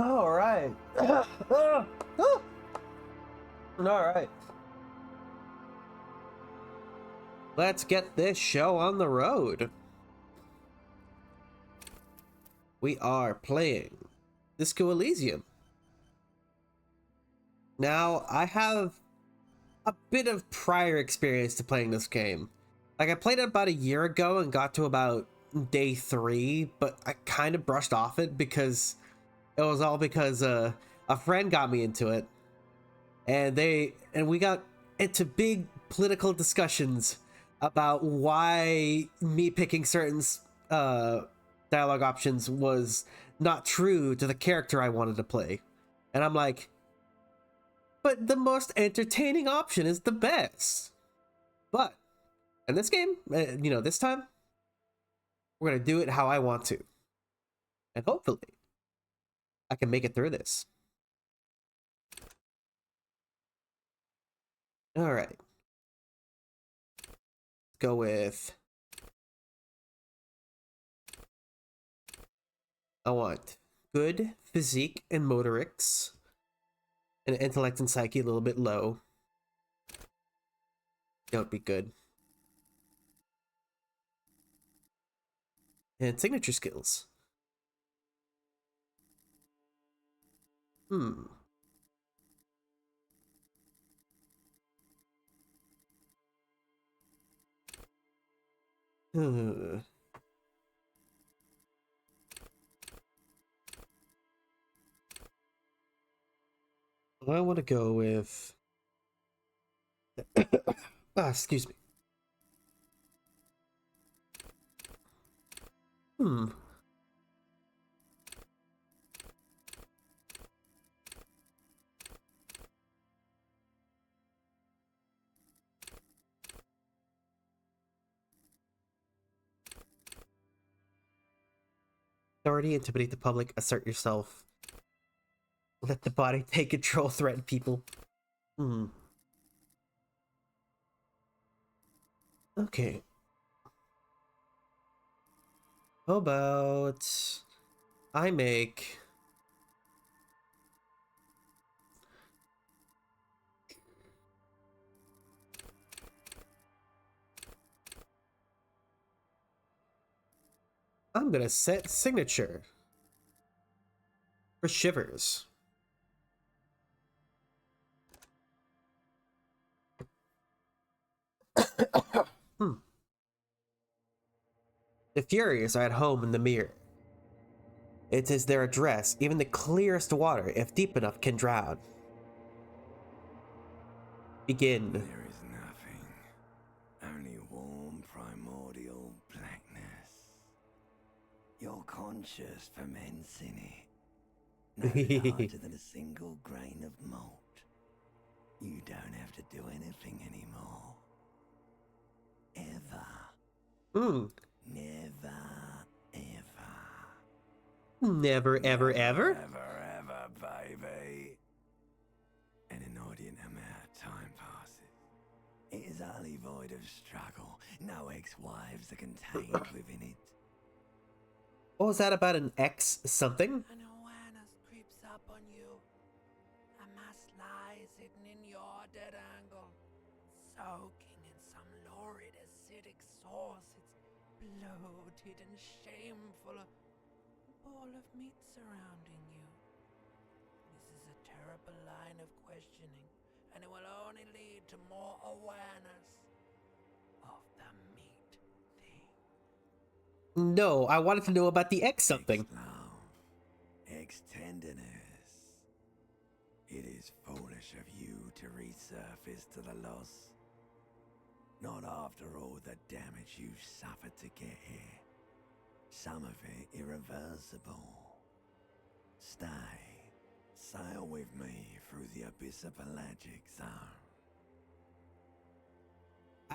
All right. All right. Let's get this show on the road. We are playing Disco Elysium. Now, I have a bit of prior experience to playing this game. Like, I played it about a year ago and got to about day 3, but I kind of brushed off it because it was all because a friend got me into it. And we got into big political discussions about why me picking certain dialogue options was not true to the character I wanted to play. And I'm like, but the most entertaining option is the best. But in this game, this time, we're going to do it how I want to. And hopefully, I can make it through this. All right. Let's go with... I want good physique and motorics. And intellect and psyche a little bit low. That would be good. And signature skills. Hmm. I want to go with... excuse me. Authority, intimidate the public, assert yourself. Let the body take control, threaten people. Okay. How about I make... I'm gonna set signature for Shivers. The Furious are at home in the mirror. It is their address. Even the clearest water, if deep enough, can drown. Begin. There is nothing. Only warm primordial blackness. Your conscience ferments in it. No larger than a single grain of malt. You don't have to do anything anymore. Ever. Never, ever. Never, ever, ever? Never, ever, baby. An inordinate amount of time passes. It is utterly void of struggle. No ex-wives are contained within it. What was that about an X something? An awareness creeps up on you. A mass lies hidden in your dead angle, soaking in some lurid acidic sauce. It's bloated and shameful. A ball of meat surrounding you. This is a terrible line of questioning, and it will only lead to more awareness of the meat thing. No, I wanted to know about the X something. Ex-love, ex-tenderness. It is foolish of you to resurface to the loss. Not after all the damage you've suffered to get here. Some of it irreversible. Stay. Sail with me through the abyss of pelagic zone.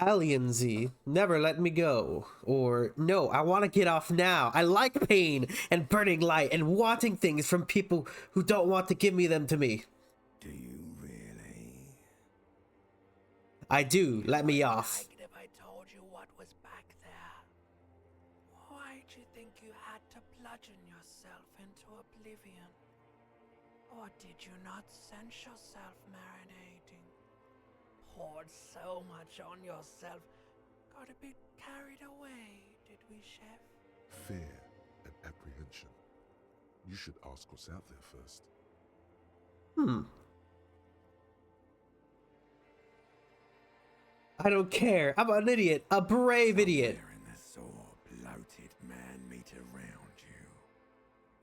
Alien Z, never let me go. Or, no, I want to get off now. I like pain and burning light and wanting things from people who don't want to give me them to me. Do you really? I do. Let me off. Like it if I told you what was back there. Why'd you think you had to bludgeon yourself into oblivion? Or did you not sense yourself marinating? Poured so much on yourself. Got a bit carried away, did we, Chef? Fear and apprehension. You should ask what's out there first. I don't care. I'm an idiot. A brave idiot. Somewhere in the sore, bloated man meet around you.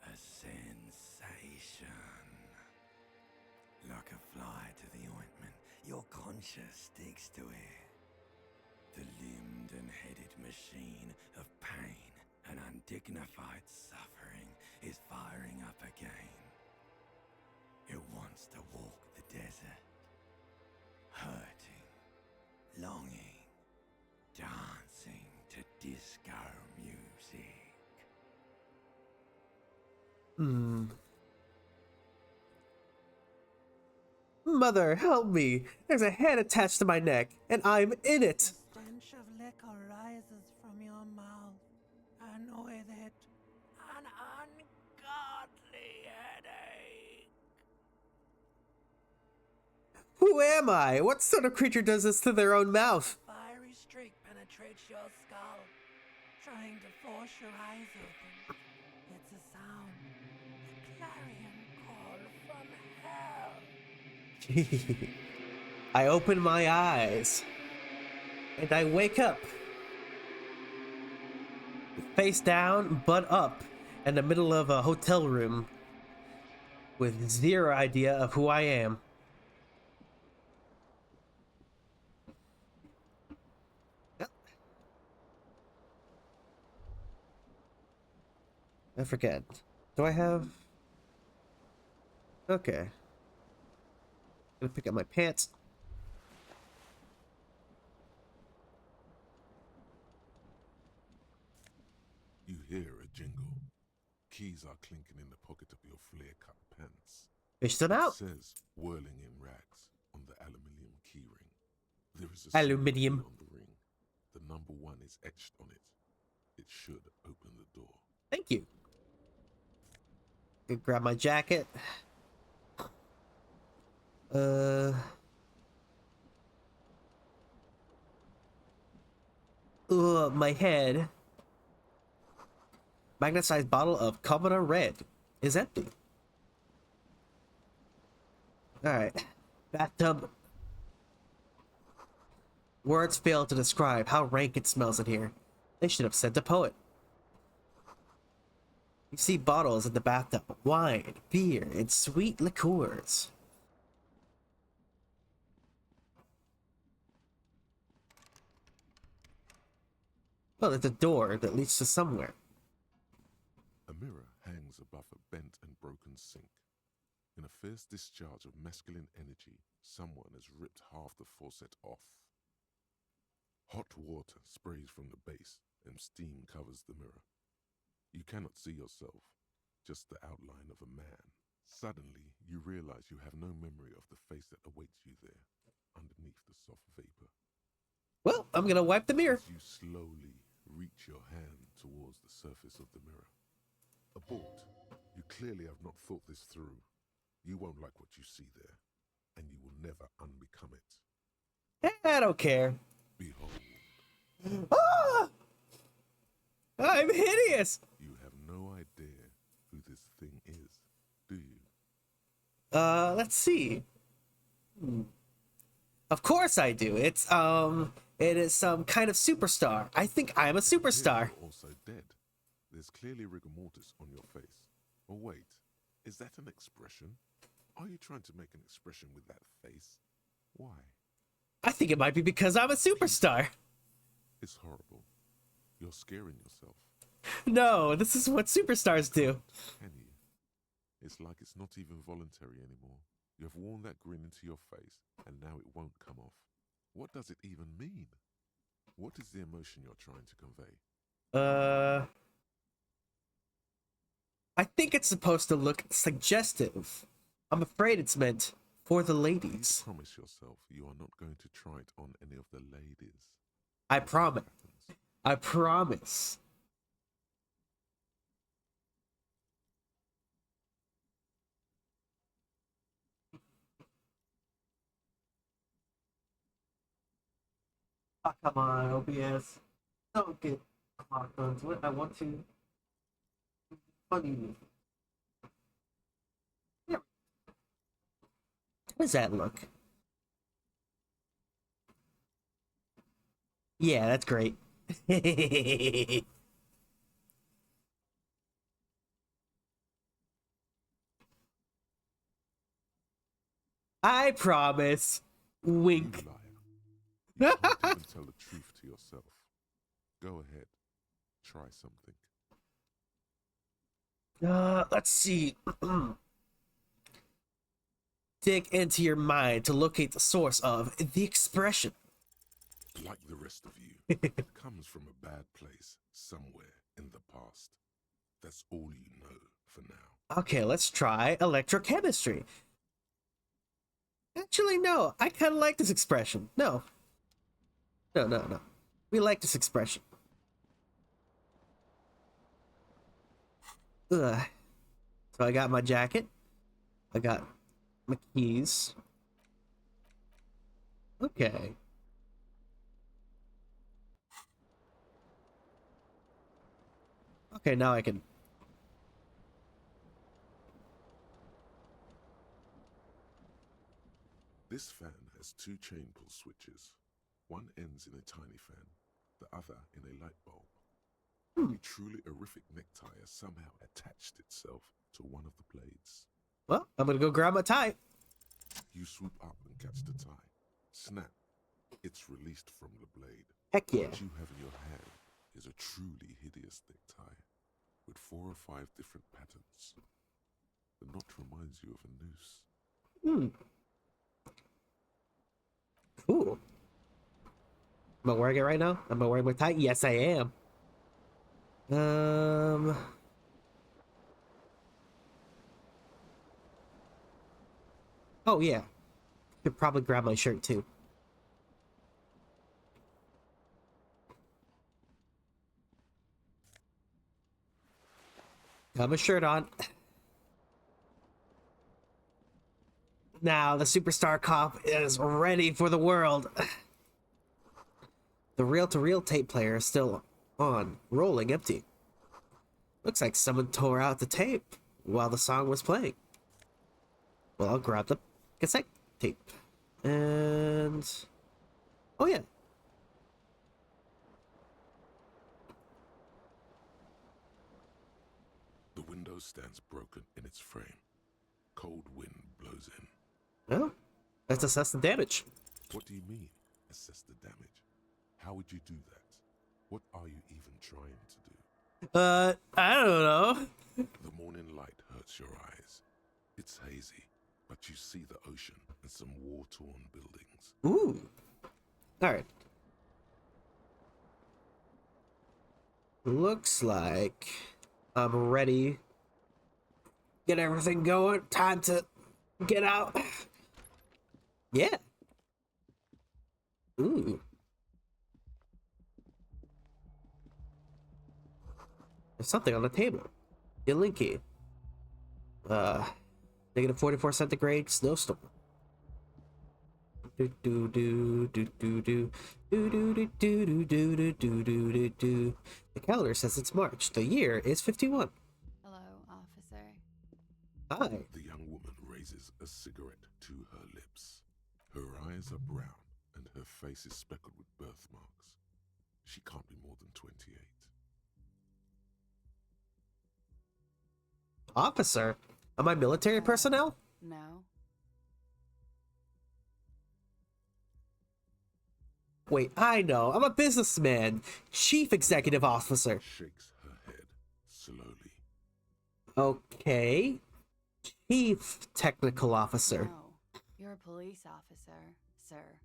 A sensation. Like a fly to the ointment, your conscience sticks to it. The limbed and headed machine of pain and undignified suffering is firing up again. It wants to walk the desert, hurting, longing, dancing to disco music. Mother, help me. There's a head attached to my neck, and I'm in it. The stench of liquor rises from your mouth, and with it, an ungodly headache. Who am I? What sort of creature does this to their own mouth? Fiery streak penetrates your skull, trying to force your eyes open. It's a sound, a clarion call from hell. I open my eyes, and I wake up. Face down, butt up, in the middle of a hotel room, with zero idea of who I am. I forget. Do I have... Okay. Gonna pick up my pants. You hear a jingle. Keys are clinking in the pocket of your flare-cut pants. Fish them It out. says whirling in rags on the aluminium keyring. There is a Aluminium. symbol on the ring. The number 1 is etched on it. It should open the door. Thank you. Gonna grab my jacket. My head. Magnet-sized bottle of Commoner Red is empty. Alright. Bathtub. Words fail to describe how rank it smells in here. They should have sent a poet. You see bottles in the bathtub. Wine, beer, and sweet liqueurs. Oh, there's a door that leads to somewhere. A mirror hangs above a bent and broken sink. In a fierce discharge of masculine energy, someone has ripped half the faucet off. Hot water sprays from the base, and steam covers the mirror. You cannot see yourself, just the outline of a man. Suddenly, you realize you have no memory of the face that awaits you there, underneath the soft vapor. Well, I'm gonna wipe the mirror. As you slowly reach your hand towards the surface of the mirror. Abort. You clearly have not thought this through. You won't like what you see there, and you will never unbecome it. I don't care. Behold, Ah! I'm hideous! you have no idea who this thing is, do you? Let's see. Of course I do. It is some kind of superstar. I think I'm a superstar. You're also dead. There's clearly rigor mortis on your face. Oh wait, is that an expression? Are you trying to make an expression with that face? Why? I think it might be because I'm a superstar. It's horrible. You're scaring yourself. No, this is what superstars do. Can you? It's like it's not even voluntary anymore. You have worn that grin into your face, and now it won't come off. What does it even mean? What is the emotion you're trying to convey? I think it's supposed to look suggestive. I'm afraid it's meant for the ladies. Promise yourself you are not going to try it on any of the ladies. I promise. Happens. I promise. Oh, come on, OBS. Don't get clocked onto it. I want to. Funny. Yeah. How does that look? Yeah, that's great. I promise. You Wink. liar. You can't even tell the truth to yourself. Go ahead. Try something. Let's see. Dig into your mind to locate the source of the expression. Like the rest of you, it comes from a bad place somewhere in the past. That's all you know for now. Okay, let's try electrochemistry. Actually, no. I kind of like this expression. No. No, no, no. We like this expression. Ugh. So I got my jacket. I got my keys. Okay. Okay, now I can. This fan has two chain pull switches. One ends in a tiny fan, the other in a light bulb. A truly horrific necktie has somehow attached itself to one of the blades. Well, I'm gonna go grab my tie. You swoop up and catch the tie. Snap. It's released from the blade. Heck yeah. What you have in your hand is a truly hideous necktie with 4 or 5 different patterns. The knot reminds you of a noose. Hmm. Cool. Am I wearing it right now? Am I wearing my tie? Yes, I am. Oh yeah. Could probably grab my shirt too. Got my shirt on. Now the superstar cop is ready for the world. The reel-to-reel tape player is still on, rolling empty. Looks like someone tore out the tape while the song was playing. Well, I'll grab the cassette tape. And... oh yeah. The window stands broken in its frame. Cold wind blows in. Well, let's assess the damage. What do you mean, assess the damage? How would you do that? What are you even trying to do? I don't know. The morning light hurts your eyes. It's hazy, but you see the ocean and some war-torn buildings. Ooh. Alright. Looks like I'm ready. Get everything going. Time to get out. Yeah. Ooh. There's something on the table. Your link key. Negative 44 centigrade snowstorm. Do do do do do do do do do do do do do do do do. The calendar says it's March. The year is 51. Hello, officer. Hi. The young woman raises a cigarette to her lips. Her eyes are brown and her face is speckled with birthmarks. She can't be more than 28. Officer? Am I military personnel? No. Wait, I know. I'm a businessman. Chief Executive Officer. Shakes her head slowly. Okay. Chief Technical Officer. No. You're a police officer, sir.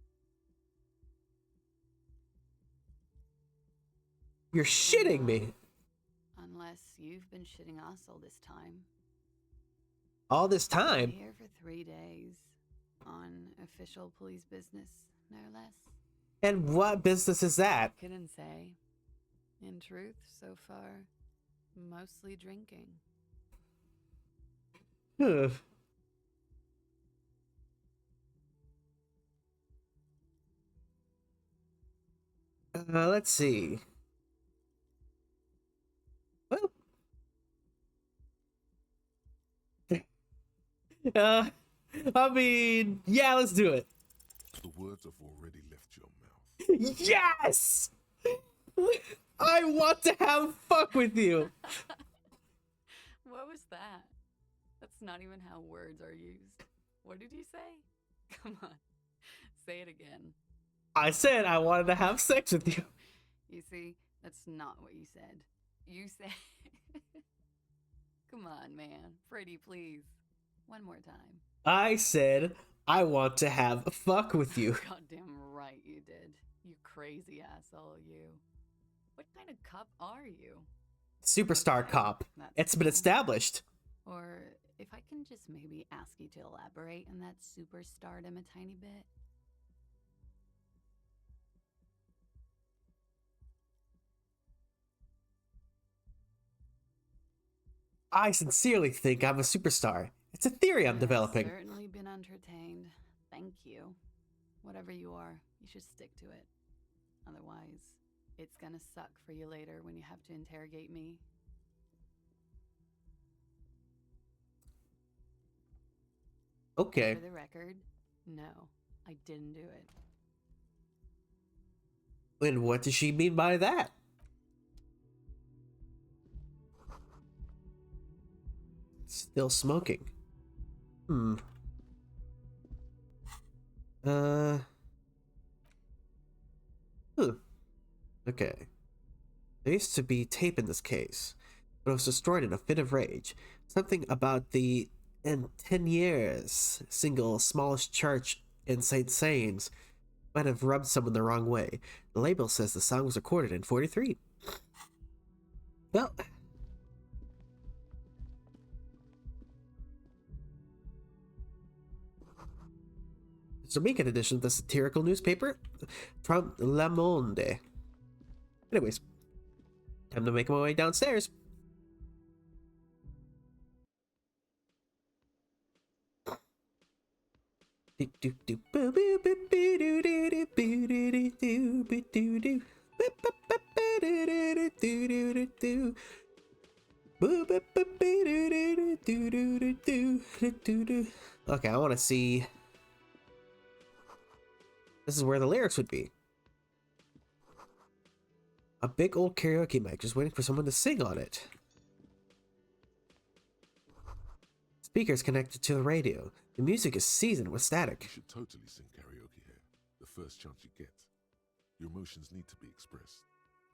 You're shitting me. Unless you've been shitting us all this time. All this We're time? here for 3 days. On official police business, no less. And what business is that? Couldn't say. In truth, so far, mostly drinking. Ugh. Let's see. Well, uh, I mean, yeah, let's do it. The words have already left your mouth. Yes! I want to have fuck with you. What was that? That's not even how words are used. What did you say? Come on, say it again. I said I wanted to have sex with you. You see, that's not what you said. You said. Come on, man. Freddy, please. One more time. I said I want to have fuck with you. Goddamn right you did. You crazy asshole, you. What kind of cop are you? Superstar Okay, cop. that's It's been cool. established. Or if I can just maybe ask you to elaborate on that superstardom a tiny bit. I sincerely think I'm a superstar. It's a theory I'm I've developing. certainly been entertained. Thank you. Whatever you are, you should stick to it. Otherwise, it's gonna suck for you later when you have to interrogate me. Okay. For the record, no, I didn't do it. And what does she mean by that? Still smoking. Hmm. Okay. There used to be tape in this case, but it was destroyed in a fit of rage. Something about the in 10 years single smallest church in St. Sains might have rubbed someone the wrong way. The label says the song was recorded in 43. Well, it's a weekend edition of the satirical newspaper from Le Monde. Anyways, time to make my way downstairs. Okay, I want to see. This is where the lyrics would be. A big old karaoke mic just waiting for someone to sing on it. Speakers connected to the radio. The music is seasoned with You static. should totally sing karaoke here, the first chance you get. Your emotions need to be expressed.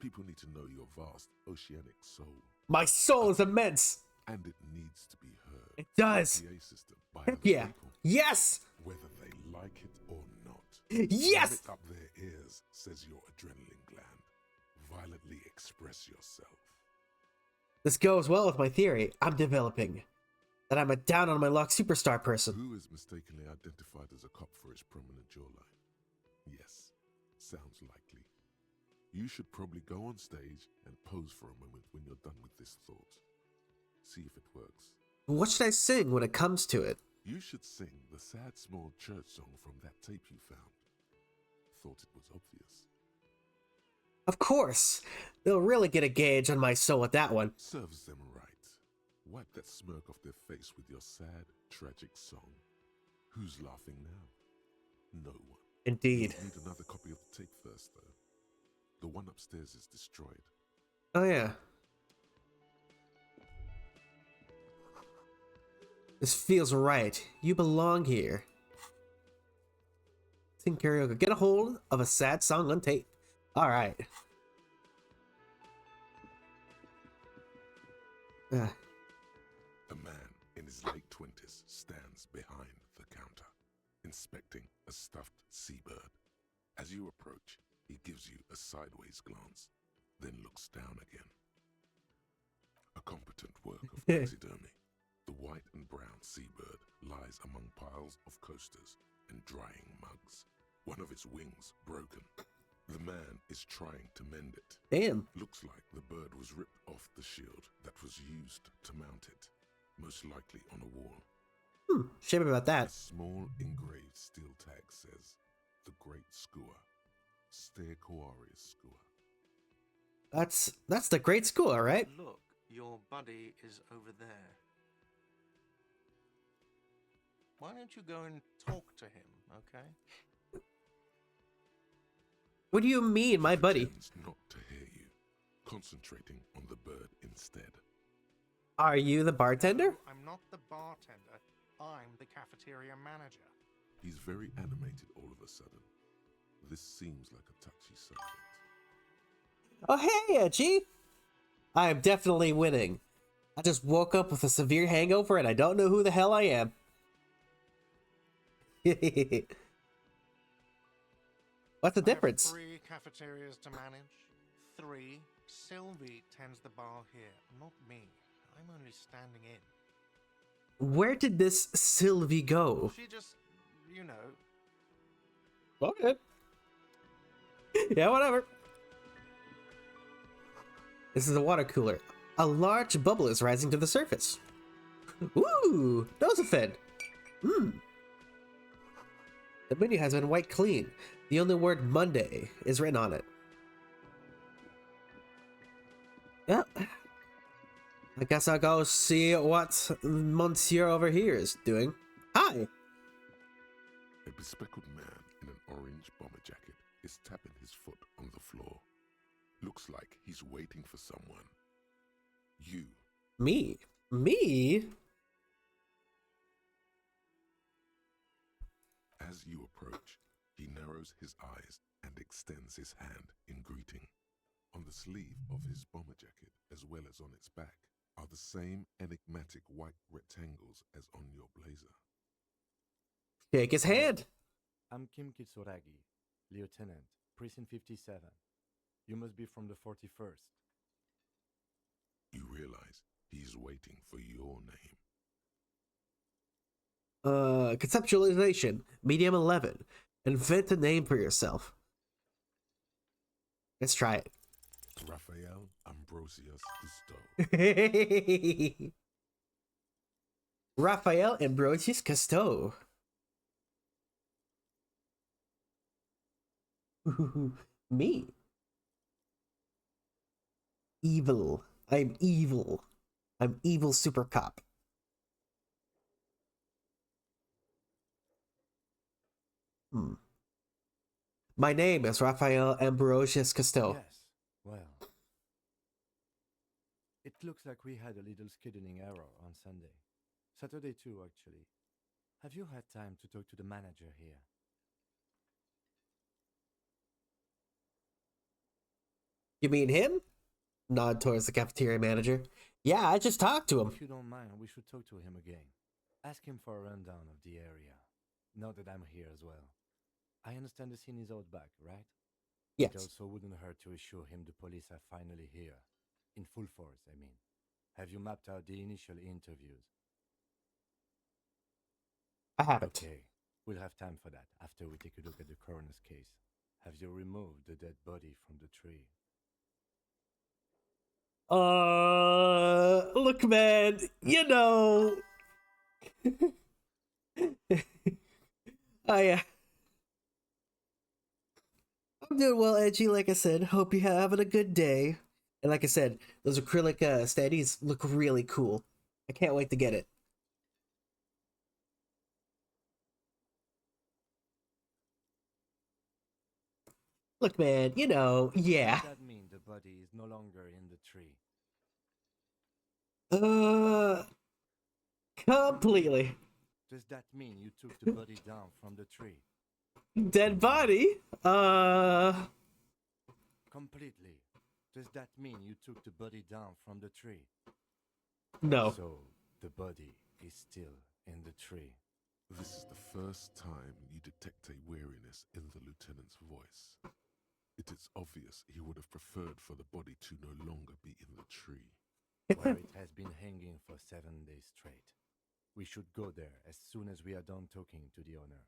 People need to know your vast, oceanic soul. My soul is immense. And it needs to be heard. It does. PA system by Heck other yeah. people, Yes. whether they like it or not. Yes. Ram it up their ears, says your adrenaline gland. Violently express yourself. This goes well with my theory I'm developing. That I'm a down on my luck superstar person. Who is mistakenly identified as a cop for his prominent jawline? Yes, sounds likely. You should probably go on stage and pose for a moment when you're done with this thought. See if it works. What should I sing when it comes to it? You should sing the sad small church song from that tape you found. Thought it was obvious. Of course. They'll really get a gauge on my soul with that one. Serves them right. Wipe that smirk off their face with your sad, tragic song. Who's laughing now? No one. Indeed. You'll need another copy of the tape first, though. The one upstairs is destroyed. Oh yeah. This feels right. You belong here. Sing karaoke. Get a hold of a sad song on tape. Alright. A man in his late 20s stands behind the counter, inspecting a stuffed seabird. As you approach, he gives you a sideways glance, then looks down again. A competent work of taxidermy. The white and brown seabird lies among piles of coasters and drying mugs. One of its wings broken. The man is trying to mend it. Damn. Looks like the bird was ripped off the shield that was used to mount it, most likely on a wall. Shame about A that. small engraved steel tag says, "The Great Skua." Stair Koari's Skua. That's the great school, all right? Look, your buddy is over there. Why don't you go and talk to him, okay? What do you mean, my buddy? Pretends not to hear you, concentrating on the bird instead. Are you the bartender? I'm not the bartender. I'm the cafeteria manager. He's very animated all of a sudden. This seems like a touchy subject. Oh, hey, Edgy! I am definitely winning. I just woke up with a severe hangover and I don't know who the hell I am. What's the difference? I have 3 cafeterias to manage. 3. Sylvie tends the bar here, not me. I'm only standing in. Where did this Sylvie go? She just, you know. Okay. Yeah, whatever. This is a water cooler. A large bubble is rising to the surface. Ooh, Nosafed. The menu has been wiped clean. The only word Monday is written on it. Yeah. I guess I'll go see what Monsieur over here is doing. Hi! A bespectacled man in an orange bomber jacket is tapping his foot on the floor. Looks like he's waiting for someone. You. Me? Me? As you approach, he narrows his eyes and extends his hand in greeting. On the sleeve of his bomber jacket, as well as on its back, are the same enigmatic white rectangles as on your blazer. Shake his hand. I'm Kim Kitsuragi, Lieutenant, Precinct 57. You must be from the 41st. You realize he's waiting for your name. Conceptualization, medium 11. Invent a name for yourself. Let's try it. Raphael Ambrosius Cousteau. Raphael Ambrosius Cousteau. Me. Evil. I'm evil. I'm evil super cop. My name is Raphael Ambrosius Cousteau. Yes, well. It looks like we had a little scheduling error on Sunday. Saturday too, actually. Have you had time to talk to the manager here? You mean him? Nod towards the cafeteria manager. Yeah, I just talked to him. If you don't mind, we should talk to him again. Ask him for a rundown of the area. Now that I'm here as well. I understand the scene is out back, right? Yes. It also wouldn't hurt to assure him the police are finally here. In full force, I mean. Have you mapped out the initial interviews? I haven't. Okay, we'll have time for that after we take a look at the coroner's case. Have you removed the dead body from the tree? Look, man, you know. I'm doing well, Edgy, like I said. Hope you're having a good day. And like I said, those acrylic standees look really cool. I can't wait to get it. Look, man, you know, yeah. Does that mean the body is no longer in the tree? Completely. Does that mean you took the body down from the tree? Dead body? Completely. Does that mean you took the body down from the tree? No. So, the body is still in the tree. This is the first time you detect a weariness in the lieutenant's voice. It is obvious he would have preferred for the body to no longer be in the tree. Where it has been hanging for 7 days straight. We should go there as soon as we are done talking to the owner.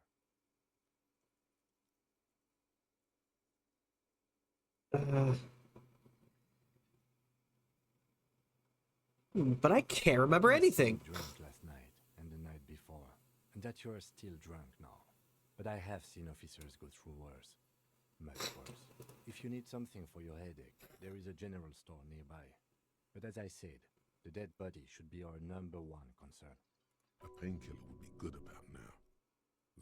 But I can't remember anything. You drank last night and the night before, and that you are still drunk now. But I have seen officers go through worse. much worse. If you need something for your headache, there is a general store nearby. But as I said, the dead body should be our number one concern. A painkiller would be good about now.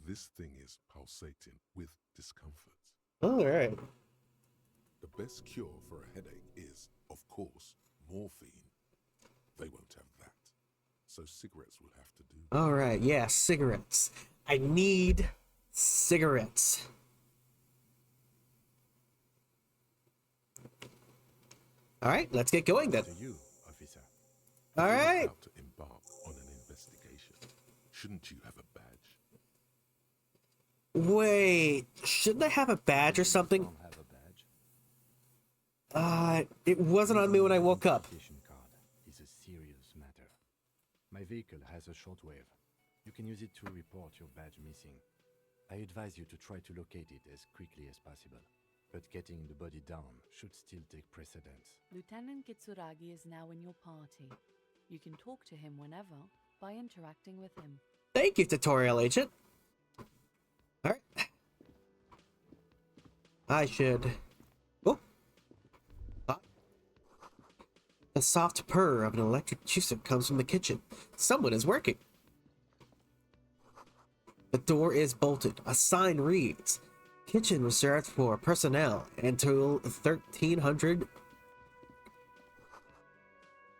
This thing is pulsating with discomfort. All right. The best cure for a headache is, of course, morphine. They won't have that. So cigarettes will have to do. All right. Yeah, cigarettes. I need cigarettes. All right, let's get going then. To you, officer. All If you're right. about to embark on an investigation, shouldn't you have a badge? Wait, shouldn't I have a badge or something? Don't have a badge. It wasn't on me when I woke up. Identification card is a serious matter. My vehicle has a shortwave. You can use it to report your badge missing. I advise you to try to locate it as quickly as possible. But getting the body down should still take precedence. Lieutenant Kitsuragi is now in your party. You can talk to him whenever by interacting with him. Thank you, tutorial agent. All right. I should. Oh. Ah. The soft purr of an electric juicer comes from the kitchen. Someone is working. The door is bolted. A sign reads, "Kitchen reserved for personnel until 1300."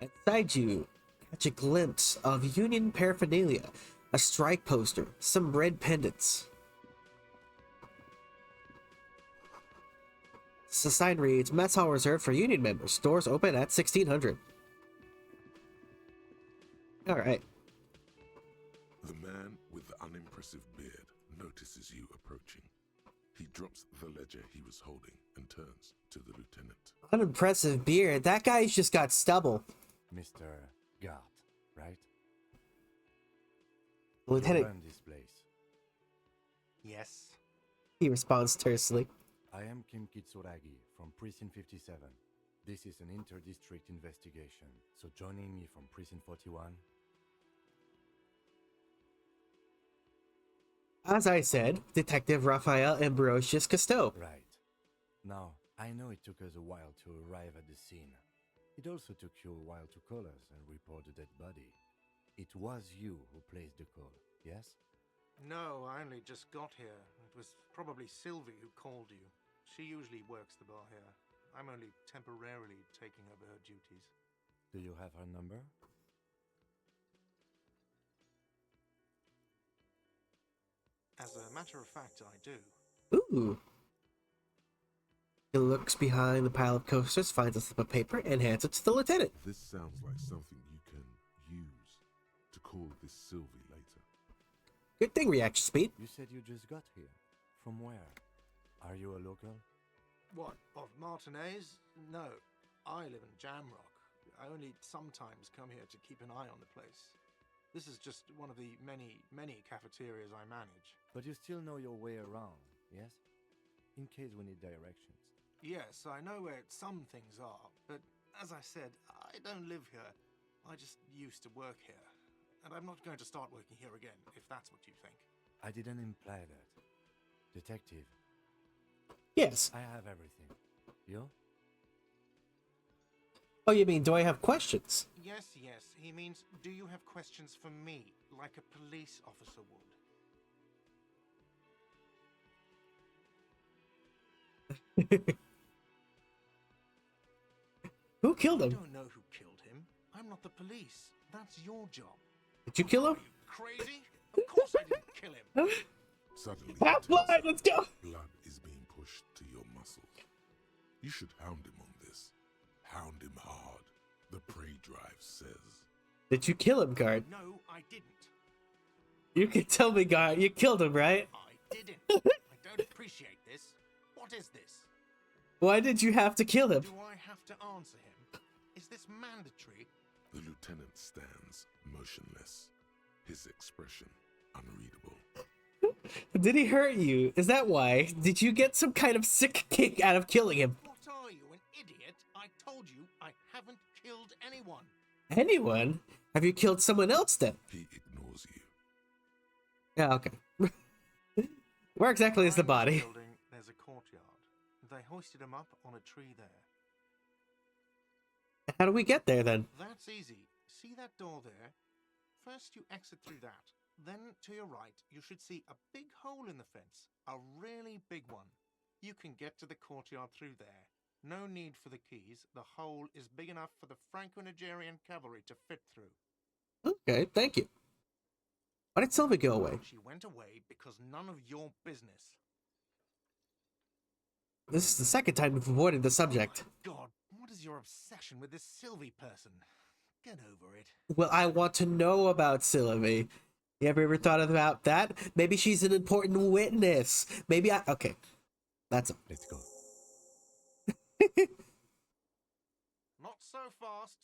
Inside you, catch a glimpse of Union paraphernalia, a strike poster, some red pendants. The sign reads, "Mess hall reserved for Union members. Doors open at 1600." All right. The man with the unimpressive beard notices you approaching. He drops the ledger he was holding and turns to the lieutenant. Unimpressive beard. That guy's just got stubble. Mr. Gart, right? Lieutenant, You run this place. Yes. he responds tersely. I am Kim Kitsuragi from Precinct 57. This is an inter-district investigation, so joining me from Precinct 41. As I said, Detective Raphael Ambrosius Cousteau. Right. Now, I know it took us a while to arrive at the scene. It also took you a while to call us and report the dead body. It was you who placed the call, yes? No, I only just got here. It was probably Sylvie who called you. She usually works the bar here. I'm only temporarily taking over her duties. Do you have her number? As a matter of fact, I do. Ooh. He looks behind the pile of coasters, finds a slip of paper, and hands it to the lieutenant. This sounds like something you can use to call this Sylvie later. Good thing, reaction speed. You said you just got here. From where? Are you a local? What, of Martinez? No, I live in Jamrock. I only sometimes come here to keep an eye on the place. This is just one of the many, many cafeterias I manage. But you still know your way around, yes? In case we need directions. Yes, I know where some things are, but as I said, I don't live here. I just used to work here. And I'm not going to start working here again, if that's what you think. I didn't imply that. Detective, Yes. I have everything. You? Oh, you mean, do I have questions? Yes, he means, do you have questions for me, like a police officer would? Who killed I him? don't know who killed him. I'm not the police. That's your job. Did you kill him? Are you crazy? Of course I didn't kill him. Suddenly, Half it turns blind, out let's go! blood is being pushed to your muscles. You should hound him on this. Hound him hard. The prey drive says. Did you kill him, guard? No, I didn't. You can tell me, guard. You killed him, right? I didn't. I don't appreciate this. What is this? Why did you have to kill him? Do I have to answer him? Is this mandatory? The lieutenant stands motionless, his expression unreadable. Did he hurt you? Is that why? Did you get some kind of sick kick out of killing him? What are you, an idiot? I told you I haven't killed anyone. Anyone? Have you killed someone else then? He ignores you. Yeah, okay. Where exactly is the Behind body? this building, there's a courtyard. They hoisted him up on a tree there. How do we get there then? That's easy. See that door there? First you exit through that. Then to your right, you should see a big hole in the fence. A really big one. You can get to the courtyard through there. No need for the keys. The hole is big enough for the Franco-Nigerian cavalry to fit through. Okay, thank you. Why did Sylvie go away? She went away because none of your business. This is the second time we've avoided the subject. God, what is your obsession with this Sylvie person? Get over it. Well, I want to know about Sylvie. You ever thought about that? Maybe she's an important witness. Maybe I... Okay. That's all. Let's go. Not so fast.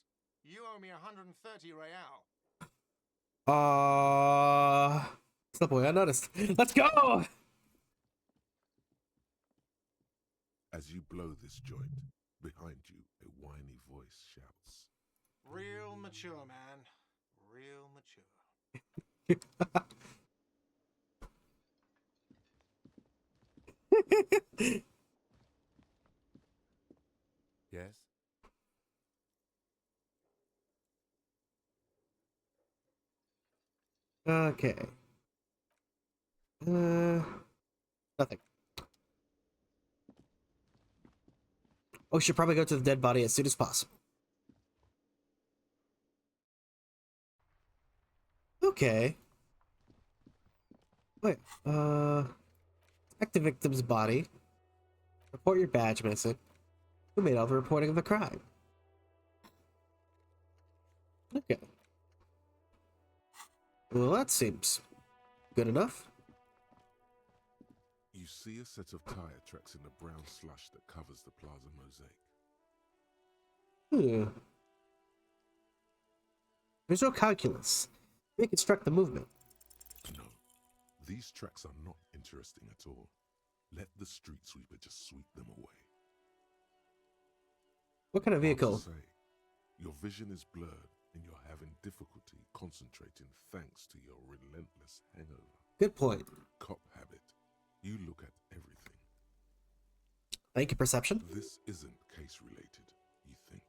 You owe me 130 real. Subway, I noticed. Let's go! As you blow this joint, behind you, a whiny voice shouts. Real mature, man. Real mature. Yes? Okay. Nothing. Oh, we should probably go to the dead body as soon as possible. Okay. Wait, check the victim's body. Report your badge missing. Who made all the reporting of the crime? Okay. Well, that seems good enough. You see a set of tire tracks in the brown slush that covers the plaza mosaic. There's no calculus. Reconstruct the movement. No, these tracks are not interesting at all. Let the street sweeper just sweep them away. What kind of vehicle? Hard to say. Your vision is blurred and you're having difficulty concentrating thanks to your relentless hangover. Good point. Cop habit. You look at everything. Thank you, perception. This isn't case related, you think.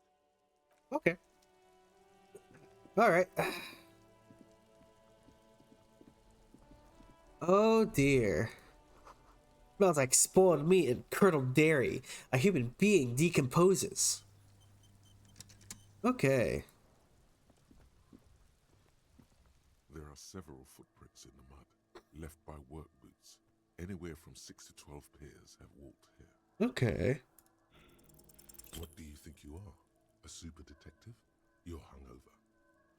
Okay. Alright. Oh dear. Smells like spoiled meat and curdled dairy. A human being decomposes. Okay. There are several footprints in the mud, left by work boots. Anywhere from 6 to 12 pairs have walked here. Okay. What do you think you are? A super detective? You're hungover.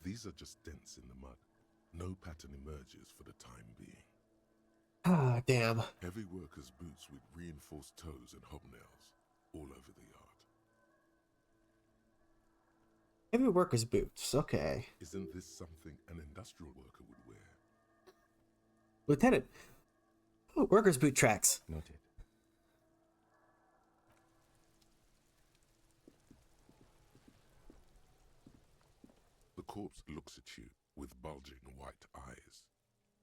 These are just dents in the mud. No pattern emerges for the time being. Ah, damn. Heavy workers' boots with reinforced toes and hobnails all over the yard. Heavy workers' boots. Okay. Isn't this something an industrial worker would wear? Lieutenant. Oh, workers' boot tracks. Noted. The corpse looks at you with bulging white eyes.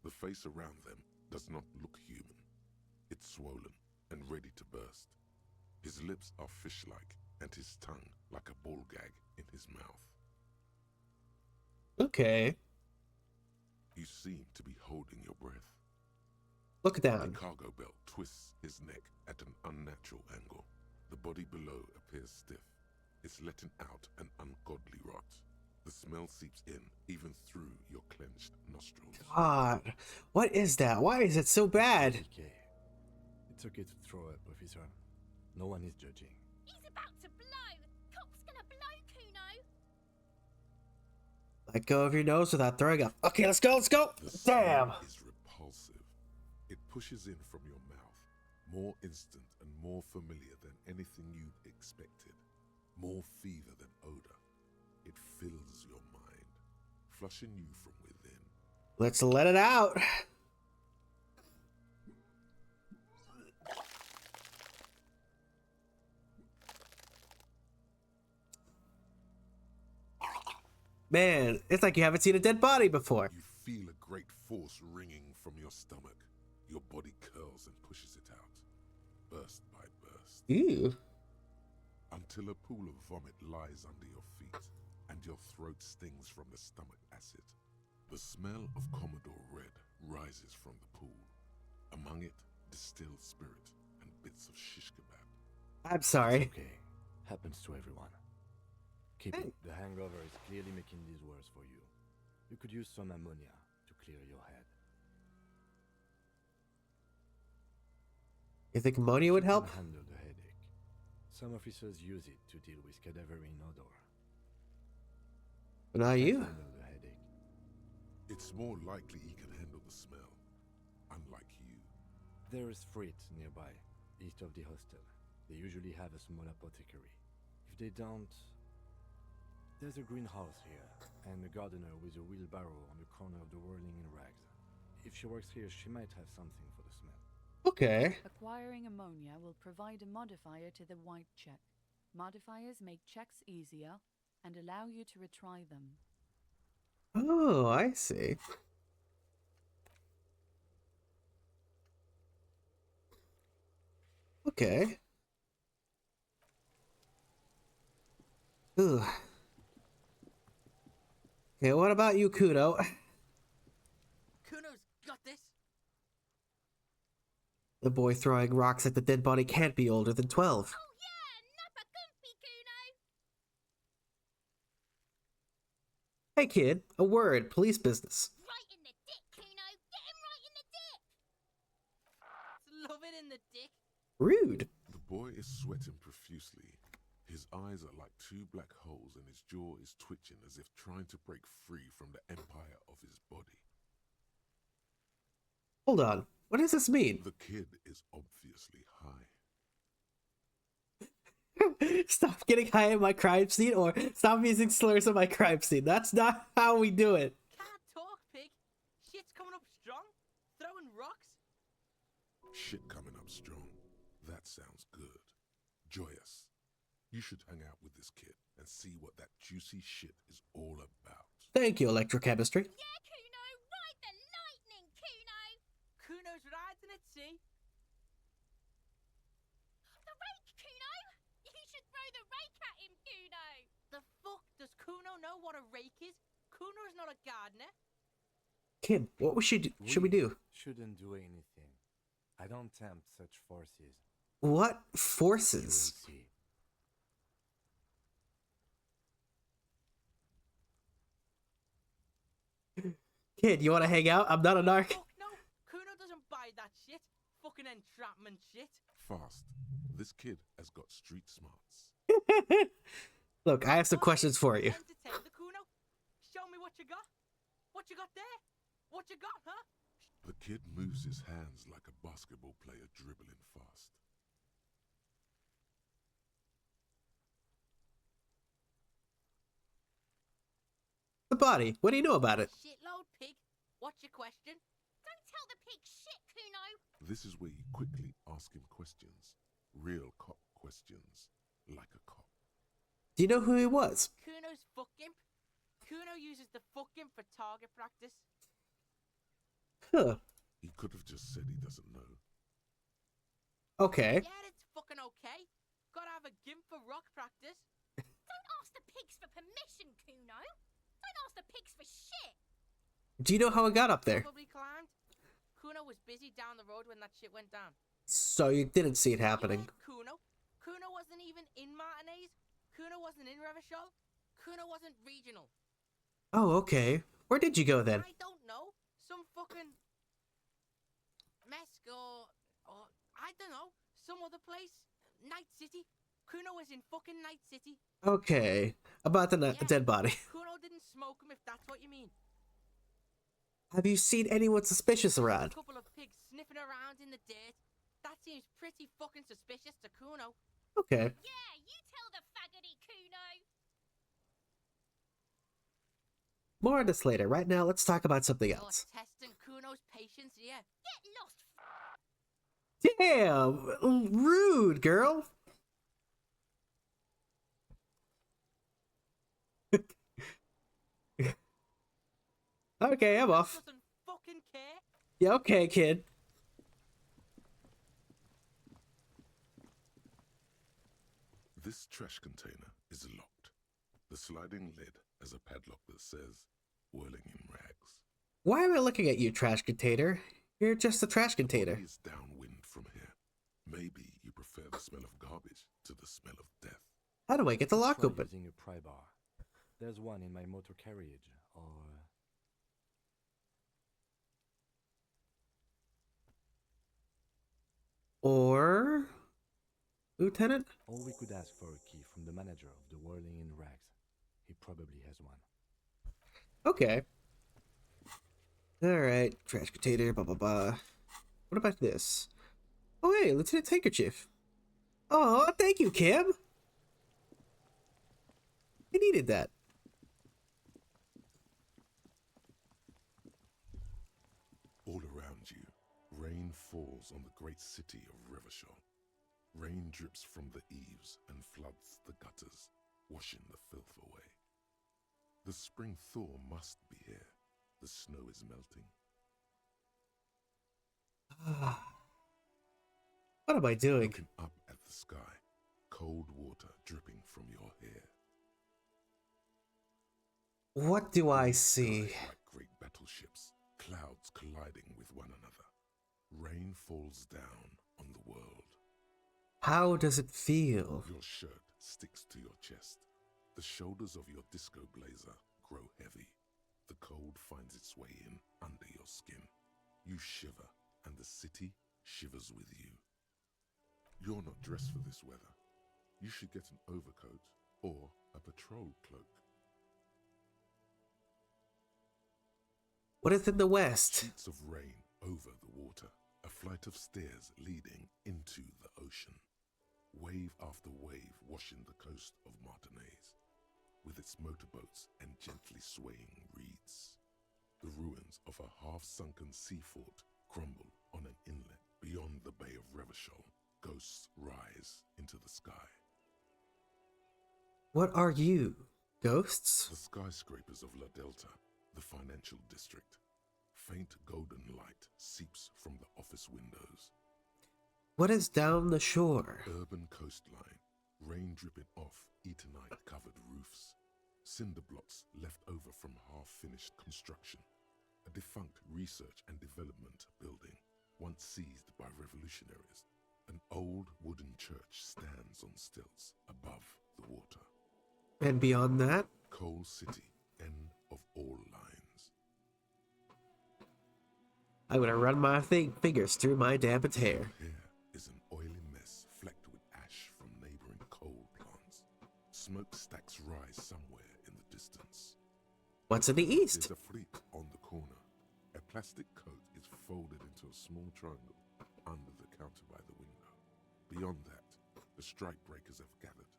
The face around them does not look human. It's swollen and ready to burst. His lips are fish-like and his tongue like a ball gag in his mouth. Okay. You seem to be holding your breath. Look The down. cargo belt twists his neck at an unnatural angle. The body below appears stiff. It's letting out an ungodly rot. The smell seeps in, even through your clenched nostrils. God. What is that? Why is it so bad? Okay. It's okay to throw up, officer. No one is judging. He's about to blow! Cop's gonna blow, Kuno! Let go of your nose without throwing up. Okay, let's go, let's go! The Damn! smell is repulsive. It pushes in from your mouth, more instant and more familiar than anything you'd expected. More fever than odor. It fills your mind, flushing you from within. Let's let it out. Man, it's like you haven't seen a dead body before. You feel a great force ringing from your stomach. Your body curls and pushes it out, burst by burst. Ew. Until a pool of vomit lies under your feet and your throat stings from the stomach acid. The smell of Commodore Red rises from the pool. Among it, distilled spirit and bits of shish kebab. I'm sorry. Okay, happens to everyone. Keep it. The hangover is clearly making this worse for you. You could use some ammonia to clear your head. You think ammonia would You can help? handle the headache. Some officers use it to deal with cadaverine odor. But not Can't you. handle the headache. It's more likely he can handle the smell, unlike you. There is Frit nearby, east of the hostel. They usually have a small apothecary. If they don't... There's a greenhouse here, and a gardener with a wheelbarrow on the corner of the whirling in rags. If she works here, she might have something for the smell. Okay. Acquiring ammonia will provide a modifier to the white check. Modifiers make checks easier and allow you to retry them. Oh, I see. Okay. Ugh. Okay, what about you, Kudo? Kuno's got this. The boy throwing rocks at the dead body can't be older than 12. Oh yeah, nappa gumpy, Kuno. Hey kid, a word, police business. Right in the dick, Kuno. Get him right in the dick. Love it in the dick. Rude. The boy is sweating profusely. His eyes are like two black holes and his jaw is twitching as if trying to break free from the empire of his body. Hold on, what does this mean? The kid is obviously high. Stop getting high at my crime scene or stop using slurs on my crime scene. That's not how we do it. Can't talk, pig. Shit's coming up strong. Throwing rocks. Shit coming up strong. That sounds good. Joyous. You should hang out with this kid and see what that juicy shit is all about. Thank you, electrochemistry. Yeah, Kuno. Ride the lightning, Kuno. Kuno's riding at sea. The rake, Kuno. You should throw the rake at him, Kuno. The fuck does Kuno know what a rake is? Kuno's not a gardener. Kid, what should we do? Shouldn't do anything. I don't tempt such forces. What You will forces? see. Kid, you want to hang out? I'm not a narc. Fuck no. Kuno doesn't buy that shit. Fucking entrapment shit. Fast. This kid has got street smarts. Look, I have some Alright, questions for you. Entertain the Kuno. Show me what you got. What you got there? What you got, huh? The kid moves his hands like a basketball player dribbling fast. The body, what do you know about it? Shitload, pig. What's your question? Don't tell the pig shit, Kuno. This is where you quickly ask him questions. Real cop questions. Like a cop. Do you know who he was? Kuno's fuck imp. Kuno uses the fuck imp for target practice. Huh. He could have just said he doesn't know. Okay. Yeah, it's fucking okay. Gotta have a gimp for rock practice. Don't ask the pigs for permission, Kuno. Don't ask the pigs for shit. Do you know how it got up there? Probably climbed. Kuno was busy down the road when that shit went down. So you didn't see it happening. Yeah, Kuno. Kuno wasn't even in Martinez. Kuno wasn't in Revachol. Kuno wasn't regional. Oh, okay. Where did you go then? I don't know. Some fucking Mesk or I don't know. Some other place. Night City. Kuno was in fucking Night City. Okay. About the Yeah. dead body. Kuno didn't smoke him if that's what you mean. Have you seen anyone suspicious A around? couple of pigs sniffing around in the dirt. That seems pretty fucking suspicious to Kuno. Okay. Yeah, you tell the faggoty, Kuno. More on this later. Right now, let's talk about something You're else. testing Kuno's patience here. Get lost. Damn! Rude, girl! Okay, I'm off. Doesn't fucking care. Yeah, okay, kid. This trash container is locked. The sliding lid has a padlock that says, whirling in rags. Why am I looking at you, trash container? You're just a trash container. Body is downwind from here. Maybe you prefer the smell of garbage to the smell of death. How do I get the lock Try open? using a pry bar. There's one in my motor carriage, Or... Lieutenant? or we could ask for a key from the manager of the Whirling in Rags. He probably has one. Okay. Alright, trash container, blah blah blah. What about this? Oh hey, Lieutenant's handkerchief. Oh, thank you, Kim! I needed that. All around you, rain falls on the great city of Revachol. Rain drips from the eaves and floods the gutters, washing the filth away. The spring thaw must be here. The snow is melting. What am I doing? Looking up at the sky, cold water dripping from your hair. What do I see? Like great battleships, clouds colliding with one another. Rain falls down on the world. How does it feel? Your shirt sticks to your chest. The shoulders of your disco blazer grow heavy. The cold finds its way in under your skin. You shiver, and the city shivers with you. You're not dressed for this weather. You should get an overcoat or a patrol cloak. What is in the west? Sheets of rain over the water, a flight of stairs leading into the ocean. Wave after wave washing the coast of Martinaise, with its motorboats and gently swaying reeds. The ruins of a half-sunken sea fort crumble on an inlet beyond the Bay of Revachol. Ghosts rise into the sky. What are you? Ghosts? The skyscrapers of La Delta, the financial district. Faint golden light seeps from the office windows. What is down the shore? Urban coastline, rain dripping off Etonite-covered roofs. Cinder blocks left over from half-finished construction. A defunct research and development building, once seized by revolutionaries. An old wooden church stands on stilts above the water. And beyond that? Coal City, end of all lines. I'm gonna run my fingers through my dampened hair. Here is an oily mess flecked with ash from neighboring coal plants. Smokestacks rise somewhere in the distance. What's in the east? There's a freak on the corner. A plastic coat is folded into a small triangle under the counter by the window. Beyond that, the strike breakers have gathered.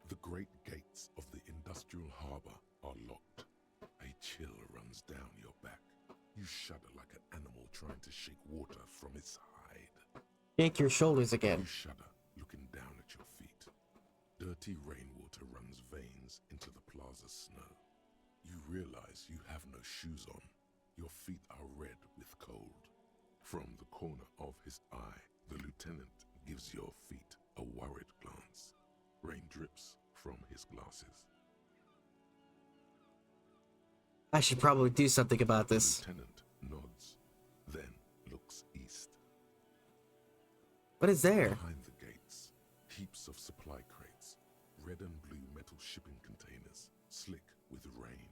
The great gates of the industrial harbor are locked. A chill runs down your back. You shudder like an animal trying to shake water from its hide. Yank your shoulders again. You shudder, looking down at your feet. Dirty rainwater runs veins into the plaza's snow. You realize you have no shoes on. Your feet are red with cold. From the corner of his eye, the lieutenant gives your feet a worried glance. Rain drips from his glasses. I should probably do something about this. The lieutenant nods, then looks east. What is there? Behind the gates, heaps of supply crates, red and blue metal shipping containers, slick with rain.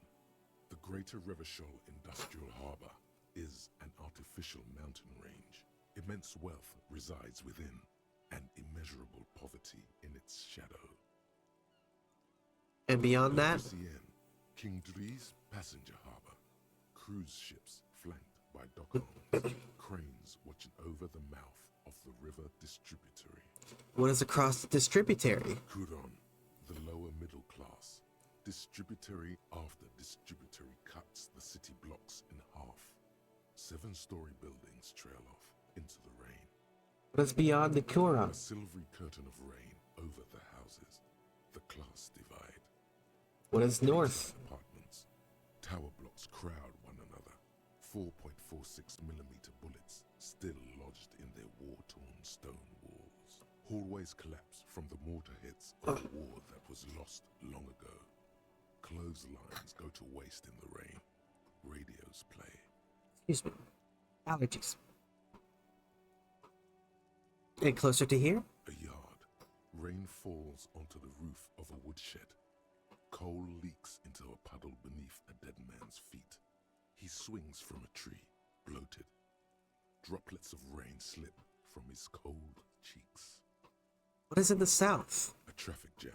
The Greater Revachol Industrial Harbor is an artificial mountain range. Immense wealth resides within, and immeasurable poverty in its shadow. And beyond that? Elysium, King Dries passenger harbor. Cruise ships flanked by dockhorns. Cranes watching over the mouth of the river distributary. What is across the distributary? Kuron, the lower middle class. Distributary after distributary cuts the city blocks in half. 7-story buildings trail off into the rain. What is beyond the Kuron? A silvery curtain of rain over the houses. The class divide. What is north? Apartments. Tower blocks crowd one another. 4.46mm bullets still lodged in their war-torn stone walls. Hallways collapse from the mortar hits of a war that was lost long ago. Clotheslines go to waste in the rain. Radios play. Excuse me. Allergies. And closer to here? A yard. Rain falls onto the roof of a woodshed. Coal leaks into a puddle beneath a dead man's feet. He swings from a tree, bloated. Droplets of rain slip from his cold cheeks. What is in the south? A traffic jam.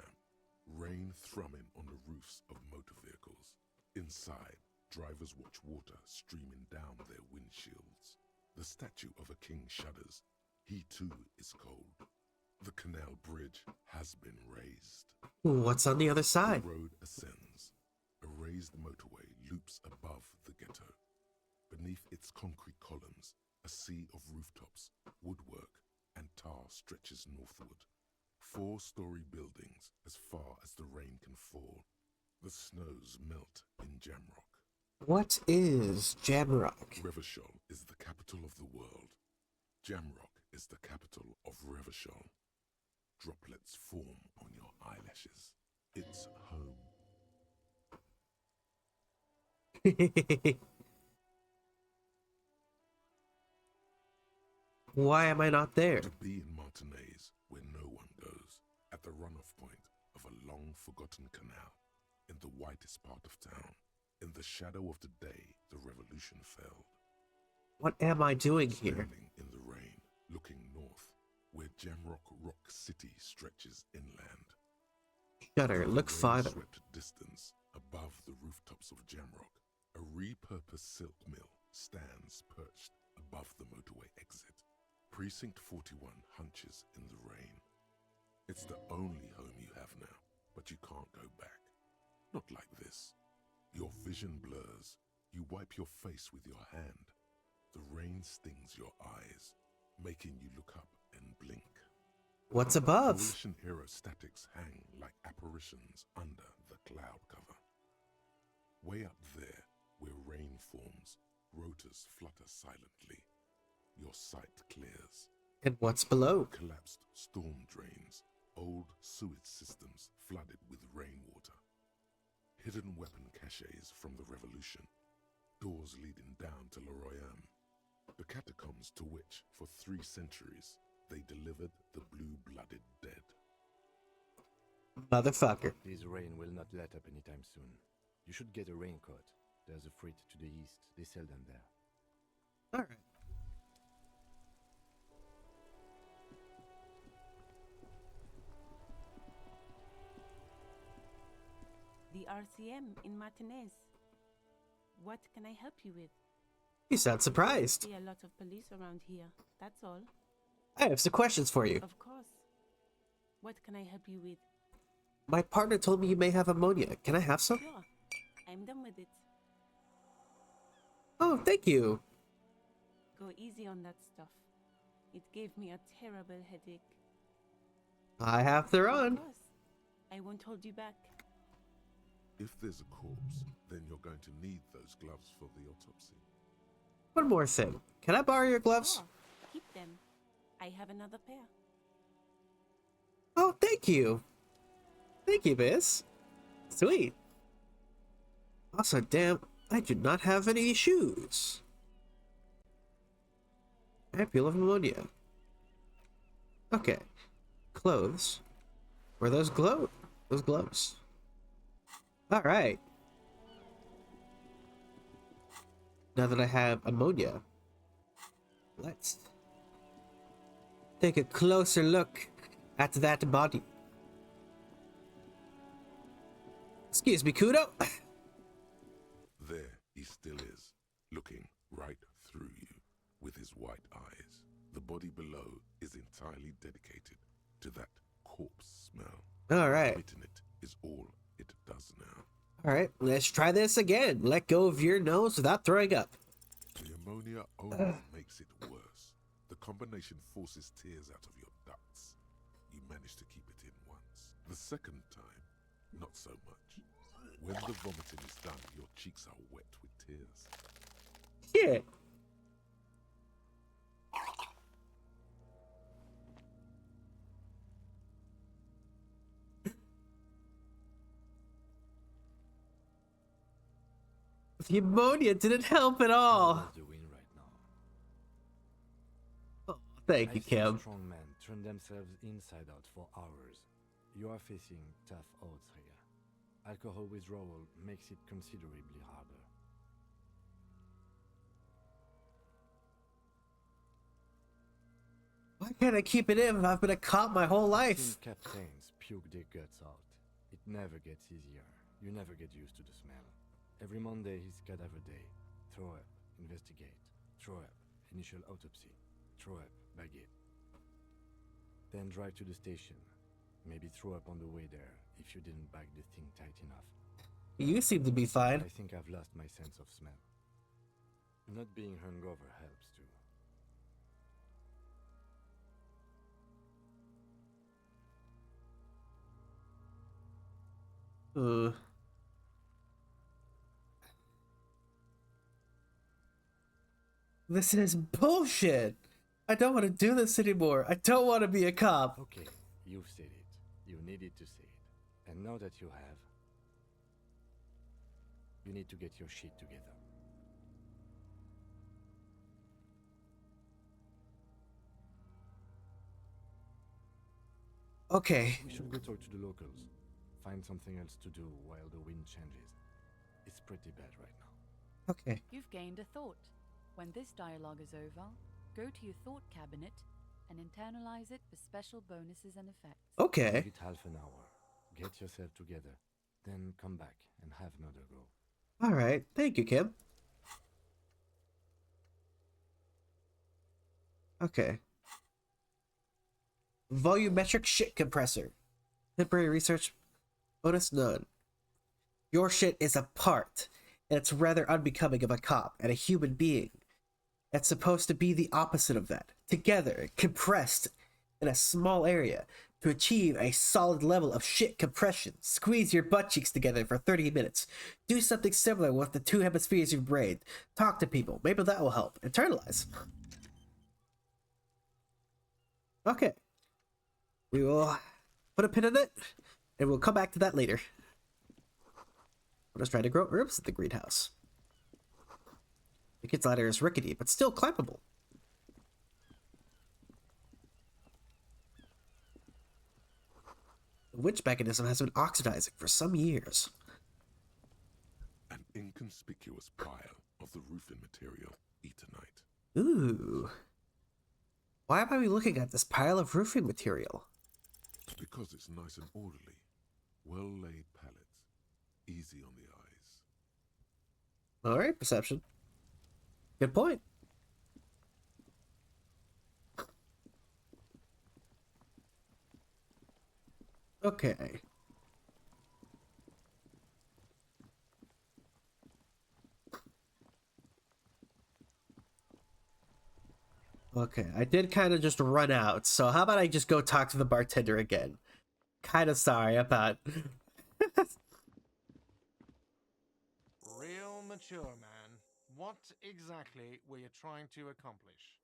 Rain thrumming on the roofs of motor vehicles. Inside, drivers watch water streaming down their windshields. The statue of a king shudders. He too is cold. The canal bridge has been raised. What's on the other side? The road ascends. A raised motorway loops above the ghetto. Beneath its concrete columns, a sea of rooftops, woodwork, and tar stretches northward. 4-story buildings as far as the rain can fall. The snows melt in Jamrock. What is Jamrock? Revachol is the capital of the world. Jamrock is the capital of Revachol. Droplets form on your eyelashes. It's home. Why am I not there? To be in Martinez, where no one goes, at the runoff point of a long-forgotten canal, in the whitest part of town, in the shadow of the day the revolution fell. What am I doing here? Standing in the rain, looking north, where Jamrock Rock City stretches inland. Shudder, look farther. Swept distance above the rooftops of Jamrock, a repurposed silk mill stands perched above the motorway exit. Precinct 41 hunches in the rain. It's the only home you have now, but you can't go back. Not like this. Your vision blurs. You wipe your face with your hand. The rain stings your eyes, making you look up and blink. What's above? Coalition aerostatics hang like apparitions under the cloud cover. Way up there, where rain forms, rotors flutter silently. Your sight clears. And what's below? Collapsed storm drains, old sewage systems flooded with rainwater. Hidden weapon caches from the revolution, doors leading down to Le Royaume. The catacombs to which, for 3 centuries, they delivered the blue-blooded dead. Motherfucker. This rain will not let up anytime soon. You should get a raincoat. There's a freight to the east. They sell them there. Alright. The RCM in Martinez. What can I help you with? You sound surprised. See a lot of police around here. That's all. I have some questions for you. Of course. What can I help you with? My partner told me you may have ammonia. Can I have some? Sure. I'm done with it. Oh, thank you. Go easy on that stuff. It gave me a terrible headache. I have Of Theron. course. I won't hold you back. If there's a corpse, then you're going to need those gloves for the autopsy. One more thing. Can I borrow your gloves? Sure. Keep them. I have another pair. Oh, thank you. Thank you, Biz. Sweet. Also, damn, I do not have any shoes. Ampoule of ammonia. Okay. Clothes. Were those those gloves? Alright. Now that I have ammonia, let's take a closer look at that body. Excuse me, Kudo. There he still is, looking right through you with his white eyes. The body below is entirely dedicated to that corpse smell. Alright. Quitting it is all it does now. Alright, let's try this again. Let go of your nose without throwing up. The ammonia only makes it worse. The combination forces tears out of your ducts. You manage to keep it in once. The second time, not so much. When the vomiting is done, your cheeks are wet with tears. Shit. The ammonia didn't help at How all. was the wind right now? Oh, thank you, I've seen Kim. strong men turn themselves inside out for hours. You are facing tough odds here. Alcohol withdrawal makes it considerably harder. Why can't I keep it in if I've been a cop my whole I've seen life? captains puke their guts out. It never gets easier. You never get used to the smell. Every Monday is cadaver day. Throw up, investigate. Throw up, initial autopsy. Throw up, bag it. Then drive to the station. Maybe throw up on the way there if you didn't bag the thing tight enough. You seem to be fine. I think I've lost my sense of smell. Not being hungover helps too. This is bullshit. I don't want to do this anymore. I don't want to be a cop. Okay, you've said it. You needed to say it. And now that you have, you need to get your shit together. Okay. We should go talk to the locals. Find something else to do while the wind changes. It's pretty bad right now. Okay. You've gained a thought. When this dialogue is over, go to your thought cabinet and internalize it for special bonuses and effects. Okay. Give it half an hour. Get yourself together. Then come back and have another go. All right. Thank you, Kim. Okay. Volumetric shit compressor. Temporary research. Bonus none. Your shit is a part, and it's rather unbecoming of a cop and a human being. It's supposed to be the opposite of that. Together, compressed in a small area to achieve a solid level of shit compression. Squeeze your butt cheeks together for 30 minutes. Do something similar with the two hemispheres of your brain. Talk to people. Maybe that will help. Internalize. Okay. We will put a pin in it, and we'll come back to that later. We're just trying to grow herbs at the greenhouse. The kid's ladder is rickety, but still climbable. The winch mechanism has been oxidizing for some years. An inconspicuous pile of the roofing material, Eternite. Ooh. Why am I looking at this pile of roofing material? Because it's nice and orderly. Well-laid pallets. Easy on the eyes. Alright, perception. Good point. Okay. Okay, I did kind of just run out, so how about I just go talk to the bartender again? Kind of sorry about... Real mature, man. What exactly were you trying to accomplish?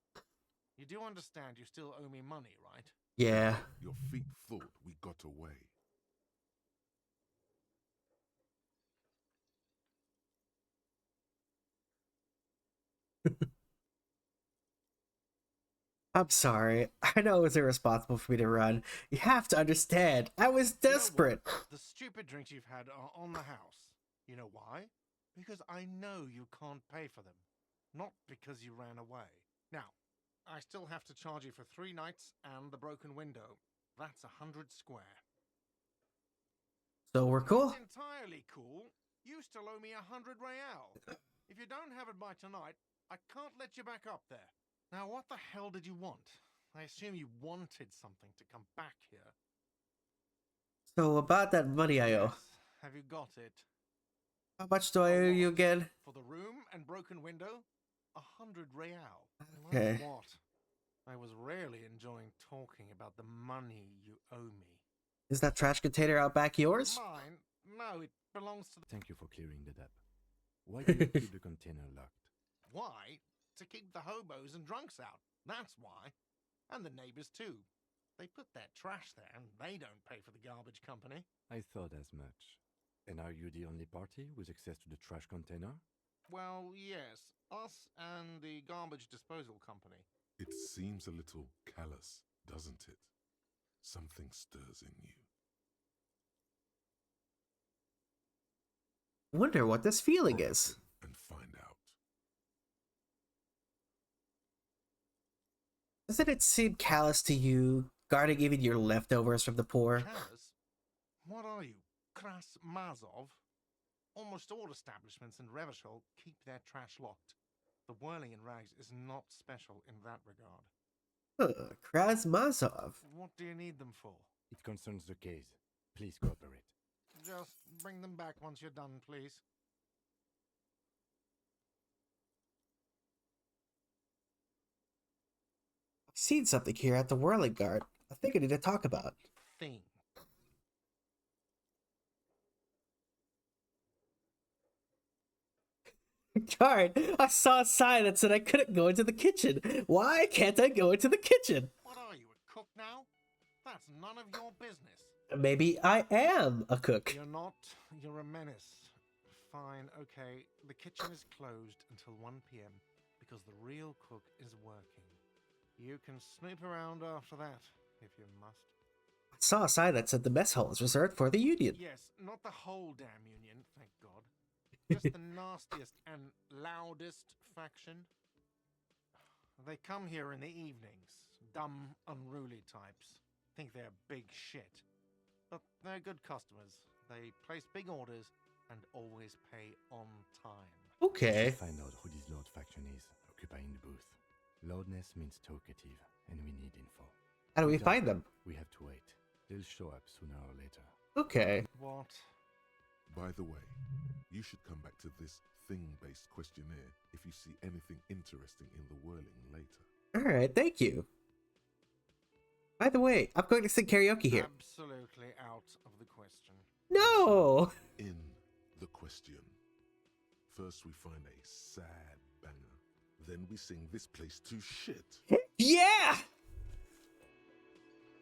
You do understand you still owe me money, right? Yeah. Your feet thought we got away. I'm sorry. I know it was irresponsible for me to run. You have to understand, I was desperate. You know what? The stupid drinks you've had are on the house. You know why? Because I know you can't pay for them. Not because you ran away. Now, I still have to charge you for 3 nights and the broken window. That's 100 square. So we're cool? Not entirely cool. You still owe me 100 real. If you don't have it by tonight, I can't let you back up there. Now, what the hell did you want? I assume you wanted something to come back here. So about that money I owe. Yes. Have you got it? How much do I owe you again? For the room and broken window? 100 real. Okay. Like what? I was rarely enjoying talking about the money you owe me. Is that trash container out back yours? Mine? No, it belongs to the... Thank you for clearing the debt. Why do you keep the container locked? Why? To keep the hobos and drunks out. That's why. And the neighbors too. They put their trash there and they don't pay for the garbage company. I thought as much. And are you the only party with access to the trash container? Well, yes. Us and the garbage disposal company. It seems a little callous, doesn't it? Something stirs in you. Wonder what this feeling Probe is. and find out. Doesn't it seem callous to you, guarding even your leftovers from the poor? Callous? What are you, Kras Mazov? Almost all establishments in Revachol keep their trash locked. The whirling in rags is not special in that regard. Krasmazov. What do you need them for? It concerns the case. Please cooperate. Just bring them back once you're done, please. I've seen something here at the Whirling Guard. I think I need to talk about. Thing. Guard, I saw a sign that said I couldn't go into the kitchen. Why can't I go into the kitchen? What are you, a cook now? That's none of your business. Maybe I am a cook. You're not. You're a menace. Fine, okay. The kitchen is closed until 1 p.m. because the real cook is working. You can snoop around after that, if you must. I saw a sign that said the mess hall is reserved for the Union. Yes, not the whole damn Union, thank God. Just the nastiest and loudest faction. They come here in the evenings. Dumb, unruly types. Think they're big shit. But they're good customers. They place big orders and always pay on time. Okay. Find out who this Lord faction is, occupying the booth. Loudness means talkative, and we need info. How do we Don't find them? We have to wait. They'll show up sooner or later. Okay. What? By the way, you should come back to this thing-based questionnaire if you see anything interesting in the whirling later. Alright, thank you. By the way, I'm going to sing karaoke here. Absolutely out of the question. No! In the question. First we find a sad banger. Then we sing this place to shit. Yeah!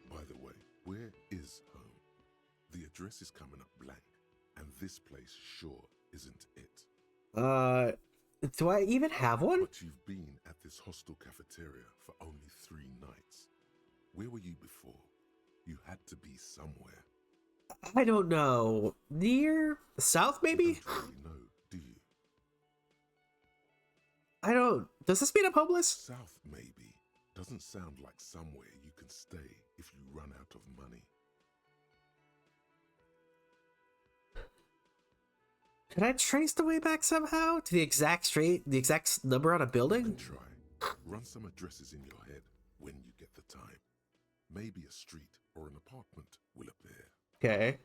By the way, where is home? The address is coming up blank, and this place sure isn't it. Do I even have one? But you've been at this hostel cafeteria for only 3 nights. Where were you before? You had to be somewhere. I don't know. Near the south, maybe? You don't really know, do you? I don't. Does this mean I'm homeless? South, maybe. Doesn't sound like somewhere you can stay if you run out of money. Could I trace the way back somehow to the exact number on a You building? can try. Run some addresses in your head when you get the time. Maybe a street or an apartment will appear. Okay.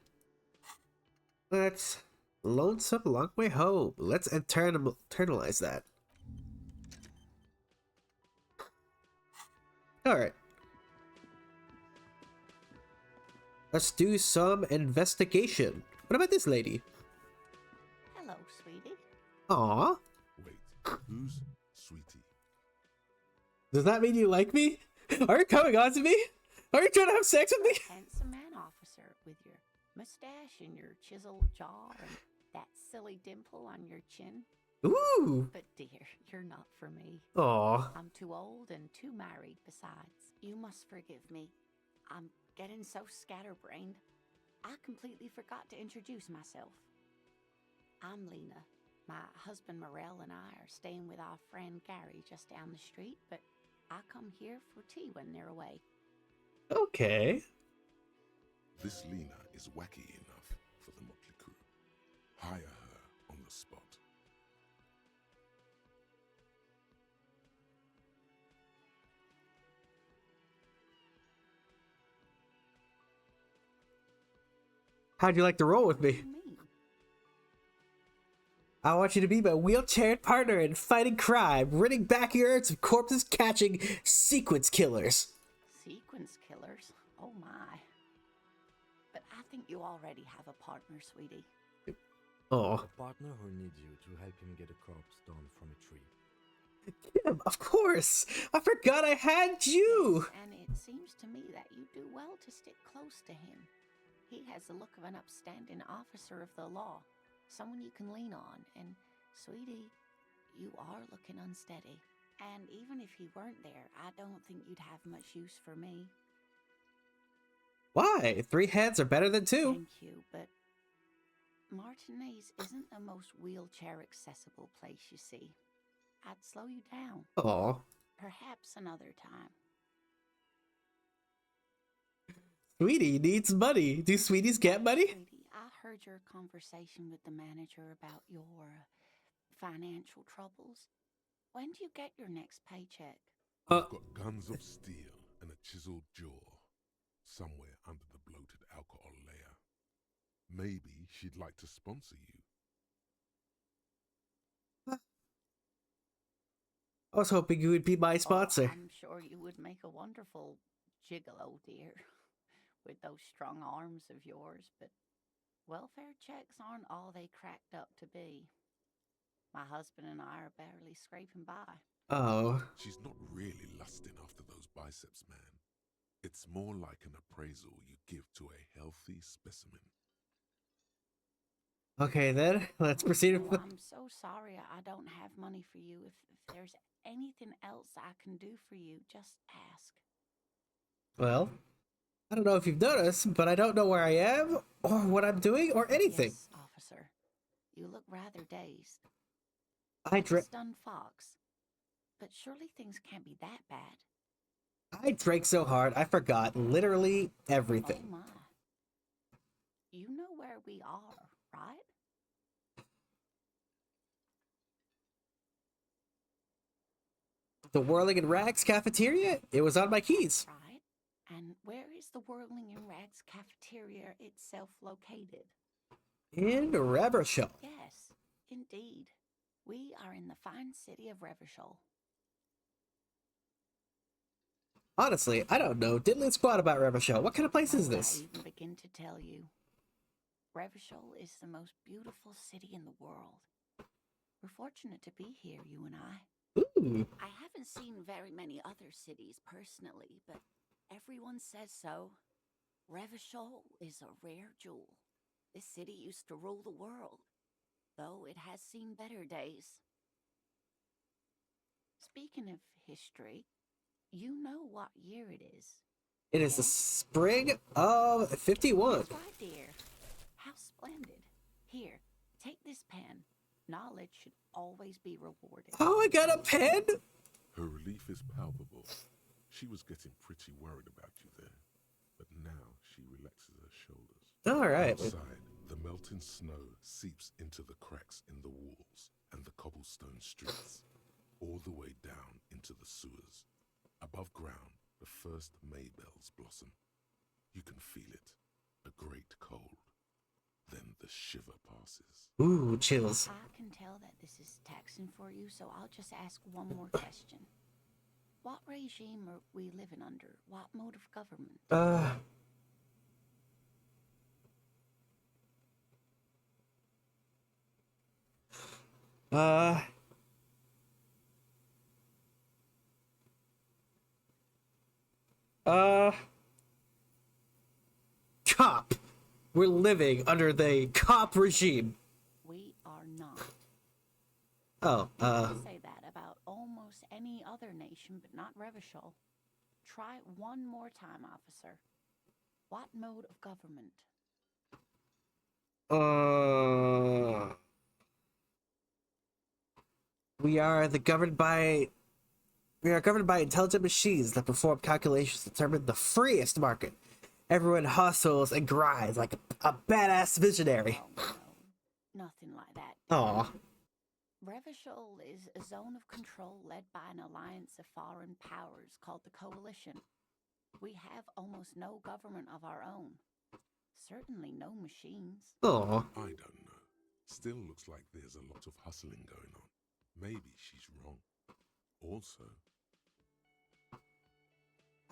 Let's lonesome long way home. Let's internalize that. All right. Let's do some investigation. What about this lady? Hello, sweetie. Aw. Wait, who's Sweetie? Does that mean you like me? Are you coming on to me? Are you trying to have sex with me? Handsome man officer with your mustache and your chiseled jaw and that silly dimple on your chin. Ooh. But dear, you're not for me. Aw. I'm too old and too married besides. You must forgive me. I'm getting so scatterbrained. I completely forgot to introduce myself. I'm Lena. My husband Morel and I are staying with our friend Gary just down the street, but I come here for tea when they're away. Okay. This Lena is wacky enough for the motley crew. Hire her on the spot. How'd you like to roll with What do me? you mean? I want you to be my wheelchair partner in fighting crime, ridding backyards of corpses, catching sequence killers. Sequence killers? Oh my. But I think you already have a partner, sweetie. Oh, A partner who needs you to help him get a corpse down from a tree. Kim, of course. I forgot I had you. And it seems to me that you do well to stick close to him. He has the look of an upstanding officer of the law, someone you can lean on. And, sweetie, you are looking unsteady. And even if he weren't there, I don't think you'd have much use for me. Why? 3 heads are better than 2. Thank you, but Martinez isn't the most wheelchair-accessible place, you see. I'd slow you down. Aw. Perhaps another time. Sweetie needs money. Do sweeties get money? Sweetie, I heard your conversation with the manager about your financial troubles. When do you get your next paycheck? I've got guns of steel and a chiseled jaw somewhere under the bloated alcohol layer. Maybe she'd like to sponsor you. I was hoping you would be my sponsor. Oh, I'm sure you would make a wonderful gigolo, dear, with those strong arms of yours, but welfare checks aren't all they cracked up to be. My husband and I are barely scraping by. Oh. She's not really lusting after those biceps, man. It's more like an appraisal you give to a healthy specimen. Okay then, let's proceed with I'm so sorry I don't have money for you. If there's anything else I can do for you, just ask. Well, I don't know if you've noticed, but I don't know where I am, or what I'm doing, or anything. Yes, officer. You look rather dazed. I drank. Stunned fox. But surely things can't be that bad. I drank so hard, I forgot literally everything. Oh my. You know where we are, right? The Whirling in Rags cafeteria? It was on my keys. Right. And where is the Whirling in Rags cafeteria itself located? In Revershaw. Yes, indeed. We are in the fine city of Revershaw. Honestly, I don't know diddly squat about Revershaw. What kind of place is this? I even begin to tell you. Revershaw is the most beautiful city in the world. We're fortunate to be here, you and I. Ooh. I haven't seen very many other cities personally, but everyone says so. Revershaw is a rare jewel. This city used to rule the world, though it has seen better days. Speaking of history, you know what year it is. It is the spring of 51. That's right, dear. How splendid. Here, take this pen. Knowledge should always be rewarded. Oh, I got a pen? Her relief is palpable. She was getting pretty worried about you there, but now she relaxes her shoulders. All right. Outside, the melting snow seeps into the cracks in the walls and the cobblestone streets, all the way down into the sewers. Above ground, the first Maybells blossom. You can feel it, a great cold. Then the shiver passes. Ooh, chills. I can tell that this is taxing for you, so I'll just ask one more question. What regime are we living under? What mode of government? Cop. We're living under the cop regime. We are not. Oh, You can say that about almost any other nation, but not Revershaw. Try it one more time, officer. What mode of government? We are governed by intelligent machines that perform calculations to determine the freest market. Everyone hustles and grinds like a badass visionary. Oh, no. Nothing like that. Aw. Revershaw is a zone of control led by an alliance of foreign powers called the Coalition. We have almost no government of our own. Certainly no machines. Aw. I don't know. Still looks like there's a lot of hustling going on. Maybe she's wrong. Also,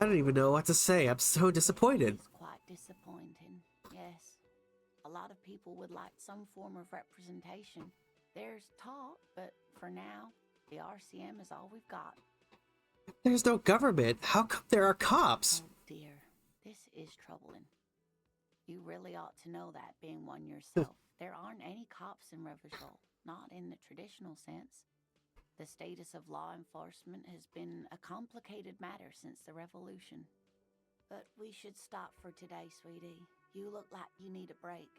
I don't even know what to say. I'm so disappointed. It's quite disappointing, yes. A lot of people would like some form of representation. There's talk, but for now, the RCM is all we've got. There's no government. How come there are cops? Oh dear, this is troubling. You really ought to know that, being one yourself. There aren't any cops in Revershaw, not in the traditional sense. The status of law enforcement has been a complicated matter since the revolution. But we should stop for today, sweetie. You look like you need a break.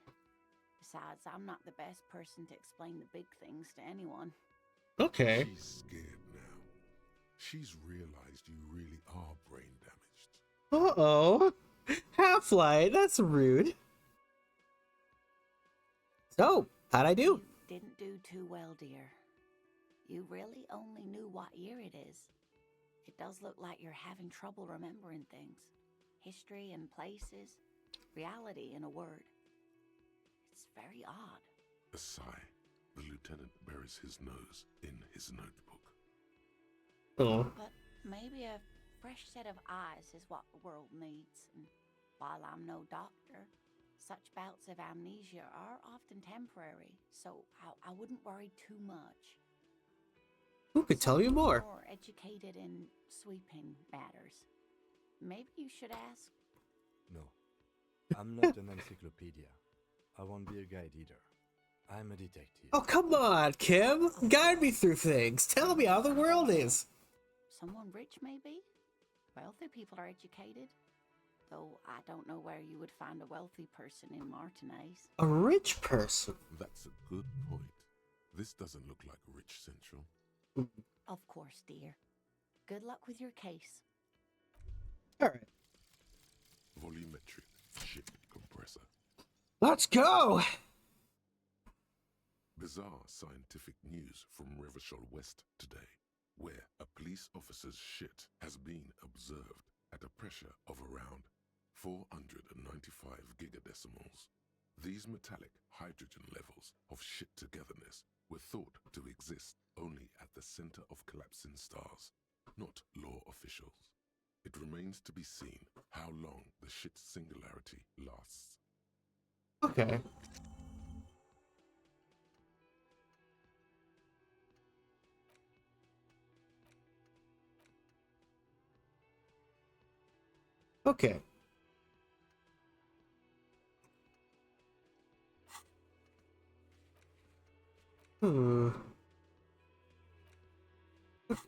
Besides, I'm not the best person to explain the big things to anyone. Okay. She's scared now. She's realized you really are brain damaged. Uh-oh. Half-Life, that's rude. So, how'd I do? You didn't do too well, dear. You really only knew what year it is. It does look like you're having trouble remembering things. History and places. Reality, in a word. It's very odd. A sigh. The lieutenant buries his nose in his notebook. Oh. But maybe a fresh set of eyes is what the world needs. And while I'm no doctor, such bouts of amnesia are often temporary, so I wouldn't worry too much. Who could tell you more? More educated in sweeping matters. Maybe you should ask. No, I'm not an encyclopedia. I won't be a guide either. I'm a detective. Oh, come on, Kim. Guide me through things. Tell me how the world is. Someone rich, maybe? Wealthy people are educated. Though I don't know where you would find a wealthy person in Martinez. A rich person? That's a good point. This doesn't look like Rich Central. Of course, dear. Good luck with your case. Alright. Volumetric ship compressor. Let's go! Bizarre scientific news from Revachol West today, where a police officer's shit has been observed at a pressure of around 495 gigadecimals. These metallic hydrogen levels of shit togetherness were thought to exist only at the center of collapsing stars, not law officials. It remains to be seen how long the shit singularity lasts. Okay. Okay.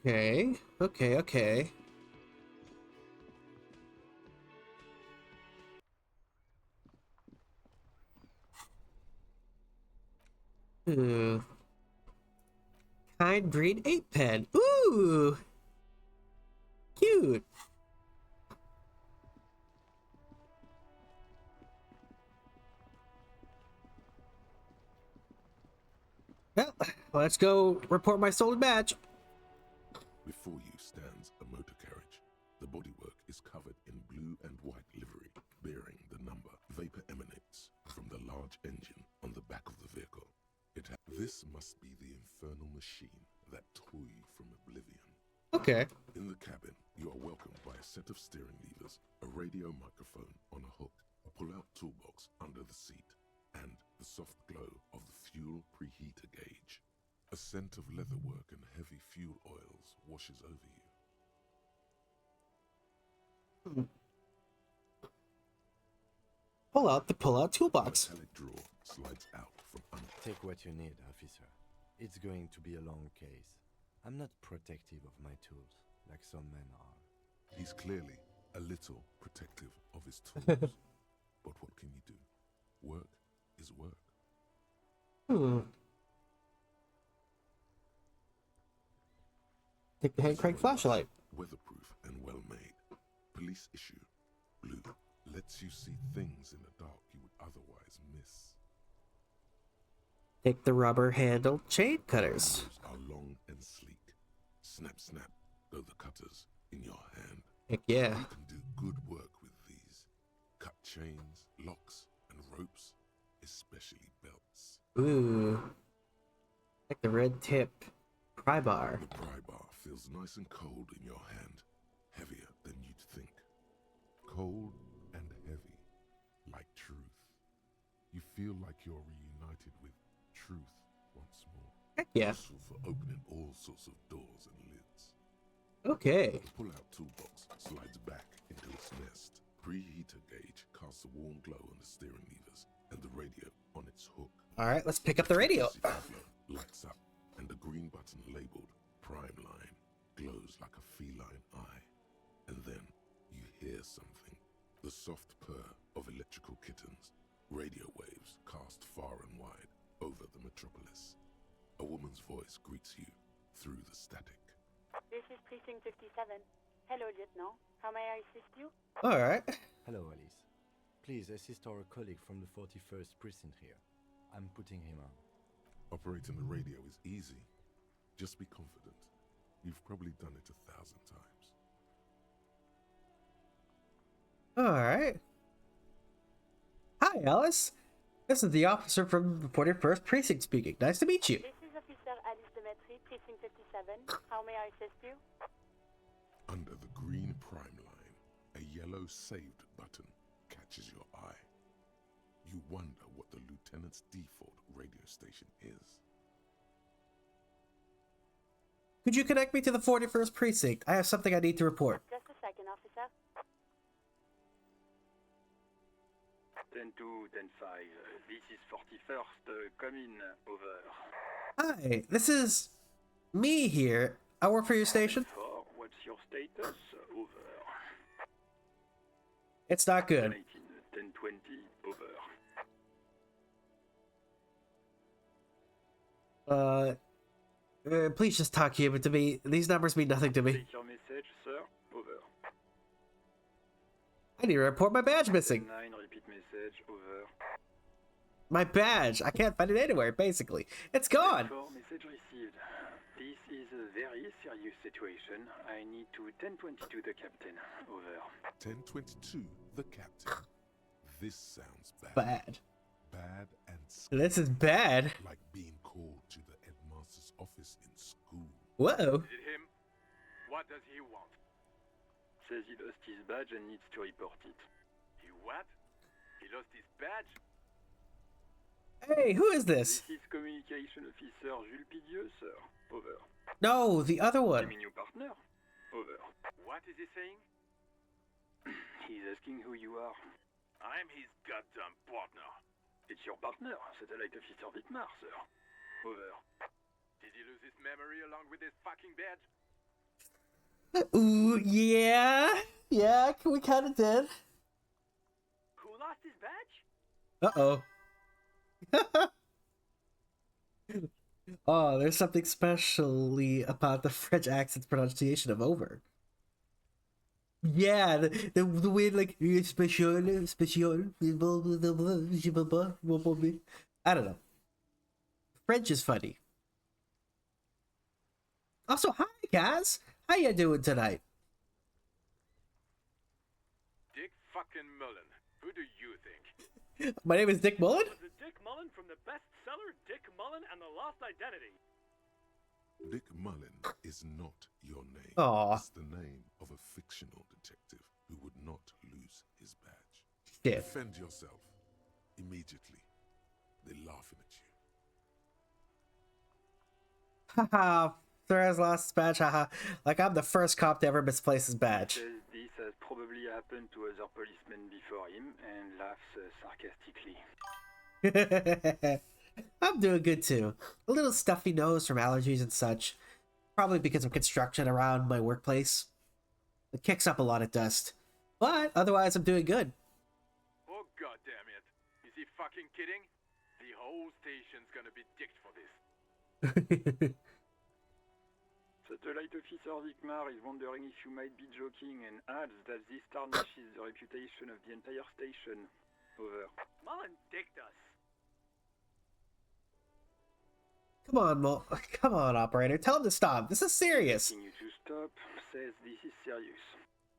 Okay. Okay. Kind breed 8-pen. Ooh! Cute! Well, let's go report my stolen badge. Before you stands a motor carriage. The bodywork is covered in blue and white livery, bearing the number. Vapor emanates from the large engine on the back of the vehicle. This must be the infernal machine that tore you from oblivion. Okay. In the cabin, you are welcomed by a set of steering levers, a radio microphone on a hook, a pull-out toolbox under the seat, and the soft glow of the fuel preheater gauge. A scent of leatherwork and heavy fuel oils washes over you. Pull out the pull-out toolbox. A metallic drawer slides out from under. Take what you need, officer. It's going to be a long case. I'm not protective of my tools, like some men are. He's clearly a little protective of his tools. But what can you do? Work is work. Take the hand crank flashlight. Weatherproof and well made. Police issue. Blue. Lets you see things in the dark you would otherwise miss. Take the rubber handled chain cutters. Handles are long and sleek. Snap, snap, go the cutters in your hand. Heck yeah. You can do good work with these. Cut chains, locks, and ropes, especially belts. Ooh. Like the red tip pry bar. The pry bar feels nice and cold in your hand. Heavier than you'd think. Cold and heavy, like truth. You feel like you're reunited with truth once more. Heck yeah. Useful for opening all sorts of doors and lids. Okay. The pull-out toolbox slides back into its nest. Preheater gauge casts a warm glow on the steering levers and the radio on its hook. Alright, let's pick up the radio. Frequency cover lights up and the green button labeled prime line glows like a feline eye, and then you hear something. The soft purr of electrical kittens, radio waves cast far and wide over the metropolis. A woman's voice greets you through the static. This is Precinct 57. Hello, Lieutenant. How may I assist you? All right. Hello, Alice. Please assist our colleague from the 41st Precinct here. I'm putting him on. Operating the radio is easy. Just be confident. You've probably done it 1,000 times. All right. Hi, Alice. This is the officer from the 41st Precinct speaking. Nice to meet you. This is Officer Alice Demetri, Precinct 57. How may I assist you? Under the green prime line, a yellow saved button catches your eye. You wonder what the lieutenant's default radio station is. Could you connect me to the 41st Precinct? I have something I need to report. Just a second, officer. 10-2, 10-5. This is 41st. Come in. Over. Hi, this is me here. I work for your station. 4, what's your status? Over. It's not good. 10-20, over. Please just talk human to me. These numbers mean nothing to me. Take your message, sir. Over. I need to report my badge missing. 9, repeat message. Over. My badge. I can't find it anywhere, basically. It's gone. 4, message received. This is a very serious situation. I need to 1022 the captain. Over. 1022, the captain. This sounds bad. Bad. Bad and scary. This is bad. Like being called to the headmaster's office in school. Whoa. Is it him? What does he want? Says he lost his badge and needs to report it. He what? He lost his badge? Hey, who is this? This is Communication Officer Jules Pidieux, sir. Over. No, the other one. I'm your partner. Over. What is he saying? He's asking who you are. I'm his goddamn partner. It's your partner, Satellite Officer Wittmar, sir. Over. Did he lose his memory along with his fucking badge? Ooh, yeah. Yeah, we kind of did. Who lost his badge? Uh-oh. Oh, there's something specially about the French accent's pronunciation of over. Yeah, the way like special. I don't know. French is funny. Also, hi guys, how you doing tonight? Dick fucking Mullen. Who do you think? My name is Dick Mullen. Dick Mullen from the bestseller Dick Mullen and the Lost Identity. Dick Mullen is not your name. Aw. It's the name of a fictional detective who would not lose his badge. Shit. Defend yourself. Immediately. They're laughing at you. Haha. Sir has lost his badge. Haha. Like I'm the first cop to ever misplace his badge. Says this has probably happened to other policemen before him and laughs sarcastically. I'm doing good too. A little stuffy nose from allergies and such. Probably because of construction around my workplace. It kicks up a lot of dust. But otherwise I'm doing good. Oh god damn it. Is he fucking kidding? The whole station's gonna be dicked for this. Satellite Officer Wittmar is wondering if you might be joking and adds that this tarnishes the reputation of the entire station. Over. Mullen dicked us. Come on, operator. Tell him to stop. This is serious. Asking you to stop, says this is serious.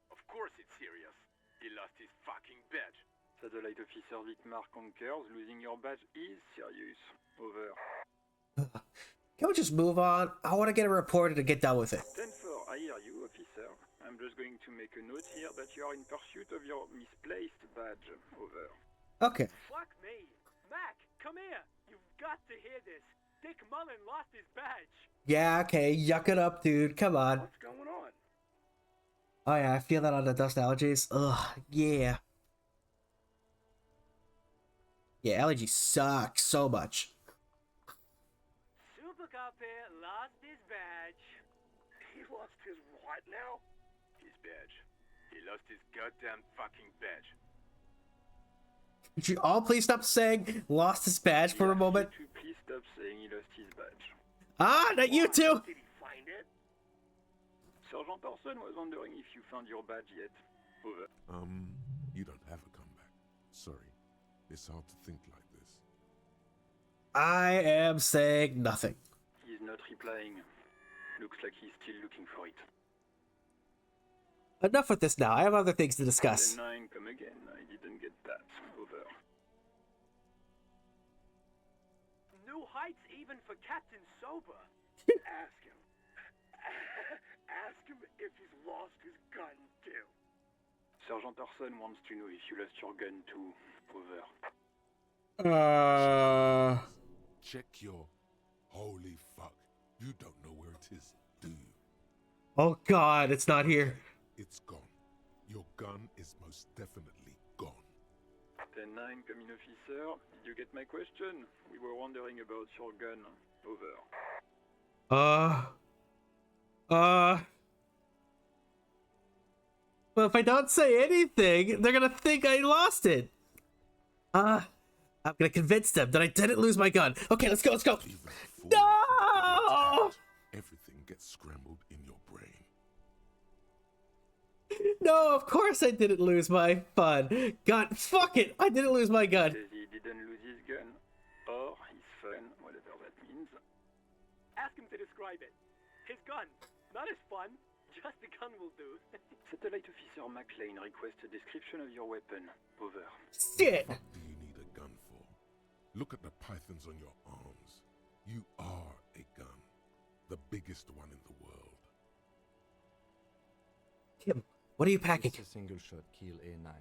Of course it's serious. He lost his fucking badge. Satellite Officer Wittmar concurs. Losing your badge is serious. Over. Can we just move on? I want to get it reported and get done with it. 10-4, I hear you, officer. I'm just going to make a note here that you are in pursuit of your misplaced badge. Over. Okay. Fuck me. Mac, come here. You've got to hear this. Dick Mullen lost his badge. Yeah, okay. Yuck it up, dude. Come on. What's going on? Oh yeah, I feel that on the dust allergies. Ugh, yeah. Yeah, allergies suck so much. Super Cop here lost his badge. His what now? His badge. He lost his goddamn fucking badge. Would you all please stop saying lost his badge for a moment? You two please stop saying he lost his badge. Ah, not you two! Did he find it? Sergeant Orson was wondering if you found your badge yet. Over. You don't have a comeback. Sorry. It's hard to think like this. I am saying nothing. He's not replying. Looks like he's still looking for it. Enough with this now. I have other things to discuss. 9, come again. I didn't get that. Over. New heights even for Captain Sober. Ask him. Ask him if he's lost his gun too. Sergeant Orson wants to know if you lost your gun too. Over. Check your... Holy fuck. You don't know where it is, do you? Oh god, it's not here. It's gone. Your gun is most definitely gone. 10-9, come in, officer. Did you get my question? We were wondering about your gun. Over. Well, if I don't say anything, they're gonna think I lost it. I'm gonna convince them that I didn't lose my gun. Okay, let's go, let's go. No! Everything gets scrambled in your brain. No, of course I didn't lose my fun. God, fuck it. I didn't lose my gun. Says he didn't lose his gun. Or his fun, whatever that means. Ask him to describe it. His gun. Not his fun. Just the gun will do. Satellite Officer McLean requests a description of your weapon. Over. Shit. What do you need a gun for? Look at the pythons on your arms. You are a gun. The biggest one in the world. Tim, what are you packing? It's a single-shot kill A9.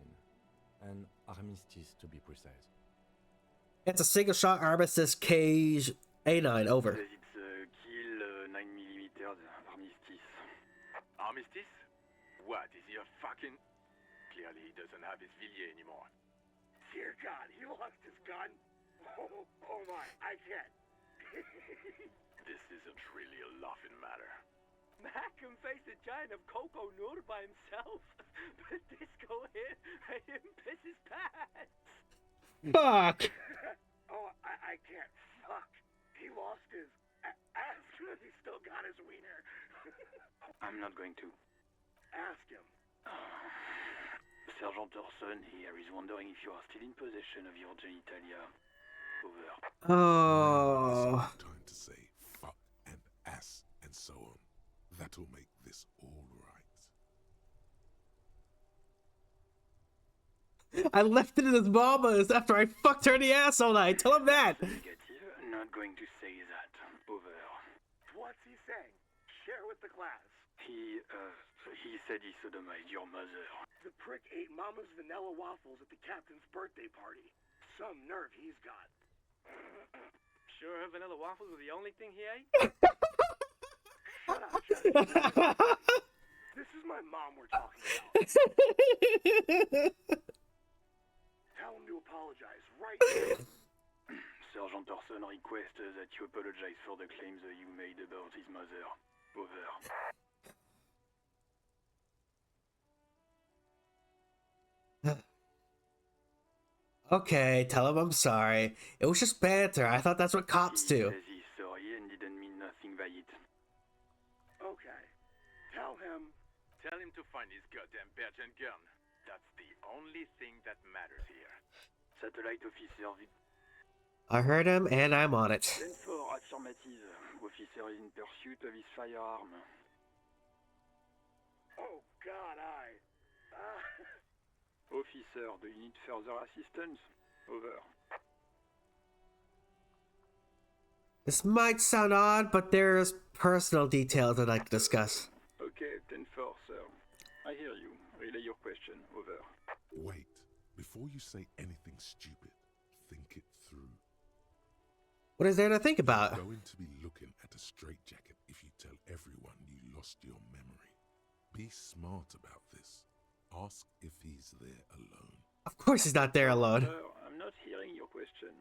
An armistice, to be precise. It's a single-shot armistice cage A9. Over. Says it's a kill 9mm armistice. Armistice? What, is he a fucking... Clearly he doesn't have his Villiers anymore. Dear God, he lost his gun? Oh my, I can't. This isn't really a laughing matter. Mac can face a giant of Coco Nur by himself. But Disco hit made him piss his pants. Fuck. Oh, I can't. Fuck. He lost his... Ask him if he still got his wiener. I'm not going to. Ask him. Sergeant Orson here is wondering if you are still in possession of your genitalia. Over. Oh. Time to say fuck and ass and so on. That'll make this all right. I left it in his mama's after I fucked her in the ass all night. Tell him that. Negative. Not going to say that. Over. What's he saying? Share with the class. He said he sodomized your mother. The prick ate Mama's vanilla waffles at the captain's birthday party. Some nerve he's got. Sure her vanilla waffles were the only thing he ate? Shut up, Johnny. This is my mom we're talking about. Tell him to apologize right now. Sergeant Orson requests that you apologize for the claims that you made about his mother. Over. Okay, tell him I'm sorry. It was just banter. I thought that's what cops do. He says he's sorry and didn't mean nothing by it. Okay. Tell him to find his goddamn badge and gun. That's the only thing that matters here. Satellite Officer... I heard him and I'm on it. 10-4, affirmative. Officer is in pursuit of his firearm. Oh God, Officer, do you need further assistance? Over. This might sound odd, but there's personal details I'd like to discuss. Okay, 10-4, sir. I hear you. Relay your question. Over. Wait. Before you say anything stupid, think it through. What is there to think about? You're going to be looking at a straitjacket if you tell everyone you lost your memory. Be smart about this. Ask if he's there alone. Of course he's not there alone. I'm not hearing your question.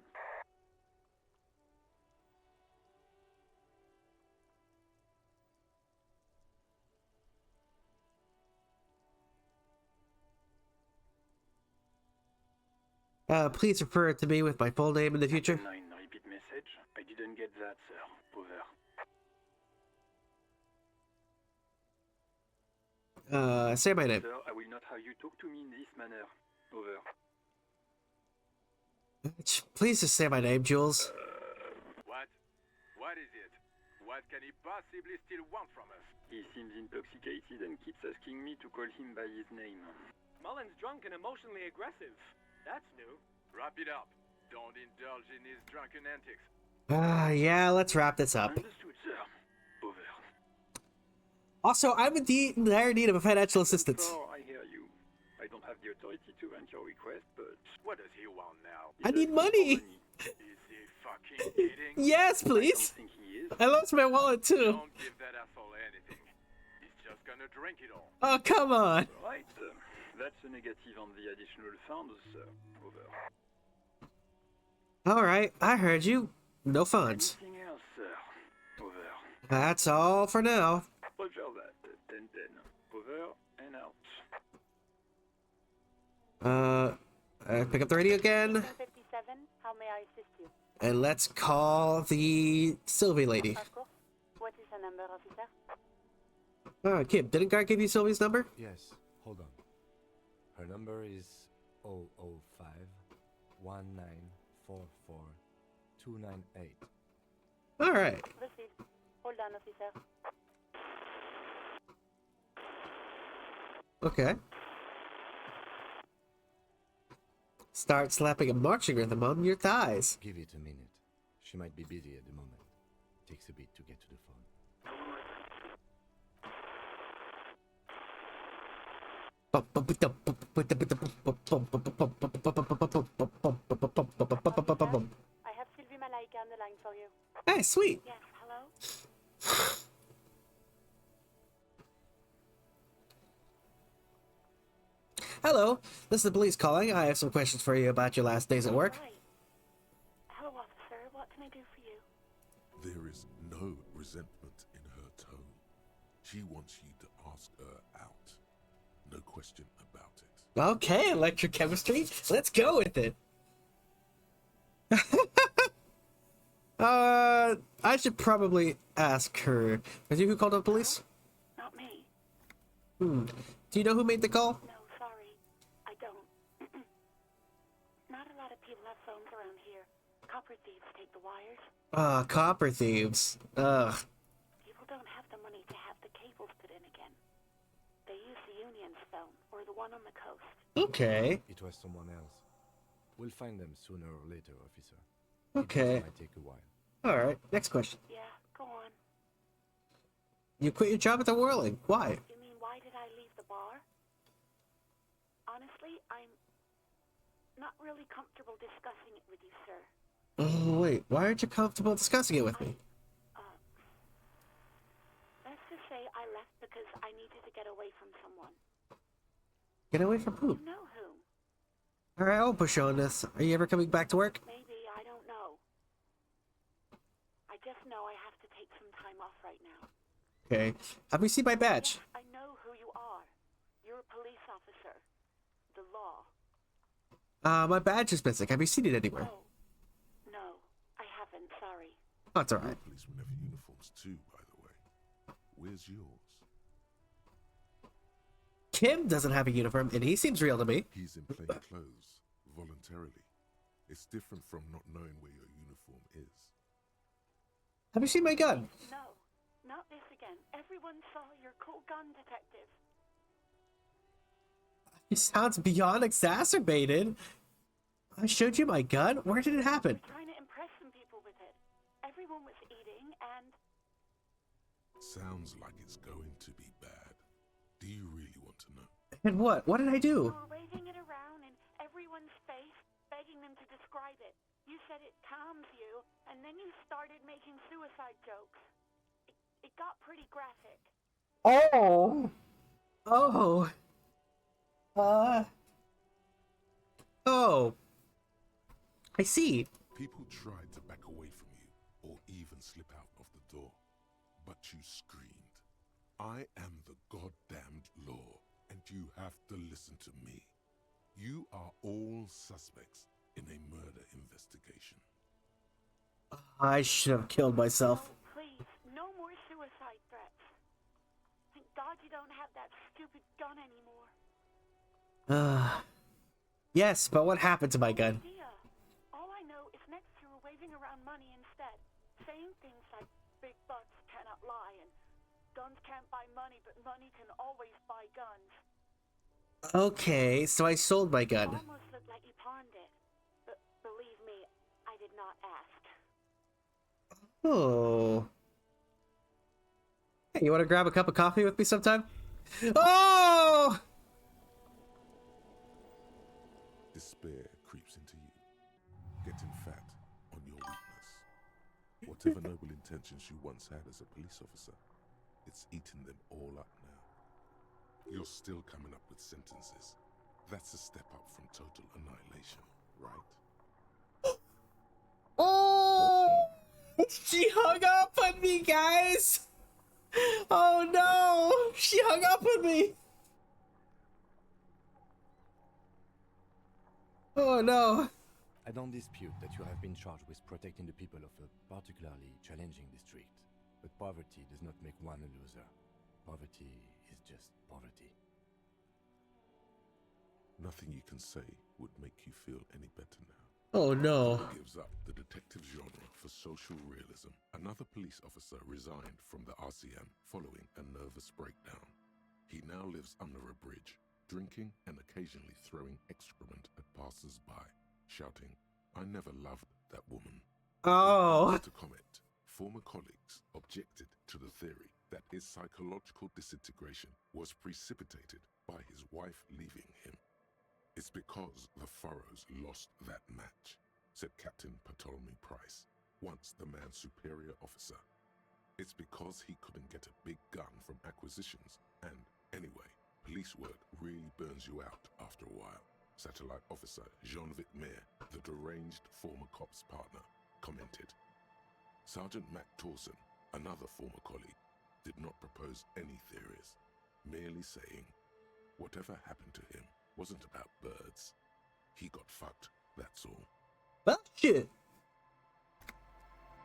Please refer to me with my full name in the future. 9 repeat message. I didn't get that, sir. Over. Say my name. Sir, I will not have you talk to me in this manner. Over. Please just say my name, Jules. What? What is it? What can he possibly still want from us? He seems intoxicated and keeps asking me to call him by his name. Mullen's drunk and emotionally aggressive. That's new. Wrap it up. Don't indulge in his drunken antics. Yeah, let's wrap this up. Understood, sir. Over. Also, I'm in dire need of a financial assistance. Oh, I hear you. I don't have the authority to grant your request, but what does he want now? I need money. Is he fucking kidding? Yes, please. I don't think he is. I lost my wallet too. Don't give that asshole anything. He's just gonna drink it all. Oh, come on. Right. That's a negative on the additional funds, sir. Over. All right, I heard you. No funds. Anything else, sir? Over. That's all for now. Roger that. 10-10. Over and out. Pick up the radio again. 57, how may I assist you? And let's call the Sylvie lady. Of course. What is her number, officer? Kim, didn't Guy give you Sylvie's number? Yes, hold on. Her number is 005 1944 298. All right. Proceed. Hold on, officer. Okay. Start slapping a marching rhythm on your thighs. Give it a minute. She might be busy at the moment. Takes a bit to get to the phone. I have Sylvie Malaika on the line for you. Hey, sweet. Yes, hello? Hello, this is the police calling. I have some questions for you about your last days at work. Right. Hello, officer. What can I do for you? There is no resentment in her tone. She wants you to ask her out. No question about it. Okay, electrochemistry. Let's go with it. I should probably ask her. Was you who called the police? Not me. Do you know who made the call? No, sorry. I don't. Not a lot of people have phones around here. Copper thieves take the wires. Copper thieves. Ugh. People don't have the money to have the cables put in again. They use the Union's phone, or the one on the coast. Okay. It was someone else. We'll find them sooner or later, officer. Okay. It might take a while. Alright, next question. Yeah, go on. You quit your job at the Whirling. Why? You mean, why did I leave the bar? Honestly, I'm not really comfortable discussing it with you, sir. Oh, wait. Why aren't you comfortable discussing it with me? Let's just say I left because I needed to get away from someone. Get away from who? You know who? Alright, I'll push on this. Are you ever coming back to work? Maybe, I don't know. I just know I have to take some time off right now. Okay. Have you seen my badge? Yes, I know who you are. You're a police officer. The law. My badge is missing. Have you seen it anywhere? Oh, no, I haven't, sorry. Oh, it's alright. Policemen have uniforms too, by the way. Where's yours? Kim doesn't have a uniform, and he seems real to me. He's in plain clothes, voluntarily. It's different from not knowing where your uniform is. Have you seen my gun? No, not this again. Everyone saw your cool gun, detective. He sounds beyond exacerbated. I showed you my gun. Where did it happen? Trying to impress some people with it. Everyone was eating and... Sounds like it's going to be bad. Do you really want to know? And what? What did I do? You were waving it around in everyone's face, begging them to describe it. You said it calms you, and then you started making suicide jokes. It got pretty graphic. Oh. Oh. Oh. I see. People tried to back away from you, or even slip out of the door. But you screamed, "I am the goddamned law, and you have to listen to me. You are all suspects, in a murder investigation. I should have killed myself. No, please, no more suicide threats. Thank God you don't have that stupid gun anymore. Yes, but what happened to my gun? Idea. All I know is next you were waving around money instead, saying things like big bucks cannot lie and guns can't buy money, but money can always buy guns. Okay, so I sold my gun. Almost looked like you pawned it, but believe me, I did not ask. Oh. Hey, you want to grab a cup of coffee with me sometime? Oh! Despair creeps into you, getting fat on your weakness. Whatever noble intentions you once had as a police officer, it's eating them all up now. You're still coming up with sentences. That's a step up from total annihilation, right? Oh! She hung up on me, guys! Oh no! She hung up on me! Oh no! I don't dispute that you have been charged with protecting the people of a particularly challenging district, but poverty does not make one a loser. Poverty is just poverty. Nothing you can say would make you feel any better now. Oh no. Gives up the detective genre for social realism. Another police officer resigned from the RCM following a nervous breakdown. He now lives under a bridge, drinking and occasionally throwing excrement at passers-by, shouting, "I never loved that woman." Oh. To comment, former colleagues objected to the theory that his psychological disintegration was precipitated by his wife leaving him. "It's because the Furrows lost that match," said Captain Ptolemy Price, once the man's superior officer. "It's because he couldn't get a big gun from acquisitions, and anyway, police work really burns you out after a while," Satellite Officer Jean-Vic Mayer, the deranged former cop's partner, commented. Sergeant Matt Torson, another former colleague, did not propose any theories, merely saying, "Whatever happened to him wasn't about birds. He got fucked, that's all." Well, shit.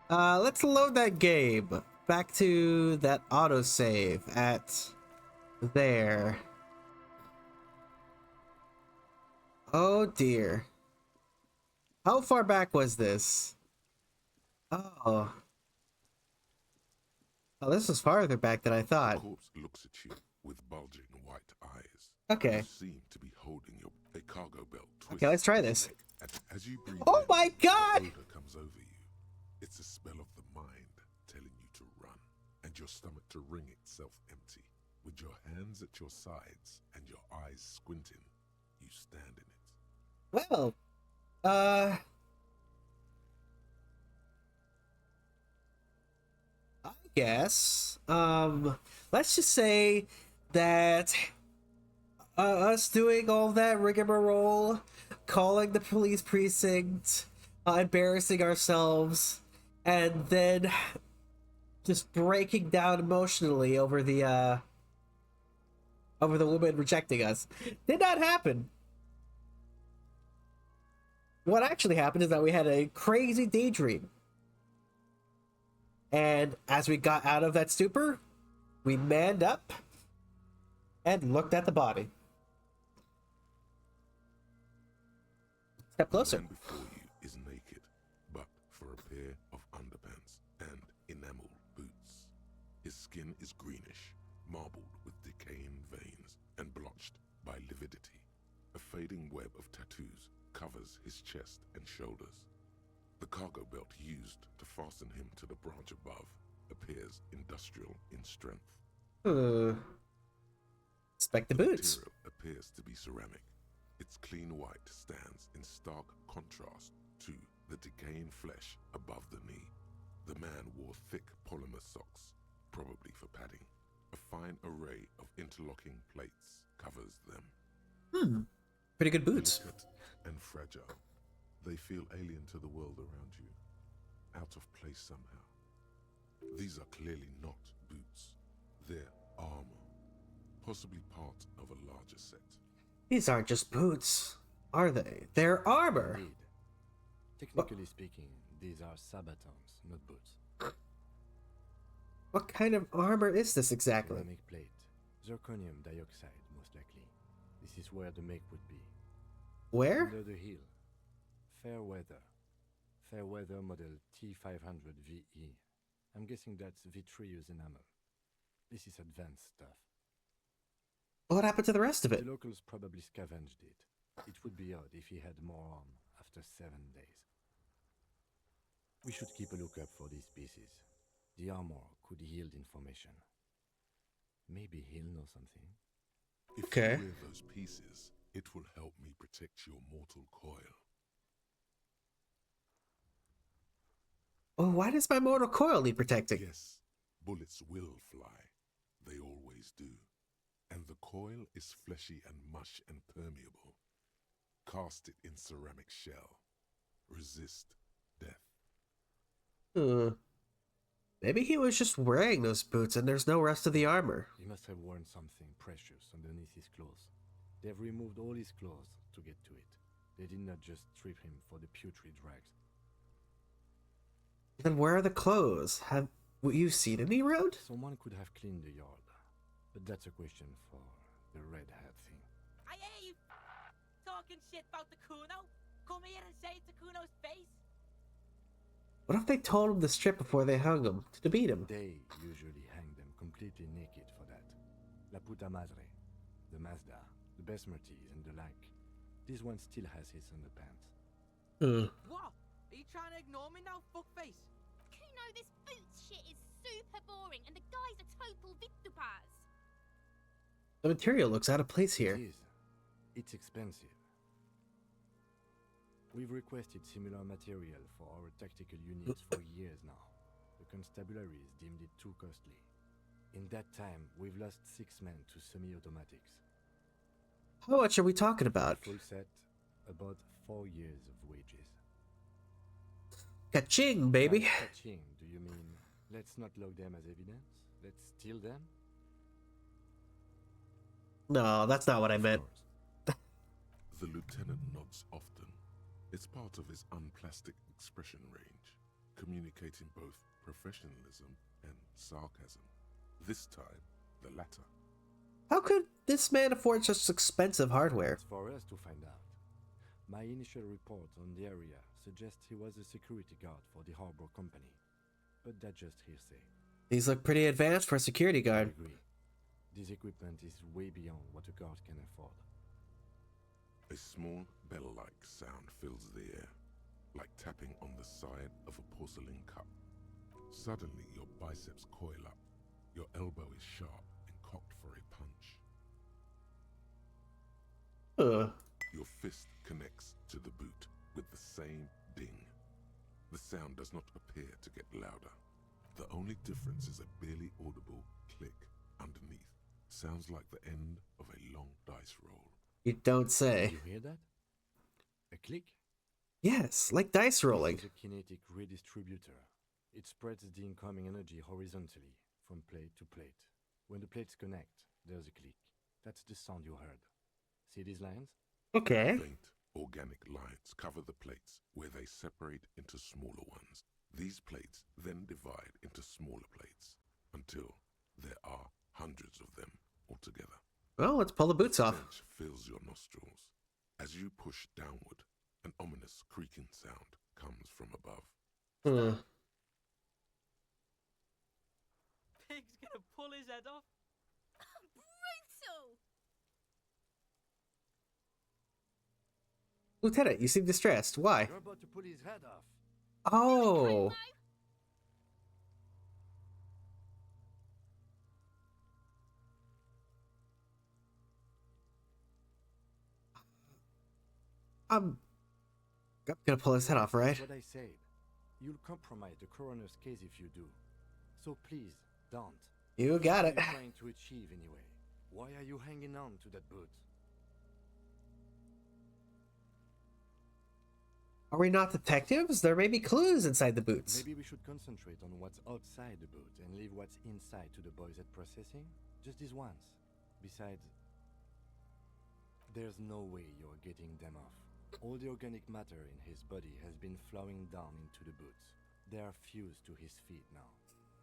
Let's load that game. Back to that autosave at there. Oh dear. How far back was this? Oh. Oh, this was farther back than I thought. The corpse looks at you with bulging white eyes. Okay. You seem to be holding a cargo belt. Okay, let's try this. As you breathe Oh in, my god! the odor comes over you. It's a spell of the mind telling you to run, and your stomach to wring itself empty. With your hands at your sides and your eyes squinting, you stand in it. Well, I guess, let's just say that us doing all that rigmarole, calling the police precinct, embarrassing ourselves, and then just breaking down emotionally over the woman rejecting us did not happen. What actually happened is that we had a crazy daydream. And as we got out of that stupor, we manned up and looked at the body. Step closer. The man before you is naked, but for a pair of underpants and enamel boots. His skin is greenish, marbled with decaying veins and blotched by lividity. A fading web of tattoos covers his chest and shoulders. The cargo belt used to fasten him to the branch above appears industrial in strength. Inspect the boots. Material appears to be ceramic. Its clean white stands in stark contrast to the decaying flesh above the knee. The man wore thick polymer socks, probably for padding. A fine array of interlocking plates covers them. Pretty good boots. Delicate and fragile. They feel alien to the world around you, out of place somehow. These are clearly not boots. They're armor, possibly part of a larger set. These aren't just boots, are they? They're armor. Indeed. Technically speaking, these are sabatons, not boots. What kind of armor is this exactly? Ceramic plate. Zirconium dioxide, most likely. This is where the make would be. Where? Under the hill. Fair weather. Fair weather model T500 VE. I'm guessing that's vitreous enamel. This is advanced stuff. What happened to the rest of it? The locals probably scavenged it. It would be odd if he had more on after 7 days. We should keep a lookout for these pieces. The armor could yield information. Maybe he'll know something. If Okay. you wear those pieces, it will help me protect your mortal coil. Oh, why does my mortal coil need protecting? Yes, bullets will fly. They always do. And the coil is fleshy and mush and permeable. Cast it in ceramic shell. Resist death. Maybe he was just wearing those boots and there's no rest of the armor. He must have worn something precious underneath his clothes. They've removed all his clothes to get to it. They did not just strip him for the putrid rags. Then where are the clothes? Have you seen any around? Someone could have cleaned the yard. But that's a question for the red hat thing. I hear you talking shit about the Kuno. Come here and say it to Kuno's face. What if they told him to strip before they hung him to beat him? They usually hang them completely naked for that. La puta madre, the Mazda, the Besmerties, and the like. This one still has his underpants. What? Are you trying to ignore me now, fuckface? Kuno, this boots shit is super boring, and the guy's a total vitupaz. The material looks out of place here. It is. It's expensive. We've requested similar material for our tactical units for years now. The constabularies deemed it too costly. In that time, we've lost 6 men to semi-automatics. How much are we talking about? Full set, about 4 years of wages. Ka-ching, baby! By ka-ching, do you mean let's not log them as evidence? Let's steal them? No, that's not what I meant. The lieutenant nods often. It's part of his unplastic expression range, communicating both professionalism and sarcasm. This time, the latter. How could this man afford such expensive hardware? It's for us to find out. My initial report on the area suggests he was a security guard for the harbor company, but that's just hearsay. These look pretty advanced for a security I guard. agree. This equipment is way beyond what a guard can afford. A small bell-like sound fills the air, like tapping on the side of a porcelain cup. Suddenly, your biceps coil up. Your elbow is sharp and cocked for a punch. Your fist connects to the boot with the same ding. The sound does not appear to get louder. The only difference is a barely audible click underneath. Sounds like the end of a long dice roll. You don't say. You hear that? A click? Yes, like dice rolling. This is a kinetic redistributor. It spreads the incoming energy horizontally, from plate to plate. When the plates connect, there's a click. That's the sound you heard. See these lines? Okay. Faint, organic lines cover the plates where they separate into smaller ones. These plates then divide into smaller plates until there are hundreds of them altogether. Well, let's pull the boots off. Stench fills your nostrils. As you push downward, an ominous creaking sound comes from above. Pig's gonna pull his head off. Brutal! Lieutenant, you seem distressed. Why? You're about to pull his head off. Oh. I'm gonna pull his head off, right? That's what I said. You'll compromise the coroner's case if you do. So please, don't. You got it. What are you trying to achieve anyway? Why are you hanging on to that boot? Are we not detectives? There may be clues inside the boots. Maybe we should concentrate on what's outside the boot and leave what's inside to the boys at processing? Just this once. Besides, there's no way you're getting them off. All the organic matter in his body has been flowing down into the boots. They are fused to his feet now.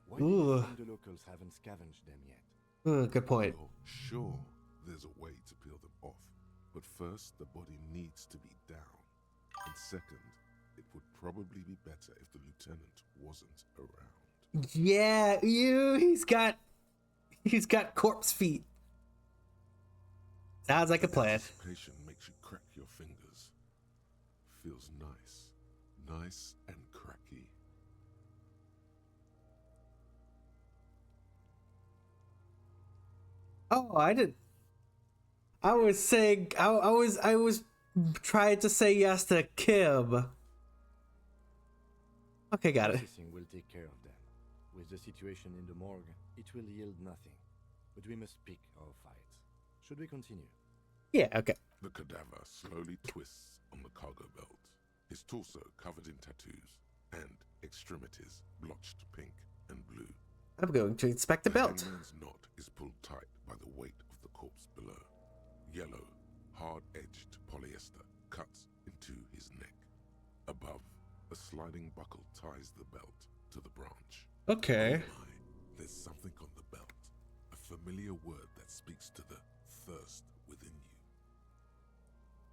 Why do you think the locals haven't scavenged them yet? Good point. Well, sure, there's a way to peel them off, but first the body needs to be down. And second, it would probably be better if the lieutenant wasn't around. Yeah, he's got corpse feet. Sounds like a plan. Anticipation makes you crack your fingers. Feels nice and cracky. Oh, I didn't. I was saying I was trying to say yes to Kim. Okay, got it. Processing will take care of them. With the situation in the morgue, it will yield nothing. But we must pick our fights. Should we continue? Yeah, okay. The cadaver slowly twists on the cargo belt, his torso covered in tattoos, and extremities blotched pink and blue. I'm going to inspect the belt. The hangman's knot is pulled tight by the weight of the corpse below. Yellow, hard-edged polyester cuts into his neck. Above, a sliding buckle ties the belt to the branch. Okay. Oh my, there's something on the belt. A familiar word that speaks to the thirst within you.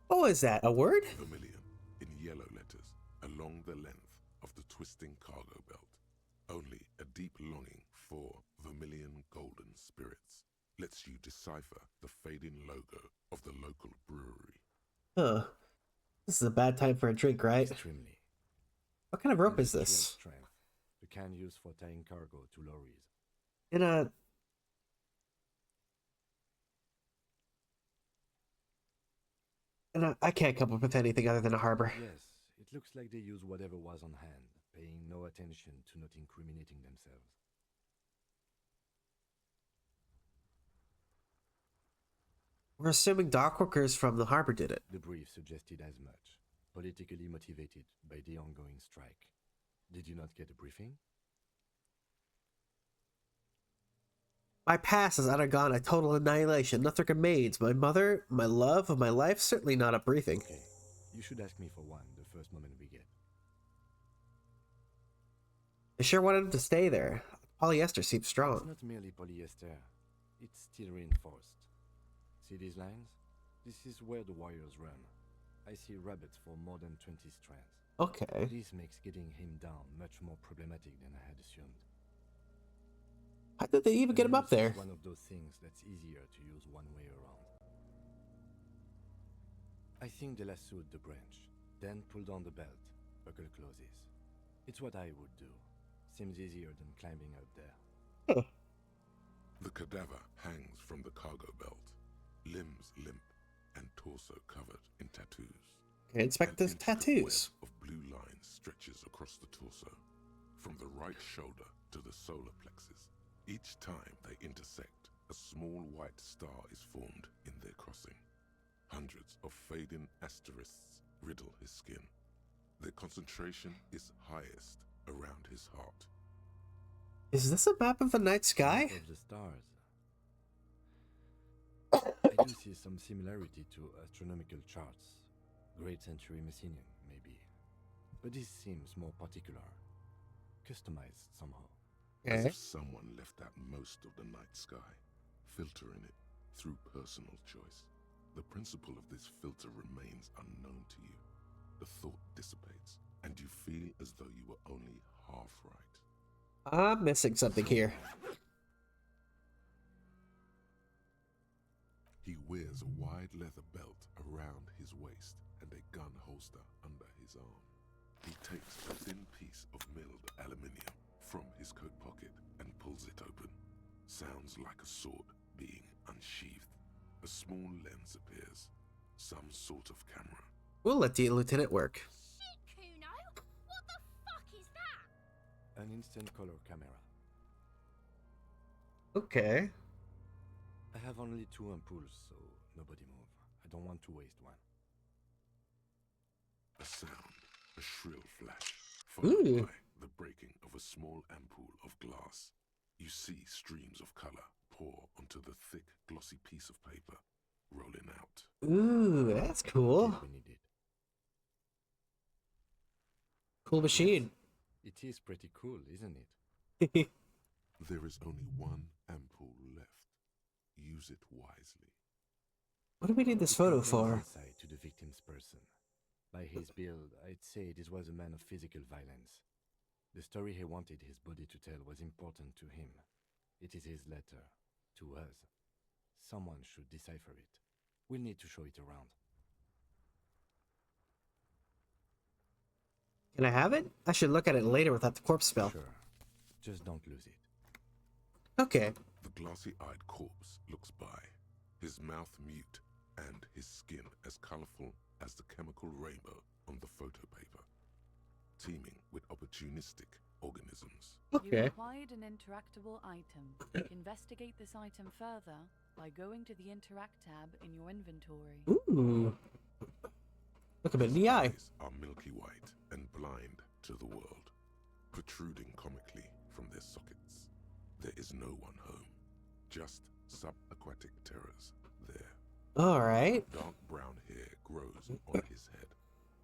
Oh, is that a word? Vermilion, in yellow letters, along the length of the twisting cargo belt. Only a deep longing for vermilion golden spirits lets you decipher the fading logo of the local brewery. Huh. This is a bad time for a drink, right? Extremely. What kind of rope is Industrial this? Strength, the can used for tying cargo to lorries. I can't come up with anything other than a harbor. Yes, it looks like they used whatever was on hand, paying no attention to not incriminating themselves. We're assuming dock workers from the harbor did it. The brief suggested as much, politically motivated by the ongoing strike. Did you not get a briefing? My past has undergone a total annihilation. Nothing remains. My mother, my love of my life, certainly not a briefing. Okay, you should ask me for one the first moment we get. I sure wanted him to stay there. Polyester seems It's strong. not merely polyester, it's steel reinforced. See these lines? This is where the wires run. I see rabbits for more than 20 strands. Okay. This makes getting him down much more problematic than I had assumed. How did they even get him up there? It's one of those things that's easier to use one way around. I think they lassoed the branch, then pulled on the belt. Buckle closes. It's what I would do. Seems easier than climbing up there. The cadaver hangs from the cargo belt, limbs limp and torso covered in tattoos. Okay, inspect the tattoos. Web of blue lines stretches across the torso, from the right shoulder to the solar plexus. Each time they intersect, a small white star is formed in their crossing. Hundreds of fading asterisks riddle his skin. Their concentration is highest around his heart. Is this a map of the night sky? Of the stars. I do see some similarity to astronomical charts. Great century Messinian, maybe. But this seems more particular. Customized somehow. As if someone left out most of the night sky, filtering it through personal choice. The principle of this filter remains unknown to you. The thought dissipates, and you feel as though you were only half right. I'm missing something here. He wears a wide leather belt around his waist and a gun holster under his arm. He takes a thin piece of milled aluminium from his coat pocket and pulls it open. Sounds like a sword being unsheathed. A small lens appears. Some sort of camera. We'll let the lieutenant work. Shit, Kuno! What the fuck is that? An instant color camera. Okay. I have only 2 ampoules, so nobody move. I don't want to waste one. A sound, a shrill flash, followed by the breaking of a small ampoule of glass. You see streams of color pour onto the thick, glossy piece of paper, rolling out. Ooh, that's cool. We need it. Cool machine. It is pretty cool, isn't it? There is only one ampoule left. Use it wisely. What do we need this photo for? Insight to the victim's person. By his build, I'd say this was a man of physical violence. The story he wanted his body to tell was important to him. It is his letter to us. Someone should decipher it. We'll need to show it around. Can I have it? I should look at it later without the corpse spell. Sure. Just don't lose it. Okay. The glassy-eyed corpse looks by, his mouth mute and his skin as colorful as the chemical rainbow on the photo paper, teeming with opportunistic organisms. You acquired an interactable item. Investigate this item further by going to the Interact tab in your inventory. Ooh. Look a bit in the eye. Eyes are milky white and blind to the world, protruding comically from their sockets. There is no one home, just subaquatic terrors there. Alright. Dark brown hair grows on his head.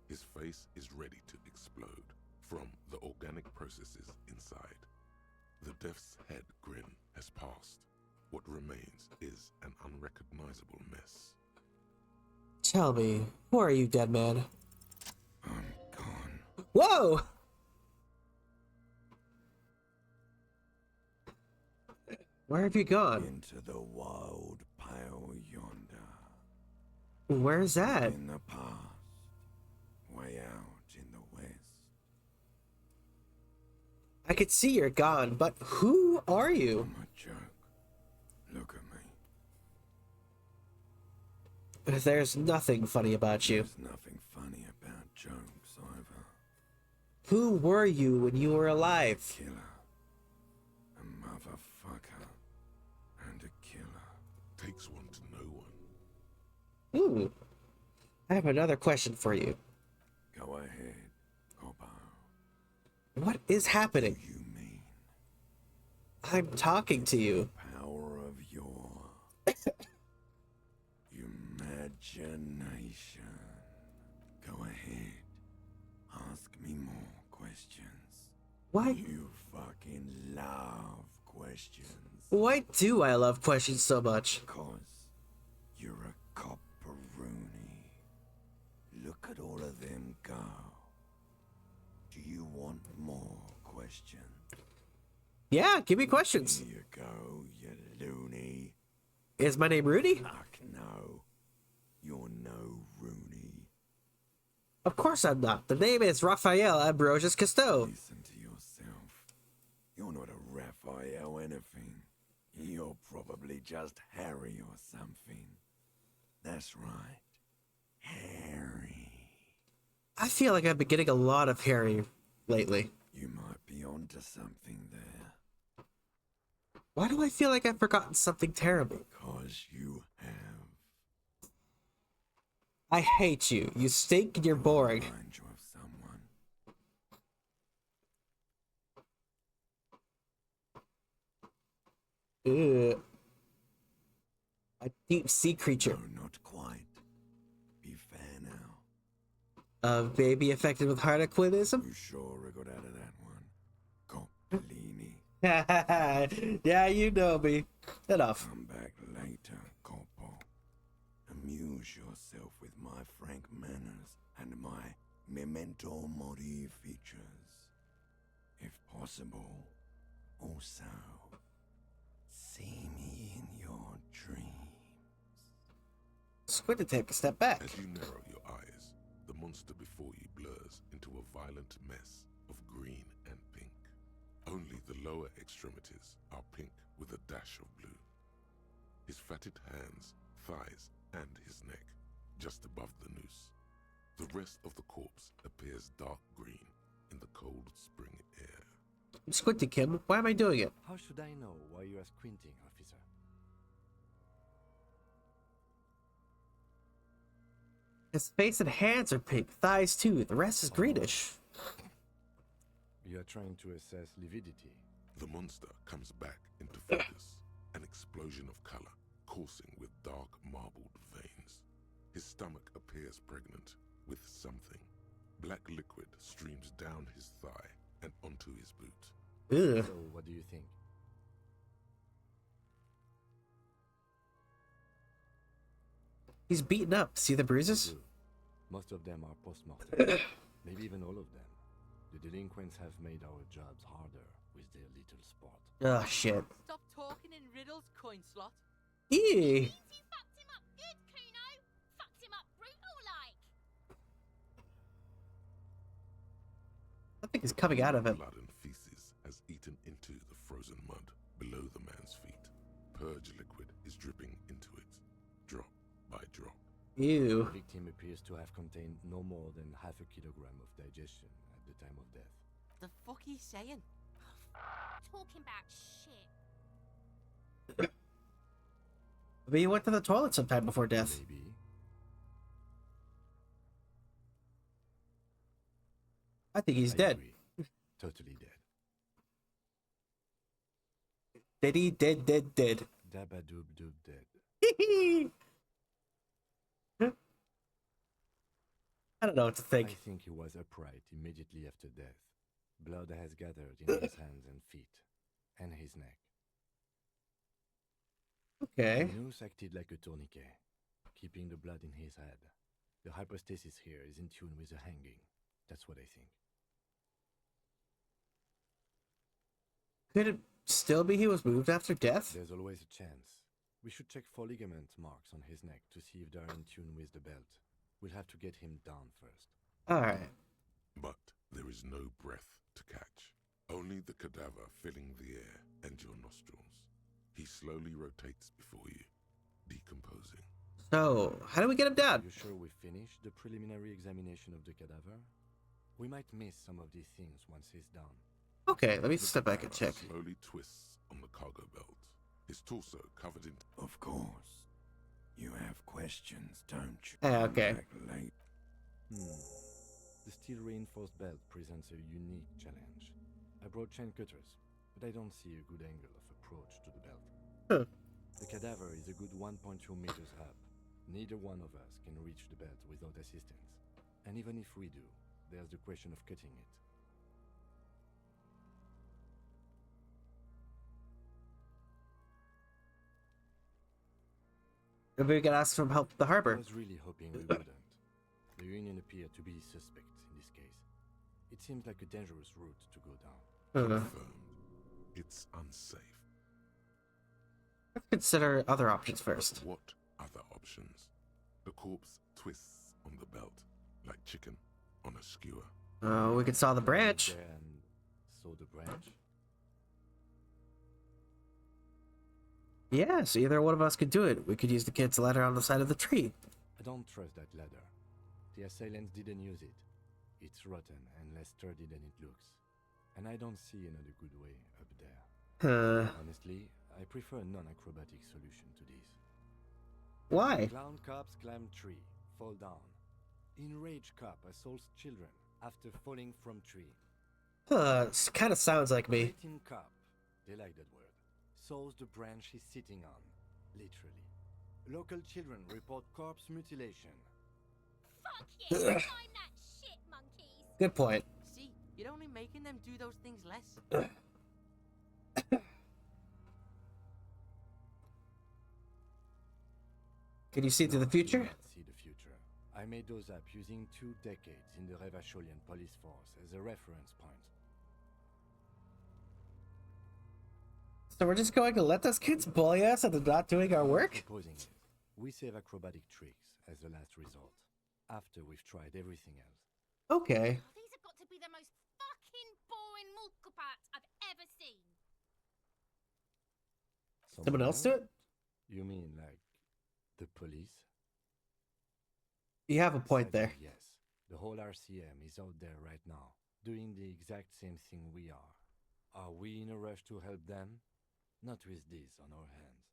His face is ready to explode from the organic processes inside. The death's head grin has passed. What remains is an unrecognizable mess. Tell me, who are you, dead man? I'm gone. Whoa! Where have you gone? Into the wild pale yonder. Where's that? In the past. Way out in the west. I could see you're gone, but who are you? I'm a joke. Look at me. There's nothing funny about you. There's nothing funny about jokes either. Who were you when you were alive? Killer. A motherfucker. And a killer. Takes one to know one. Ooh. I have another question for you. Go ahead, Coppo. What is happening? What do you mean? I'm talking to you. Power of your imagination. Go ahead. Ask me more questions. Why? You fucking love questions. Why do I love questions so much? Because you're a copperoonie. Look at all of them go. Do you want more questions? Yeah, give me questions. Here you go, you loony. Is my name Rudy? Fuck no. You're no Rooney. Of course I'm not. The name is Raphael Ambrosius Cousteau. Listen to yourself. You're not a Raphael anything. You're probably just Harry or something. That's right. Harry. I feel like I've been getting a lot of Harry lately. You might be onto something there. Why do I feel like I've forgotten something terrible? Because you have. I hate you. You stink and you're boring. Remind you of someone. Ugh. A deep sea creature. No, not quite. Be fair now. A baby affected with harlequinism? You sure we got out of that one? Coppolini. Yeah, you know me. Enough. Come back later, Corpo. Amuse yourself with my frank manners and my memento mori features. If possible, also, see me in your dreams. Squid to take a step back. As you narrow your eyes, the monster before you blurs into a violent mess of green and pink. Only the lower extremities are pink with a dash of blue. His fatted hands, thighs, and his neck, just above the noose. The rest of the corpse appears dark green in the cold spring air. I'm squinting, Kim. Why am I doing it? How should I know why you are squinting, officer? His face and hands are pink, thighs too. The rest is greenish. You are trying to assess lividity. The monster comes back into focus, an explosion of color, coursing with dark marbled veins. His stomach appears pregnant with something. Black liquid streams down his thigh and onto his boot. Ugh. So, what do you think? He's beaten up. See the bruises? Most of them are post-mortem. Maybe even all of them. The delinquents have made our jobs harder with their little sport. Oh, shit. Stop talking in riddles, coin slot. Eee. You fucked him up good, Kuno. Fucked him up brutal like. I think he's coming out of him. Blood and feces has eaten into the frozen mud below the man's feet. Purge liquid is dripping into it, drop by drop. Ew. The victim appears to have contained no more than half a kilogram of digestion at the time of death. The fuck he's saying? Talking about shit. Maybe he went to the toilet sometime before death. Maybe. I think he's dead. Agree. Totally dead. Dead. Dabadoob doob dead. I don't know what to think. I think he was upright immediately after death. Blood has gathered in his hands and feet, and his neck. Okay. The noose acted like a tourniquet, keeping the blood in his head. The hypostasis here is in tune with the hanging. That's what I think. Could it still be he was moved after death? There's always a chance. We should check for ligament marks on his neck to see if they're in tune with the belt. We'll have to get him down first. Alright. But there is no breath to catch. Only the cadaver filling the air and your nostrils. He slowly rotates before you, decomposing. So, how do we get him down? You sure we finished the preliminary examination of the cadaver? We might miss some of these things once he's done. Okay, let me step back and check. Slowly twists on the cargo belt. His torso covered in... Of course. You have questions, don't you? Okay. Back late. The steel-reinforced belt presents a unique challenge. I brought chain cutters, but I don't see a good angle of approach to the belt. Huh. The cadaver is a good 1.2 meters up. Neither one of us can reach the belt without assistance. And even if we do, there's the question of cutting it. Maybe we can ask for help at the I harbor. was really hoping we wouldn't. The Union appeared to be suspect in this case. It seems like a dangerous route to go down. Confirmed. It's unsafe. Let's consider other options first. But what other options? The corpse twists on the belt, like chicken on a skewer. We could saw the branch. And saw the branch? Yeah, so either one of us could do it. We could use the kid's ladder on the side of the tree. I don't trust that ladder. The assailants didn't use it. It's rotten and less sturdy than it looks. And I don't see another good way up there. Honestly, I prefer a non-acrobatic solution to this. Why? Clown cops climb tree, fall down. Enraged cop assaults children after falling from tree. Kind of sounds like me. Victim cop, they like that word, saws the branch he's sitting on, literally. Local children report corpse mutilation. Fuck yeah, climb that shit, monkeys. Good point. See, you're only making them do those things less. Can you see to the future? I see the future. I made those up using 2 decades in the Revacholian police force as a reference point. So we're just going to let those kids bully us and they're not doing our work? Proposing is, we save acrobatic tricks as the last resort, after we've tried everything else. Okay. Oh, these have got to be the most fucking boring mulka parts I've ever seen. Someone else do it? You mean like the police? You have a point Sadly, there. Yes. The whole RCM is out there right now, doing the exact same thing we are. Are we in a rush to help them? Not with this on our hands.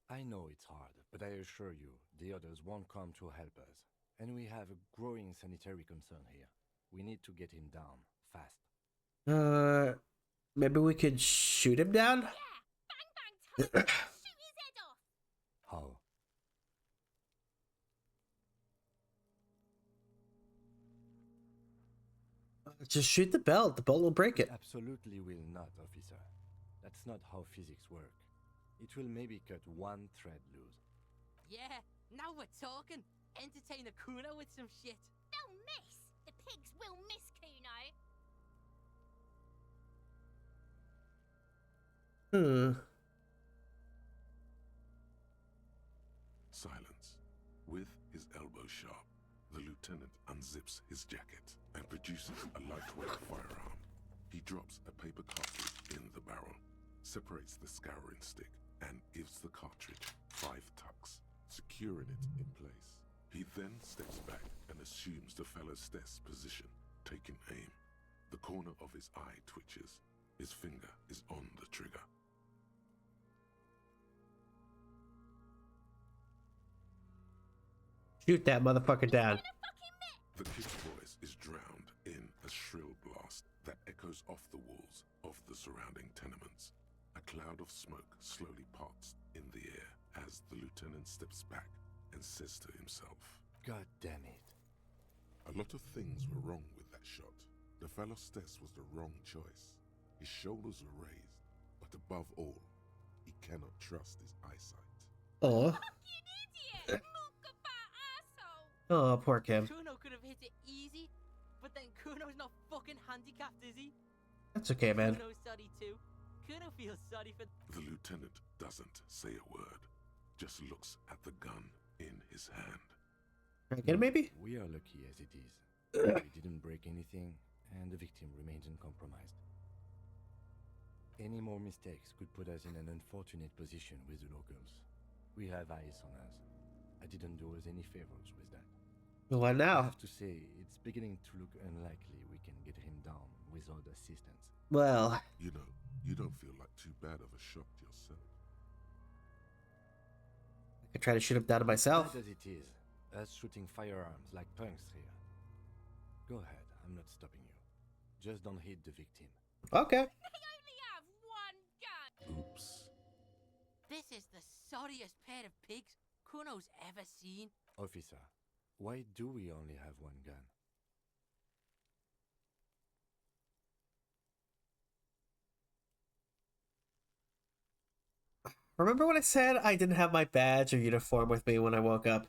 I know it's hard, but I assure you, the others won't come to help us. And we have a growing sanitary concern here. We need to get him down, fast. Maybe we could shoot him down? Yeah, bang bang, shoot his head off. How? Just shoot the belt. The bolt will break it. Absolutely will not, officer. That's not how physics work. It will maybe cut one thread loose. Yeah, now we're talking. Entertain a Kuno with some shit. They'll miss. The pigs will miss Kuno. Silence. With his elbow sharp, the lieutenant unzips his jacket and produces a lightweight firearm. He drops a paper cartridge in the barrel, separates the scouring stick, and gives the cartridge 5 tucks, securing it in place. He then steps back and assumes the fellow's desk position, taking aim. The corner of his eye twitches. His finger is on the trigger. Shoot that motherfucker down. The kid's voice is drowned in a shrill blast that echoes off the walls of the surrounding tenements. A cloud of smoke slowly parts in the air as the lieutenant steps back and says to himself, God damn it. A lot of things were wrong with that shot. The fellow's desk was the wrong choice. His shoulders were raised, but above all, he cannot trust his eyesight. Oh. Oh, poor Kim. Kuno could have hit it easy, but then Kuno's not fucking handicapped, is he? That's okay, man. Kuno's sorry too. Kuno feels sorry for... The lieutenant doesn't say a word, just looks at the gun in his hand. Can I get it, maybe? We are lucky as it is. We didn't break anything, and the victim remains uncompromised. Any more mistakes could put us in an unfortunate position with the locals. We have eyes on us. I didn't do us any favors with that. What I now? have to say, it's beginning to look unlikely we can get him down without assistance. Well, You know, you don't feel like too bad of a shot yourself. I could try to shoot him down myself. Bad as it is, us shooting firearms like punks here. Go ahead, I'm not stopping you. Just don't hit the victim. Okay. They only have one gun. Oops. This is the sorriest pair of pigs Kuno's ever seen. Officer, why do we only have one gun? Remember when I said I didn't have my badge or uniform with me when I woke up?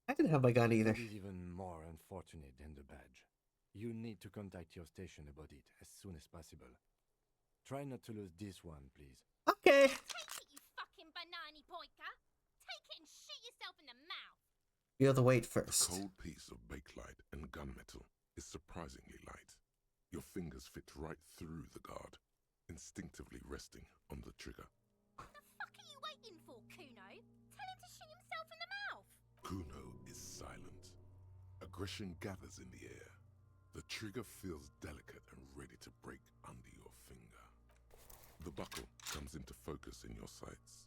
I didn't have my gun either. It is even more unfortunate than the badge. You need to contact your station about it as soon as possible. Try not to lose this one, please. Okay. Take it, you fucking banana pointer. Take it and shoot yourself in the mouth. Feel the weight A first. cold piece of bakelite and gunmetal is surprisingly light. Your fingers fit right through the guard, instinctively resting on the trigger. What the fuck are you waiting for, Kuno? Tell him to shoot himself in the mouth. Kuno is silent. Aggression gathers in the air. The trigger feels delicate and ready to break under your finger. The buckle comes into focus in your sights.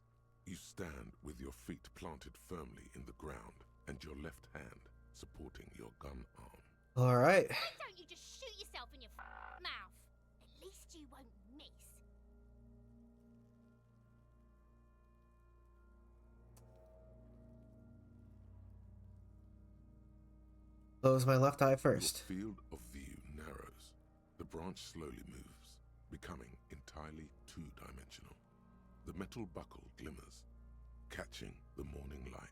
You stand with your feet planted firmly in the ground and your left hand supporting your gun arm. All right. Why don't you just shoot yourself in your mouth? At least you won't miss. Close my left eye first. Your field of view narrows. The branch slowly moves, becoming entirely two-dimensional. The metal buckle glimmers, catching the morning light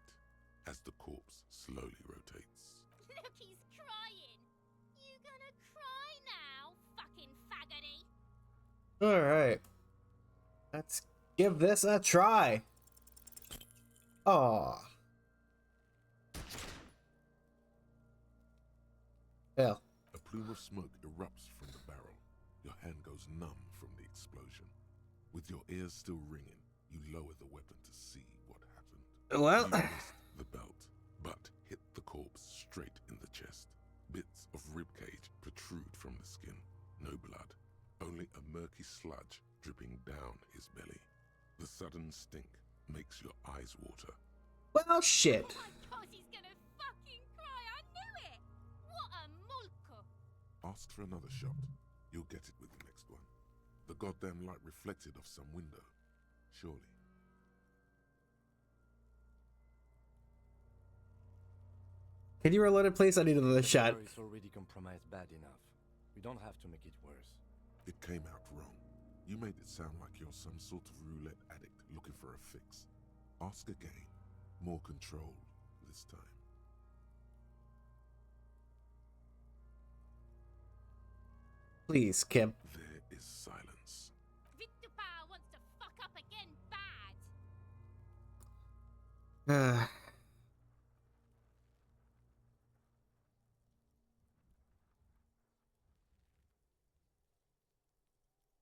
as the corpse slowly rotates. Look, he's crying. You gonna cry now, fucking faggoty? All right. Let's give this a try. Aw. Hell. A plume of smoke erupts from the barrel. Your hand goes numb from the explosion. With your ears still ringing, you lower the weapon to see what happened. Well. You missed the belt, but hit the corpse straight in the chest. Bits of ribcage protrude from the skin. No blood, only a murky sludge dripping down his belly. The sudden stink makes your eyes water. Well, shit. Oh my god, he's gonna fucking cry. I knew it. What a mulka. Ask for another shot. You'll get it with the next one. The goddamn light reflected off some window. Surely. Can you reload it, please? I need another shot. It's already compromised bad enough. We don't have to make it worse. It came out wrong. You made it sound like you're some sort of roulette addict looking for a fix. Ask again. More control this time. Please, Kim. There is silence. Victor wants to fuck up again bad.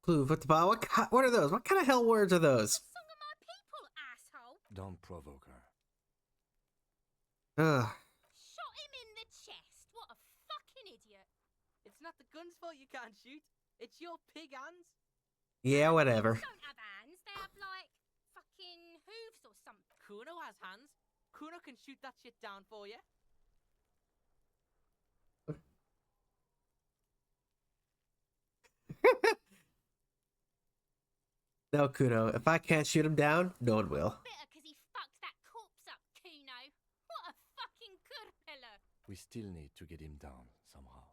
Clue, what the what are those? What kind of hell words are those? Song of my people, asshole. Don't provoke her. Shot him in the chest. What a fucking idiot. It's not the gun's fault you can't shoot. It's your pig hands. Yeah, whatever. Don't have hands. They have like fucking hooves or something. Kuno has hands. Kuno can shoot that shit down for you. No, Kuno. If I can't shoot him down, no one will. Bitter because he fucked that corpse up, Kuno. What a fucking good pillar. We still need to get him down somehow.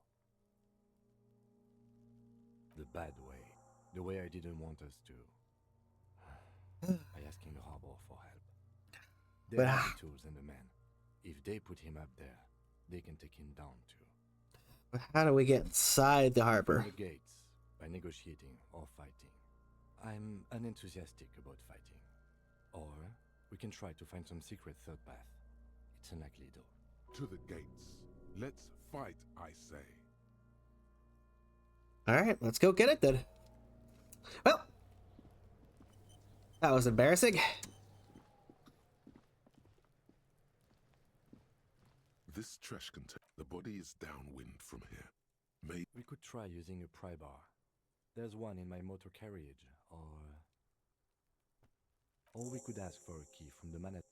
The bad way. The way I didn't want us to. By asking the harbor for help. They But have the tools and the men. If they put him up there, they can take him down too. how do we get inside the harbor? From the gates, by negotiating or fighting. I'm unenthusiastic about fighting. Or we can try to find some secret third path. It's unlikely though. To the gates. Let's fight, I say. Alright, let's go get it then. Well, that was embarrassing. This trash container. The body is downwind from here. We could try using a pry bar. There's one in my motor carriage, or we could ask for a key from the manager.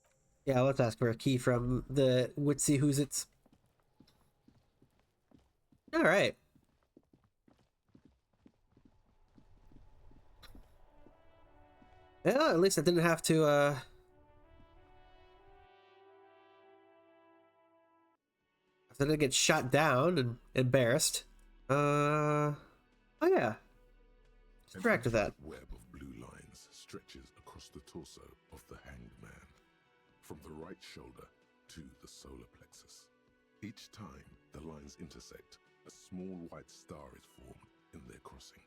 Yeah, let's ask for a key from the Witsy Who's It's. Alright. Yeah, at least I didn't have to, I didn't get shot down and embarrassed. Oh yeah. Correct with that. A web of blue lines stretches across the torso of the hanged man, from the right shoulder to the solar plexus. Each time the lines intersect, a small white star is formed in their crossing.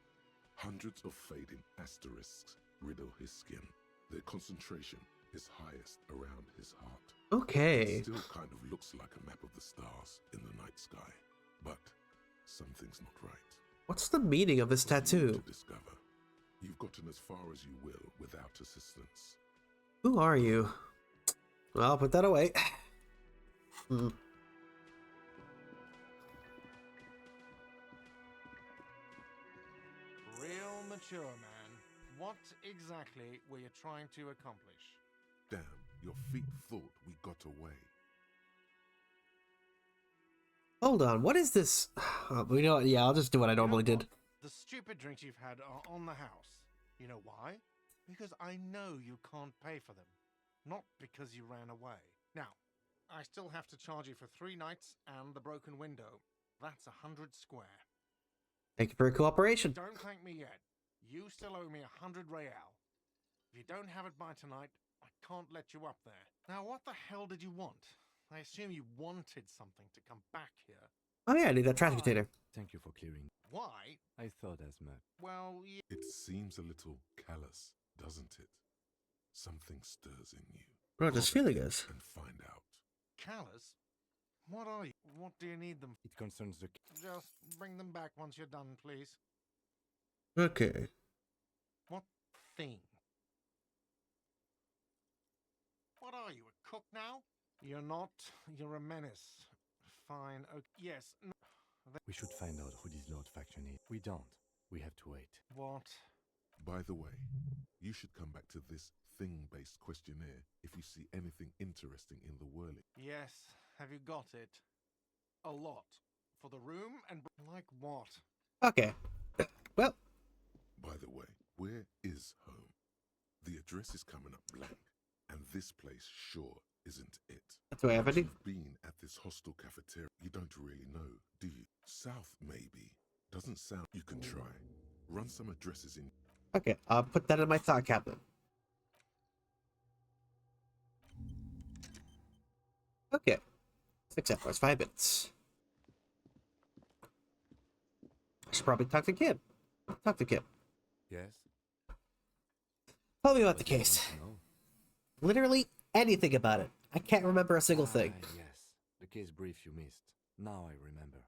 Hundreds of fading asterisks riddle his skin. Their concentration is highest around his heart. Okay. It still kind of looks like a map of the stars in the night sky, but something's not right. What's the meaning of this tattoo? To discover. You've gotten as far as you will without assistance. Who are you? Well, I'll put that away. Real mature, man. What exactly were you trying to accomplish? Damn, your feet thought we got away. Hold on, what is this? You know what? Yeah, I'll just do what I normally did. The stupid drinks you've had are on the house. You know why? Because I know you can't pay for them. Not because you ran away. Now, I still have to charge you for 3 nights and the broken window. That's 100 square. Thank you for your cooperation. Don't thank me yet. You still owe me 100 real. If you don't have it by tonight, I can't let you up there. Now, what the hell did you want? I assume you wanted something to come back here. Oh yeah, I need that trash container. Thank you for clearing. Why? I thought as much. Well, yeah. It seems a little callous, doesn't it? Something stirs in you. Bro, this feeling is. And find out. Callous? What are you? What do you need them? It concerns the... Just bring them back once you're done, please. Okay. What thing? What are you, a cook now? You're not. You're a menace. Fine. Okay. Yes. No. We should find out who this Lord faction is. We don't. We have to wait. What? By the way, you should come back to this thing-based questionnaire if you see anything interesting in the whirling. Yes. Have you got it? A lot. For the room and... Like what? Okay. Well. By the way, where is home? The address is coming up blank, and this place sure isn't it. That's why You've been at this hostel cafeteria. You don't really know, do you? South, maybe. Doesn't sound. You can try. Run some addresses in. Okay, I'll put that in my thought cabinet. Okay. 6 hours, 5 minutes. I should probably talk to Kim. Talk to Kim. Yes? Tell me about the case. Literally anything about it. I can't remember a single thing. Yes. The case brief you missed. Now I remember.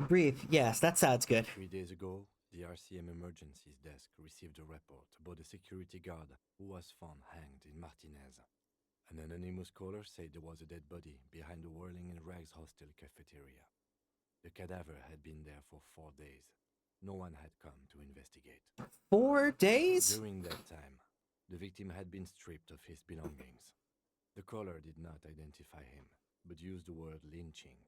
Brief, yes, that sounds good. 3 days ago, the RCM emergencies desk received a report about a security guard who was found hanged in Martinez. An anonymous caller said there was a dead body behind the Whirling in Rags hostel cafeteria. The cadaver had been there for 4 days. No one had come to investigate. 4 days? During that time, the victim had been stripped of his belongings. The caller did not identify him, but used the word lynching.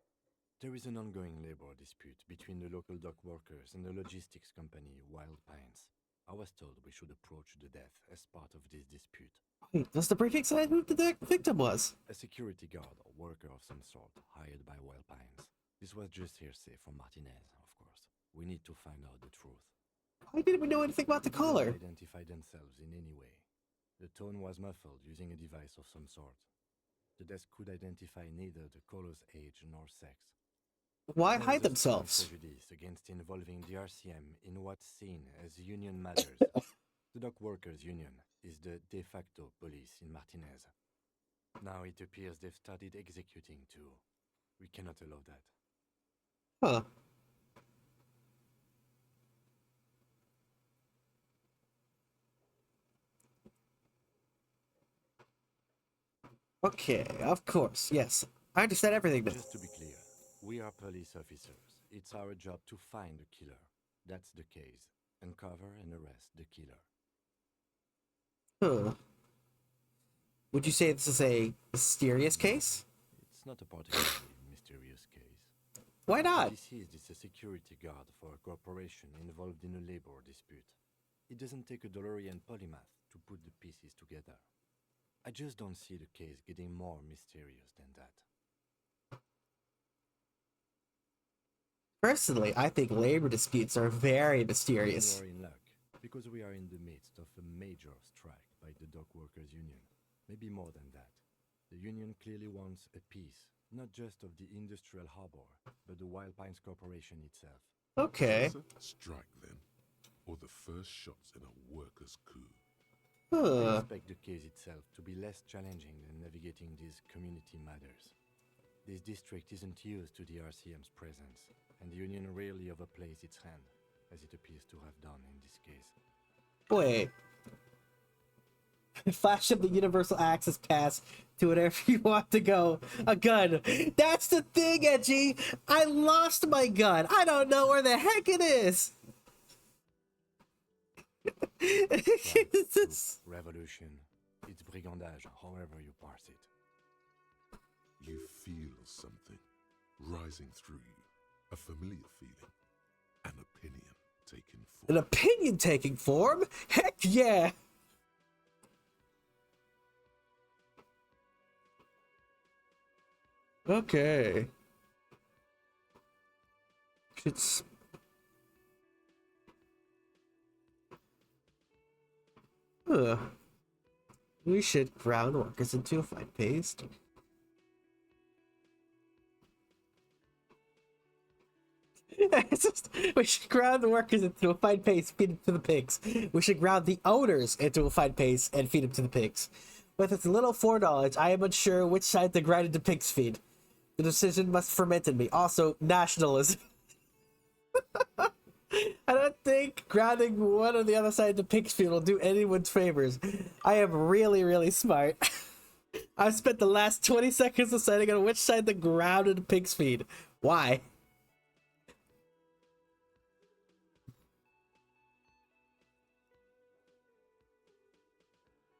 There is an ongoing labor dispute between the local dock workers and the logistics company Wild Pines. I was told we should approach the death as part of this dispute. Wait, does the briefing say who the victim was? A security guard or worker of some sort, hired by Wild Pines. This was just hearsay from Martinez, of course. We need to find out the truth. Why didn't we know anything about the caller? They didn't identify themselves in any way. The tone was muffled using a device of some sort. The desk could identify neither the caller's age nor sex. Why hide themselves? Prejudice against involving the RCM in what's seen as union matters. The dock workers' union is the de facto police in Martinez. Now it appears they've started executing too. We cannot allow that. Huh. Okay, of course, yes. I understand everything now. Just to be clear, we are police officers. It's our job to find the killer. That's the case. Uncover and arrest the killer. Huh. Would you say this is a mysterious case? It's not a particularly mysterious case. Why not? This is a security guard for a corporation involved in a labor dispute. It doesn't take a DeLorean polymath to put the pieces together. I just don't see the case getting more mysterious than that. Personally, I think labor disputes are very mysterious. We are in luck, because we are in the midst of a major strike by the dock workers' union. Maybe more than that. The union clearly wants a piece, not just of the industrial harbor, but the Wild Pines Corporation itself. Okay. Strike then, or the first shots in a workers' coup. I expect the case itself to be less challenging than navigating these community matters. This district isn't used to the RCM's presence, and the union rarely overplays its hand, as it appears to have done in this case. Wait. Flash of the Universal Access Pass to wherever you want to go. A gun. That's the thing, Edgy! I lost my gun! I don't know where the heck it is! It's revolution. It's brigandage, however you parse it. You feel something rising through you. A familiar feeling. An opinion taking form. An opinion taking form? Heck yeah! Okay. It's... We should ground workers into a fine paste. We should ground the workers into a fine paste, feed them to the pigs. We should ground the owners into a fine paste and feed them to the pigs. With its little foreknowledge, I am unsure which side the grinded to pigs feed. The decision must ferment in me. Also, nationalism. I don't think grounding one or the other side of the pig's feed will do anyone's favors. I am really, really smart. I've spent the last 20 seconds deciding on which side the grounded pig's feed. Why?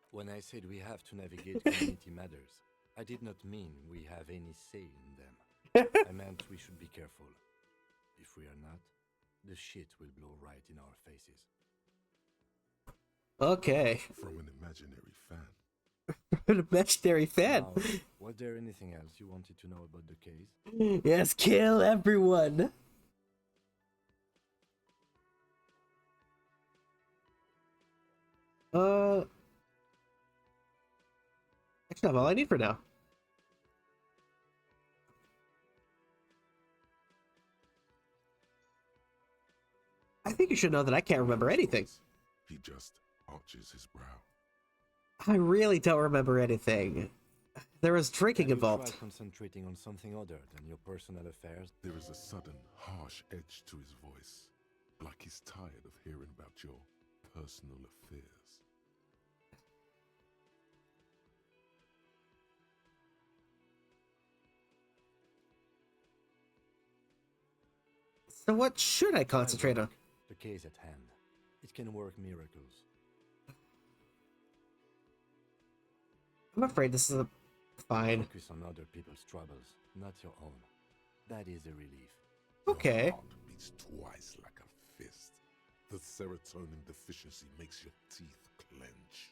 When I said we have to navigate community matters, I did not mean we have any say in them. I meant we should be careful. If we are not, the shit will blow right in our faces. Okay. From an imaginary fan. An imaginary fan? Now, was there anything else you wanted to know about the case? Yes, kill everyone. Actually, I have all I need for now. I think you should know that I can't remember anything. He just arches his brow. I really don't remember anything. There was drinking involved. Try concentrating on something other than your personal affairs. There is a sudden, harsh edge to his voice, like he's tired of hearing about your personal affairs. So what should I concentrate on? The case at hand. It can work miracles. I'm afraid this is fine. Focus on other people's troubles, not your own. That is a relief. Okay. Your heart beats twice like a fist. The serotonin deficiency makes your teeth clench.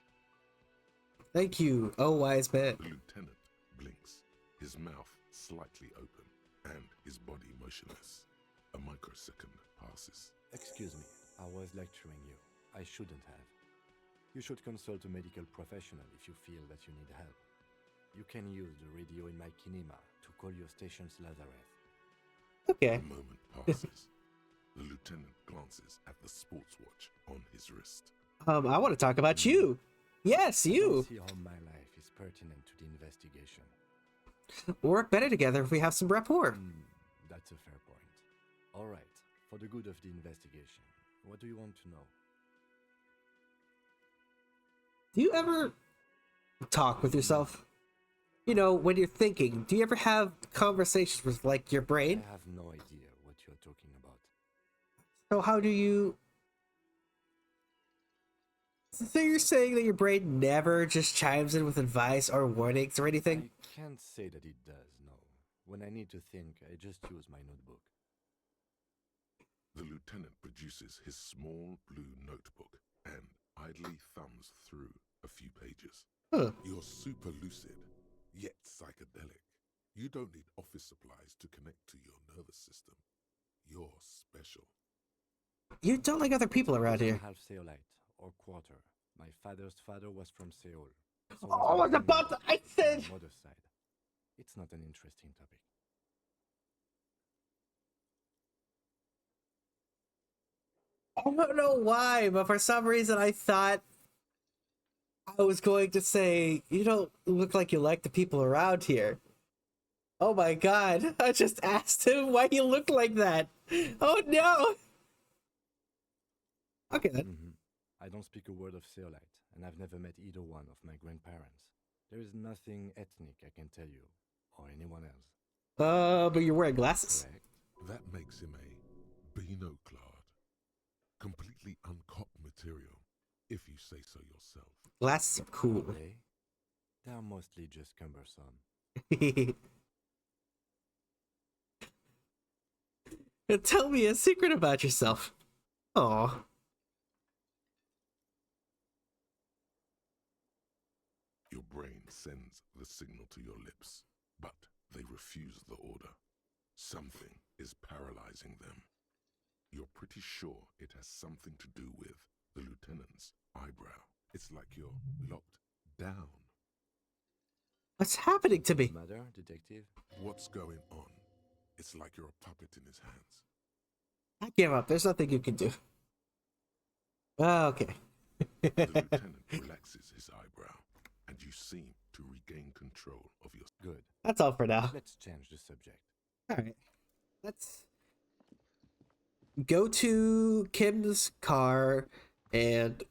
Thank you, oh wise man. The lieutenant blinks, his mouth slightly open, and his body motionless. A microsecond passes. Excuse me, I was lecturing you. I shouldn't have. You should consult a medical professional if you feel that you need help. You can use the radio in my kinema to call your station's Lazareth. Okay. A moment passes. The lieutenant glances at the sports watch on his wrist. I want to talk about you. Yes, you. See how my life is pertinent to the investigation. We'll work better together if we have some rapport. That's a fair point. All right, for the good of the investigation, what do you want to know? Do you ever talk with yourself? You know, when you're thinking, do you ever have conversations with, like, your brain? I have no idea what you're talking about. So how do you... So you're saying that your brain never just chimes in with advice or warnings or anything? I can't say that it does, no. When I need to think, I just use my notebook. The lieutenant produces his small blue notebook and idly thumbs through a few pages. Huh. You're super lucid, yet psychedelic. You don't need office supplies to connect to your nervous system. You're special. You don't like other people around here. Half Seolite, or quarter. My father's father was from Seoul. So Oh, I was about to... I said... My mother's side. It's not an interesting topic. I don't know why, but for some reason I thought I was going to say, you don't look like you like the people around here. Oh my god, I just asked him why he looked like that. Oh no! Okay then. I don't speak a word of Seolite, and I've never met either one of my grandparents. There is nothing ethnic I can tell you, or anyone else. But you're wearing glasses. Correct. That makes him a binoclard. Completely uncopped material, if you say so yourself. Glasses are cool. They are mostly just cumbersome. Tell me a secret about yourself. Aw. Your brain sends the signal to your lips, but they refuse the order. Something is paralyzing them. You're pretty sure it has something to do with the lieutenant's eyebrow. It's like you're locked down. What's happening to me? Matter, detective? What's going on? It's like you're a puppet in his hands. I give up. There's nothing you can do. Okay. The lieutenant relaxes his eyebrow, and you seem to regain control of your... Good. That's all for now. Let's change the subject. Alright. Let's go to Kim's car and...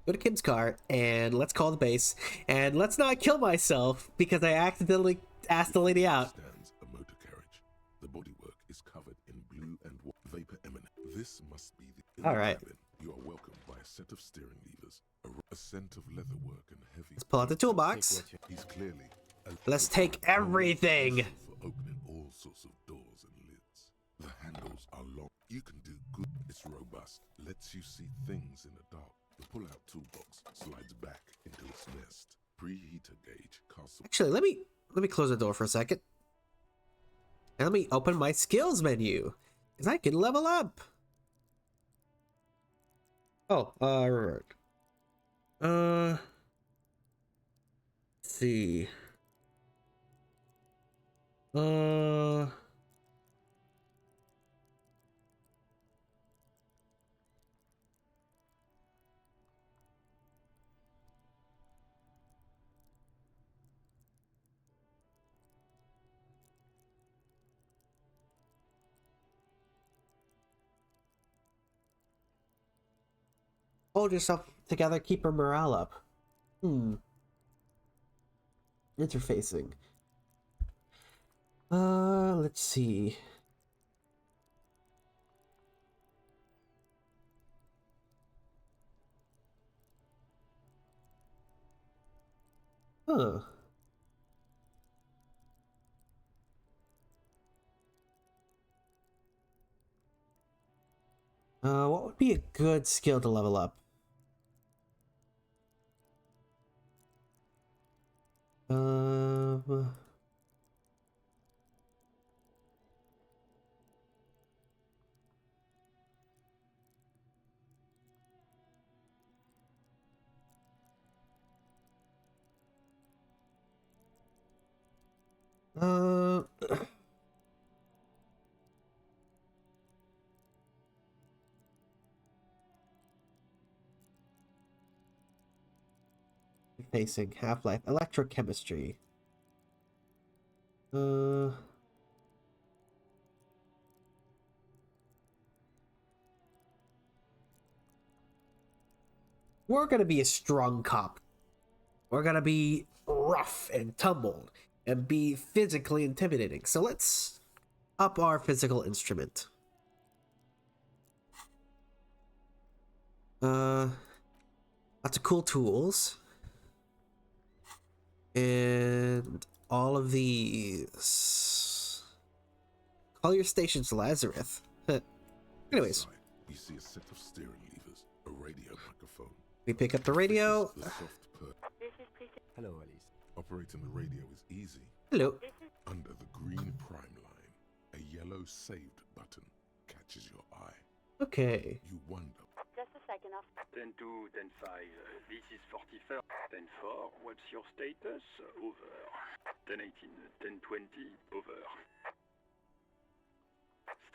Go to Kim's car and let's call the base. And let's not kill myself because I accidentally asked the lady out. Stands a motor carriage. The bodywork is covered in blue and vapor eminent. This must be the... All right. Cabin, you are welcomed by a set of steering levers, a scent of leatherwork and heavy... Let's pull out the toolbox. He's clearly... Let's take everything. For opening all sorts of doors and lids. The handles are long. You can do good. It's robust. Lets you see things in the dark. The pull-out toolbox slides back into its nest. Preheater gauge casts... Actually, let me close the door for a second. And let me open my skills menu. Because I can level up. Oh, right. Let's see. Hold yourself together, keep your morale up. Interfacing. Let's see. Huh. What would be a good skill to level up? Um... Uh... Facing Half-Life electrochemistry. We're gonna be a strong cop. We're gonna be rough and tumbled and be physically intimidating. So let's up our physical instrument. Lots of cool tools. And all of these. Call your stations Lazarus. Anyways. You see a set of steering levers, a radio microphone. We pick up the radio. Hello, Alice. Operating the radio is easy. Hello. Under the green prime line, a yellow saved button catches your eye. Okay. You wonder. Just a second, 10-2, 10-5, this is 44. 10-4, what's your status? Over. 10-18, 10-20, over.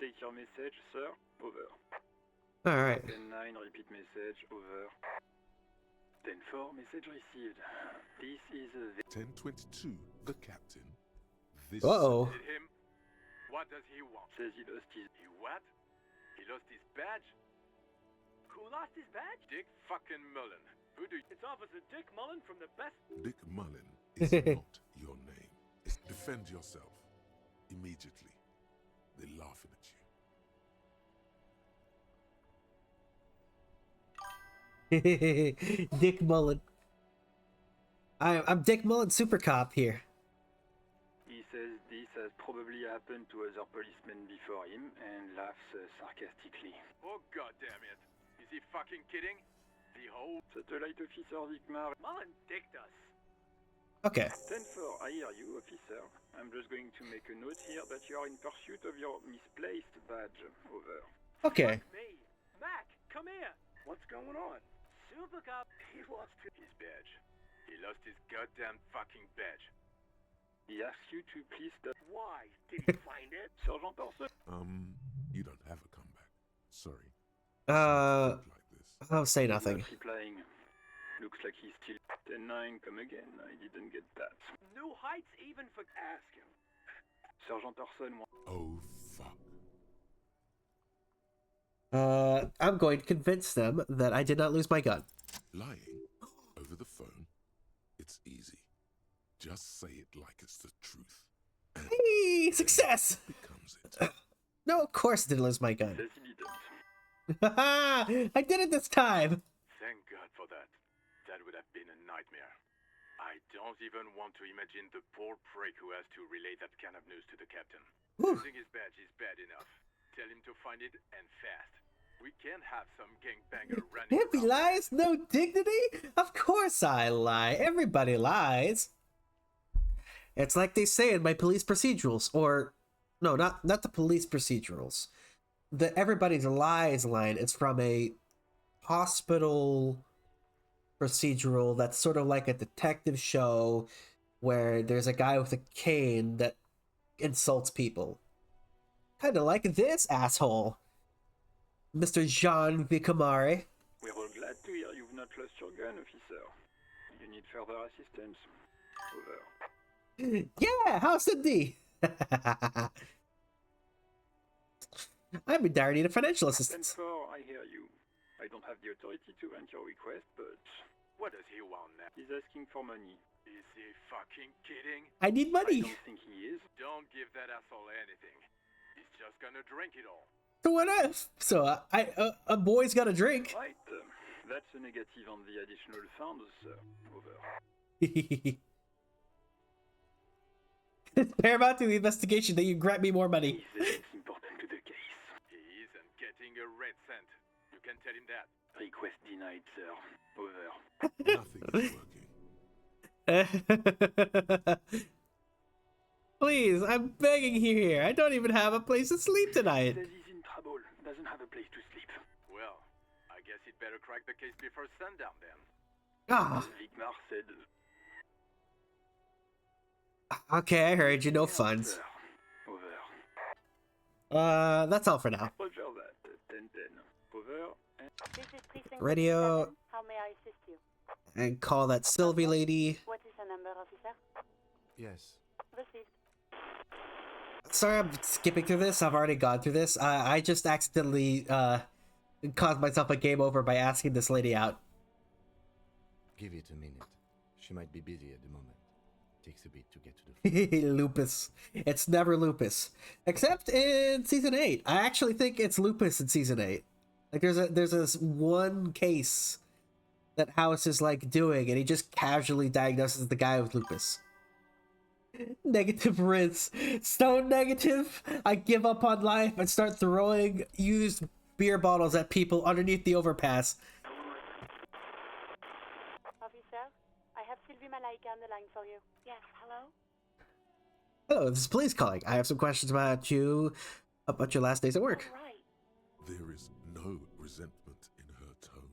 State your message, sir. Over. Alright. 10-9, repeat message. Over. 10-4, message received. This is a... 10-22, the captain. This Uh-oh. Him. What does he want? Says he lost his... He what? He lost his badge? Who lost his badge? Dick fucking Mullen. Who do you... It's Officer Dick Mullen from the best... Dick Mullen is not your name. It's defend yourself. Immediately. They're laughing at you. Dick Mullen. I'm Dick Mullen, super cop here. He says this has probably happened to other policemen before him and laughs sarcastically. Oh god damn it. Is he fucking kidding? The whole... Satellite Officer Vicmar. Mullen dicked us. Okay. 10-4, I hear you, officer. I'm just going to make a note here that you are in pursuit of your misplaced badge. Over. Okay. Fuck me. Mac, come here. What's going on? Super Cop, He lost his badge. He lost his goddamn fucking badge. He asks you to please stop. Why? Did he find it? Sergeant Orson. you don't have a comeback. Sorry. I'll say nothing. Not replying. Looks like he's still... 10-9, come again. I didn't get that. New heights even for... Ask him. Sergeant Orson... Oh, fuck. I'm going to convince them that I did not lose my gun. Lying over the phone, it's easy. Just say it like it's the truth. And hey, success! Becomes it. No, of course I didn't lose my gun. Says he didn't. Haha! I did it this time! Thank God for that. That would have been a nightmare. I don't even want to imagine the poor prick who has to relay that kind of news to the captain. Losing his badge is bad enough. Tell him to find it and fast. We can't have some gangbanger running If he around. lies, no dignity? Of course I lie. Everybody lies. It's like they say in my police procedurals, or no, not the police procedurals. the Everybody's Lies line is from a hospital procedural that's sort of like a detective show where there's a guy with a cane that insults people. Kind of like this asshole, Mr. Jean Vicamare. We're all glad to hear you've not lost your gun, officer. You need further assistance? Over. Yeah, how's Cindy? I'm in dire need of financial assistance. 10-4, I hear you. I don't have the authority to grant your request, but... What does he want now? He's asking for money. Is he fucking kidding? I need money. I don't think he is. Don't give that asshole anything. He's just gonna drink it all. So what if? So a boy's got a drink. Right. That's a negative on the additional funds, sir. Over. It's paramount to the investigation that you grant me more money. It's important to the case. He isn't getting a red cent. You can tell him that. Request denied, sir. Over. Nothing is working. Please, I'm begging you here. I don't even have a place to sleep tonight. Says he's in trouble. Doesn't have a place to sleep. Well, I guess he'd better crack the case before sundown then. Ah. Vigmar said... Okay, I heard you. No fun. Over. That's all for now. Roger that. 10-10. Over. This is precinct Radio. 7. How may I assist you? And call that Sylvie lady. What is the number, officer? Yes. Received. Sorry, I'm skipping through this. I've already gone through this. I just accidentally caused myself a game over by asking this lady out. Give it a minute. She might be busy at the moment. Takes a bit to get to the Lupus. It's never Lupus. Except in Season 8. I actually think it's Lupus in Season 8. Like, there's this one case that House is, like, doing, and he just casually diagnoses the guy with lupus. Negative rinse. So negative, I give up on life and start throwing used beer bottles at people underneath the overpass. Officer, I have Sylvie Malaika on the line for you. Yes, hello? Hello, this is police calling. I have some questions about you, about your last days at work. Right. There is no resentment in her tone.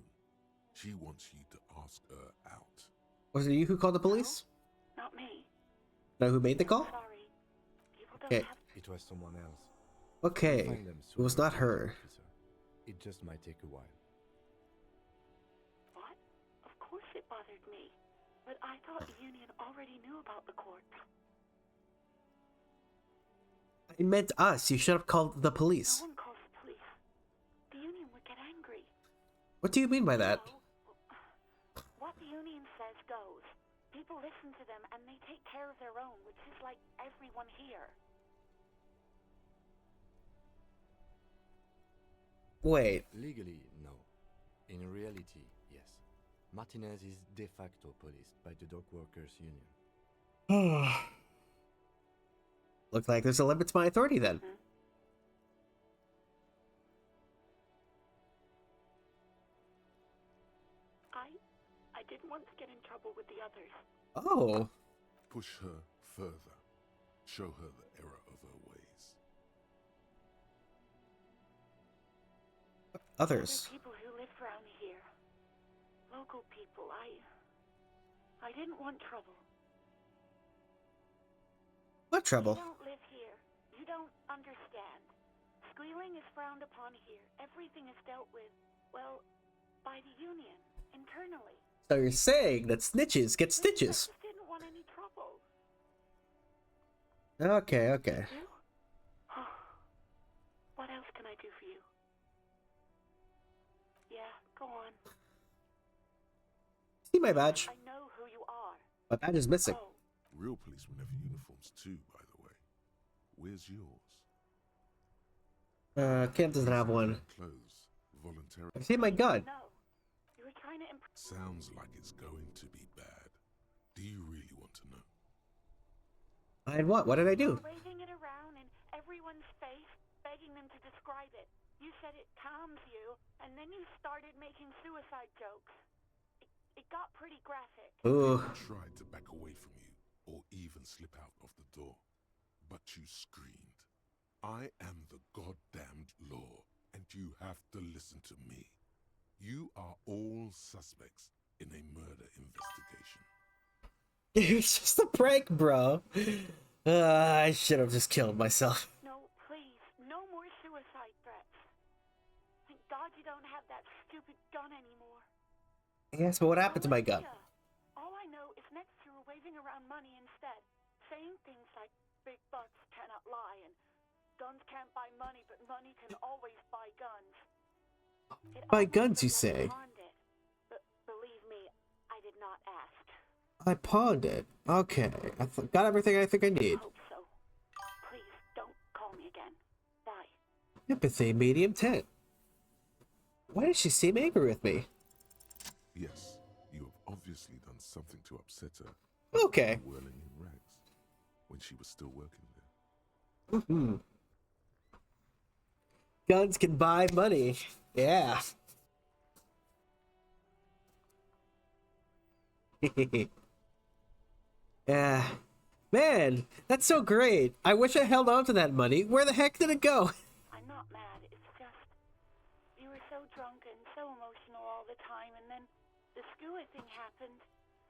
She wants you to ask her out. Was it you who called the police? No, not me. Know who made the call? Sorry. People don't Okay. have... It was someone else. Okay. We'll find them It was sooner not or her. later, officer. It just might take a while. What? Of course it bothered me. But I thought the union already knew about the court. I meant us. You should have called the police. No one calls the police. The union would get angry. What do you mean by that? No. What the union says goes. People listen to them and they take care of their own, which is like everyone here. Wait. Legally, no. In reality, yes. Martinez is de facto policed by the Dock Workers Union. Looks like there's a limit to my authority then. Mm-hmm. I didn't want to get in trouble with the others. Oh. Push her further. Show her the error of her ways. Others. Other people who live around here. Local people. I didn't want trouble. What trouble? You don't live here. You don't understand. Squealing is frowned upon here. Everything is dealt with, well, by the union, internally. So you're saying that snitches get I stitches? just didn't want any trouble. Okay, okay. You? What else can I do for you? Yeah, go on. See my badge? I know who you are. My badge is missing. Oh, Real policemen have uniforms too, by the way. Where's yours? Kent doesn't have one. Clothes, voluntarily. I see my gun. no. You were trying to impress. Sounds like it's going to be bad. Do you really want to know? And what? What did I do? Waving it around in everyone's face, begging them to describe it. You said it calms you, and then you started making suicide jokes. It got pretty graphic. Ooh. I tried to back away from you, or even slip out of the door, but you screamed. I am the goddamned law, and you have to listen to me. You are all suspects in a murder investigation. It's just a prank, bro. I should have just killed myself. No, please, no more suicide threats. Thank God you don't have that stupid gun anymore. Yes, but what happened to my gun? All I know is next you were waving around money instead, saying things like big bucks cannot lie and guns can't buy money, but money can always buy guns. Buy guns, you say? But believe me, I did not ask. I pawned it. Okay, I got everything I think I need. I hope so. Please don't call me again. Bye. Empathy, medium 10. Why does she seem angry with me? Yes, you have obviously done something to upset her. Okay. Whirling in rags when she was still working there. Mm-hmm. Guns can buy money. Yeah. Yeah. Man, that's so great. I wish I held on to that money. Where the heck did it go? I'm not mad. It's just you were so drunk and so emotional all the time, and then the skua thing happened.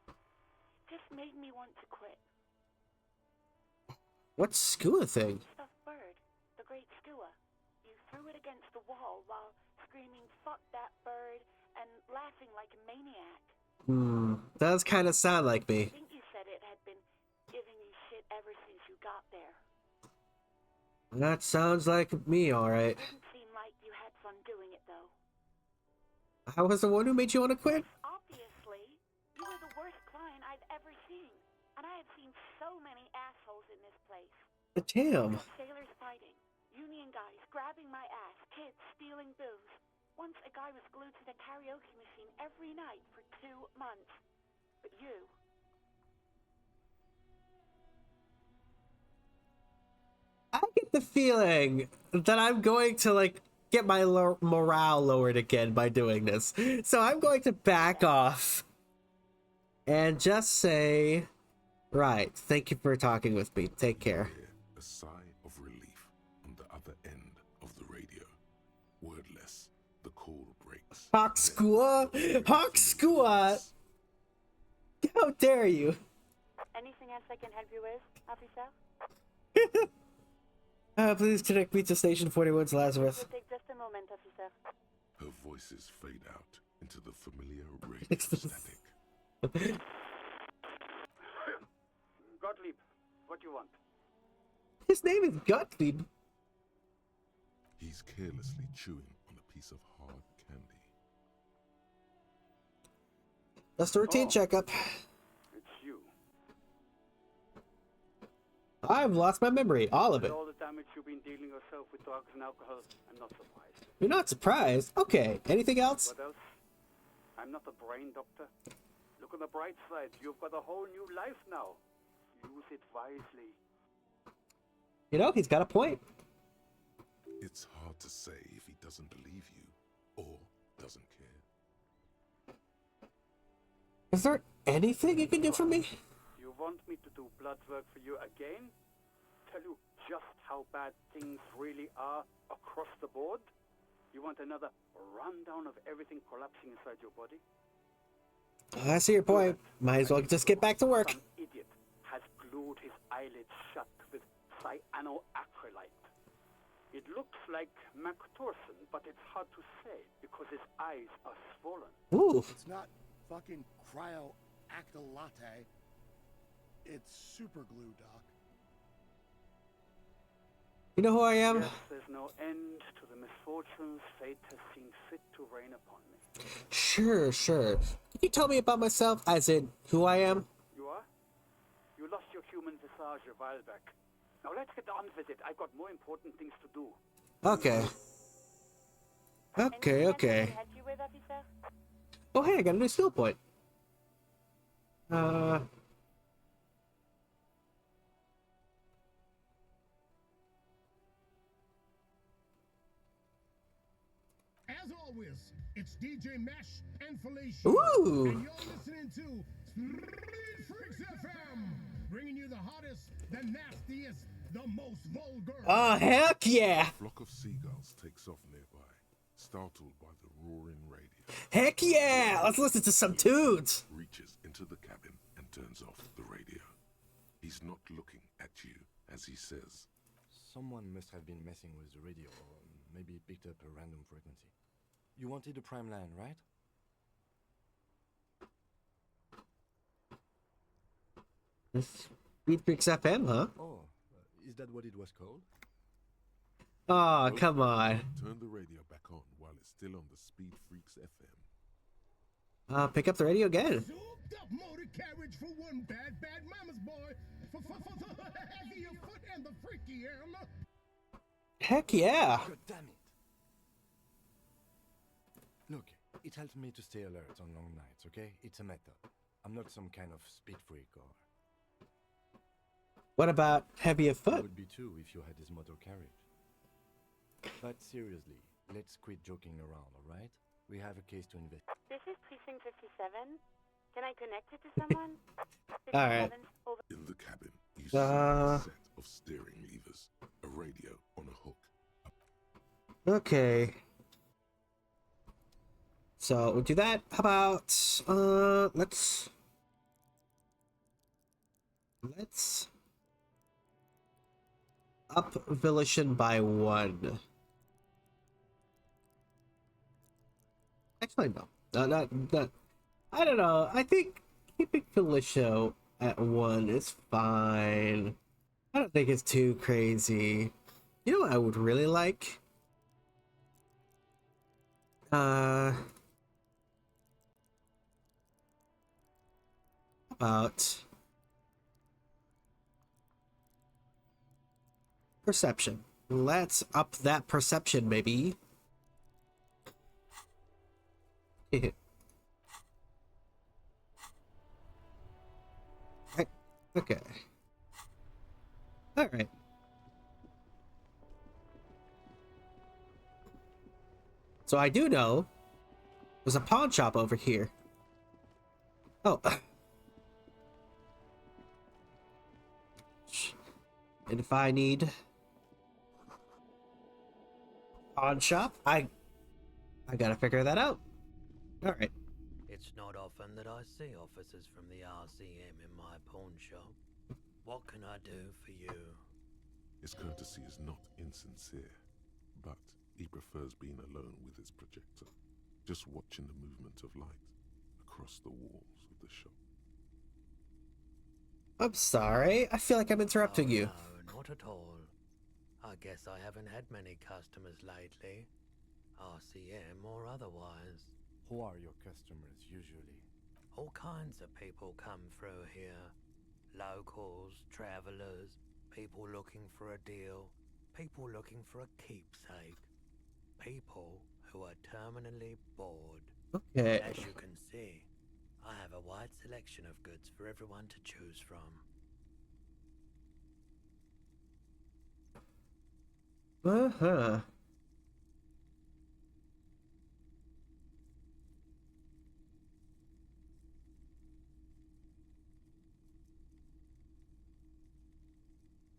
It just made me want to quit. What skua thing? Stuffed bird, the great skua. You threw it against the wall while screaming "fuck that bird" and laughing like a maniac. Does kind of sound like I me. think you said it had been giving you shit ever since you got there. That sounds like me, alright. It didn't seem like you had fun doing it, though. I was the one who made you want to quit? Obviously, you were the worst client I've ever seen. And I have seen so many assholes in this place. Damn. Sailors fighting, union guys grabbing my ass, kids stealing booze. Once a guy was glued to the karaoke machine every night for 2 months. But you... I get the feeling that I'm going to, like, get my morale lowered again by doing this. So I'm going to back off and just say, right, thank you for talking with me. Take care. A sigh of relief on the other end of the radio. Wordless, the call breaks. Hawk Skua! Hawk Skua! How dare you? Anything else I can help you with, officer? Please connect me to Station 41's Lazarus. It'll take just a moment, officer. Her voices fade out into the familiar radio static. Gottlieb, what do you want? His name is Gottlieb. He's carelessly chewing on a piece of hard candy. Just a routine checkup. It's you. I've lost my memory, all of it. With all the damage you've been dealing yourself with drugs and alcohol, I'm not surprised. You're not surprised? Okay, anything else? What else? I'm not a brain doctor. Look on the bright side. You've got a whole new life now. Use it wisely. You know, he's got a point. It's hard to say if he doesn't believe you or doesn't care. Is there anything you can do for me? You want me to do blood work for you again? Tell you just how bad things really are across the board? You want another rundown of everything collapsing inside your body? I see your point. Might as well just get back to work. Some idiot has glued his eyelids shut with cyanoacrylate. It looks like MacTorson, but it's hard to say because his eyes are swollen. Ooh. It's not fucking cryoacrylate. It's super glue, Doc. You know who I am? Yes, there's no end to the misfortunes fate has seen fit to rain upon me. Sure. Can you tell me about myself, as in who I am? You are? You lost your human visage a while back. Now let's get on with it. I've got more important things to do. Okay. Oh, hey, I got a new skill point. As always, it's DJ Mesh and Felicia. Ooh. And you're listening to Street Freaks FM, bringing you the hottest, the nastiest, The most vulgar. Oh, heck yeah! A flock of seagulls takes off nearby, startled by the roaring radio. Heck yeah! Let's listen to some tunes! Reaches into the cabin and turns off the radio. He's not looking at you as he says, Someone must have been messing with the radio, or maybe picked up a random frequency. You wanted a prime line, right? This Speed Freaks FM, huh? Oh, is that what it was called? Oh, come on. Turn the radio back on while it's still on the Speed Freaks FM. Pick up the radio again. Souped up motor carriage for one bad mama's boy. For the heavier foot and the freaky arm. Heck yeah. God damn it. Look, it helps me to stay alert on long nights, okay? It's a method. I'm not some kind of speed freak or... What about heavier I foot? would be too if you had this motor carriage. But seriously, let's quit joking around, alright? We have a case to investigate. This is Precinct 57. Can I connect it to someone? All right. In the cabin, you see a set of steering levers, a radio on a hook. Okay. So we'll do that. How about let's up volition by 1. Actually, no, not. I don't know. I think keeping volition at 1 is fine. I don't think it's too crazy. You know what I would really like? About perception. Let's up that perception, baby. Right. Okay. All right. So I do know there's a pawn shop over here. Oh. And if I need pawn shop, I gotta figure that out. All right. It's not often that I see officers from the RCM in my pawn shop. What can I do for you? His courtesy is not insincere, but he prefers being alone with his projector, just watching the movement of light across the walls of the shop. I'm sorry. I feel like I'm interrupting you. No, not at all. I guess I haven't had many customers lately, RCM or otherwise. Who are your customers usually? All kinds of people come through here. Locals, travelers, people looking for a deal, people looking for a keepsake, people who are terminally bored. Okay. As you can see, I have a wide selection of goods for everyone to choose from. Uh-huh.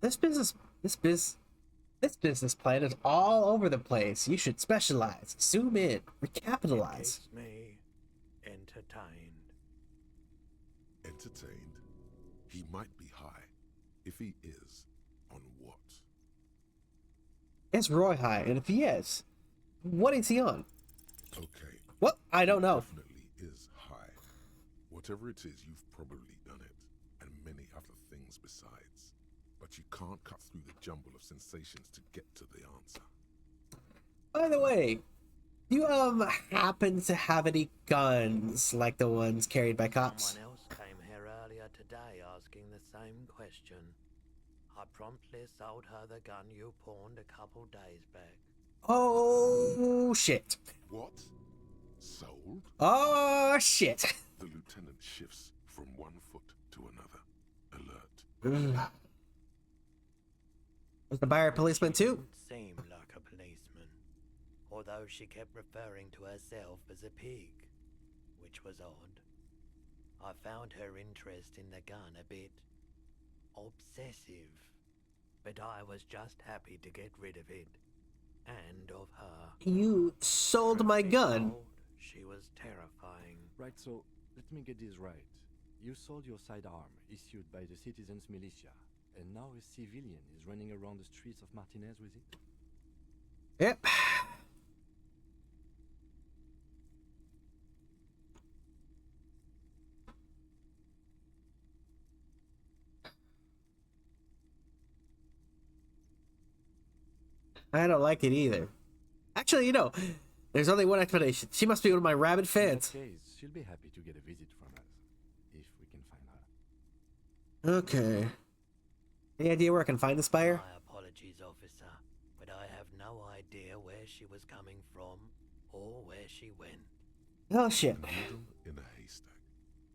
This business plan is all over the place. You should specialize, zoom in, recapitalize. It keeps me entertained. Entertained? He might be high. If he is, on what? Is Roy high? And if he is, what is he on? Okay. What? I don't know. Definitely is high. Whatever it is, you've probably done it, and many other things besides. But you can't cut through the jumble of sensations to get to the answer. By the way, do you happen to have any guns like the ones carried by cops? Someone else came here earlier today asking the same question. I promptly sold her the gun you pawned a couple days back. Oh shit. What? Sold? Oh shit. The lieutenant shifts from one foot to another. Alert. Was the buyer a policeman too? Seemed like a policeman, although she kept referring to herself as a pig, which was odd. I found her interest in the gun a bit obsessive. but I was just happy to get rid of it. And of her. You sold my gun. She was terrifying. Right, so let me get this right. You sold your sidearm, issued by the citizens' militia, and now a civilian is running around the streets of Martinez with it? Yep. I don't like it either. Actually, you know, there's only one explanation. She must be one of my rabid fans. In that case, she'll be happy to get a visit from us, if we can find her. Okay. Any idea where I can find the spire? My apologies, officer, but I have no idea where she was coming from or where she went. Oh, shit. A needle in a haystack.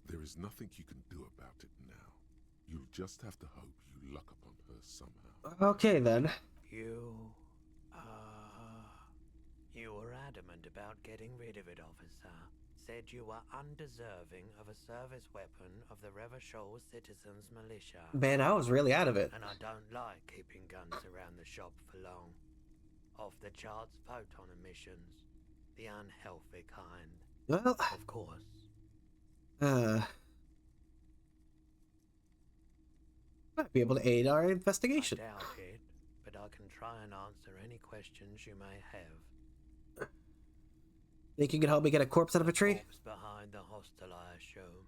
There is nothing you can do about it now. You'll just have to hope you luck upon her somehow. Okay, then. You were adamant about getting rid of it, officer. Said you were undeserving of a service weapon of the Revachol Citizens Militia. Man, I was really out of it. And I don't like keeping guns around the shop for long. Off the charts photon emissions. The unhealthy kind. Well, of course. Might be able to aid our investigation. I doubt it, but I can try and answer any questions you may have. Think you can help me get a corpse out of a tree? Corpse behind the hostel, I assume.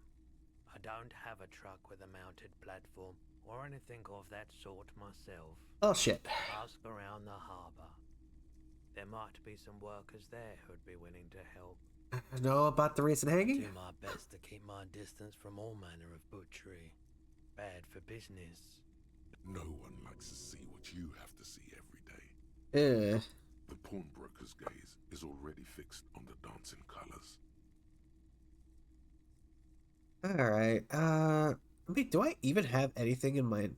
I don't have a truck with a mounted platform or anything of that sort myself. Oh, shit. Ask around the harbour. There might be some workers there who'd be willing to help. Know about the recent hanging? I do my best to keep my distance from all manner of butchery. Bad for business. No one likes to see what you have to see every day. The pawnbroker's gaze is already fixed on the dancing colors. Alright, wait, do I even have anything in mind?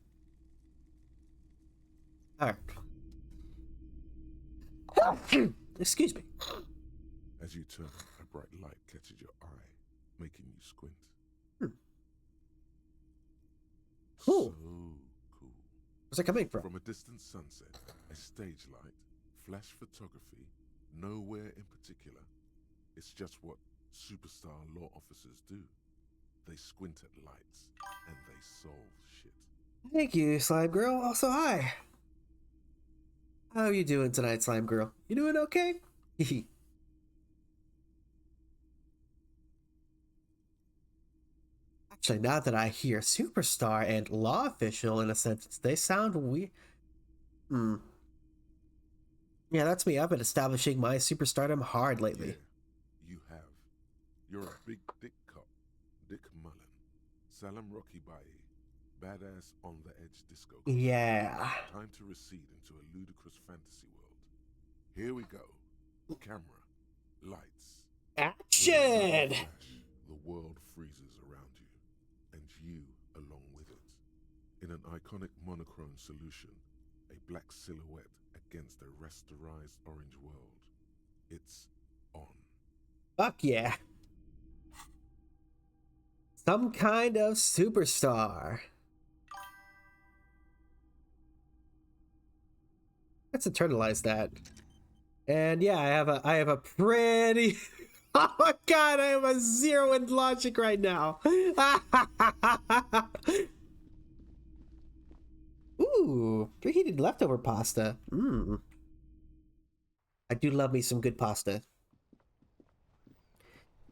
Alright. Excuse me. As you turn, a bright light catches your eye, making you squint. Cool. So cool. Where's it coming from? From a distant sunset, a stage light, flash photography, nowhere in particular. It's just what superstar law officers do. They squint at lights, and they solve shit. Thank you, Slime Girl. Also, hi. How are you doing tonight, Slime Girl? You doing okay? Actually, now that I hear superstar and law official in a sentence, they sound weird. Yeah, that's me. I've been establishing my superstardom hard lately. Yeah, you have. You're a big dick cop. Dick Mullen. Salem Rocky Baye. Badass on the edge disco. Yeah. Time to recede into a ludicrous fantasy world. Here we go. Camera. Lights. Action! The world freezes around you. And you along with it. In an iconic monochrome solution, a black silhouette against a rasterized orange world. It's on. Fuck yeah. Some kind of superstar. Let's internalize that. And yeah, I have a pretty oh my god, I have a 0 in logic right now. Ooh, preheated leftover pasta. I do love me some good pasta.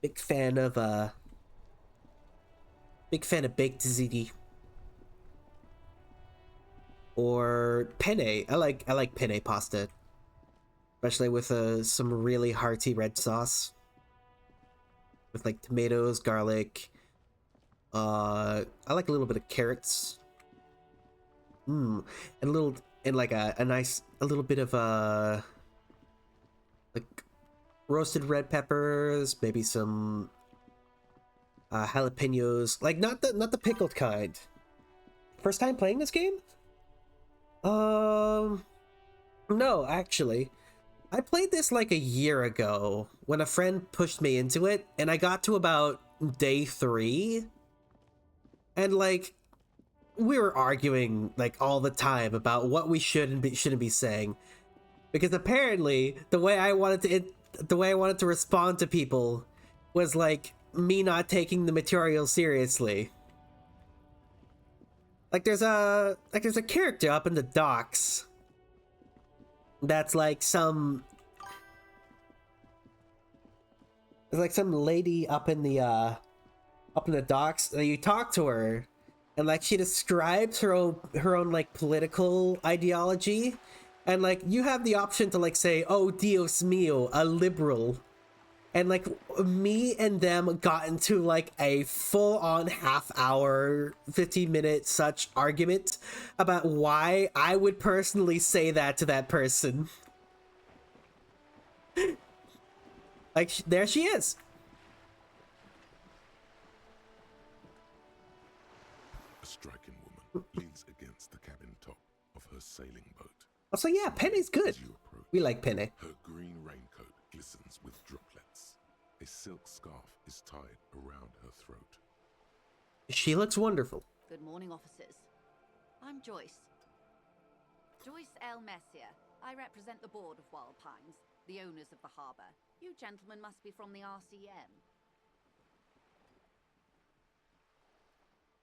Big fan of baked ziti. Or penne. I like penne pasta. Especially with some really hearty red sauce. With like tomatoes, garlic. I like a little bit of carrots. And like a little bit of like roasted red peppers, maybe some jalapenos, like not the pickled kind. First time playing this game? No, actually. I played this like a year ago when a friend pushed me into it, and I got to about day 3. And like, we were arguing like all the time about what we shouldn't be saying, because apparently the way I wanted to respond to people was like me not taking the material seriously. Like there's a character up in the docks that's like some lady up in the docks, and you talk to her and like she describes her own like political ideology, and like you have the option to like say, "Oh, Dios mío, a liberal." And like me and them got into like a full-on half-hour, 15-minute such argument about why I would personally say that to that person. Like there she is. A striking woman leans against the cabin top of her sailing boat. Oh, so yeah, Penny's good. We like Penny. Her green raincoat glistens with droplets. A silk scarf is tied around her throat. She looks wonderful. Good morning, officers. I'm Joyce. Joyce L. Messier. I represent the board of Wild Pines, the owners of the harbour. You gentlemen must be from the RCM.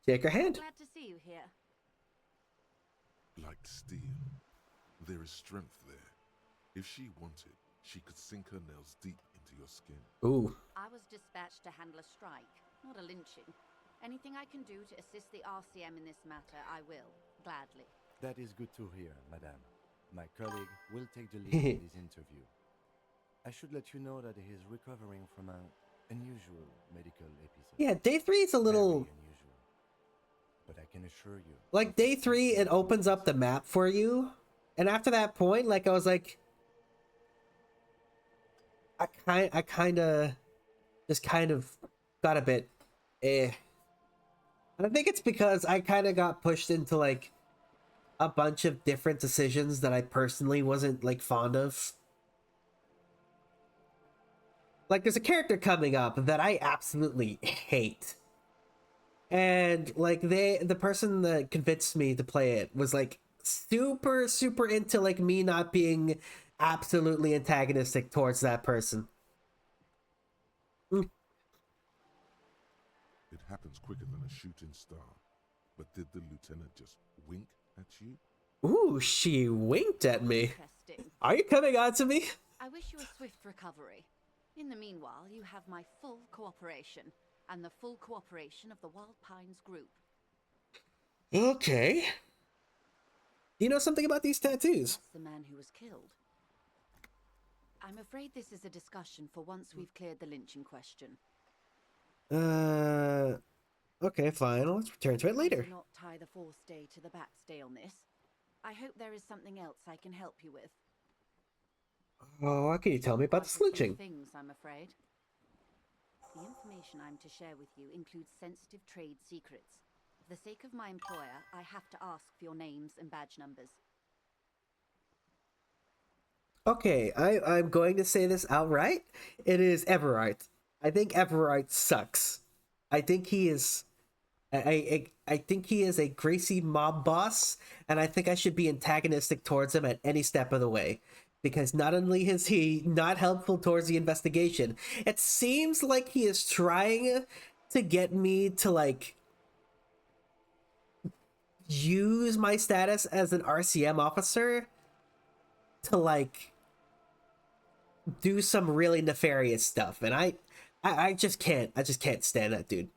Shake her hand. Glad to see you here. Like steel, there is strength there. If she wanted, she could sink her nails deep into your skin. Ooh. I was dispatched to handle a strike, not a lynching. Anything I can do to assist the RCM in this matter, I will, gladly. That is good to hear, madame. My colleague will take the lead in this interview. I should let you know that he is recovering from an unusual medical episode. Yeah, day 3 is a little... But I can assure you... Like, day 3, it opens up the map for you. And after that point, like, I was like... I kind of got a bit... And I think it's because I kind of got pushed into, like, a bunch of different decisions that I personally wasn't, like, fond of. Like, there's a character coming up that I absolutely hate. And, like, the person that convinced me to play it was, like, super, super into, like, me not being absolutely antagonistic towards that person. It happens quicker than a shooting star. But did the lieutenant just wink at you? Ooh, she winked at me. Interesting. Are you coming on to me? I wish you a swift recovery. In the meanwhile, you have my full cooperation, and the full cooperation of the Wild Pines group. Okay. Do you know something about these tattoos? That's the man who was killed. I'm afraid this is a discussion for once we've cleared the lynching question. Okay, fine. Let's return to it later. Do not tie the fourth day to the Bat's Day on this. I hope there is something else I can help you with. Oh, what can you tell me about the lynching? Things, I'm afraid. The information I'm to share with you includes sensitive trade secrets. For the sake of my employer, I have to ask for your names and badge numbers. Okay, I'm going to say this outright. It is Everard. I think Everard sucks. I think he is... I think he is a greasy mob boss, and I think I should be antagonistic towards him at any step of the way. Because not only is he not helpful towards the investigation, it seems like he is trying to get me to, like, use my status as an RCM officer to, like, do some really nefarious stuff. And I just can't stand that dude.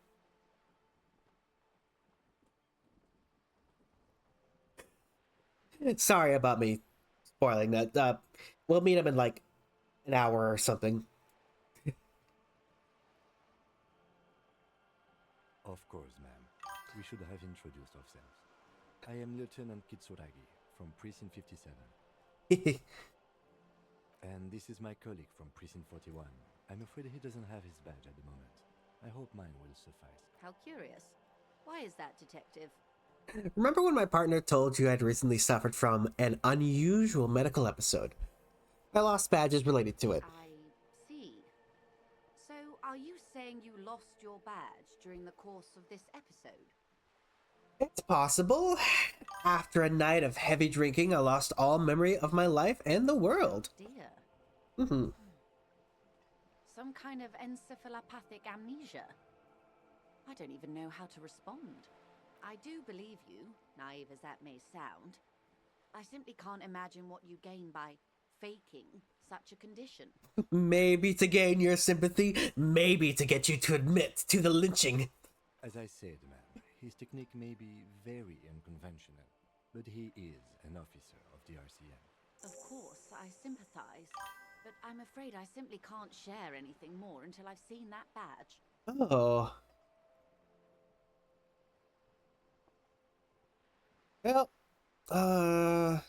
Sorry about me spoiling that. We'll meet him in like an hour or something. Of course, ma'am. We should have introduced ourselves. I am Lieutenant Kitsuragi from Precinct 57. And this is my colleague from Precinct 41. I'm afraid he doesn't have his badge at the moment. I hope mine will suffice. How curious. Why is that, Detective? Remember when my partner told you I'd recently suffered from an unusual medical episode? I lost badges related to it. I see. So, are you saying you lost your badge during the course of this episode? It's possible. After a night of heavy drinking, I lost all memory of my life and the world. Dear. Mm-hmm. Some kind of encephalopathic amnesia. I don't even know how to respond. I do believe you, naive as that may sound. I simply can't imagine what you gain by faking such a condition. Maybe to gain your sympathy, maybe to get you to admit to the lynching. As I said, ma'am, his technique may be very unconventional, but he is an officer of the RCM. Of course, I sympathize, but I'm afraid I simply can't share anything more until I've seen that badge. Oh. Well, how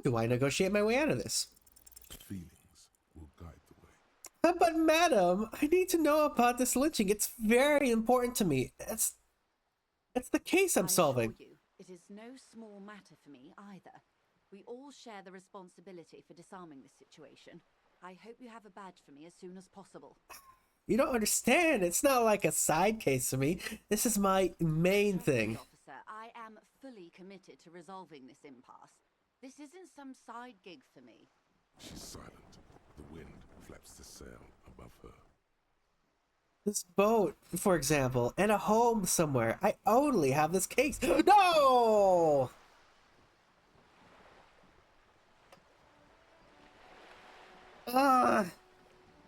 do I negotiate my way out of this? Feelings will guide the way. But madam, I need to know about this lynching. It's very important to me. It's the case I'm solving. I assure you, it is no small matter for me either. We all share the responsibility for disarming this situation. I hope you have a badge for me as soon as possible. You don't understand. It's not like a side case for me. This is my main thing. Officer, I am fully committed to resolving this impasse. This isn't some side gig for me. She's silent. The wind flaps the sail above her. This boat, for example, and a home somewhere. I only have this case. No!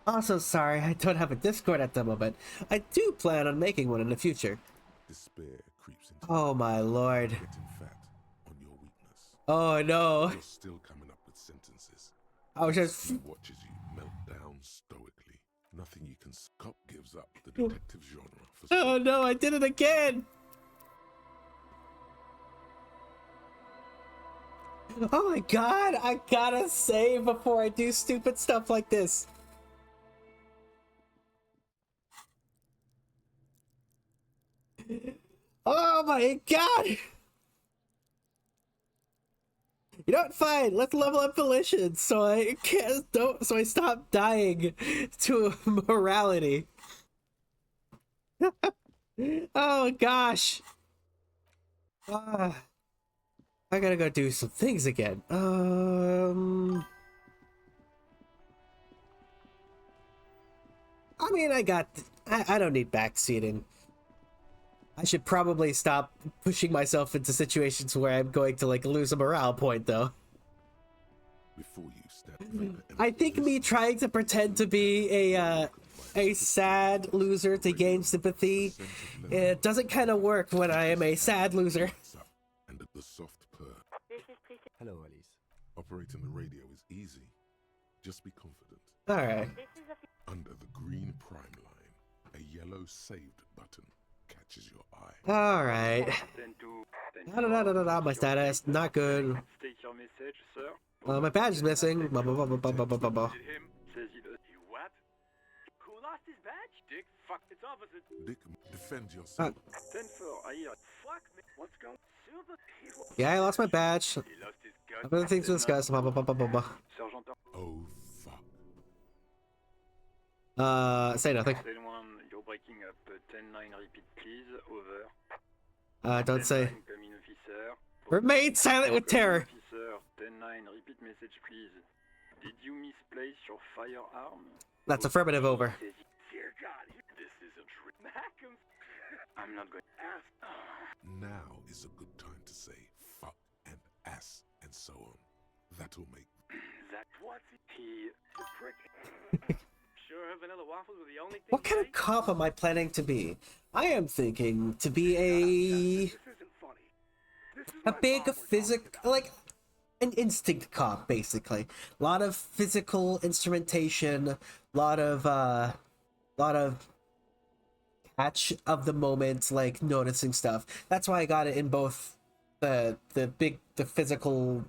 Also sorry, I don't have a Discord at the moment. I do plan on making one in the future. Despair creeps into Oh my lord. getting fat on your weakness. Oh no. You're still coming up with sentences. I was just... He watches you melt down stoically. Nothing you can... Cop gives up the detective genre for... Oh no, I did it again! Oh my god, I gotta save before I do stupid stuff like this. Oh my god! You know what? Fine. Let's level up volition so I so I stop dying to morality. Oh gosh. I gotta go do some things again. I mean, I don't need backseating. I should probably stop pushing myself into situations where I'm going to like lose a morale point though. Before you step I think me trying to pretend to be a sad loser to gain sympathy, it doesn't kind of work when I am a sad loser. and the soft purr. Hello, Alice. Operating the radio is easy. Just be confident. Alright. Under the green prime line, a yellow saved button catches your eye. Alright. My status, not good. State your message, sir. My badge is missing. Blah, blah, blah, blah, blah, blah, blah, blah. Him says he does. You what? Who lost his badge? Dick, fuck, it's opposite. Dick, defend yourself. 10-4, I hear. Fuck me. What's going on? Yeah, I lost my badge. Other things to discuss. Blah, blah, blah, blah, blah, blah. Oh, fuck. Say nothing. You're breaking up. 10-9, repeat, please. Over. Don't say. 10-9, come in, officer. Remain silent with terror. Officer, 10-9, repeat message, please. Did you misplace your firearm? That's affirmative, over. Dear God, this isn't true. I'm not going to ask. Now is a good time to say fuck and ass and so on. That'll make... That what? He... the prick. Sure have vanilla waffles with the only thing... What kind of cop am I planning to be? I am thinking to be a big like an instinct cop, basically. A lot of physical instrumentation, a lot of catch of the moment, like noticing stuff. That's why I got it in both the physical.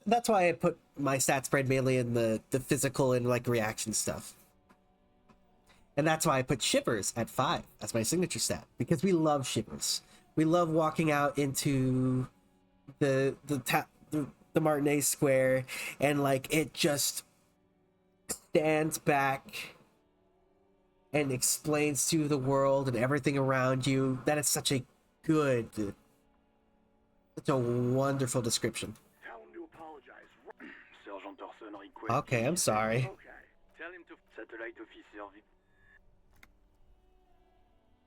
That's why I put my stat spread mainly in the physical and like reaction stuff. And that's why I put shivers at 5 as my signature stat, because we love shivers. We love walking out into the Martinez Square and like it just stands back and explains to the world and everything around you. That is such a good, such a wonderful description. Tell him to apologize. Sergeant Thorson requested. Okay, I'm sorry. Okay. Tell him to satellite officer.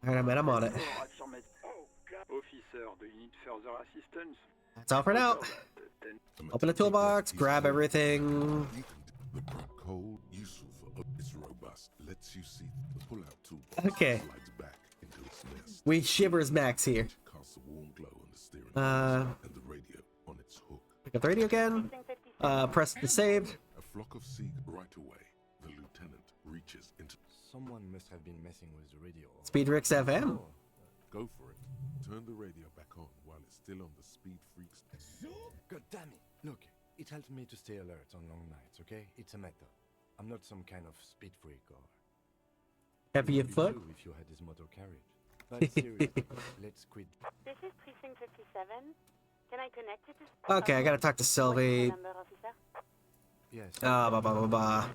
Alright, man, I'm on it. Officer, do you need further assistance? That's all for now. Open the toolbox, grab everything. The prop code, useful for it's robust, lets you see the pull-out toolbox. Okay. Slides back into its nest. We shivers Max here. Casts a warm glow on the steering wheel and the radio on its hook. Pick up the radio again. Press the save. A flock of seagulls right away. The lieutenant reaches into. Someone must have been messing with the radio. Speedrix FM. Go for it. Turn the radio back on while it's still on the Speed Freaks. God damn it! Look, it helps me to stay alert on long nights, okay? It's a method. I'm not some kind of speed freak or... Heavy Maybe foot. you if you had this motor carriage. But seriously, let's quit. This is Precinct 57. Can I connect you to... Okay, I gotta talk to Sylvie. Number, officer? Yes. Blah.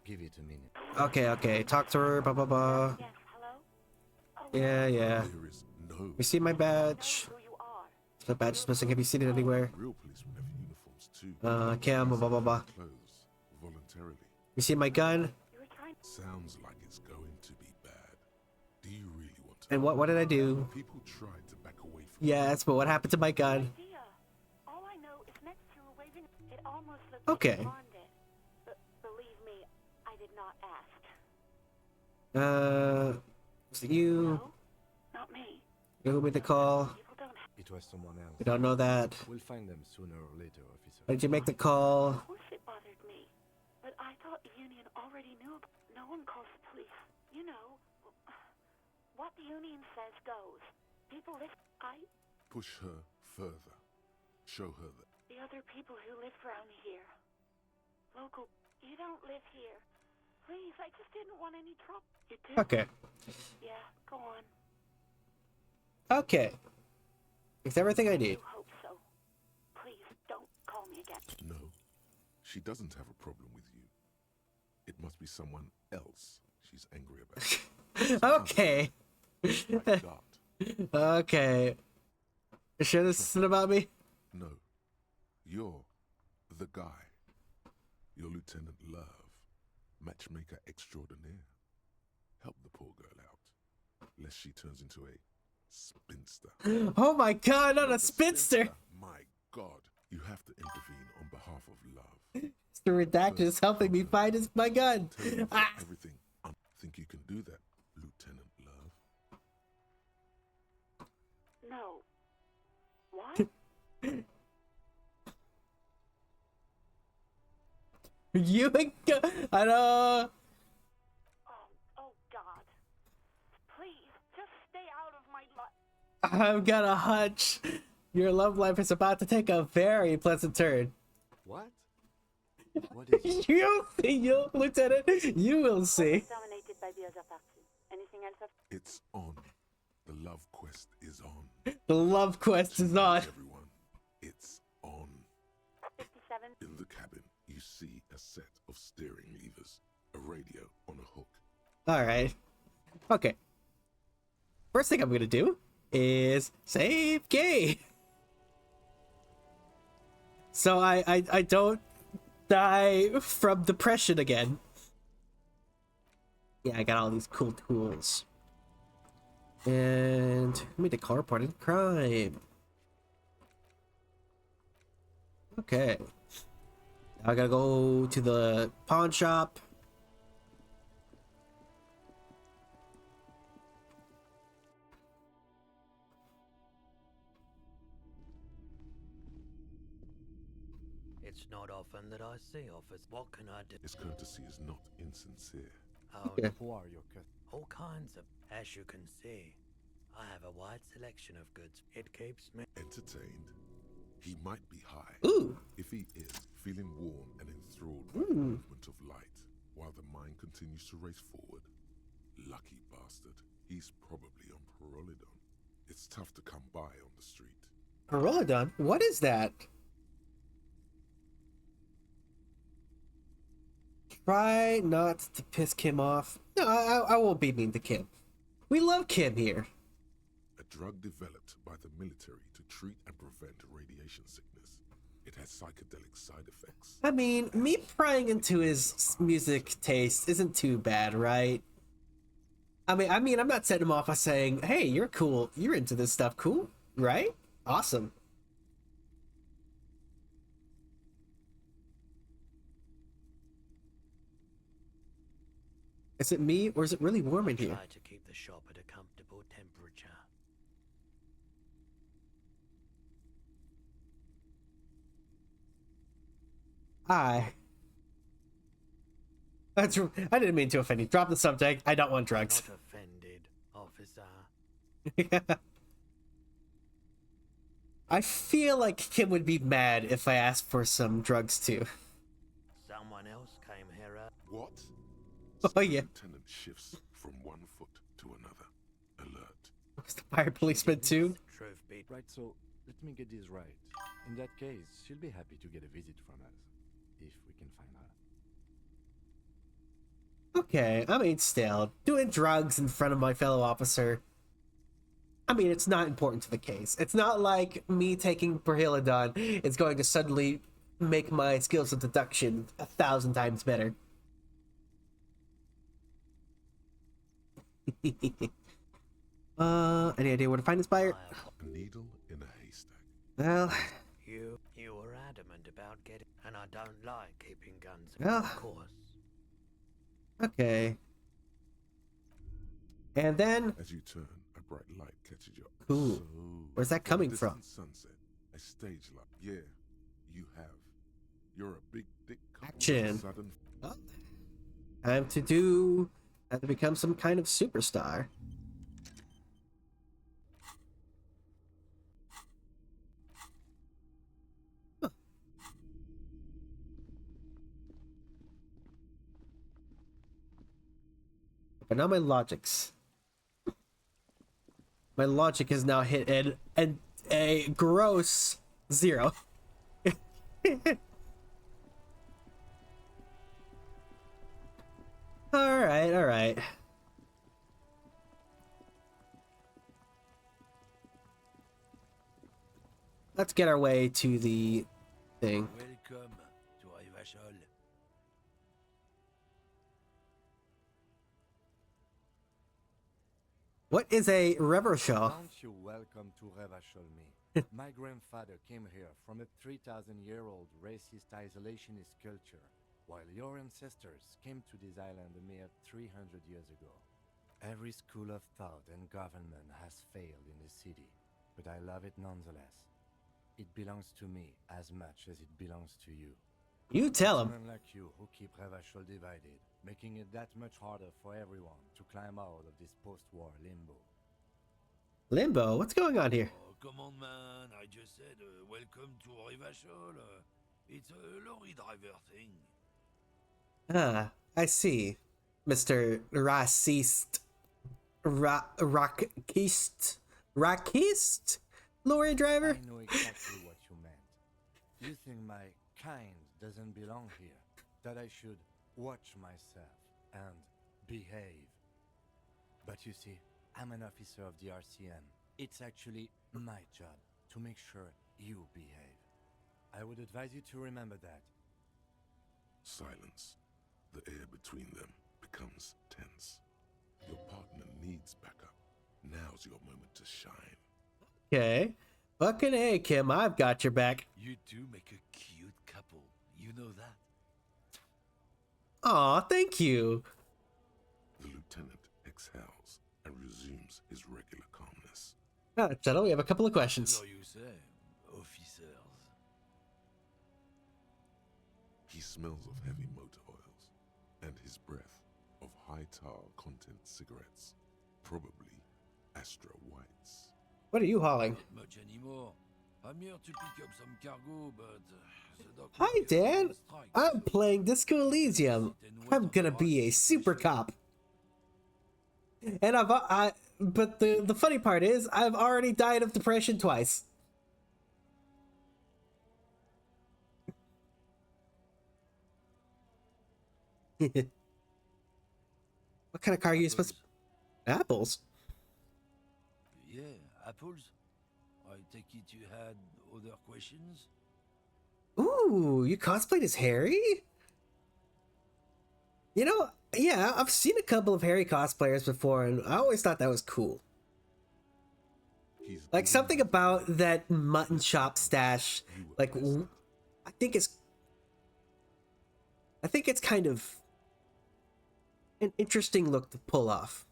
Give it a minute. Okay. Talk to her. Blah. Yes, hello? Yeah. There is no. You see my badge? The badge is missing. Have you seen it anywhere? Real policemen have uniforms too. Cam. Blah. Clothes voluntarily. You see my gun? Sounds like it's going to be bad. Do you really want to? And what did I do? People tried to back away from. Yes, but what happened to my gun? All I know is next to a waving... It almost looked Okay. like you pawned it. But believe me, I did not ask. Was it you? No, not me. Who made the call? It was someone else. We don't know that. We'll find them sooner or later, officer. Why did you make the call? Of course it bothered me. But I thought the Union already knew about... No one calls the police. You know, what the Union says goes. People listen. Push her further. Show her that. The other people who live around here. Local... You don't live here. Please, I just didn't want any trouble. You do? Okay. Yeah, go on. Okay. It's everything I need. I hope so. Please, don't call me again. No, she doesn't have a problem with you. It must be someone else she's angry about. Okay. Okay. You sure this isn't about me? No, you're the guy. You're Lieutenant Love, matchmaker extraordinaire. Help the poor girl out, lest she turns into a spinster. Oh my god, not a spinster! My god, you have to intervene on behalf of Love. The redacted is helping me find my gun. Ah. Everything. I think you can do that, Lieutenant Love. No. What? You and I know. Oh God. Please, just stay out of my life. I've got a hunch. Your love life is about to take a very pleasant turn. What? What is You, Lieutenant, you will see. Dominated by the other party. Anything else? It's on. The love quest is on. The love quest is on. Everyone, it's on. 57. In the cabin, you see a set of steering levers, a radio on a hook. Alright. Okay. First thing I'm gonna do is save game. So I don't die from depression again. Yeah, I got all these cool tools. And me declare reported crime. Okay. Now I gotta go to the pawn shop. It's not often that I see office. What can I do? His courtesy is not insincere. Oh, Yeah. Who are your all kinds of. As you can see, I have a wide selection of goods. It keeps me Entertained. He might be high. Ooh. If he is, feeling warm and enthralled by the movement of light, while the mind continues to race forward. Lucky bastard. He's probably on Parolidon. It's tough to come by on the street. Parolidon? What is that? Try not to piss Kim off. No, I won't be mean to Kim. We love Kim here. A drug developed by the military to treat and prevent radiation sickness. It has psychedelic side effects. I mean, me prying into his music taste isn't too bad, right? I mean, I'm not setting him off by saying, "Hey, you're cool. You're into this stuff, cool, right? Awesome." Is it me, or is it really warm in here? Try to keep the shop at a comfortable temperature. That's. I didn't mean to offend you. Drop the subject. I don't want drugs. Not offended, officer. I feel like Kim would be mad if I asked for some drugs too. Someone else came here. What? Oh yeah. Lieutenant shifts from one foot to another. Alert. Was the fire policeman too? Truth be Right, so let me get this right. In that case, she'll be happy to get a visit from us, if we can find her. Okay, I mean, still, doing drugs in front of my fellow officer. I mean, it's not important to the case. It's not like me taking Perhiladon is going to suddenly make my skills of deduction 1,000 times better. Any idea where to find this buyer? A needle in a haystack. Well, You were adamant about getting, and I don't like keeping guns. Well. Of course. okay. And then, As you turn, a bright light catches your eye. Ooh. Where's that coming a from? distant Sunset, a stage light. Yeah, you have. You're a big dick couple with Action. sudden. Time to become some kind of superstar. Huh. But now my logics. My logic is now hit at a gross 0. Alright. Let's get our way to the thing. Welcome to Rivachol. What is a Revershaw? Aren't you welcome to Revachol me? My grandfather came here from a 3,000-year-old racist isolationist culture, while your ancestors came to this island a mere 300 years ago. Every school of thought and government has failed in the city, but I love it nonetheless. It belongs to me as much as it belongs to you. You tell him. Men like you who keep Revachol divided, making it that much harder for everyone to climb out of this post-war limbo. Limbo? What's going on here? Oh, come on, man. I just said, welcome to Rivachol. It's a lorry driver thing. Ah, I see. Mr. Racist. Rockist? Lorry driver? I know exactly what you meant. You think my kind doesn't belong here, that I should watch myself and behave. But you see, I'm an officer of the RCM. It's actually my job to make sure you behave. I would advise you to remember that. Silence. The air between them becomes tense. Your partner needs backup. Now's your moment to shine. Okay. Fucking A, Kim, I've got your back. You two make a cute couple. You know that. Aw, thank you. The lieutenant exhales and resumes his regular calmness. Settle, we have a couple of questions. So you say, officers. He smells of heavy motor oils and his breath of high tar content cigarettes, probably Astra Whites. What are you hauling? Not much anymore. I'm here to pick up some cargo, but the dock Hi, workers are on Dan. strike, I'm so playing Disco Elysium. I'm gonna be a super cop. And but the funny part is, I've already died of depression twice. What kind of car are you supposed to... Apples? Yeah, apples. I take it you had other questions? Ooh, you cosplayed as Harry? You know, yeah, I've seen a couple of Harry cosplayers before, and I always thought that was cool. Like, something about that mutton chop stash, like, I think it's kind of an interesting look to pull off.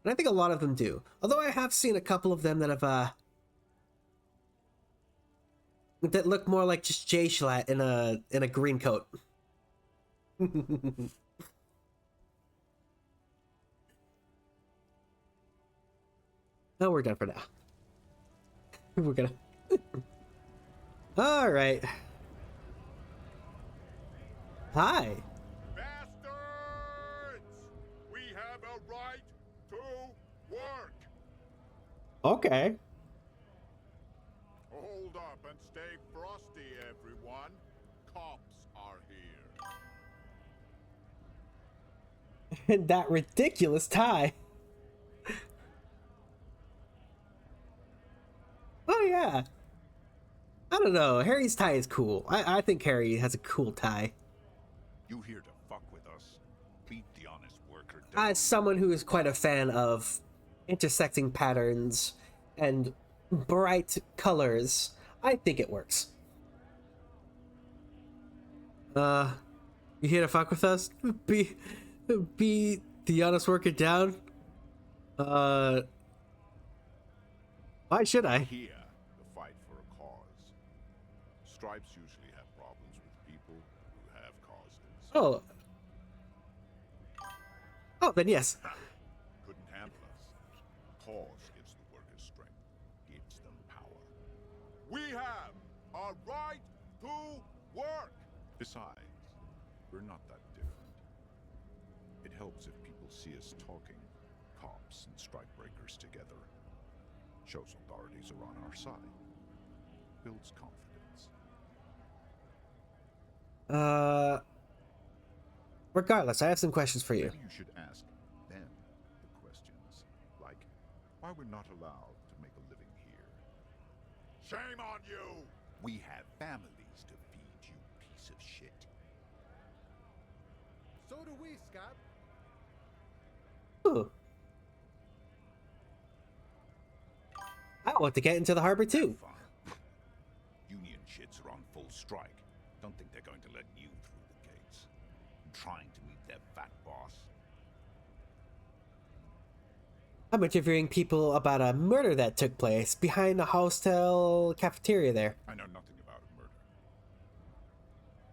And I think a lot of them do. Although I have seen a couple of them that have, that look more like just Jay Schlatt in a green coat. Oh, we're done for now. We're gonna... All right. Hi. Bastards! We have a right to work. Okay. Hold up and stay frosty, everyone. Cops are here. And that ridiculous tie. Oh yeah. I don't know. Harry's tie is cool. I think Harry has a cool tie. You here to fuck with us? Beat the honest worker down. As someone who is quite a fan of intersecting patterns and bright colors, I think it works. You here to fuck with us? Be the honest worker down? Why should I? Here to fight for a cause. Stripes usually have problems with people who have causes. Oh. Oh, then yes. Couldn't handle us. Cause gives the workers strength, gives them power. We have a right to work. Besides, we're not that different. It helps if people see us talking, cops and strikebreakers together. Shows authorities are on our side. Builds confidence. Regardless, I have some questions for you. Maybe you should ask them the questions, like why we're not allowed to make a living here. Shame on you! We have families to feed, you piece of shit. So do we, Scott. Ooh. I want to get into the harbor too. Union shits are on full strike. Don't think they're going to let you through the gates. I'm trying to meet their fat boss. I'm interviewing people about a murder that took place behind the hostel cafeteria there. I know nothing about a murder.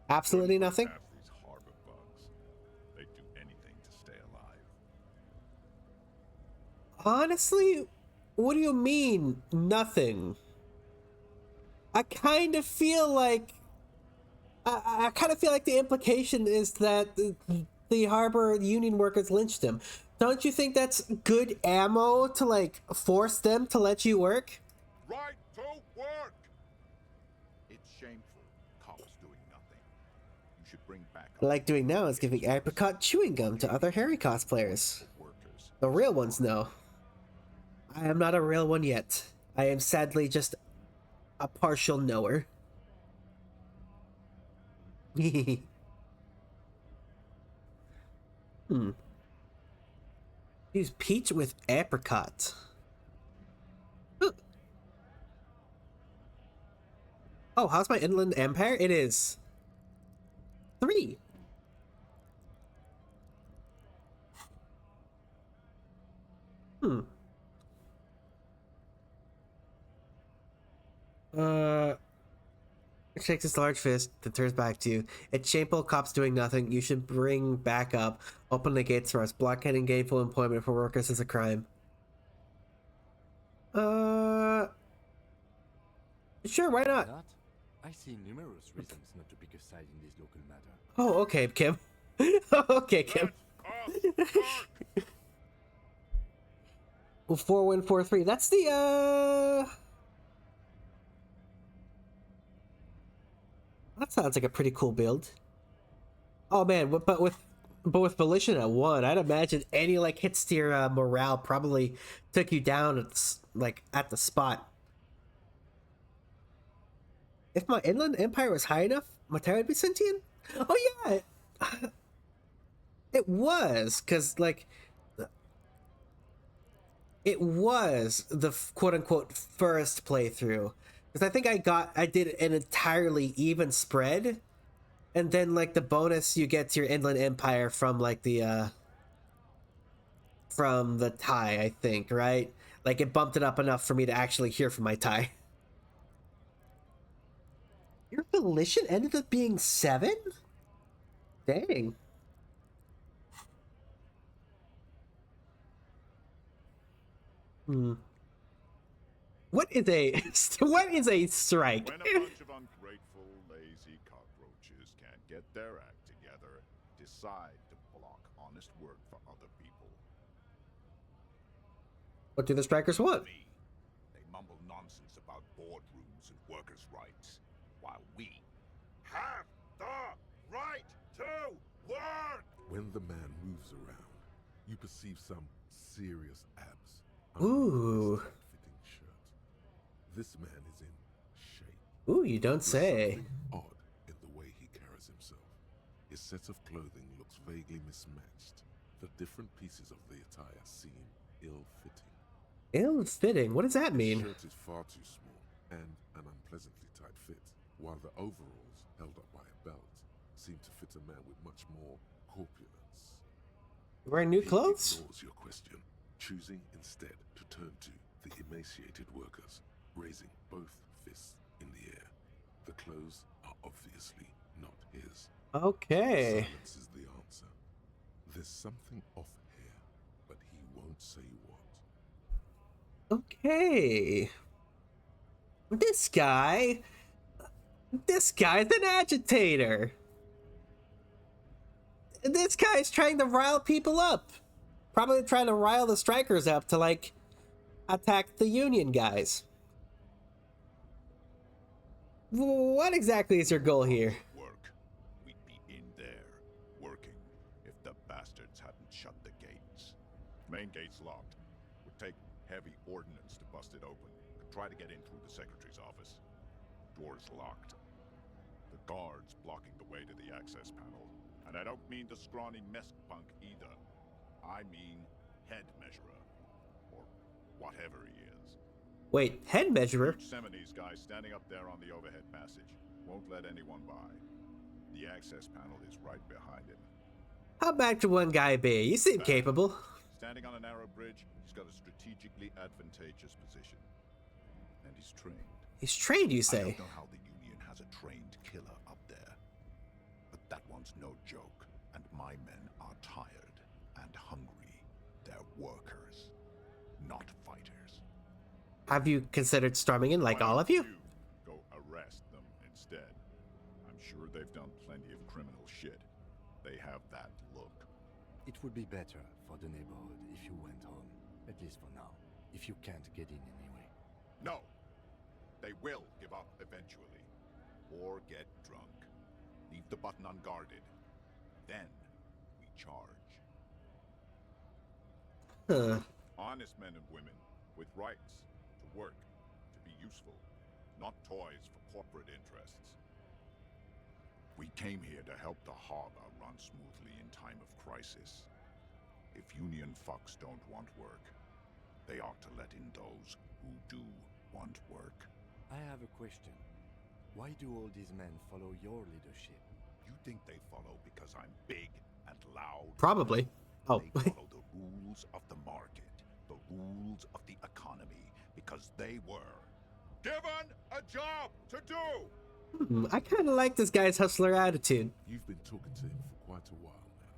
Absolutely nothing? These harbor bugs. They'd do anything to stay alive. Honestly, what do you mean, nothing? I kind of feel like... I kind of feel like the implication is that the harbor union workers lynched him. Don't you think that's good ammo to, like, force them to let you work? Right to work! It's shameful. Cops doing nothing. You should bring back... Like doing now is giving apricot chewing gum to other Harry cosplayers. The real ones know. I am not a real one yet. I am sadly just a partial knower. Use peach with apricot. Oh, how's my inland empire? It is 3. It shakes its large fist, then turns back to you. It's shameful, cops doing nothing. You should bring back up. Open the gates for us. Blockading gainful employment for workers is a crime. Sure, why not? I see numerous reasons not to pick a side in this local matter. Oh, okay, Kim. Okay, Kim. 4143. That's the, that sounds like a pretty cool build. Oh man, but with But with Volition at 1, I'd imagine any like hits to your morale probably took you down at at the spot. If my Inland Empire was high enough, my tower would be sentient? Oh yeah! It was, because like it was the quote-unquote first playthrough. Because I think I did an entirely even spread, and then like the bonus you get to your Inland Empire from like the tie, I think, right? Like it bumped it up enough for me to actually hear from my tie. Your volition ended up being 7? Dang. Hmm. What is a strike? When a bunch of ungrateful, lazy cockroaches can't get their act together, decide to block honest work for other people. What do the strikers want? They mumble nonsense about boardrooms and workers' rights, while we have the right to work! When the man moves around, you perceive some serious abs. Ooh. Fitting shirt. This man is in shape. Ooh, you don't say. Something odd in the way he carries himself. His set of clothing looks vaguely mismatched. The different pieces of the attire seem ill-fitting. Ill-fitting? What does that mean? His shirt is far too small and an unpleasantly tight fit, while the overalls, held up by a belt, seem to fit a man with much more corpulence. Wearing new clothes? He ignores your question, choosing instead to turn to the emaciated workers, raising both fists in the air. The clothes are obviously not his. Okay. Silence is the answer. There's something off here, but he won't say what. Okay. This guy's an agitator. This guy's trying to rile people up. Probably trying to rile the strikers up to, like, attack the Union guys. What exactly is your goal here? Work. We'd be in there, working, if the bastards hadn't shut the gates. Main gate's locked. Would take heavy ordnance to bust it open. Could try to get in through the secretary's office. Door's locked. The guard's blocking the way to the access panel. And I don't mean the scrawny mess punk either. I mean head measurer. Or whatever he is. Wait, head measurer? Yosemite's guy standing up there on the overhead passage. Won't let anyone by. The access panel is right behind him. How bad could one guy be? You seem capable. Standing on a narrow bridge, he's got a strategically advantageous position. And he's trained. He's trained, you I say? don't know how the Union has a trained killer up there. But that one's no joke. And my men are tired and hungry. They're workers, not fighters. Have you considered storming in like all of you? Go arrest them instead. I'm sure they've done plenty of criminal shit. They have that look. It would be better for the neighborhood if you went home, at least for now, if you can't get in anyway. No! They will give up eventually. Or get drunk. Leave the button unguarded. Then we charge. Huh. Honest men and women with rights to work, to be useful, not toys for corporate interests. We came here to help the harbor run smoothly in time of crisis. If Union fucks don't want work, they ought to let in those who do want work. I have a question. Why do all these men follow your leadership? You think they follow because I'm big and loud? Probably. Oh. They follow the rules of the market, the rules of the economy, because they were given a job to do! I kind of like this guy's hustler attitude. You've been talking to him for quite a while now.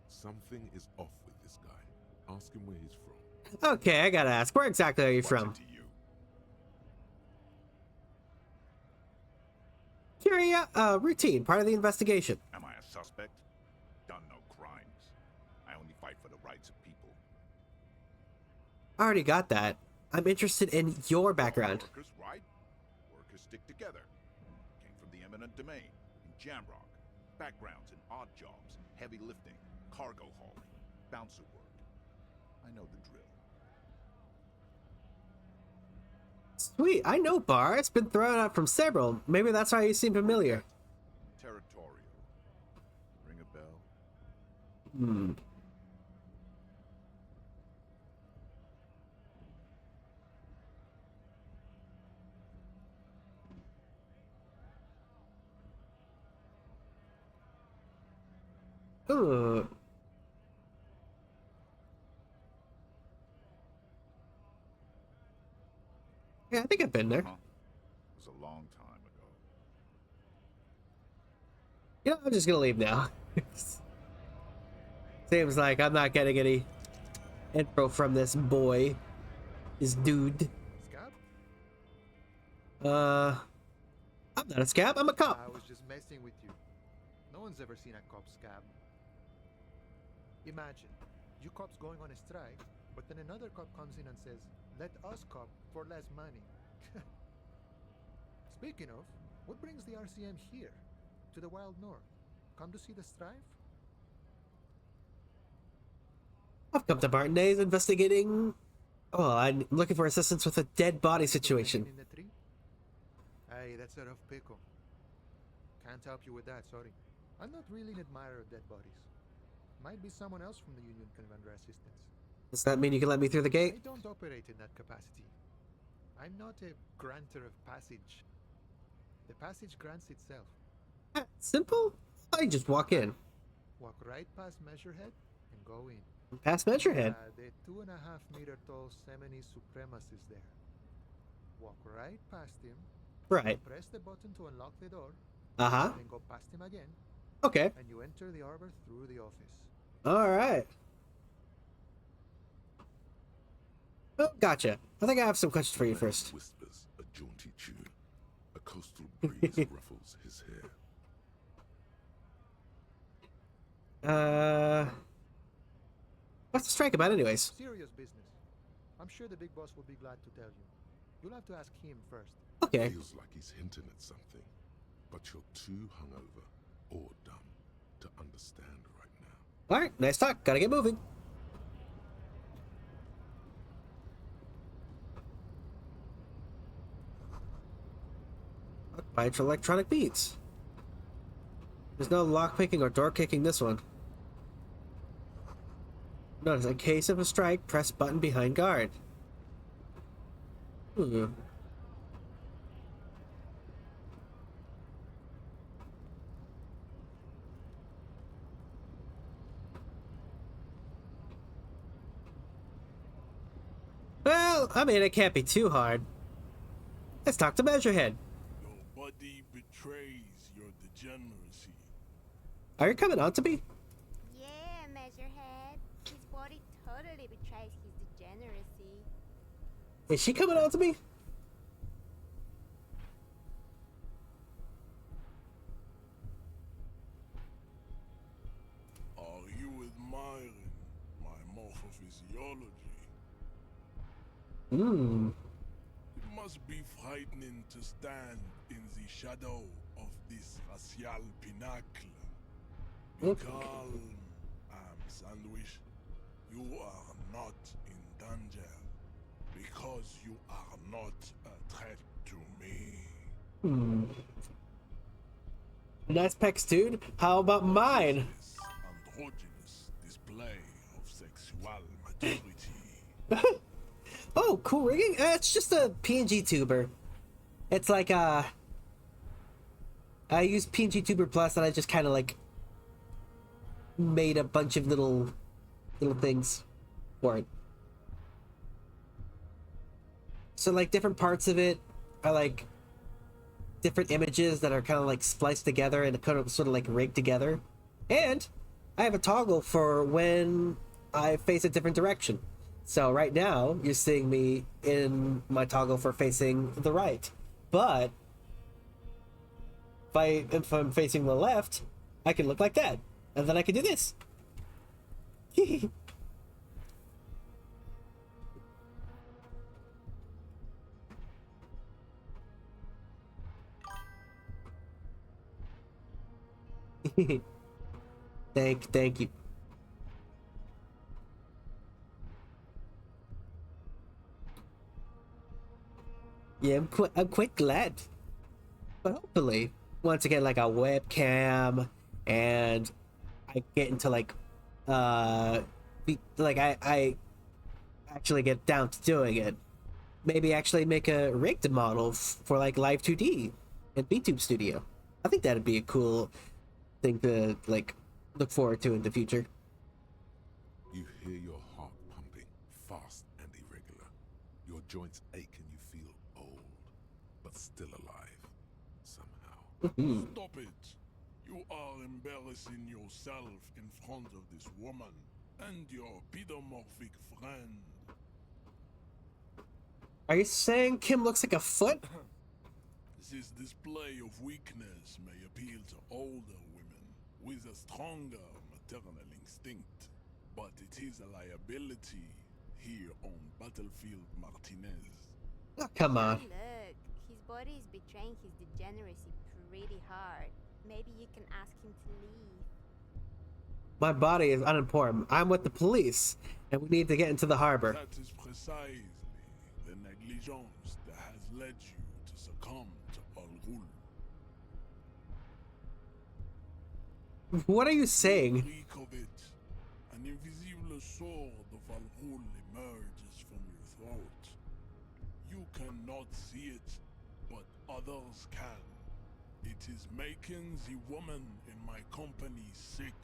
Something is off with this guy. Ask him where he's from. Okay, I gotta ask, where exactly are you from? Curia, routine, part of the investigation. Am I a suspect? Done no crimes. I only fight for the rights of people. I already got that. I'm interested in your background. Workers, right? Workers stick together. Came from the eminent domain, in Jamrock. Backgrounds in odd jobs, heavy lifting. Cargo hauling. Bouncer work. I know the drill. Sweet, I know Bar. It's been thrown out from several. Maybe that's why you seem familiar. Territorial. Ring a bell? Hmm. Ooh. Yeah, I think I've been there. It was a long time ago. You know, I'm just gonna leave now. Seems like I'm not getting any info from this boy. This dude. Scab? I'm not a scab, I'm a cop. I was just messing with you. No one's ever seen a cop scab. Imagine, you cops going on a strike, but then another cop comes in and says, let us cop for less money. Speaking of, what brings the RCM here? To the Wild North? Come to see the strife? I've come to Martinez investigating... Oh, I'm looking for assistance with a dead body situation. In the tree? Hey, that's a rough pickle. Can't help you with that, sorry. I'm not really an admirer of dead bodies. Might be someone else from the Union can render assistance. Does that mean you can let me through the gate? I don't operate in that capacity. I'm not a granter of passage. The passage grants itself. Simple? I just walk in. Walk right past Measurehead and go in. Past Measurehead? The 2.5-meter tall Semini Supremus is there. Walk right past him. Right. Press the button to unlock the door. Uh-huh. Then go past him again. Okay. And you enter the arbor through the office. Alright. Oh, gotcha. I think I have some questions for you first. Whispers a jaunty tune. A coastal breeze ruffles his hair. What's the strike about anyways? Serious business. I'm sure the big boss will be glad to tell you. You'll have to ask him first. Okay. Feels like he's hinting at something, but you're too hungover or dumb to understand right now. Alright, nice talk. Gotta get moving. Buy for electronic beats. There's no lock picking or door kicking this one. Notice, in case of a strike, press button behind guard. Well, I mean, it can't be too hard. Let's talk to Measurehead. Nobody betrays your degeneracy. Are you coming on to me? Yeah, Measurehead. His body totally betrays his degeneracy. Is she coming on to me? Are you admiring my morphophysiology? It must be frightening to stand in the shadow of this racial pinnacle. Be calm, Sandwich. You are not in danger because you are not a threat to me. Nice pecs, dude. How about mine? Androgynous display of sexual maturity. Oh, cool rigging? It's just a PNG tuber. It's like, I use PNG Tuber Plus and I just kind of like made a bunch of little things for it. So like different parts of it are like different images that are kind of like spliced together and kind of sort of like rigged together. And I have a toggle for when I face a different direction. So right now you're seeing me in my toggle for facing the right, but if I'm facing the left, I can look like that, and then I can do this. Thank you. Yeah, I'm quite glad. But hopefully, once I get like a webcam and I get into like, I actually get down to doing it. Maybe actually make a rigged model for like Live 2D and BTube Studio. I think that'd be a cool thing to like look forward to in the future. You hear your heart pumping, fast and irregular. Your joints ache and you feel old, but still alive, somehow. Stop it! You are embarrassing yourself in front of this woman and your pedomorphic friend. Are you saying Kim looks like a foot? This display of weakness may appeal to older women with a stronger maternal instinct, but it is a liability here on Battlefield Martinez. Oh, come on. Look, his body is betraying his degeneracy pretty hard. Maybe you can ask him to leave. My body is unimportant. I'm with the police, and we need to get into the harbor. That is precisely the negligence that has led you to succumb to Al Ghul. What are you saying? Reek of it. An invisible sword of Al Ghul emerges from your throat. You cannot see it, but others can. It is making the woman in my company sick.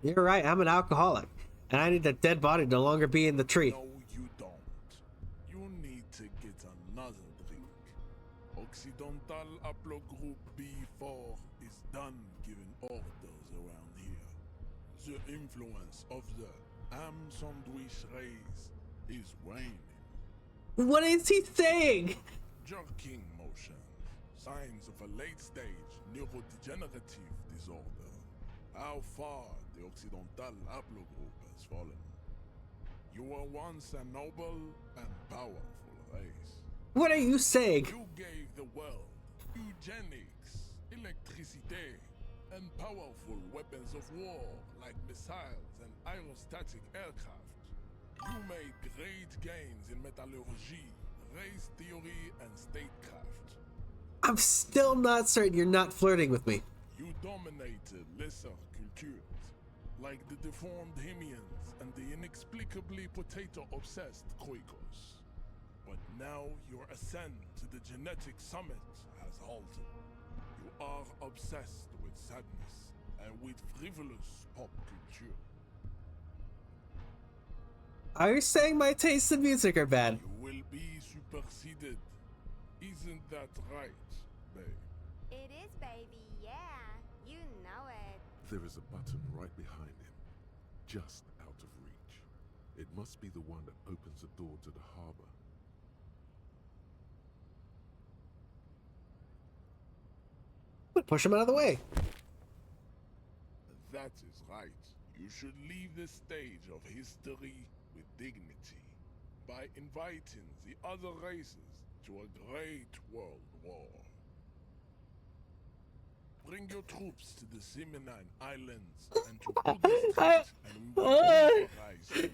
You're right, I'm an alcoholic, and I need the dead body no longer be in the tree. No, you don't. You need to get another drink. Occidental Haplogroup B4 is done giving orders around here. The influence of the Am Sandwich race is waning. What is he saying? Jerking motion. Signs of a late-stage neurodegenerative disorder. How far the Occidental Haplogroup has fallen. You were once a noble and powerful race. What are you saying? You gave the world eugenics, electricity, and powerful weapons of war like missiles and aerostatic aircraft. You made great gains in metallurgy, race theory, and statecraft. I'm still not certain you're not flirting with me. You dominated lesser cultures, like the deformed Hemians and the inexplicably potato-obsessed Quakers. But now your ascent to the genetic summit has halted. You are obsessed with sadness and with frivolous pop culture. Are you saying my tastes in music are bad? You will be superseded. Isn't that right, babe? It is, baby, yeah. You know it. There is a button right behind him, just out of reach. It must be the one that opens the door to the harbor. Push him out of the way. That is right. You should leave the stage of history with dignity by inviting the other races to a great world war. Bring your troops to the Simonine Islands and to Buddhist and we will terrorize you.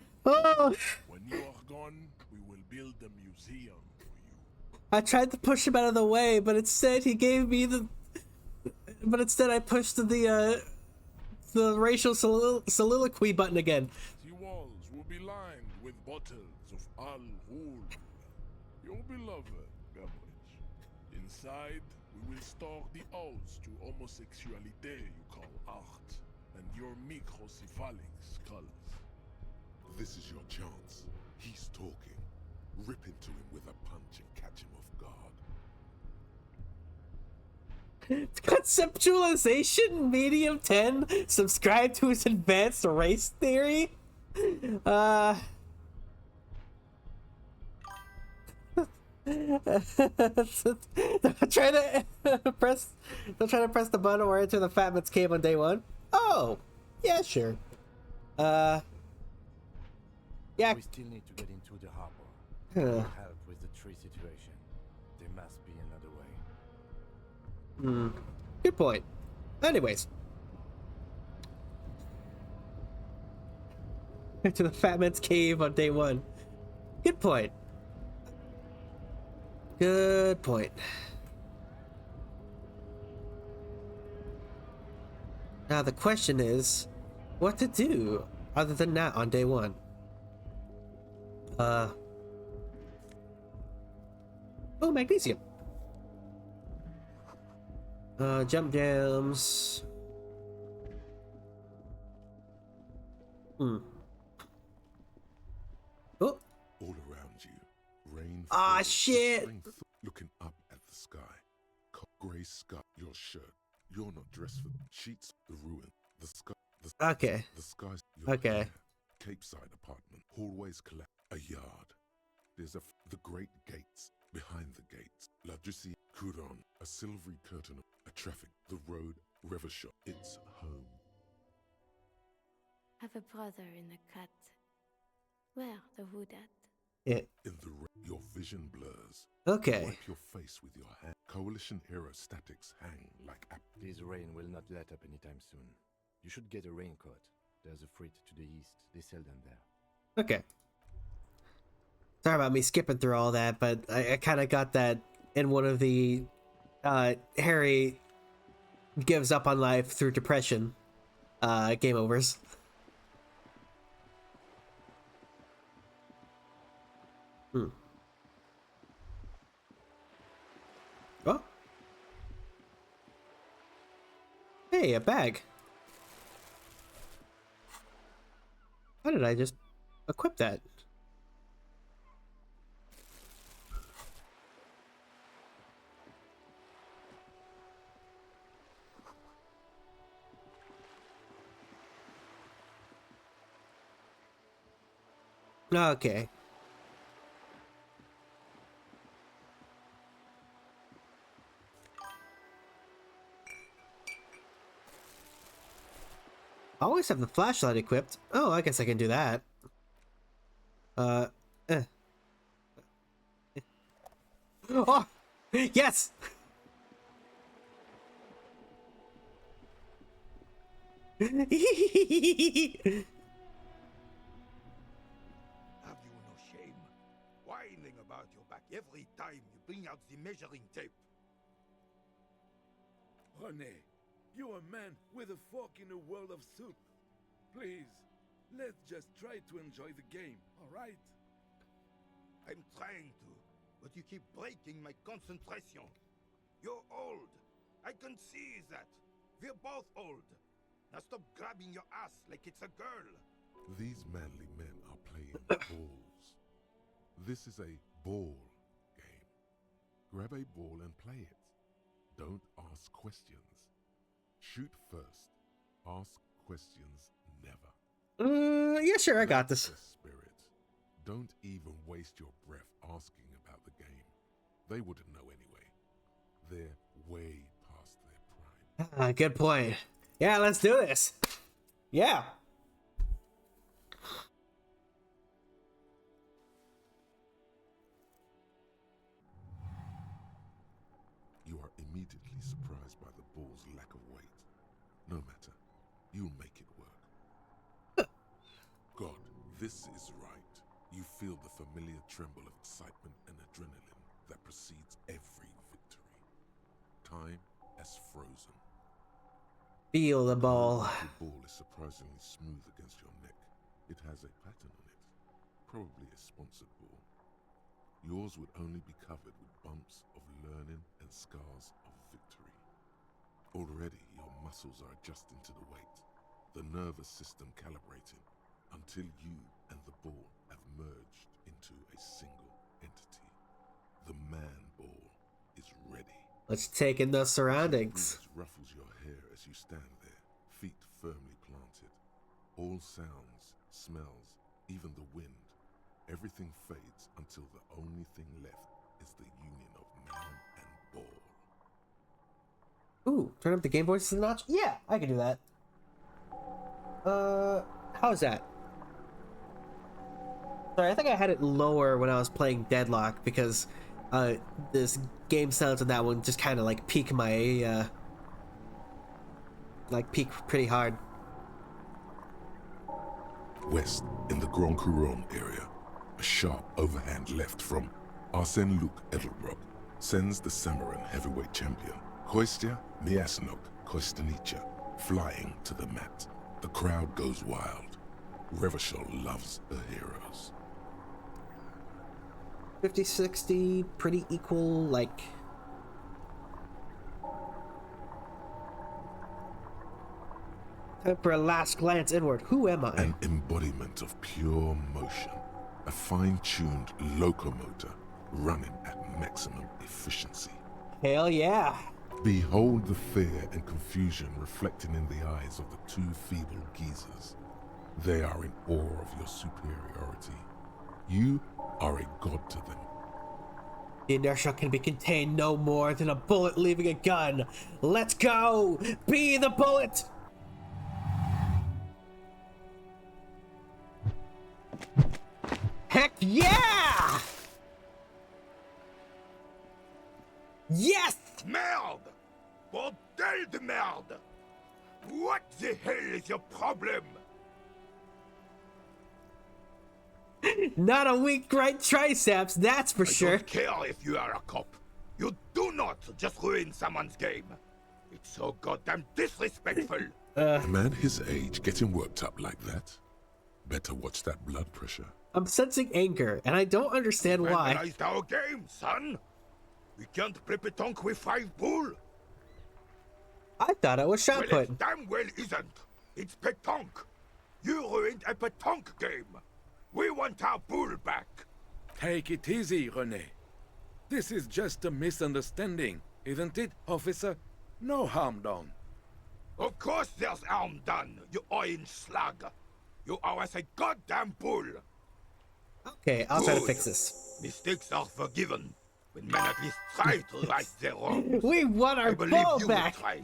When you are gone, we will build a museum for you. I tried to push him out of the way, but instead he gave me the... But instead I pushed the racial soliloquy button again. The walls will be lined with bottles of Al Ghul, your beloved beverage. Inside, we will store the odes to homosexuality you call art, and your microcephalic colors. This is your chance. He's talking. Rip into him with a punch and catch him off guard. Conceptualization medium 10. Subscribe to his advanced race theory. Don't try to press the button or enter the Fatman's cave on day one. Oh, yeah, sure. Yeah. We still need to get into the harbor. Help with the tree situation. There must be another way. Good point. Anyways. To the Fatman's cave on day one. Good point. Good point. Now the question is, what to do other than that on day one? Oh, magnesium. Jump jams. Oh. All around you, rain. Ah, shit. Looking up at the sky. Grey sky. Your shirt. You're not dressed for sheets. The ruin. The sky. Okay. The skies. Okay. Hair, Capeside apartment. Hallways collapse. A yard. There's the great gates. Behind the gates. La Ducie. Couron. A silvery curtain. A traffic. The road. River shop. It's home. Have a brother in the cut. Where the wood at? Yeah. In the your vision blurs. Okay. Wipe your face with your hand. Coalition era statics hang like. This rain will not let up anytime soon. You should get a raincoat. There's a freight to the east. They sell them there. Okay. Sorry about me skipping through all that, but I kind of got that in one of the Harry gives up on life through depression game overs. Oh. Hey, a bag. How did I just equip that? Okay. I always have the flashlight equipped. Oh, I guess I can do that. Oh! Yes! Have you no shame? Whining about your back every time you bring out the measuring tape. René, you're a man with a fork in a world of soup. Please, let's just try to enjoy the game, alright? I'm trying to, but you keep breaking my concentration. You're old. I can see that. We're both old. Now stop grabbing your ass like it's a girl. These manly men are playing balls. This is a ball game. Grab a ball and play it. Don't ask questions. Shoot first. Ask questions never. Yeah, sure, I got this. Spirit. Don't even waste your breath asking about the game. They wouldn't know anyway. They're way past their prime. Good point. Yeah, let's do this. Yeah. You are immediately surprised by the ball's lack of weight. No matter, you'll make it work. God, this is right. You feel the familiar tremble of excitement and adrenaline that precedes every victory. Time has frozen. Feel the ball. The ball is surprisingly smooth against your neck. It has a pattern on it. Probably a sponsored ball. Yours would only be covered with bumps of learning and scars of victory. Already, your muscles are adjusting to the weight, the nervous system calibrating, until you and the ball have merged into a single entity. The man ball is ready. Let's take in the surroundings. Ruffles your hair as you stand there, feet firmly planted. All sounds, smells, even the wind, everything fades until the only thing left is the union of man and ball. Ooh, turn up the game voices a notch? Yeah, I can do that. How's that? Sorry, I think I had it lower when I was playing Deadlock because this game sounds on that one just kind of like peak my peak pretty hard. West, in the Grand Couronne area, A sharp overhand left from Arsène Luc Edelbrock sends the Samaran heavyweight champion, Kostya Miasnok Kostanicha, flying to the mat. The crowd goes wild. Revachol loves her heroes. 50-60, pretty equal, like... Time for a last glance inward. Who am I? An embodiment of pure motion. A fine-tuned locomotor running at maximum efficiency. Hell yeah. Behold the fear and confusion reflecting in the eyes of the two feeble geezers. They are in awe of your superiority. You are a god to them. The inertia can be contained no more than a bullet leaving a gun. Let's go! Be the bullet! Heck yeah! Yes! Merde! Bordel de merde! What the hell is your problem? Not a weak right triceps, that's for sure. I don't care if you are a cop. You do not just ruin someone's game. It's so goddamn disrespectful. A man his age getting worked up like that? Better watch that blood pressure. I'm sensing anger, and I don't understand why. Analyzed our game, son. We can't play petanque with 5 bull. I thought it was shot Well, put. it damn well isn't. It's petanque. You ruined a petanque game. We want our bull back. Take it easy, René. This is just a misunderstanding, isn't it, officer? No harm done. Of course there's harm done, you orange slug. You owe us a goddamn bull. Okay, I'll try to fix this. Mistakes are forgiven when men at least try to right their wrongs. We want our I believe ball you back. will try.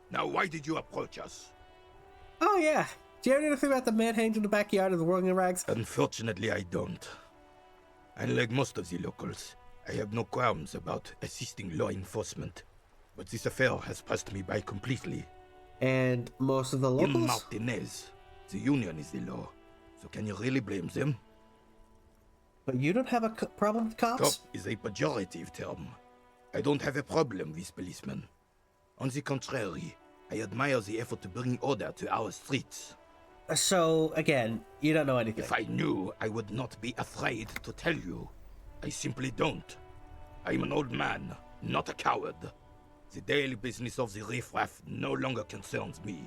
Now, why did you approach us? Oh yeah. Do you ever know anything about the man hanged in the backyard of the Whirling Rags? Unfortunately, I don't. Unlike most of the locals, I have no qualms about assisting law enforcement. But this affair has passed me by completely. And most of the locals? In Martinez, the union is the law. So can you really blame them? But you don't have a problem with cops? Cop is a pejorative term. I don't have a problem with policemen. On the contrary, I admire the effort to bring order to our streets. So, again, you don't know anything. If I knew, I would not be afraid to tell you. I simply don't. I'm an old man, not a coward. The daily business of the riffraff no longer concerns me.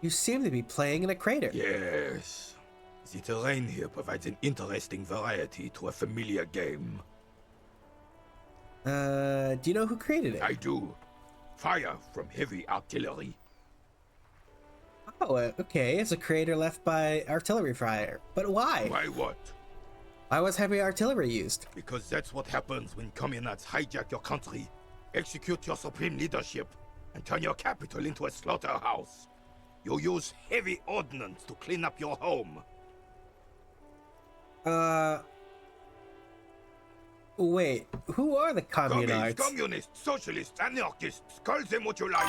You seem to be playing in a crater. Yes. The terrain here provides an interesting variety to a familiar game. Do you know who created it? I do. Fire from heavy artillery. Oh, okay. It's a crater left by artillery fire. But why? Why what? Why was heavy artillery used? Because that's what happens when communists hijack your country, execute your supreme leadership, and turn your capital into a slaughterhouse. You use heavy ordnance to clean up your home. Wait, who are the communists? Communists, socialists, anarchists, call them what you like.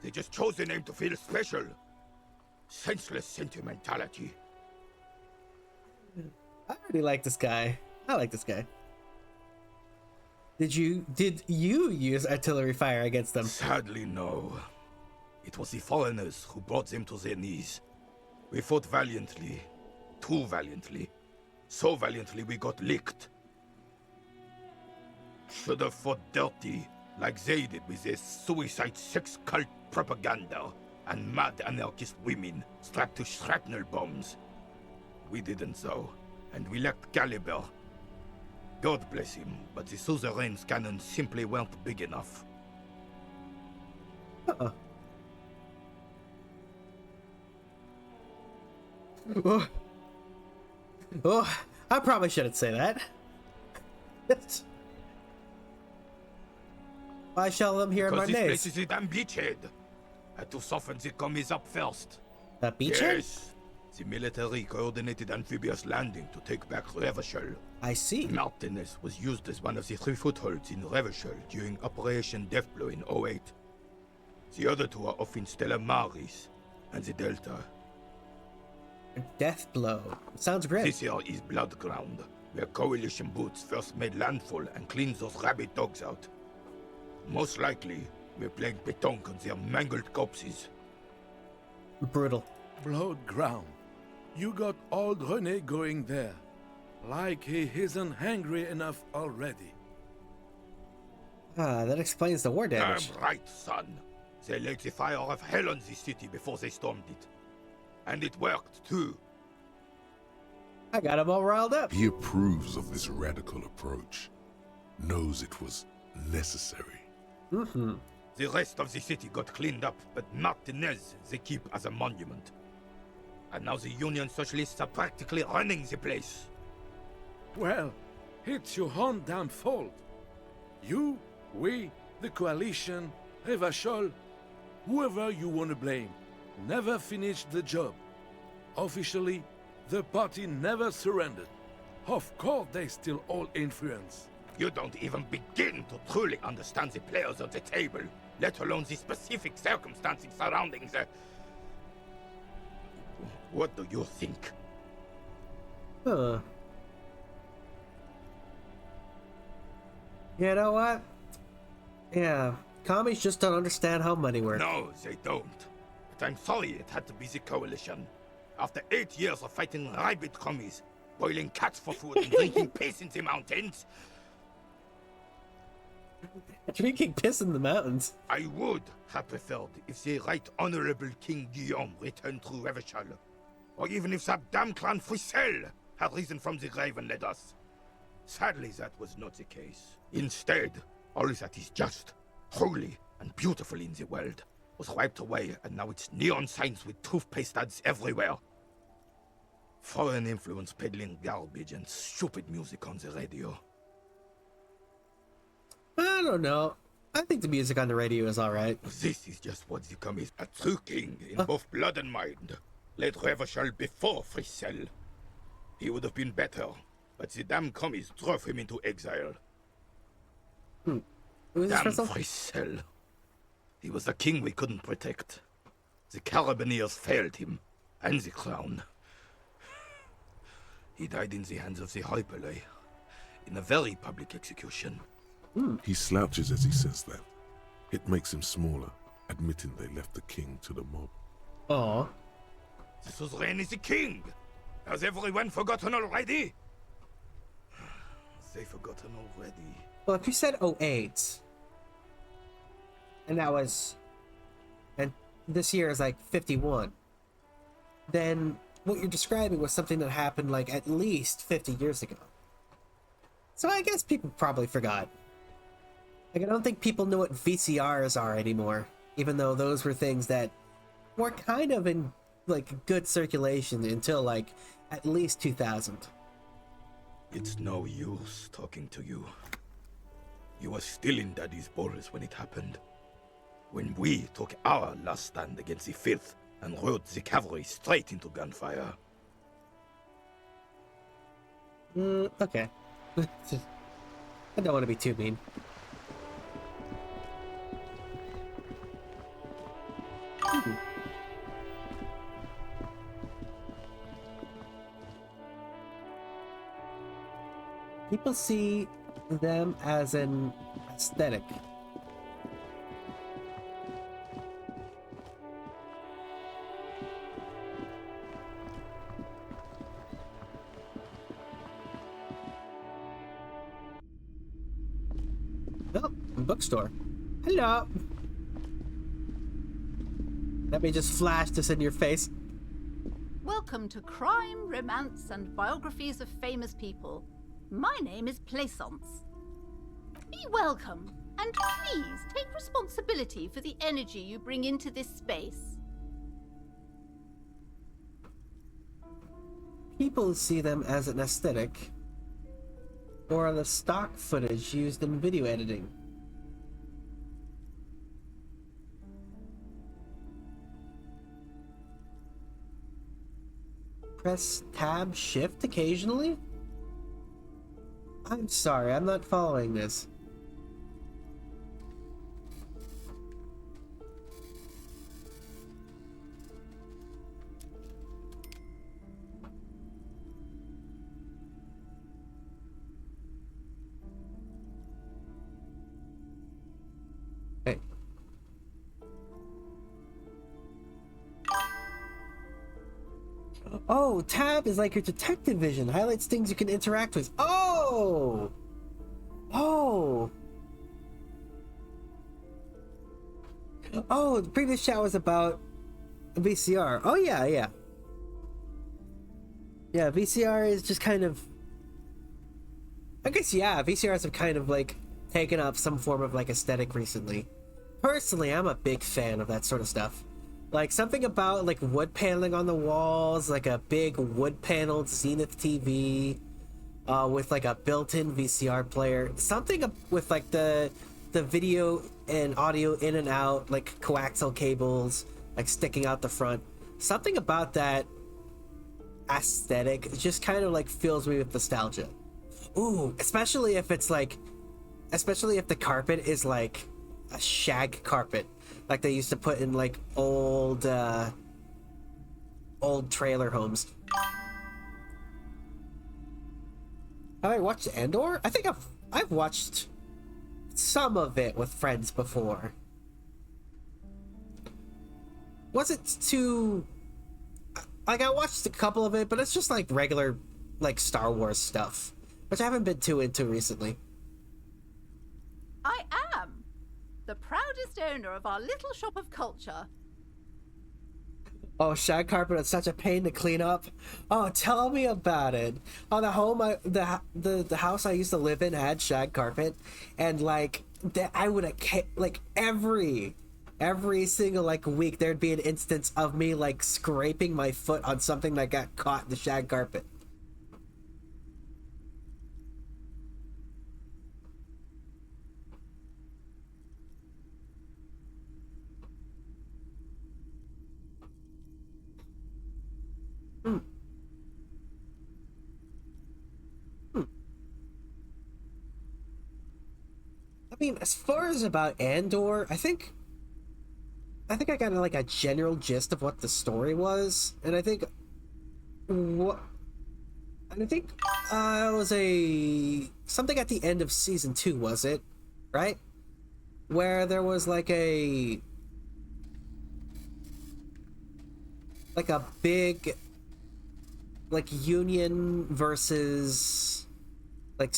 They just chose the name to feel special. Senseless sentimentality. I really like this guy. I like this guy. Did you use artillery fire against them? Sadly, no. It was the foreigners who brought them to their knees. We fought valiantly. Too valiantly. So valiantly we got licked. Should have fought dirty, like they did with their suicide sex cult propaganda and mad anarchist women strapped to shrapnel bombs. We didn't so, and we lacked caliber. God bless him, but the suzerain's cannons simply weren't big enough. Oh, I probably shouldn't say that. Why shall them hear Because my this name? place is a damn beachhead. Had to soften the commies up first. A beachhead? Yes. The military coordinated amphibious landing to take back Revachol. I see. Martinez was used as one of the 3 footholds in Revachol during Operation Deathblow in 08. The other 2 are off in Stella Maris and the Delta. Death blow. Sounds great. This here is Blood Ground, where Coalition boots first made landfall and cleaned those rabid dogs out. Most likely, we're playing pétanque on their mangled corpses. Brutal. Blood Ground. You got old René going there. Like he isn't hungry enough already. Ah, that explains the war damage. Damn right, son. They laid the fire of hell on the city before they stormed it. And it worked, too. I got him all riled up. He approves of this radical approach. Knows it was necessary. Mm-hmm. The rest of the city got cleaned up, but Martinez they keep as a monument. And now the Union Socialists are practically running the place. Well, it's your own damn fault. You, we, the Coalition, Revachol, whoever you want to blame, never finished the job. Officially, the party never surrendered. Of course they still hold influence. You don't even begin to truly understand the players at the table, let alone the specific circumstances surrounding the... What do you think? Huh. You know what? Yeah, commies just don't understand how money works. No, they don't. But I'm sorry it had to be the Coalition. After 8 years of fighting rabid commies, boiling cats for food and drinking piss in the mountains... Drinking piss in the mountains? I would have preferred if the Right Honorable King Guillaume returned through Revachol. Or even if that damn clan Frisel had risen from the grave and led us. Sadly, that was not the case. Instead, all that is just, holy, and beautiful in the world was wiped away, and now it's neon signs with toothpaste ads everywhere. Foreign influence peddling garbage and stupid music on the radio. I don't know. I think the music on the radio is alright. This is just what the commies a true king in both blood and mind. Led Revachol before Frisel. He would have been better, but the damn commies drove him into exile. Who is Damn this Frisel. He was the king we couldn't protect. The Carabineers failed him, and the crown. He died in the hands of the Hyperlay, in a very public execution. He slouches as he says that. It makes him smaller, admitting they left the king to the mob. Aww. The suzerain is the king! Has everyone forgotten already? They've forgotten already. Well, if you said 08, and that was... and this year is like 51, then what you're describing was something that happened like at least 50 years ago. So I guess people probably forgot. Like, I don't think people know what VCRs are anymore, even though those were things that were kind of in like good circulation until like at least 2000. It's no use talking to you. You were still in Daddy's balls when it happened. When we took our last stand against the filth and rode the cavalry straight into gunfire. Okay. I don't want to be too mean. People see them as an aesthetic. Oh, bookstore. Hello. Let me just flash this in your face. Welcome to Crime, Romance, and Biographies of Famous People. My name is Plaisance. Be welcome, and please take responsibility for the energy you bring into this space. People see them as an aesthetic, or the stock footage used in video editing. Press tab shift occasionally? I'm sorry, I'm not following this. Oh, tab is like your detective vision. Highlights things you can interact with. Oh! Oh! Oh, the previous chat was about VCR. Oh, yeah, yeah. Yeah, VCR is just kind of... I guess, yeah, VCRs have kind of, like, taken up some form of, like, aesthetic recently. Personally, I'm a big fan of that sort of stuff. Like, something about, like, wood paneling on the walls, like a big wood-paneled Zenith TV, with, like, a built-in VCR player. Something with, like, the video and audio in and out, like, coaxial cables, like, sticking out the front. Something about that aesthetic just kind of, like, fills me with nostalgia. Ooh, especially if it's, like... Especially if the carpet is, like, a shag carpet. Like they used to put in, like, old trailer homes. Have I watched Andor? I think I've watched some of it with friends before. Wasn't too... Like, I watched a couple of it, but it's just, like, regular, like, Star Wars stuff. Which I haven't been too into recently. I am the proudest owner of our little shop of culture. Oh, shag carpet is such a pain to clean up. Oh, tell me about it. On the home, the house I used to live in had shag carpet, and like I would like every single like week there'd be an instance of me like scraping my foot on something that got caught in the shag carpet. I mean, as far as about Andor, I think I got like a general gist of what the story was, and I think it was something at the end of season 2, was it? Right? Where there was like a big like Union versus like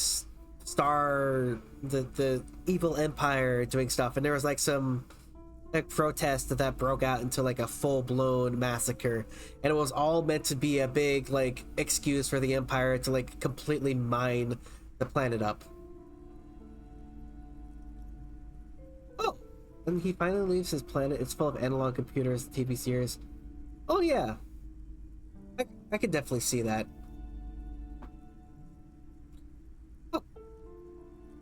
the evil empire doing stuff, and there was like some like protest that broke out into like a full-blown massacre, and it was all meant to be a big like excuse for the empire to like completely mine the planet up. Oh, and he finally leaves his planet. It's full of analog computers, TV series. Oh yeah, I could definitely see that.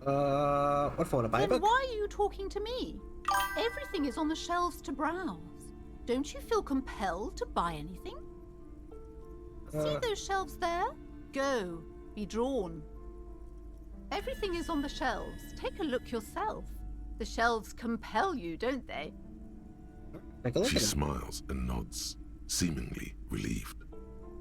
What if I want to buy a book? Then why are you talking to me? Everything is on the shelves to browse. Don't you feel compelled to buy anything? See those shelves there? Go. Be drawn. Everything is on the shelves. Take a look yourself. The shelves compel you, don't they? She smiles and nods, seemingly relieved.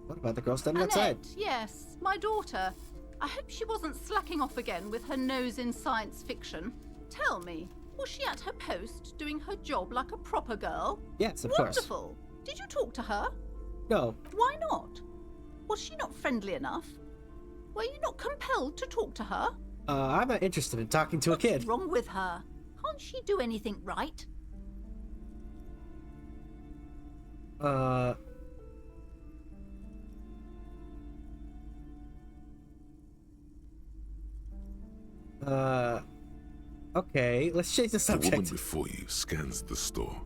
What about the girl standing Annette, outside? Yes, my daughter. I hope she wasn't slacking off again with her nose in science fiction. Tell me, was she at her post, doing her job like a proper girl? Yes, of course. Wonderful. Did you talk to her? No. Why not? Was she not friendly enough? Were you not compelled to talk to her? I'm not interested in talking to a kid. What's wrong with her? Can't she do anything right? Okay, let's change the subject. The woman before you scans the store.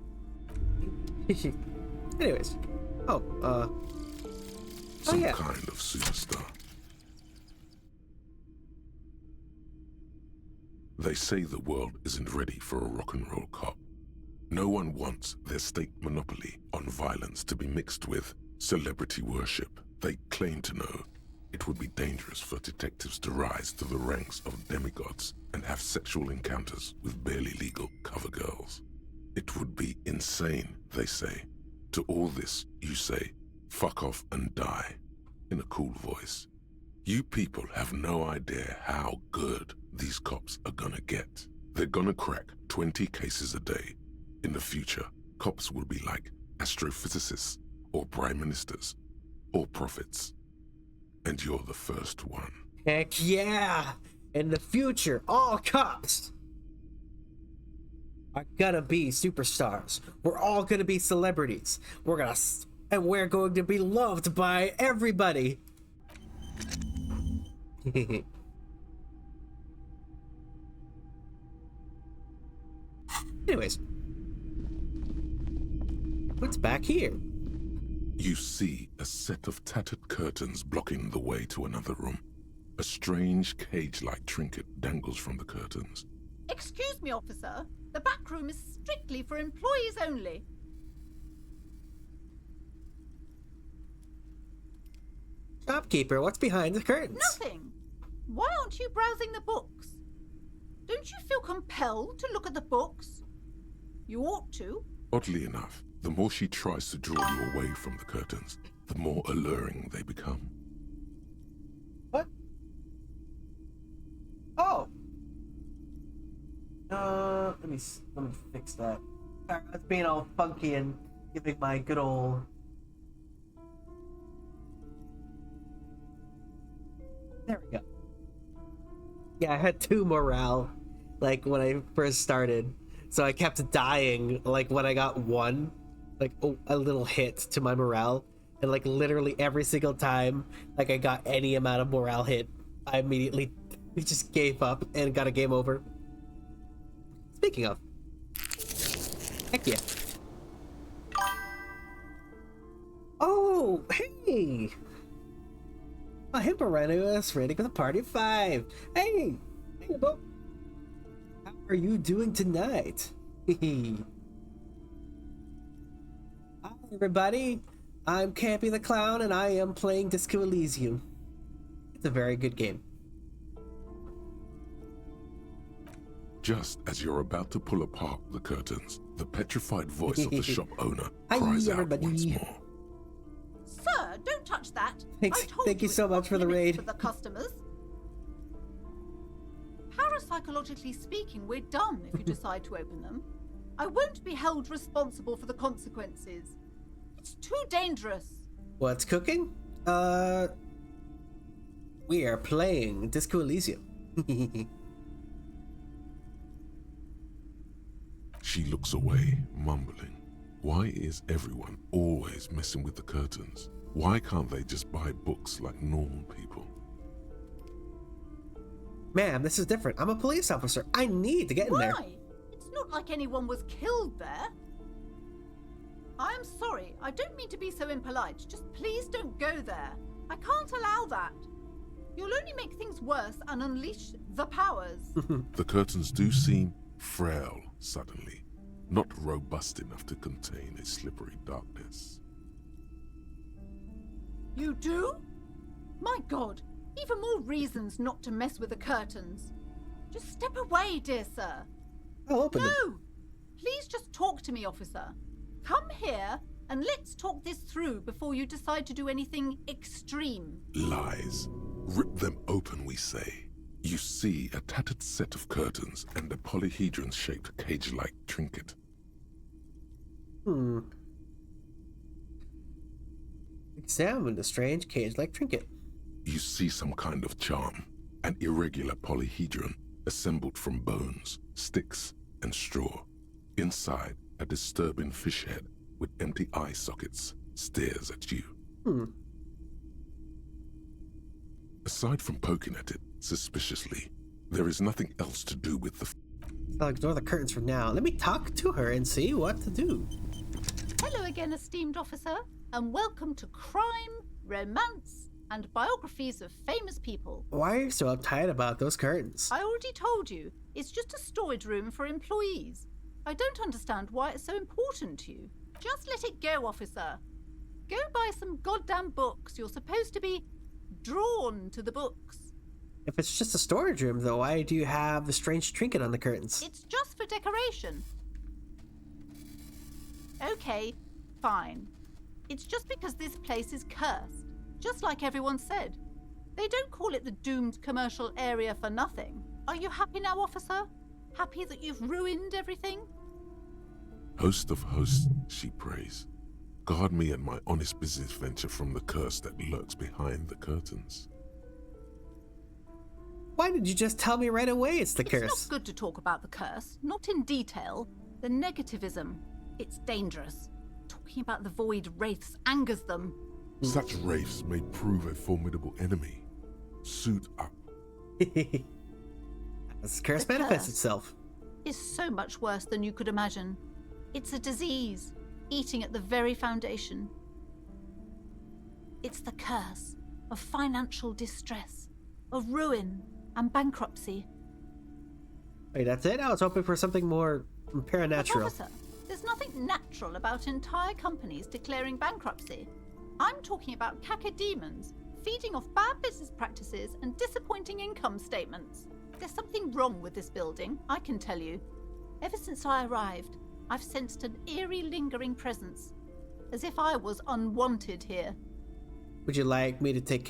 Anyways. Some kind of superstar. They say the world isn't ready for a rock and roll cop. No one wants their state monopoly on violence to be mixed with celebrity worship. They claim to know it would be dangerous for detectives to rise to the ranks of demigods and have sexual encounters with barely legal cover girls. It would be insane, they say. To all this, you say, fuck off and die, in a cool voice. You people have no idea how good these cops are gonna get. They're gonna crack 20 cases a day. In the future, cops will be like astrophysicists or prime ministers, or profits. And you're the first one. Heck yeah! In the future, all cops are gonna be superstars. We're all gonna be celebrities. We're going to be loved by everybody. Anyways, what's back here? You see a set of tattered curtains blocking the way to another room. A strange cage-like trinket dangles from the curtains. Excuse me, officer. The back room is strictly for employees only. Shopkeeper, what's behind the curtains? Nothing. Why aren't you browsing the books? Don't you feel compelled to look at the books? You ought to. Oddly enough, the more she tries to draw you away from the curtains, the more alluring they become. What? Oh. Let me fix that. Sorry, I was being all funky and giving my good old. There we go. Yeah, I had 2 morale, like when I first started, so I kept dying. Like when I got 1, like a little hit to my morale, and like literally every single time, like I got any amount of morale hit, I immediately just gave up and got a game over. Speaking of, heck yeah. Oh, hey! A Himperano is ready for the party of 5. Hey! Hey, Bo. How are you doing tonight? Hi, everybody. I'm Campy the Clown, and I am playing Disco Elysium. It's a very good game. Just as you're about to pull apart the curtains, the petrified voice of the shop owner Hi, cries everybody. out once more. Sir, don't touch that. Thank you so much for the raid. For the customers. Parapsychologically speaking, we're done if you decide to open them. I won't be held responsible for the consequences. It's too dangerous. What's cooking? We are playing Disco Elysium. She looks away, mumbling. Why is everyone always messing with the curtains? Why can't they just buy books like normal people? Ma'am, this is different. I'm a police officer. I need to get in there. Why? It's not like anyone was killed there. I'm sorry. I don't mean to be so impolite. Just please don't go there. I can't allow that. You'll only make things worse and unleash the powers. The curtains do seem frail suddenly, not robust enough to contain a slippery darkness. You do? My God, even more reasons not to mess with the curtains. Just step away, dear sir. I'll open them. No! Please just talk to me, officer. Come here and let's talk this through before you decide to do anything extreme. Lies. Rip them open, we say. You see a tattered set of curtains and a polyhedron-shaped cage-like trinket. Examine the strange cage-like trinket. You see some kind of charm, an irregular polyhedron assembled from bones, sticks, and straw. Inside, a disturbing fish head with empty eye sockets stares at you. Aside from poking at it suspiciously, there is nothing else to do with the... I'll ignore the curtains for now. Let me talk to her and see what to do. Hello again, esteemed officer, and welcome to Crime, Romance, and Biographies of Famous People. Why are you so uptight about those curtains? I already told you, it's just a storage room for employees. I don't understand why it's so important to you. Just let it go, officer. Go buy some goddamn books. You're supposed to be drawn to the books. If it's just a storage room, though, why do you have the strange trinket on the curtains? It's just for decoration. Okay, fine. It's just because this place is cursed, just like everyone said. They don't call it the doomed commercial area for nothing. Are you happy now, officer? Happy that you've ruined everything? Host of hosts, she prays. Guard me and my honest business venture from the curse that lurks behind the curtains. Why did you just tell me right away it's the curse? It's not good to talk about the curse, not in detail. The negativism, it's dangerous. Talking about the void wraiths angers them. Such wraiths may prove a formidable enemy. Suit up. This curse manifests itself. Is so much worse than you could imagine. It's a disease, eating at the very foundation. It's the curse of financial distress, of ruin and bankruptcy. Wait, that's it? I was hoping for something more paranatural. Officer, there's nothing natural about entire companies declaring bankruptcy. I'm talking about cacodemons, feeding off bad business practices and disappointing income statements. There's something wrong with this building, I can tell you. Ever since I arrived, I've sensed an eerie, lingering presence, as if I was unwanted here. Would you like me to take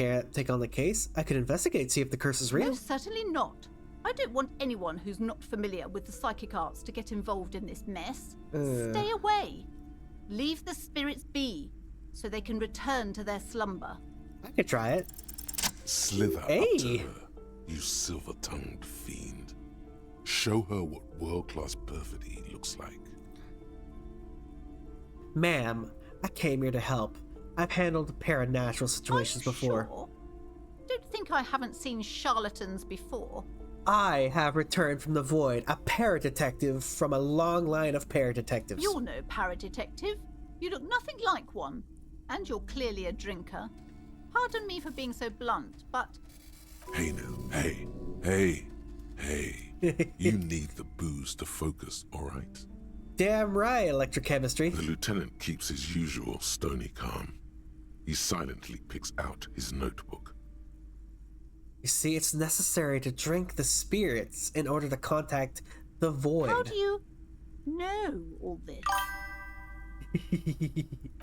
on the case? I could investigate, see if the curse is real. No, certainly not. I don't want anyone who's not familiar with the psychic arts to get involved in this mess. Stay away. Leave the spirits be, so they can return to their slumber. I could try it. Slither up to her, you silver-tongued fiend. Show her what world-class perfidy looks like. Ma'am, I came here to help. I've handled paranatural situations before. Sure? Don't think I haven't seen charlatans before. I have returned from the void, a paradetective from a long line of paradetectives. You're no paradetective. You look nothing like one. And you're clearly a drinker. Pardon me for being so blunt, but... Hey now, hey. You need the booze to focus, alright? Damn right, electrochemistry. The lieutenant keeps his usual stony calm. He silently picks out his notebook. You see, it's necessary to drink the spirits in order to contact the void. How do you know all this?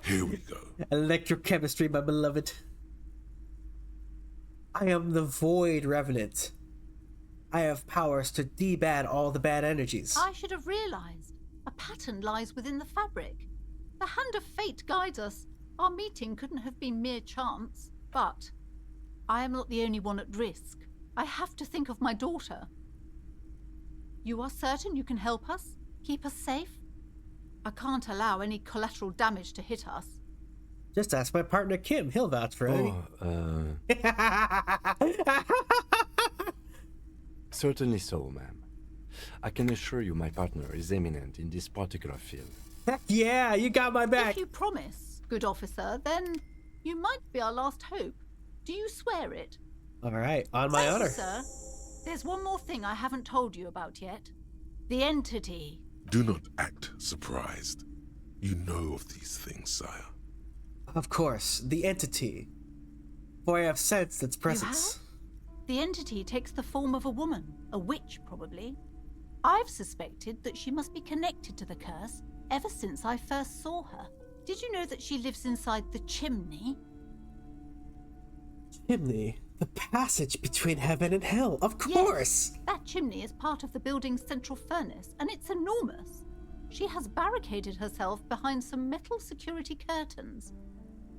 Here we go. Electrochemistry, my beloved. I am the Void Revenant. I have powers to debad all the bad energies. I should have realized. A pattern lies within the fabric. The hand of fate guides us. Our meeting couldn't have been mere chance. But I am not the only one at risk. I have to think of my daughter. You are certain you can help us? Keep us safe? I can't allow any collateral damage to hit us. Just ask my partner Kim. He'll vouch for it. Certainly so, ma'am. I can assure you my partner is eminent in this particular field. Heck yeah, you got my back. If you promise, good officer, then you might be our last hope. Do you swear it? All right, on my honor. Sir, there's one more thing I haven't told you about yet. The entity. Do not act surprised. You know of these things, sire. Of course, the entity. For I have sensed its presence. You have? The entity takes the form of a woman, a witch probably. I've suspected that she must be connected to the curse ever since I first saw her. Did you know that she lives inside the chimney? Chimney? The passage between heaven and hell, of course! Yes, that chimney is part of the building's central furnace, and it's enormous. She has barricaded herself behind some metal security curtains.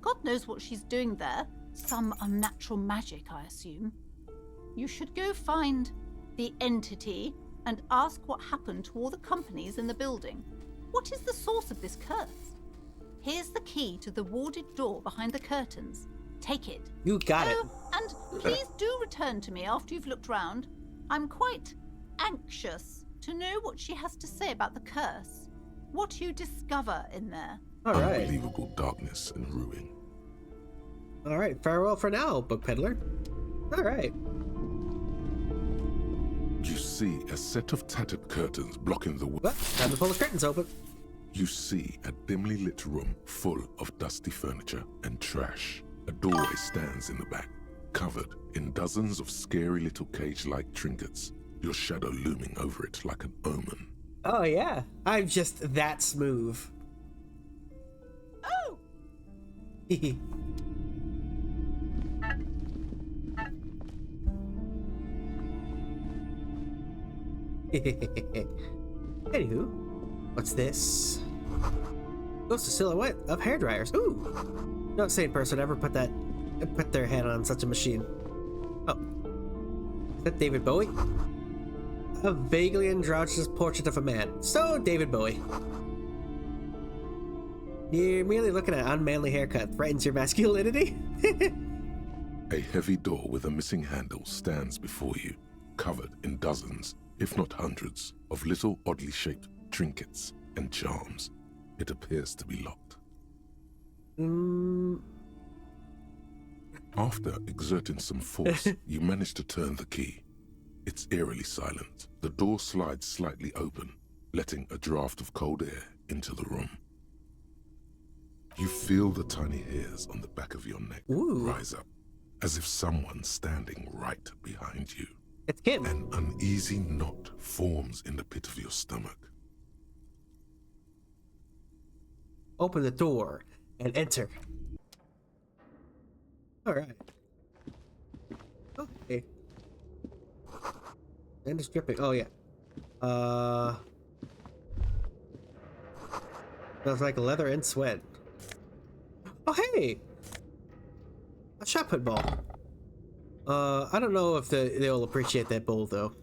God knows what she's doing there. Some unnatural magic, I assume. You should go find the entity and ask what happened to all the companies in the building. What is the source of this curse? Here's the key to the warded door behind the curtains. Take it. You got it. And please do return to me after you've looked round. I'm quite anxious to know what she has to say about the curse. What you discover in there. All right. Unbelievable darkness and ruin. All right, farewell for now, book peddler. All right. You see a set of tattered curtains blocking the way. Time to pull the curtains open. You see a dimly lit room full of dusty furniture and trash. A doorway stands in the back, covered in dozens of scary little cage-like trinkets, your shadow looming over it like an omen. Oh yeah, I'm just that smooth. Oh! Anywho, what's this? Ghost of silhouette of hairdryers. Ooh! No sane person ever put their head on such a machine. Oh. Is that David Bowie? A vaguely androgynous portrait of a man. So, David Bowie. You're merely looking at an unmanly haircut threatens your masculinity? A heavy door with a missing handle stands before you, covered in dozens, if not hundreds, of little oddly shaped trinkets and charms. It appears to be locked. After exerting some force, you manage to turn the key. It's eerily silent. The door slides slightly open, letting a draft of cold air into the room. You feel the tiny hairs on the back of your neck rise up, as if someone's standing right behind you. It's Kim. An uneasy knot forms in the pit of your stomach. Open the door and enter. Alright. Okay. And it's dripping. Oh, yeah. Smells like leather and sweat. Oh, hey! A shot put ball. I don't know if they'll appreciate that bowl, though.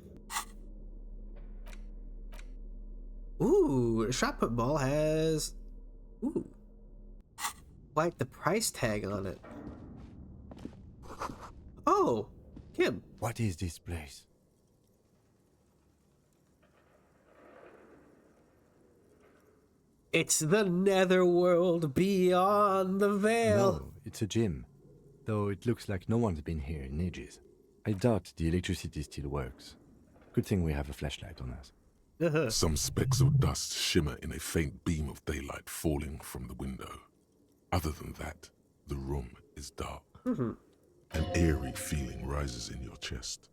Ooh, a shot put ball has... Ooh. Like the price tag on it. Oh, Kim. What is this place? It's the netherworld beyond the veil. No, it's a gym. Though it looks like no one's been here in ages. I doubt the electricity still works. Good thing we have a flashlight on us. Some specks of dust shimmer in a faint beam of daylight falling from the window. Other than that, the room is dark. An eerie feeling rises in your chest.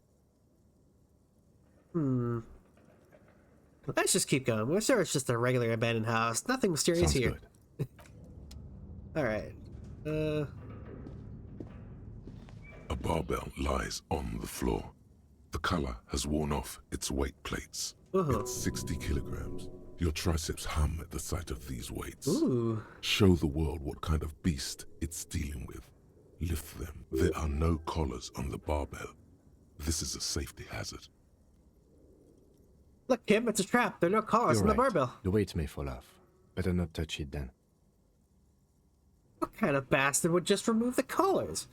Let's just keep going. We're sure it's just a regular abandoned house. Nothing mysterious Sounds here. Alright. A barbell lies on the floor. The color has worn off its weight plates. It's 60 kilograms. Your triceps hum at the sight of these weights. Show the world what kind of beast it's dealing with. Lift them. There are no collars on the barbell. This is a safety hazard. Look, Kim, it's a trap. There are no collars on the barbell. The weight may fall off. Better not touch it then. What kind of bastard would just remove the collars?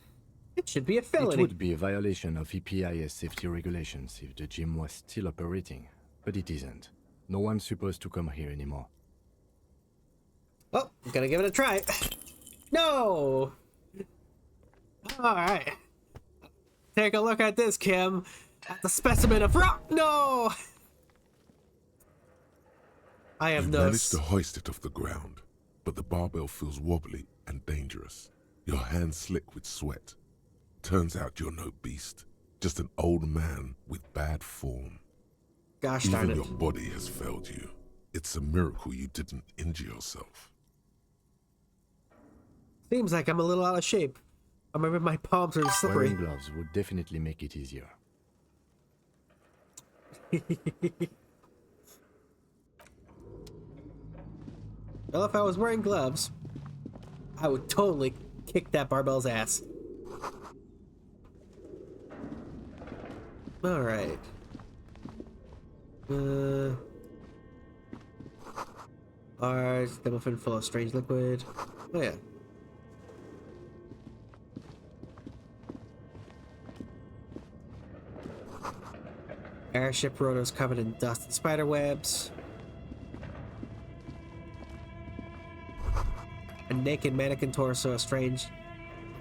It should be a felony. It would be a violation of EPIS safety regulations if the gym was still operating, but it isn't. No one's supposed to come here anymore. Well, I'm gonna give it a try. No! Alright. Take a look at this, Kim. At the specimen of rock. No! I have no... You manage to hoist it off the ground, but the barbell feels wobbly and dangerous. Your hands slick with sweat. Turns out you're no beast, just an old man with bad form. Gosh darn it. Even your body has failed you. It's a miracle you didn't injure yourself. Seems like I'm a little out of shape. I remember my palms are slippery. Wearing gloves would definitely make it easier. Well, if I was wearing gloves, I would totally kick that barbell's ass. Alright. Bars, double fin full of strange liquid. Oh yeah. Airship rotors covered in dust and spider webs. A naked mannequin torso, a strange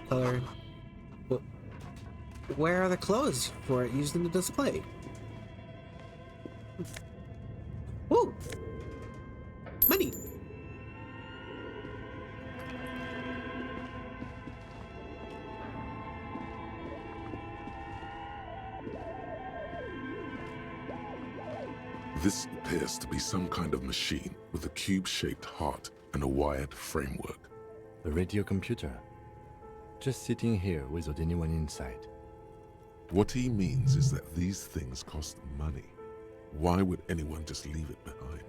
color. Where are the clothes for it used in the display? Ooh! Money! This appears to be some kind of machine with a cube-shaped heart and a wired framework. A radio computer. Just sitting here without anyone inside. What he means is that these things cost money. Why would anyone just leave it behind?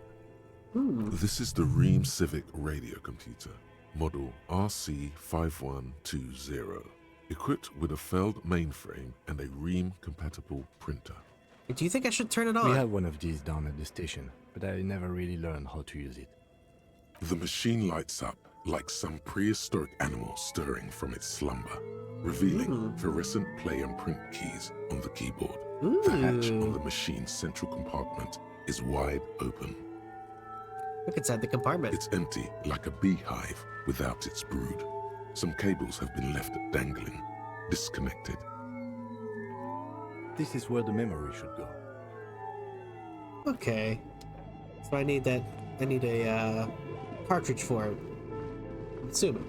This is the Ream Civic radio computer, model RC5120, equipped with a Feld mainframe and a Ream-compatible printer. Do you think I should turn it on? We had one of these down at the station, but I never really learned how to use it. The machine lights up like some prehistoric animal stirring from its slumber, revealing fluorescent play and print keys on the keyboard. The hatch on the machine's central compartment is wide open. Look inside the compartment. It's empty, like a beehive without its brood. Some cables have been left dangling, disconnected. This is where the memory should go. Okay. So I need a cartridge for it. I'm assuming.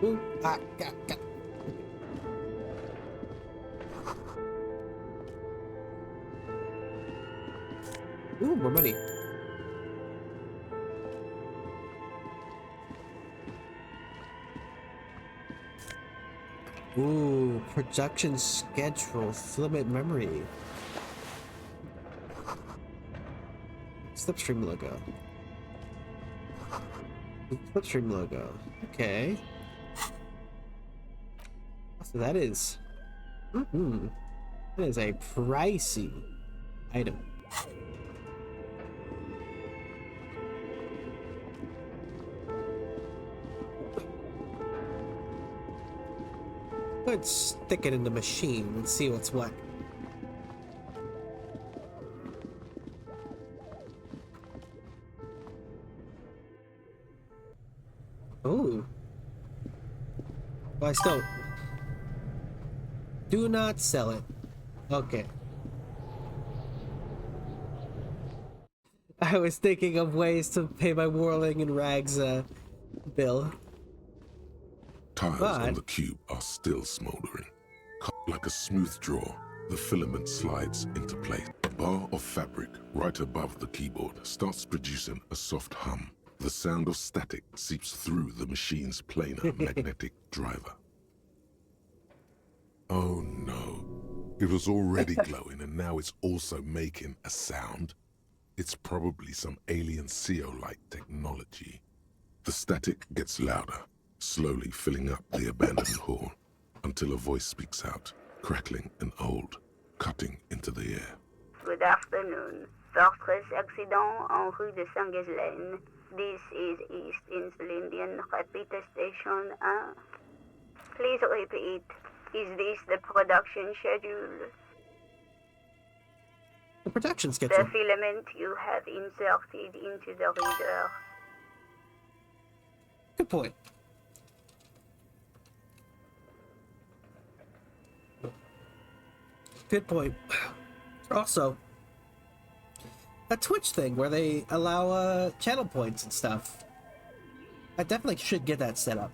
Ooh, got. Ooh, more money. Ooh, production schedule, filament memory. Slipstream logo. Slipstream logo. Okay. So that is. That is a pricey item. Let's stick it in the machine and see what's what. Oh. Well, I still... Do not sell it. Okay. I was thinking of ways to pay my Warling and Rags bill. Tiles on the cube are still smoldering. Cut like a smooth draw, the filament slides into place. A bar of fabric right above the keyboard starts producing a soft hum. The sound of static seeps through the machine's planar magnetic driver. Oh no. It was already glowing and now it's also making a sound. It's probably some alien CO-like technology. The static gets louder, slowly filling up the abandoned hall, until a voice speaks out, crackling and old, cutting into the air. Good afternoon. Fortress accident en rue de Saint-Ghislaine. This is East Insulindian Repeater Station 1. Please repeat. Is this the production schedule? The production schedule? The filament you have inserted into the reader. Good point. Good point. Also, a Twitch thing where they allow channel points and stuff. I definitely should get that set up.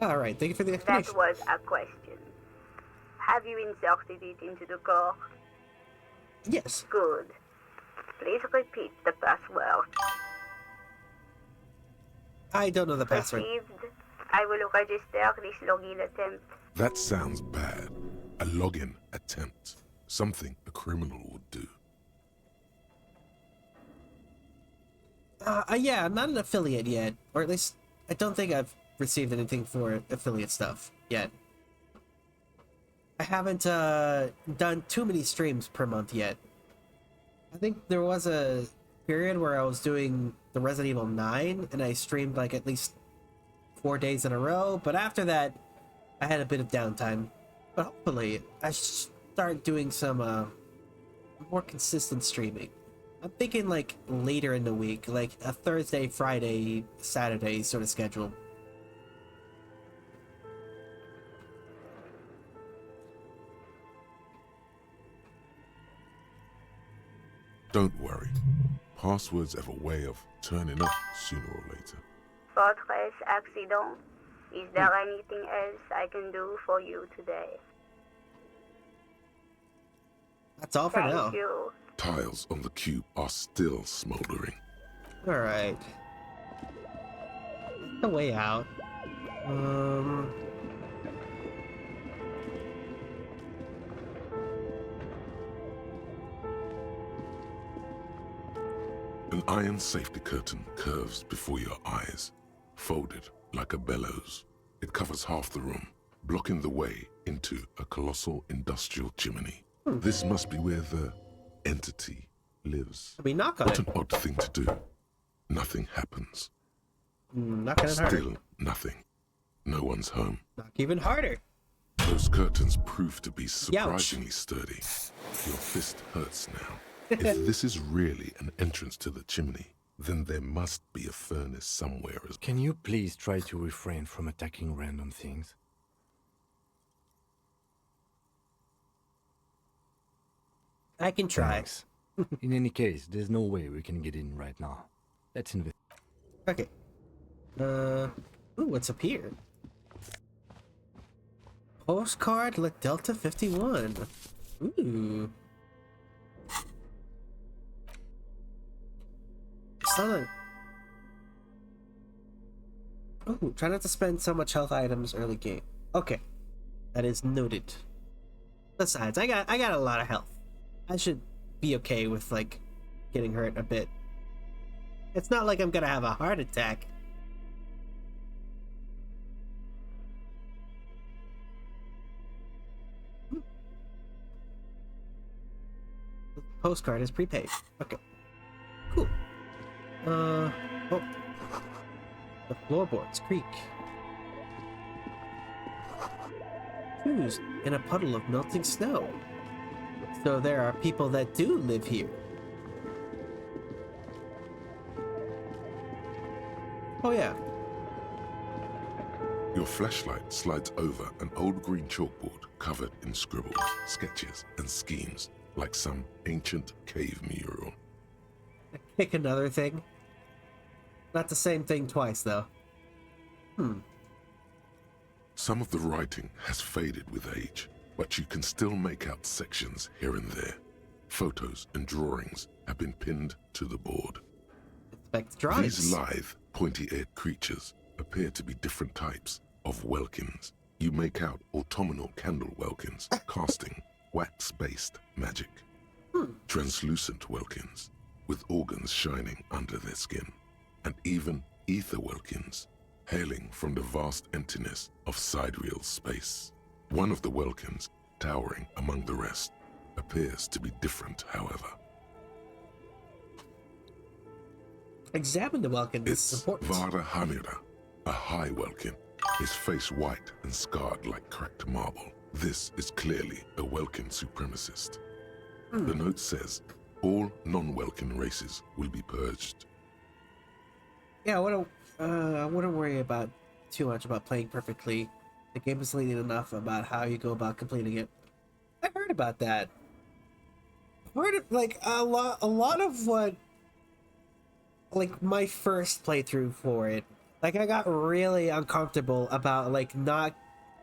Alright, thank you for the explanation. That was a question. Have you inserted it into the core? Yes. Good. Please repeat the password. I don't know the password. Received. I will register this login attempt. That sounds bad. A login attempt. Something a criminal would do. Yeah, I'm not an affiliate yet. Or at least, I don't think I've received anything for affiliate stuff yet. I haven't done too many streams per month yet. I think there was a period where I was doing the Resident Evil 9 and I streamed like at least 4 days in a row, but after that I had a bit of downtime. But hopefully I start doing some more consistent streaming. I'm thinking like later in the week, like a Thursday, Friday, Saturday sort of schedule. Don't worry. Passwords have a way of turning up sooner or later. Fortress accident. Is there anything else I can do for you today? That's all for now. Thank you. Tiles on the cube are still smoldering. Alright. The way out. An iron safety curtain curves before your eyes, folded like a bellows. It covers half the room, blocking the way into a colossal industrial chimney. This must be where the entity lives. We knock on What it. an odd thing to do. Nothing happens. Knock on it harder. Still nothing. No one's home. Knock even harder. Those curtains prove to be surprisingly sturdy. Your fist hurts now. If this is really an entrance to the chimney, then there must be a furnace somewhere as... Can you please try to refrain from attacking random things? I can try. Thanks. In any case, there's no way we can get in right now. Let's invest. Okay. Ooh, what's up here? Postcard La Delta 51. Ooh. Silent. Ooh, try not to spend so much health items early game. Okay. That is noted. Besides, I got a lot of health. I should be okay with, like, getting hurt a bit. It's not like I'm gonna have a heart attack. The postcard is prepaid. Okay. Cool. Oh. The floorboards creak. Shoes in a puddle of melting snow. So there are people that do live here. Oh yeah. Your flashlight slides over an old green chalkboard covered in scribbles, sketches, and schemes, like some ancient cave mural. Pick another thing. Not the same thing twice, though. Some of the writing has faded with age, but you can still make out sections here and there. Photos and drawings have been pinned to the board. Inspect drawings. These lithe, pointy-eared creatures appear to be different types of welkins. You make out autumnal candle welkins, casting wax-based magic. Translucent welkins, with organs shining under their skin, and even ether welkins, hailing from the vast emptiness of sidereal space. One of the welkins, towering among the rest, appears to be different, however. Examine the welkin. It's important. Vara Hamira, a high welkin, his face white and scarred like cracked marble. This is clearly a welkin supremacist. The note says, all non-welkin races will be purged. Yeah, I wouldn't worry about too much about playing perfectly. The game is lenient enough about how you go about completing it. I heard about that. I heard like a lot of what, like my first playthrough for it. Like I got really uncomfortable about like not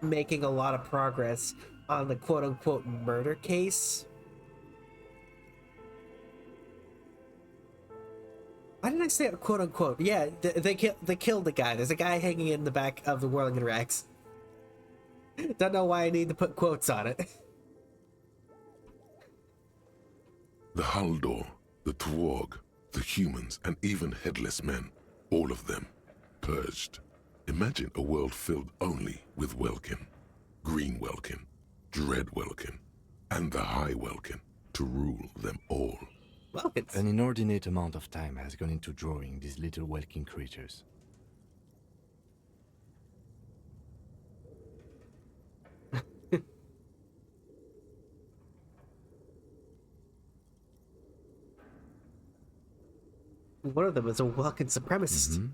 making a lot of progress on the quote-unquote murder case. Why did I say quote unquote? Yeah, they killed the guy. There's a guy hanging in the back of the Whirling Rex. Don't know why I need to put quotes on it. The Haldor, the Twarg, the humans, and even headless men, all of them, purged. Imagine a world filled only with Welkin, Green Welkin, Dread Welkin, and the High Welkin to rule them all. Welkins. An inordinate amount of time has gone into drawing these little Welkin creatures. One of them is a Welkin supremacist.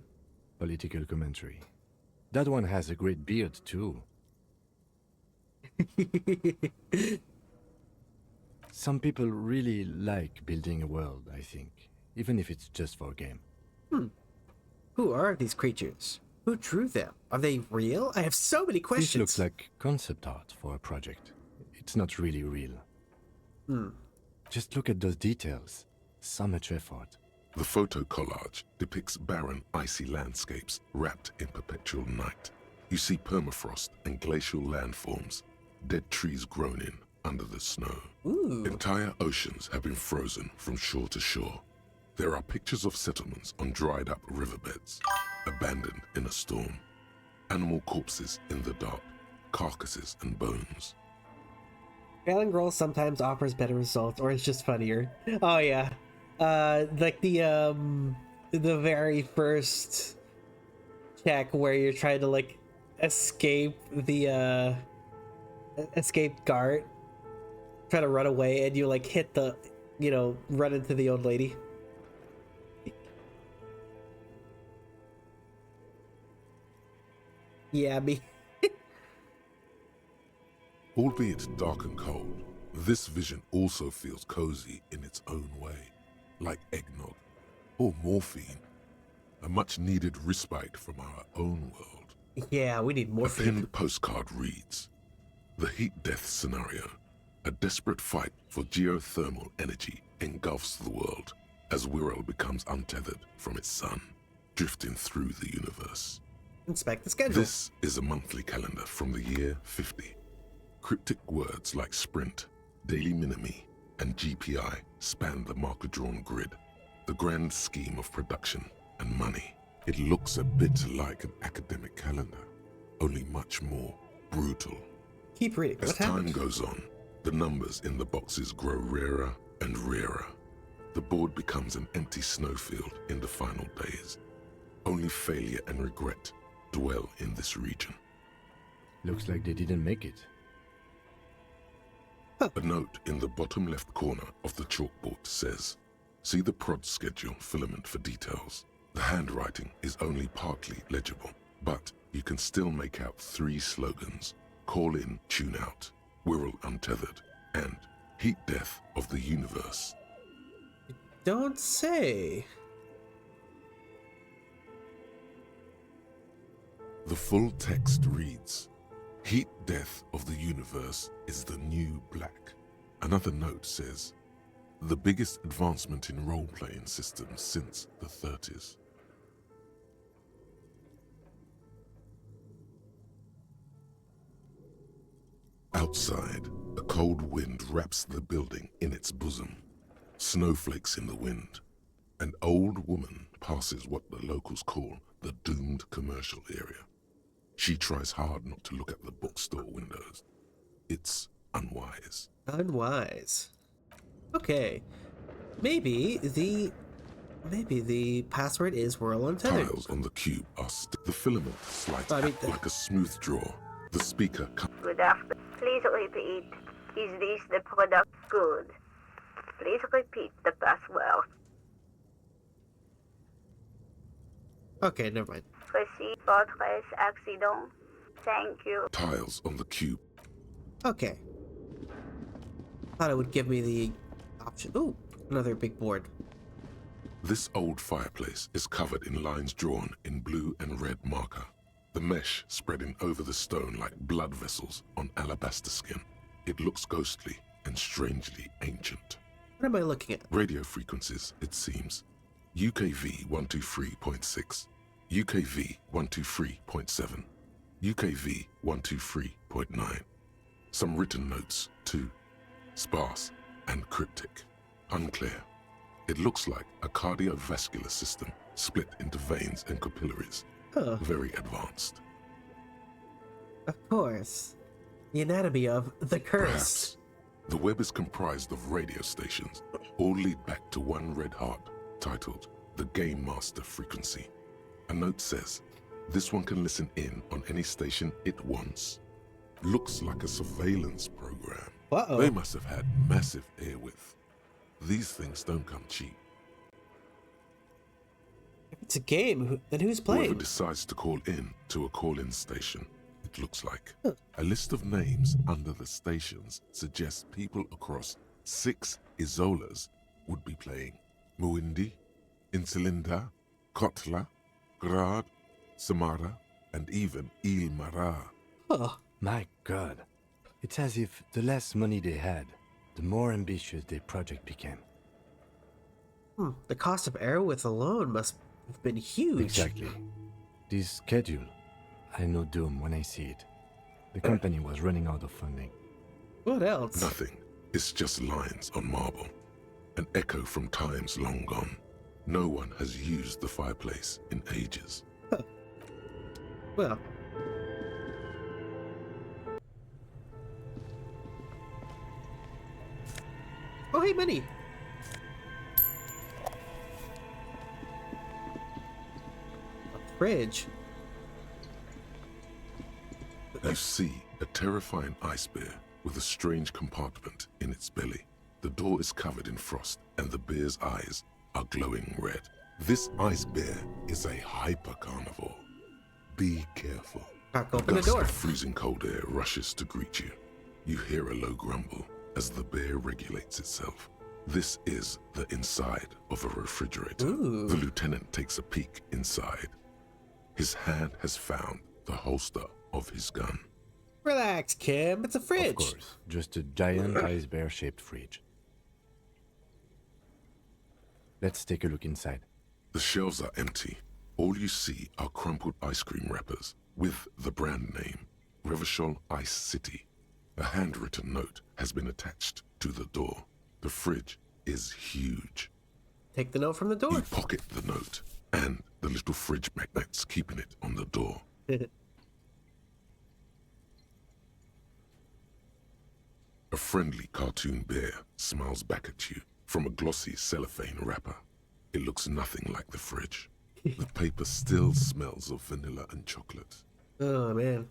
Political commentary. That one has a great beard, too. Some people really like building a world, I think. Even if it's just for a game. Who are these creatures? Who drew them? Are they real? I have so many questions. This looks like concept art for a project. It's not really real. Just look at those details. So much effort. The photo collage depicts barren, icy landscapes wrapped in perpetual night. You see permafrost and glacial landforms, dead trees grown in under the snow. Ooh. Entire oceans have been frozen from shore to shore. There are pictures of settlements on dried up riverbeds, abandoned in a storm. Animal corpses in the dark, carcasses and bones. Failing roll sometimes offers better results, or it's just funnier. Oh yeah. Like the very first check where you're trying to like escape the escape guard, try to run away, and you like hit the, run into the old lady. Yeah, me. Albeit dark and cold, this vision also feels cozy in its own way, like eggnog or morphine, a much-needed respite from our own world. Yeah, we need morphine. A pinned postcard reads, "The heat death scenario, a desperate fight for geothermal energy engulfs the world as Wirral becomes untethered from its sun, drifting through the universe." Inspect the schedule. This is a monthly calendar from the year 50. Cryptic words like sprint, daily minimi, and GPI span the marker-drawn grid, the grand scheme of production and money. It looks a bit like an academic calendar, only much more brutal. Keep reading. As time goes on, the numbers in the boxes grow rarer and rarer. The board becomes an empty snowfield in the final days. Only failure and regret dwell in this region. Looks like they didn't make it. A note in the bottom left corner of the chalkboard says, "See the prod schedule filament for details." The handwriting is only partly legible, but you can still make out 3 slogans: "Call in, tune out," "Wirral untethered," and "Heat death of the universe." Don't say. The full text reads, "Heat death of the universe is the new black." Another note says, "The biggest advancement in role-playing systems since the 30s. Outside, a cold wind wraps the building in its bosom. Snowflakes in the wind. An old woman passes what the locals call the doomed commercial area. She tries hard not to look at the bookstore windows. It's unwise. Unwise. Okay. Maybe the password is Wirral untethered. Tiles on the cube are the filament slides like a smooth draw. The speaker Good afternoon. Please repeat. Is this the product? Good. Please repeat the password. Okay, never mind. Précis votre accident. Thank you. Tiles on the cube. Okay. Thought it would give me the option. Ooh, another big board. This old fireplace is covered in lines drawn in blue and red marker. The mesh spreading over the stone like blood vessels on alabaster skin. It looks ghostly and strangely ancient. What am I looking at? Radio frequencies, it seems. UKV 123.6, UKV 123.7, UKV 123.9. Some written notes, too. Sparse and cryptic. Unclear. It looks like a cardiovascular system split into veins and capillaries. Huh. Very advanced. Of course. The anatomy of the curse. Perhaps. The web is comprised of radio stations, all lead back to one red heart, titled the Game Master Frequency. A note says, this one can listen in on any station it wants. Looks like a surveillance program. Uh-oh. They must have had massive airwidth. These things don't come cheap. If it's a game, then who's playing? Whoever decides to call in to a call-in station, it looks like. A list of names under the stations suggests people across 6 Isolas would be playing. Muindi, Insulinda, Kotla, Grad, Samara, and even Ilmara. Oh. My God. It's as if the less money they had, the more ambitious their project became. The cost of Aerowith alone must have been huge. Exactly. This schedule, I know doom when I see it. The company was running out of funding. What else? Nothing. It's just lines on marble. An echo from times long gone. No one has used the fireplace in ages. Huh. Well. Oh, hey, Minnie. A fridge. You see a terrifying ice bear with a strange compartment in its belly. The door is covered in frost and the bear's eyes are glowing red. This ice bear is a hyper carnivore. Be careful. Crack A open the gust door. of freezing cold air rushes to greet you. You hear a low grumble as the bear regulates itself. This is the inside of a refrigerator. Ooh. The lieutenant takes a peek inside. His hand has found the holster of his gun. Relax, Kim. It's a fridge. Of course, just a giant ice bear-shaped fridge. Let's take a look inside. The shelves are empty. All you see are crumpled ice cream wrappers with the brand name, Revachol Ice City. A handwritten note has been attached to the door. The fridge is huge. Take the note from the door. You pocket the note and the little fridge magnets keeping it on the door. A friendly cartoon bear smiles back at you from a glossy cellophane wrapper. It looks nothing like the fridge. The paper still smells of vanilla and chocolate. Oh, man.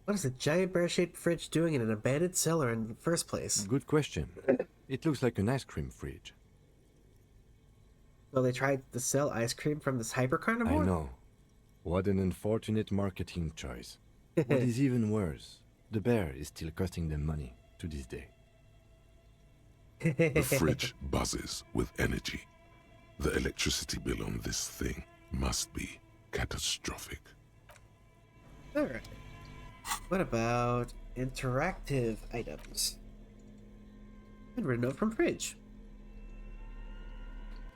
What is a giant bear-shaped fridge doing in an abandoned cellar in the first place? Good question. It looks like an ice cream fridge. So they tried to sell ice cream from this hyper-carnivore? I know. What an unfortunate marketing choice. What is even worse, the bear is still costing them money to this day. The fridge buzzes with energy. The electricity bill on this thing must be catastrophic. Alright. What about interactive items? Handwritten note from fridge.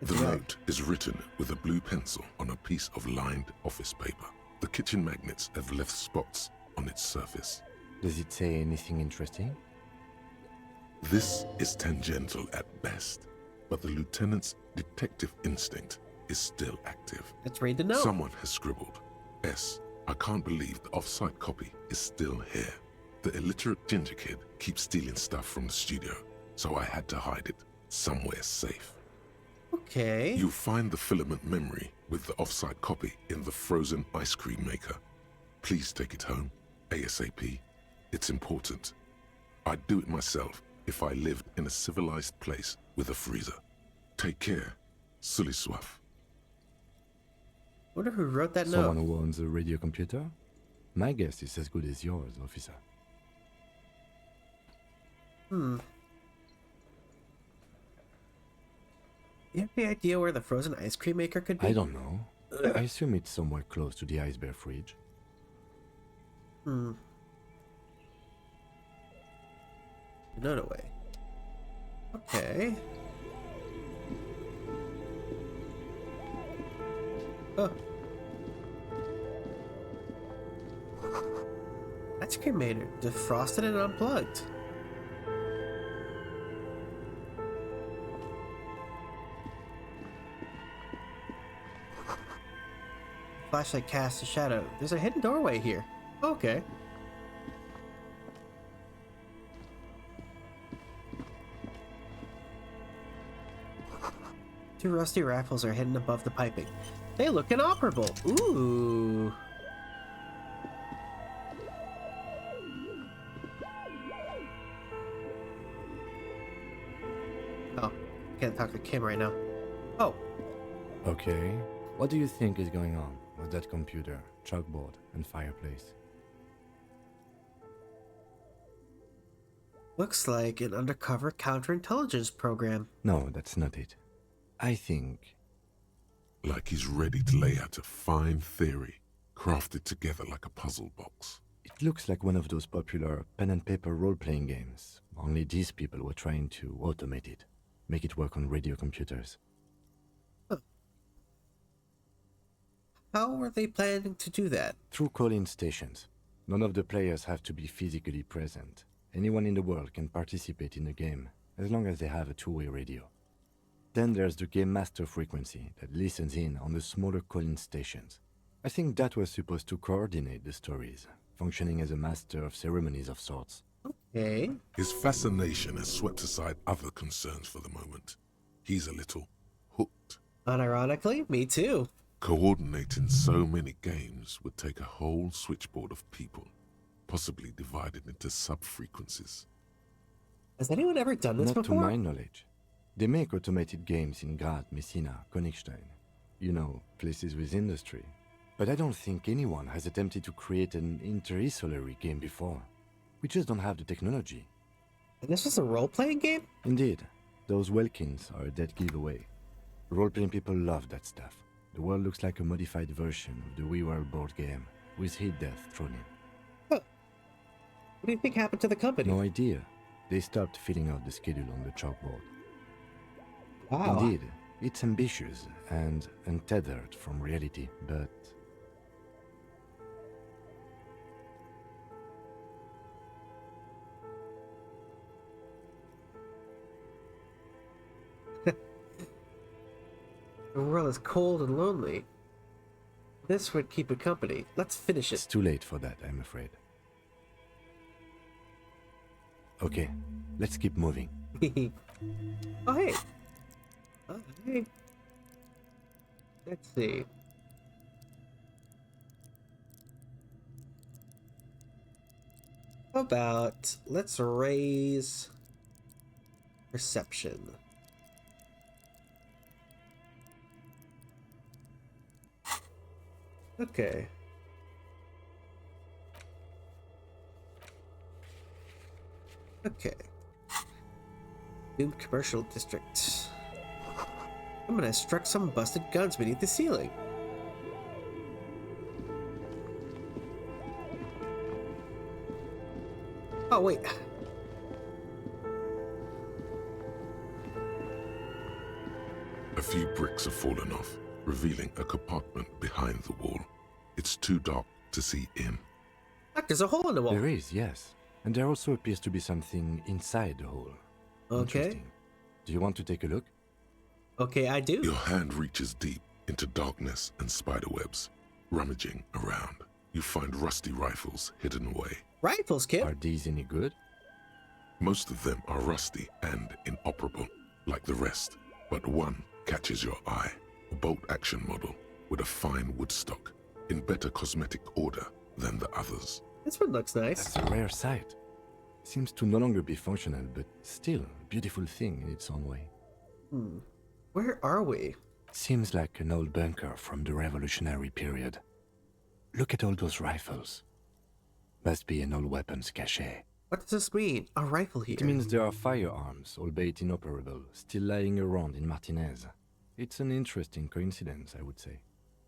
The note is written with a blue pencil on a piece of lined office paper. The kitchen magnets have left spots on its surface. Does it say anything interesting? This is tangential at best, but the lieutenant's detective instinct is still active. Let's read the note. Someone has scribbled, S. I can't believe the off-site copy is still here. The illiterate ginger kid keeps stealing stuff from the studio, so I had to hide it somewhere safe. Okay. You'll find the filament memory with the off-site copy in the frozen ice cream maker. Please take it home, ASAP. It's important. I'd do it myself if I lived in a civilized place with a freezer. Take care. Sully Soif. Wonder who wrote that note. Someone who owns a radio computer? My guess is as good as yours, officer. You have any idea where the frozen ice cream maker could be? I don't know. I assume it's somewhere close to the ice bear fridge. Another way. Okay. Oh. Ice cream maker defrosted and unplugged. Flashlight casts a shadow. There's a hidden doorway here. Okay. Two rusty rifles are hidden above the piping. They look inoperable. Ooh. Oh, can't talk to Kim right now. Oh. Okay. What do you think is going on with that computer, chalkboard, and fireplace? Looks like an undercover counterintelligence program. No, that's not it. I think... Like he's ready to lay out a fine theory, crafted together like a puzzle box. It looks like one of those popular pen and paper role-playing games, only these people were trying to automate it. make it work on radio computers. How are they planning to do that? Through call-in stations. None of the players have to be physically present. Anyone in the world can participate in the game, as long as they have a two-way radio. Then there's the game master frequency that listens in on the smaller call-in stations. I think that was supposed to coordinate the stories, functioning as a master of ceremonies of sorts. Okay. His fascination has swept aside other concerns for the moment. He's a little hooked. Unironically, me too. Coordinating so many games would take a whole switchboard of people, possibly divided into sub-frequencies. Has anyone ever done this Not before? to my knowledge. They make automated games in Grad, Messina, Königstein. You know, places with industry. But I don't think anyone has attempted to create an interisolary game before. We just don't have the technology. And this was a role-playing game? Indeed. Those Welkins are a dead giveaway. Role-playing people love that stuff. The world looks like a modified version of the WeWorld board game, with hit death thrown in. Huh. What do you think happened to the company? No idea. They stopped filling out the schedule on the chalkboard. Wow. Indeed, it's ambitious and untethered from reality, but... The world is cold and lonely. This would keep it company. Let's finish it. It's too late for that, I'm afraid. Okay, let's keep moving. Oh, hey. Oh, hey. Let's see. How about, let's raise perception. Okay. Okay. Doomed Commercial District. I'm gonna struck some busted guns beneath the ceiling. Oh, wait. A few bricks have fallen off, revealing a compartment behind the wall. It's too dark to see in. Look, there's a hole in the wall. There is, yes. And there also appears to be something inside the hole. Okay. Interesting. Do you want to take a look? Okay, I do. Your hand reaches deep into darkness and spiderwebs. Rummaging around, you find rusty rifles hidden away. Rifles, kid? Are these any good? Most of them are rusty and inoperable, like the rest. But one catches your eye. A bolt-action model with a fine wood stock, in better cosmetic order than the others. This one looks nice. That's a rare sight. Seems to no longer be functional, but still a beautiful thing in its own way. Where are we? Seems like an old bunker from the revolutionary period. Look at all those rifles. Must be an old weapons cache. What does this mean? A rifle here? It means there are firearms, albeit inoperable, still lying around in Martinez. It's an interesting coincidence, I would say.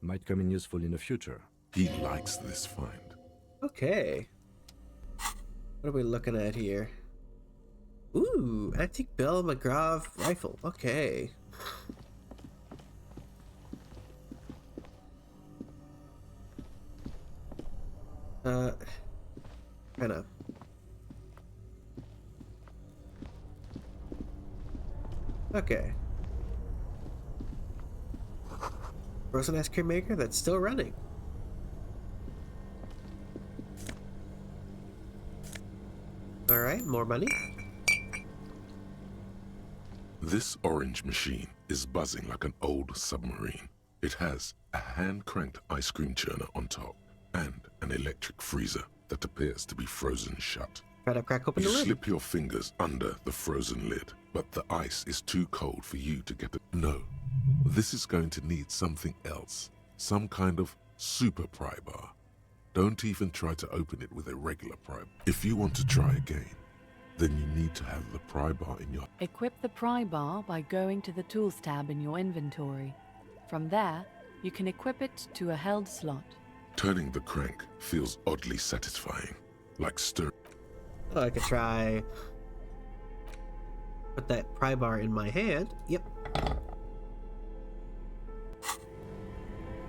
Might come in useful in the future. He likes this find. Okay. What are we looking at here? Ooh, antique Bell McGraw rifle. Okay. Kinda. Okay. Frozen ice cream maker that's still running. Alright, more money. This orange machine is buzzing like an old submarine. It has a hand-cranked ice cream churner on top and an electric freezer that appears to be frozen shut. Try to crack open You the lid. slip your fingers under the frozen lid, but the ice is too cold for you to get it. No, this is going to need something else. Some kind of super pry bar. Don't even try to open it with a regular pry. If you want to try again, then you need to have the pry bar in your... Equip the pry bar by going to the Tools tab in your inventory. From there, you can equip it to a held slot. Turning the crank feels oddly satisfying, like stir. Oh, I could try. Put that pry bar in my hand. Yep.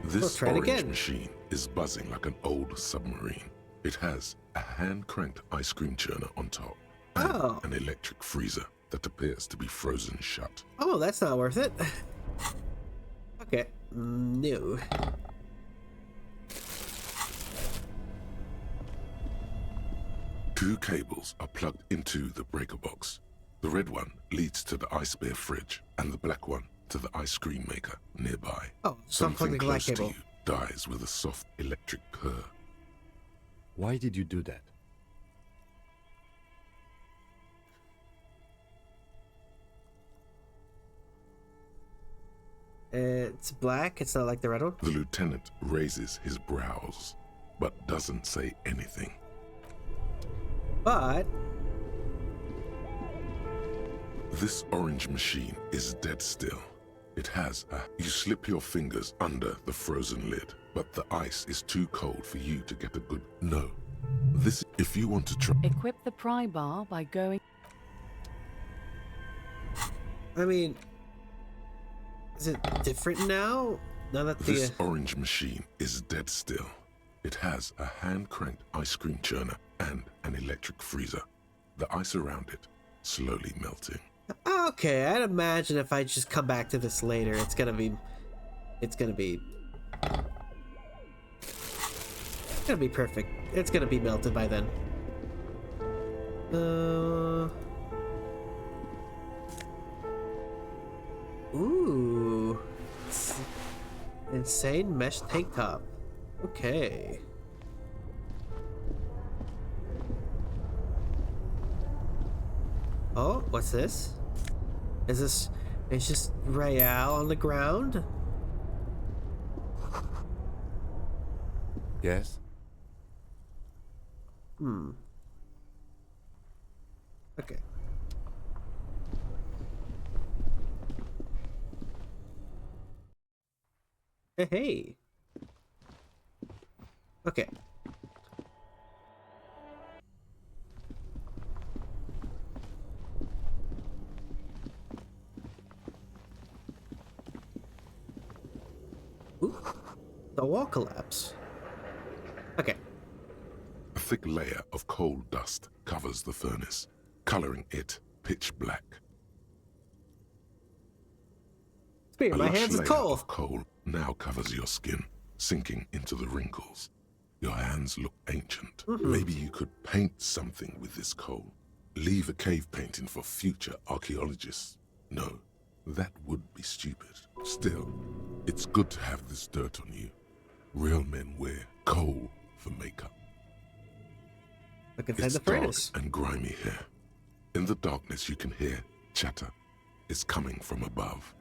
This orange machine is buzzing like an old submarine. It has a hand-cranked ice cream churner on top and an electric freezer that appears to be frozen shut. Oh, that's not worth it. Okay, no. Two cables are plugged into the breaker box. The red one leads to the ice bear fridge, and the black one to the ice cream maker nearby. Oh, something close to you dies with a soft electric purr. Why did you do that? It's black. It's not like the red one. The lieutenant raises his brows, but doesn't say anything. But this orange machine is dead still. It has a... You slip your fingers under the frozen lid, but the ice is too cold for you to get a good... No. This... If you want to try... Equip the pry bar by going... I mean... Is it different now? Now that the... This orange machine is dead still. It has a hand-cranked ice cream churner and an electric freezer. The ice around it slowly melting. Okay, I'd imagine if I just come back to this later, it's gonna be perfect. It's gonna be melted by then. Ooh. Insane mesh tank top. Okay. Oh, what's this? Is this... It's just Royale on the ground? Yes? Okay. Hey. Okay. Ooh, the wall collapse. Okay. A thick layer of coal dust covers the furnace, coloring it pitch black. Spear, my hands is coal. Of coal now covers your skin, sinking into the wrinkles. Your hands look ancient. Maybe you could paint something with this coal. Leave a cave painting for future archaeologists. No, that would be stupid. Still, it's good to have this dirt on you. Real men wear coal for makeup. Look inside It's the furnace. dark and grimy here. In the darkness you can hear chatter. It's coming from above.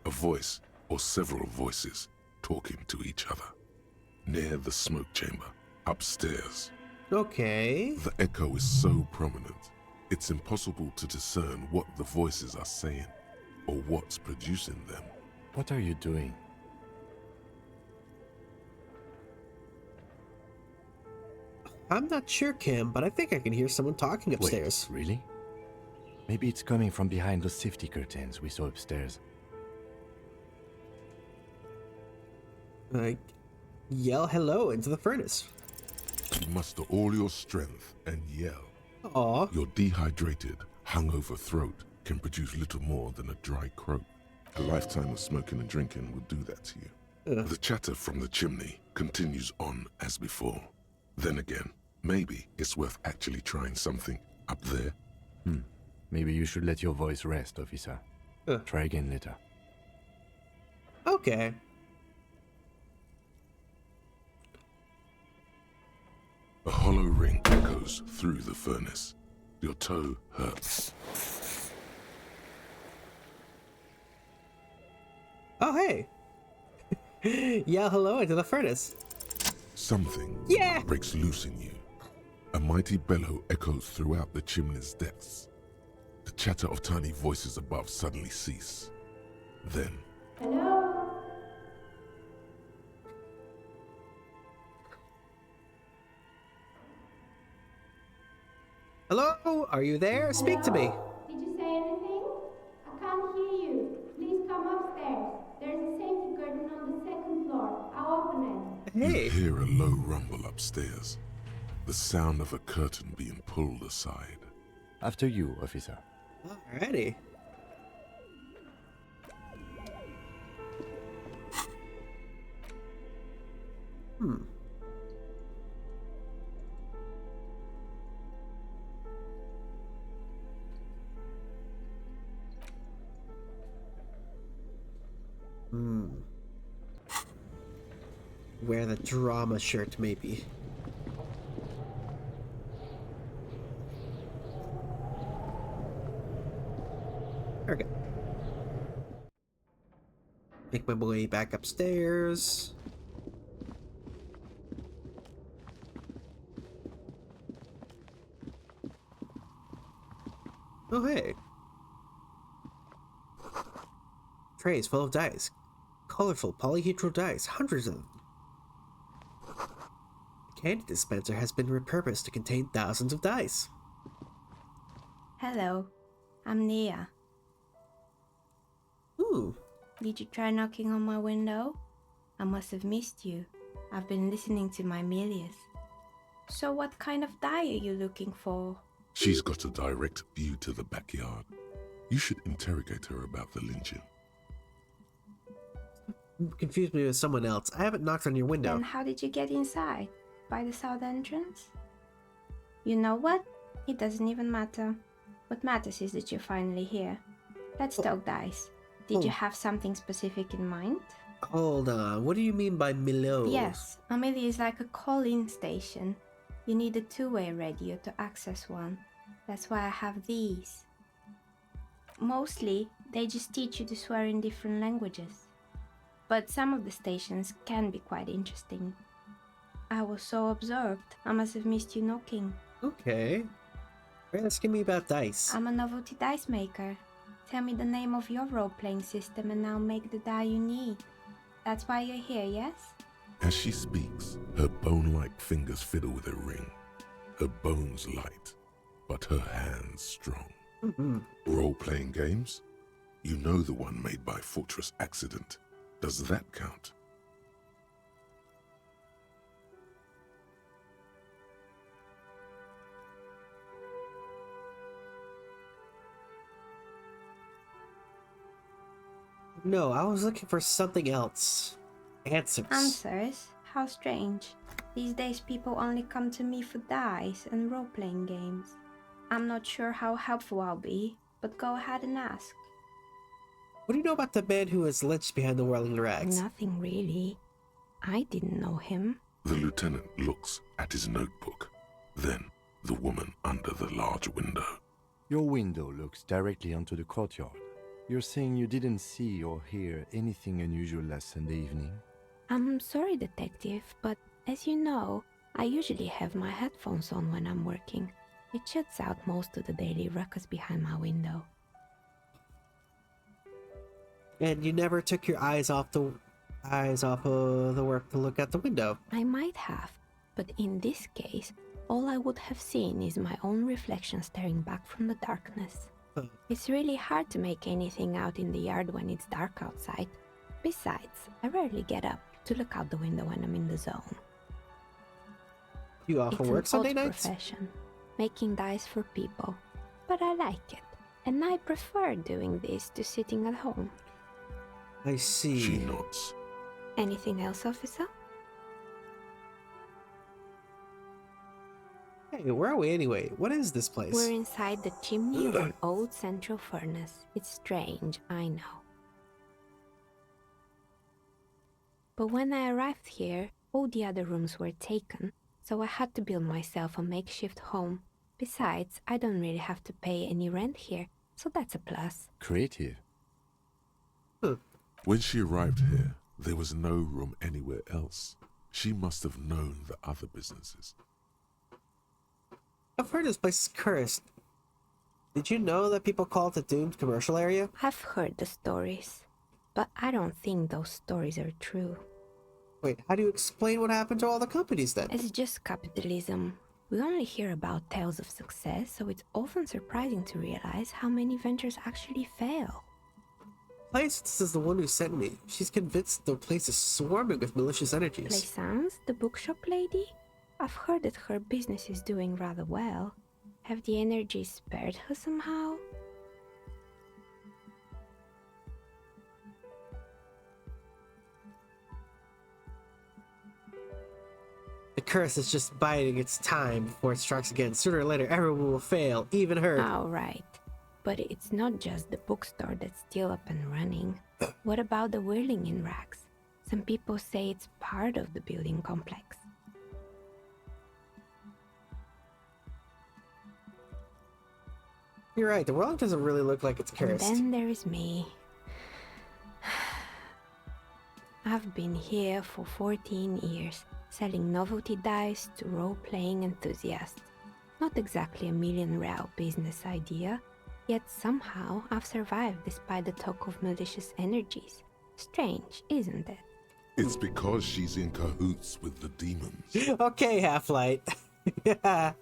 A voice or several voices talking to each other. Near the smoke chamber, upstairs. Okay. The echo is so prominent, it's impossible to discern what the voices are saying or what's producing them. What are you doing? I'm not sure, Kim, but I think I can hear someone talking upstairs. Wait, really? Maybe it's coming from behind those safety curtains we saw upstairs. Yell hello into the furnace. You muster all your strength and yell. Aw. Your dehydrated, hungover throat can produce little more than a dry croak. A lifetime of smoking and drinking will do that to you. The chatter from the chimney continues on as before. Then again, maybe it's worth actually trying something up there. Maybe you should let your voice rest, officer. Try again later. Okay. A hollow ring echoes through the furnace. Your toe hurts. Oh, hey. Yell hello into the furnace. Something Yeah! breaks loose in you. A mighty bellow echoes throughout the chimney's depths. The chatter of tiny voices above suddenly cease. Then... Hello? Hello? Are you there? Speak to me. Did you say anything? hear a low rumble upstairs, the sound of a curtain being pulled aside. After you, officer. Alrighty. Wear the drama shirt, maybe. Okay. Make my way back upstairs. Oh, hey. Trays full of dice. Colorful polyhedral dice, hundreds of them. The candy dispenser has been repurposed to contain thousands of dice. Hello, I'm Nia. Ooh. Did you try knocking on my window? I must have missed you. I've been listening to my Milius. So what kind of die are you looking for? She's got a direct view to the backyard. You should interrogate her about the lynching. Confused me with someone else. I haven't knocked on your window. Then how did you get inside? By the south entrance? You know what? It doesn't even matter. What matters is that you're finally here. Let's talk dice. Did you have something specific in mind? Hold on. What do you mean by Milo? Yes, a Mili is like a call-in station. You need a two-way radio to access one. That's why I have these. Mostly, they just teach you to swear in different languages. But some of the stations can be quite interesting. I was so absorbed, I must have missed you knocking. Okay. Alright, let's give me about dice. I'm a novelty dice maker. Tell me the name of your role-playing system and I'll make the die you need. That's why you're here, yes? As she speaks, her bone-like fingers fiddle with a ring. Her bones light, but her hands strong. Role-playing games? You know the one made by Fortress Accident. Does that count? No, I was looking for something else. Answers. Answers? How strange. These days people only come to me for dice and role-playing games. I'm not sure how helpful I'll be, but go ahead and ask. What do you know about the man who was lynched behind the whirling rags? Nothing really. I didn't know him. The lieutenant looks at his notebook. Then, the woman under the large window. Your window looks directly onto the courtyard. You're saying you didn't see or hear anything unusual last Sunday evening? I'm sorry, detective, but as you know, I usually have my headphones on when I'm working. It shuts out most of the daily ruckus behind my window. And you never took your eyes off of the work to look at the window. I might have, but in this case, all I would have seen is my own reflection staring back from the darkness. It's really hard to make anything out in the yard when it's dark outside. Besides, I rarely get up to look out the window when I'm in the zone. You often work Sunday nights? Profession, making dice for people, but I like it, and I prefer doing this to sitting at home. I see. She nods. Anything else, officer? Hey, where are we anyway? What is this place? We're inside the chimney of an old central furnace. It's strange, I know. But when I arrived here, all the other rooms were taken, so I had to build myself a makeshift home. Besides, I don't really have to pay any rent here, so that's a plus. Creative. When she arrived here, there was no room anywhere else. She must have known the other businesses. I've heard this place is cursed. Did you know that people call it the doomed commercial area? I've heard the stories, but I don't think those stories are true. Wait, how do you explain what happened to all the companies then? It's just capitalism. We only hear about tales of success, so it's often surprising to realize how many ventures actually fail. Plaisance is the one who sent me. She's convinced the place is swarming with malicious energies. Plaisance, the bookshop lady? I've heard that her business is doing rather well. Have the energies spared her somehow? The curse is just biding its time before it strikes again. Sooner or later, everyone will fail, even her. Oh, right. But it's not just the bookstore that's still up and running. What about the whirling in rags? Some people say it's part of the building complex. You're right, the world doesn't really look like it's cursed. And then there is me. I've been here for 14 years, selling novelty dice to role-playing enthusiasts. Not exactly a million-real business idea, yet somehow I've survived despite the talk of malicious energies. Strange, isn't it? It's because she's in cahoots with the demons. Okay, Half-Light. Yeah.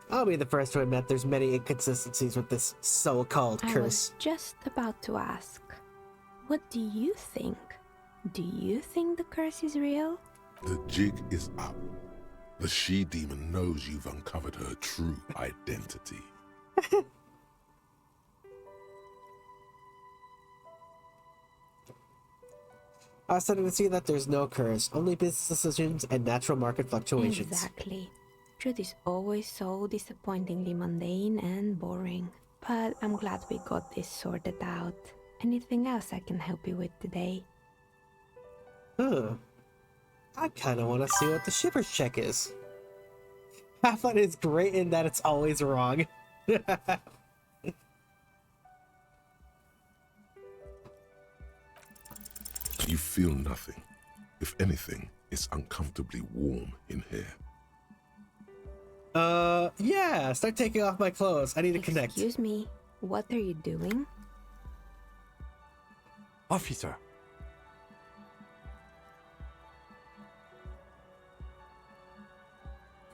I'll be the first to admit there's many inconsistencies with this so-called curse. I was just about to ask, what do you think? Do you think the curse is real? The jig is up. The she-demon knows you've uncovered her true identity. I was starting to see that there's no curse, only business decisions and natural market fluctuations. Exactly. Truth is always so disappointingly mundane and boring. But I'm glad we got this sorted out. Anything else I can help you with today? Huh. I kind of want to see what the shipper's check is. Half-Light is great in that it's always wrong. You feel nothing. If anything, it's uncomfortably warm in here. Yeah, start taking off my clothes. I need to connect. Excuse me, what are you doing? Officer.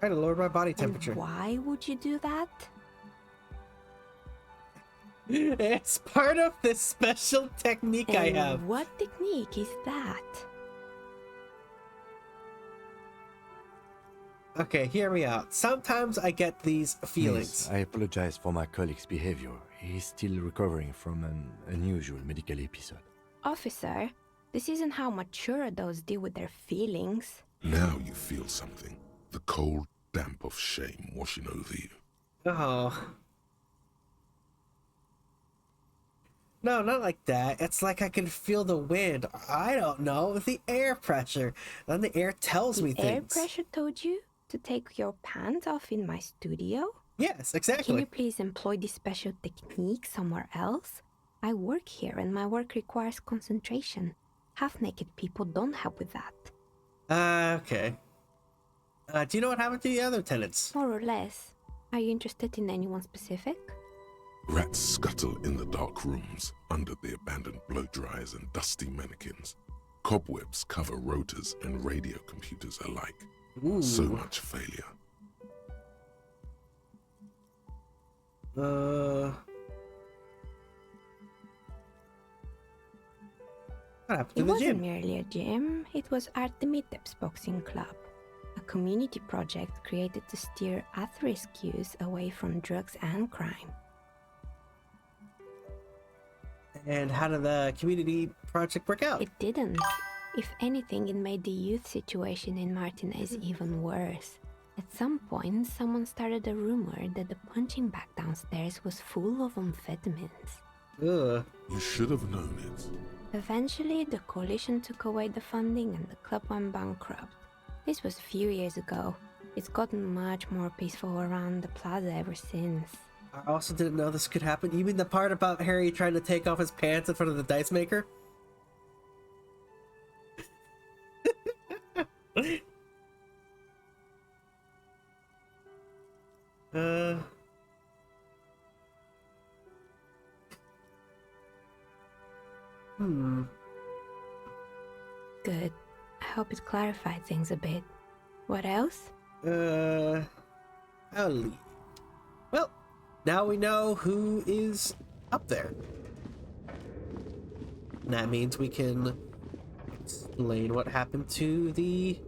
Try to lower my body temperature. And why would you do that? It's part of this special technique I have. What technique is that? Okay, hear me out. Sometimes I get these feelings. Miss, I apologize for my colleague's behavior. He's still recovering from an unusual medical episode. Officer, this isn't how mature adults deal with their feelings. Now you feel something. The cold damp of shame washing over you. Oh. No, not like that. It's like I can feel the wind. I don't know, the air pressure. Then the air tells me things. Air pressure told you to take your pants off in my studio? Yes, exactly. Can you please employ this special technique somewhere else? I work here and my work requires concentration. Half-naked people don't help with that. Okay. Do you know what happened to the other tenants? More or less. Are you interested in anyone specific? Rats scuttle in the dark rooms, under the abandoned blow dryers and dusty mannequins. Cobwebs cover rotors and radio computers alike. Ooh. So much failure. What happened to It the wasn't gym? merely a gym, it was Artemiteps Boxing Club, a community project created to steer at-risk youth away from drugs and crime. And how did the community project work out? It didn't. If anything, it made the youth situation in Martinez even worse. At some point, someone started a rumor that the punching bag downstairs was full of amphetamines. Ugh. You should have known it. Eventually, the coalition took away the funding and the club went bankrupt. This was a few years ago. It's gotten much more peaceful around the plaza ever since. I also didn't know this could happen. You mean the part about Harry trying to take off his pants in front of the dice maker? Good. I hope it clarified things a bit. What else? I'll leave. Well, now we know who is up there. And that means we can explain what happened to the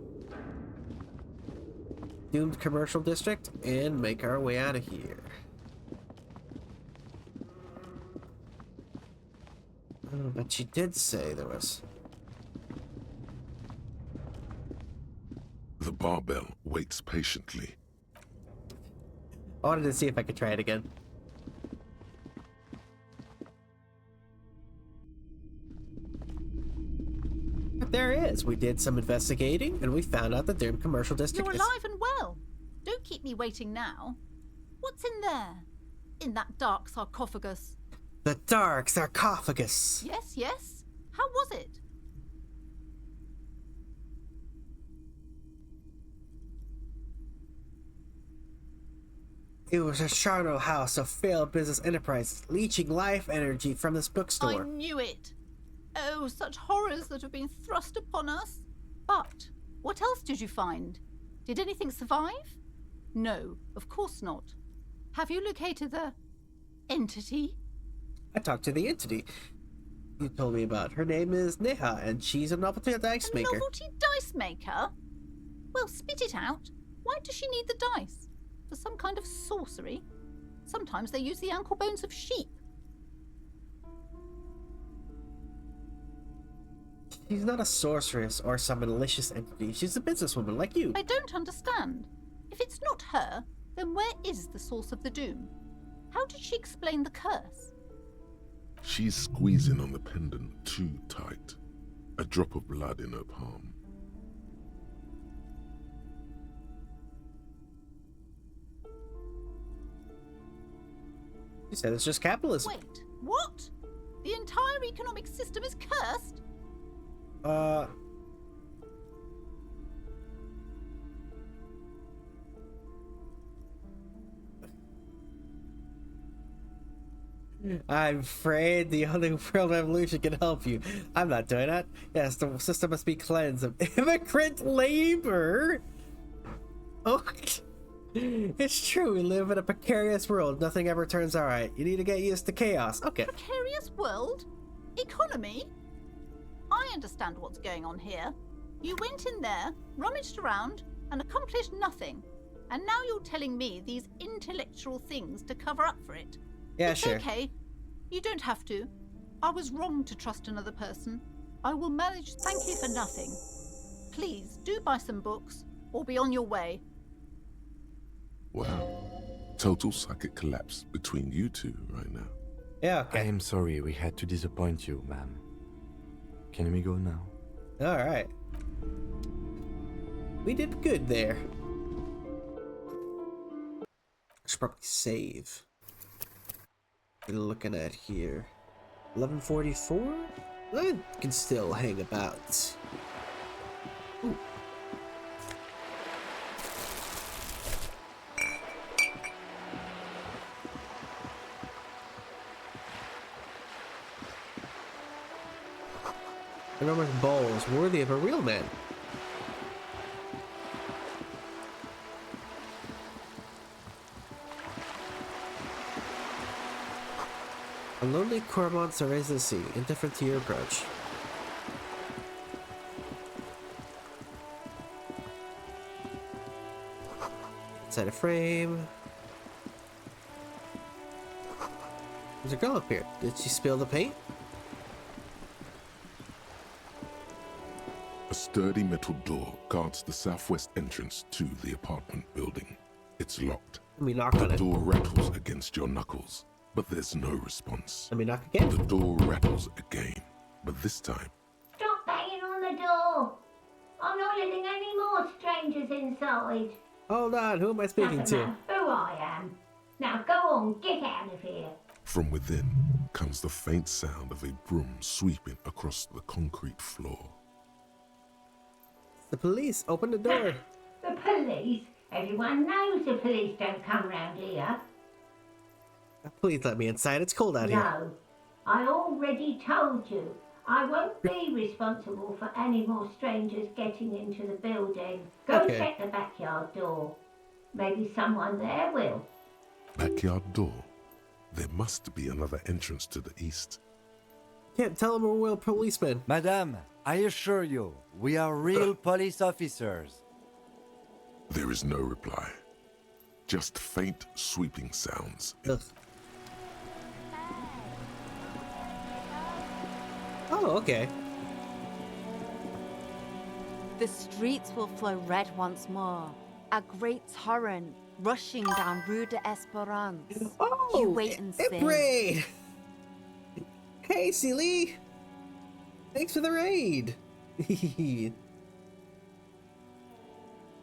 doomed commercial district and make our way out of here. Oh, but she did say there was... The barbell waits patiently. I wanted to see if I could try it again. But there it is. We did some investigating and we found out the doomed commercial district You're is... alive and well. Don't keep me waiting now. What's in there? In that dark sarcophagus? The dark sarcophagus. Yes, yes. How was it? It was a charnel house of failed business enterprises, leeching life energy from this bookstore. I knew it. Oh, such horrors that have been thrust upon us. But what else did you find? Did anything survive? No, of course not. Have you located the entity? I talked to the entity you told me about. Her name is Neha, and she's a novelty dice maker. A novelty dice maker? Well, spit it out. Why does she need the dice? For some kind of sorcery? Sometimes they use the ankle bones of sheep. She's not a sorceress or some malicious entity. She's a businesswoman like you. I don't understand. If it's not her, then where is the source of the doom? How did she explain the curse? She's squeezing on the pendant too tight. A drop of blood in her palm. You said it's just capitalism. Wait, what? The entire economic system is cursed? I'm afraid the only world revolution can help you. I'm not doing that. Yes, the system must be cleansed of immigrant labor. Oh, it's true. We live in a precarious world. Nothing ever turns out right. You need to get used to chaos. Okay. Precarious world? Economy? I understand what's going on here. You went in there, rummaged around, and accomplished nothing. And now you're telling me these intellectual things to cover up for it. Yeah, it's sure. Okay. You don't have to. I was wrong to trust another person. I will manage. Thank you for nothing. Please, do buy some books, or be on your way. Wow. Total psychic collapse between you two right now. Yeah, okay. I am sorry we had to disappoint you, ma'am. Can we go now? Alright. We did good there. I should probably save. What are we looking at here? 11:44? I can still hang about. Ooh. Enormous balls worthy of a real man. A lonely cormorant surveys the sea, indifferent to your approach. Inside a frame. There's a girl up here. Did she spill the paint? A sturdy metal door guards the southwest entrance to the apartment building. It's locked. Let me knock on it. The door rattles against your knuckles, but there's no response. Let me knock again. The door rattles again, but this time... Stop banging on the door! I'm not letting any more strangers inside. Hold on, who am I speaking Doesn't to? matter who I am. Now go on, get out of here. From within comes the faint sound of a broom sweeping across the concrete floor. The police, open the door. The police? Everyone knows the police don't come round here. Please let me inside, it's cold out here. No, I already told you. I won't be responsible for any more strangers getting into the building. Go Okay. check the backyard door. Maybe someone there will. Backyard door. There must be another entrance to the east. Can't tell them we're real policemen. Madame, I assure you, we are real police officers. There is no reply. Just faint, sweeping sounds. Oh, okay. The streets will flow red once more. A great torrent rushing down Rue de Esperance. Oh, you wait and see. Raid! Hey, Silly! Thanks for the raid!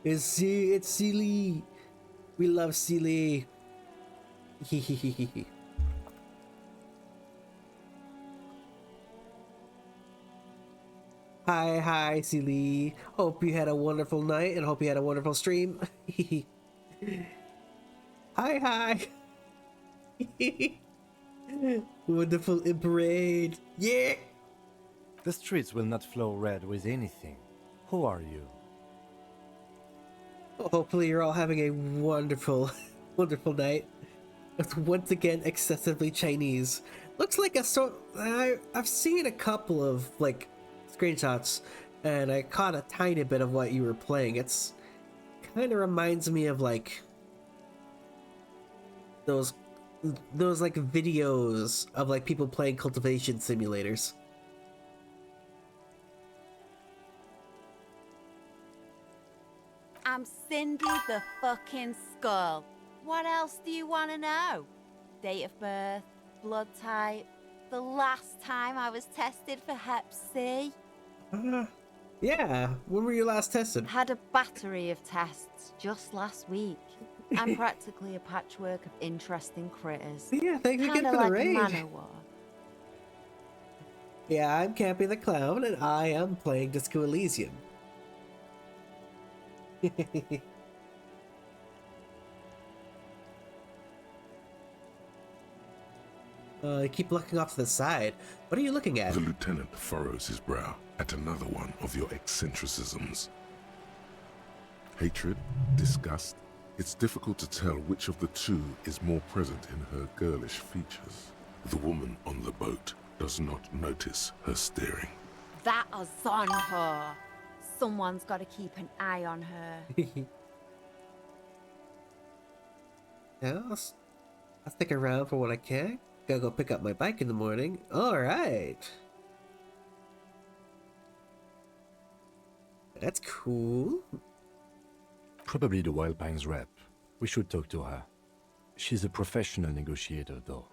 it's Silly! We love Silly! Hi, Silly. Hope you had a wonderful night and hope you had a wonderful stream. Hi. Wonderful in parade. Yeah! The streets will not flow red with anything. Who are you? Hopefully you're all having a wonderful night. It's once again excessively Chinese. Looks like a sort. I've seen a couple of like screenshots, and I caught a tiny bit of what you were playing. It's kind of reminds me of like those like videos of like people playing cultivation simulators. I'm Cindy the fucking Skull. What else do you want to know? Date of birth, blood type, the last time I was tested for Hep C. Yeah, when were you last tested? Had a battery of tests just last week. I'm practically a patchwork of interesting critters. Yeah, thanks again Kinda for the like raid. Manowar. Yeah, I'm Campy the Clown, and I am playing Disco Elysium. I keep looking off to the side. What are you looking at? The lieutenant furrows his brow at another one of your eccentricisms. Hatred, disgust. It's difficult to tell which of the two is more present in her girlish features. The woman on the boat does not notice her staring. That is on her. Someone's got to keep an eye on her. Yeah, I'll stick around for what I can. Gotta go pick up my bike in the morning. Alright. That's cool. Probably the Wild Pines rep. We should talk to her. She's a professional negotiator, though.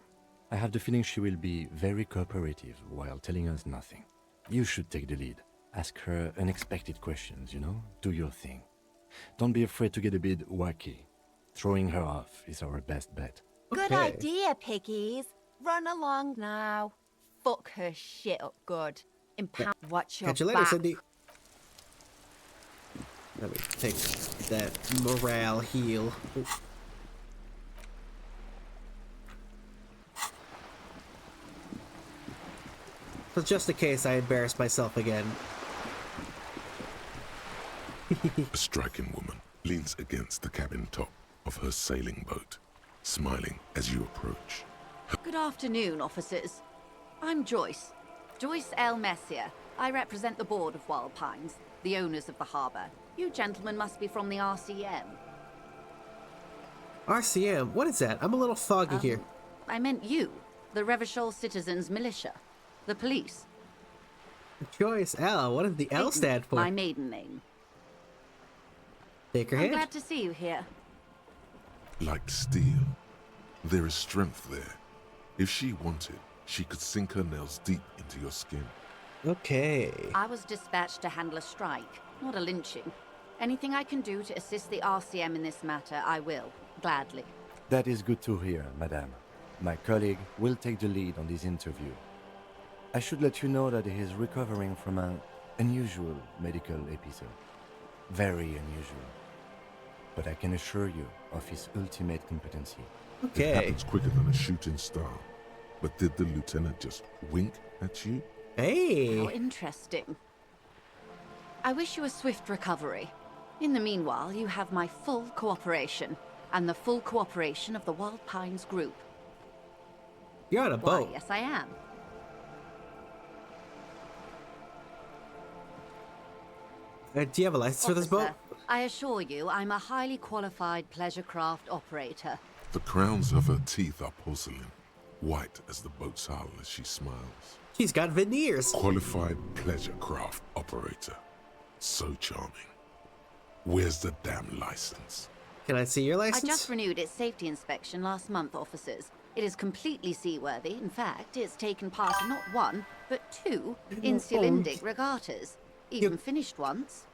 I have the feeling she will be very cooperative while telling us nothing. You should take the lead. Ask her unexpected questions, you know? Do your thing. Don't be afraid to get a bit wacky. Throwing her off is our best bet. Good idea, piggies. Run along now. Fuck her shit up good. Impound. Watch your Catch you later, back. Cindy. Let me take that morale heal. Oof. So just in case I embarrass myself again. A striking woman leans against the cabin top of her sailing boat, smiling as you approach. Good afternoon, officers. I'm Joyce. Joyce L. Messier. I represent the board of Wild Pines, the owners of the harbour. You gentlemen must be from the RCM. RCM? What is that? I'm a little foggy here. I meant you, the Revachol Citizens Militia. The police. Joyce L. What does the L stand for? My maiden name. Take her I'm hand. glad to see you here. Like steel, there is strength there. If she wanted, she could sink her nails deep into your skin. Okay. I was dispatched to handle a strike, not a lynching. Anything I can do to assist the RCM in this matter, I will, gladly. That is good to hear, madame. My colleague will take the lead on this interview. I should let you know that he is recovering from an unusual medical episode. Very unusual. But I can assure you of his ultimate competency. It happens quicker than a shooting star. But did the lieutenant just wink at you? Hey! How interesting. I wish you a swift recovery. In the meanwhile, you have my full cooperation, and the full cooperation of the Wild Pines group. You're on a boat. Why, yes, I am. Do you have a license for this boat? I assure you, I'm a highly qualified pleasure craft operator. The crowns of her teeth are porcelain, white as the boat's hull as she smiles. She's got veneers. Qualified pleasure craft operator. So charming. Where's the damn license? Can I see your license? I just renewed its safety inspection last month, officers. It is completely seaworthy. In fact, it's taken part in not one, but two insulindic regattas. Even finished once.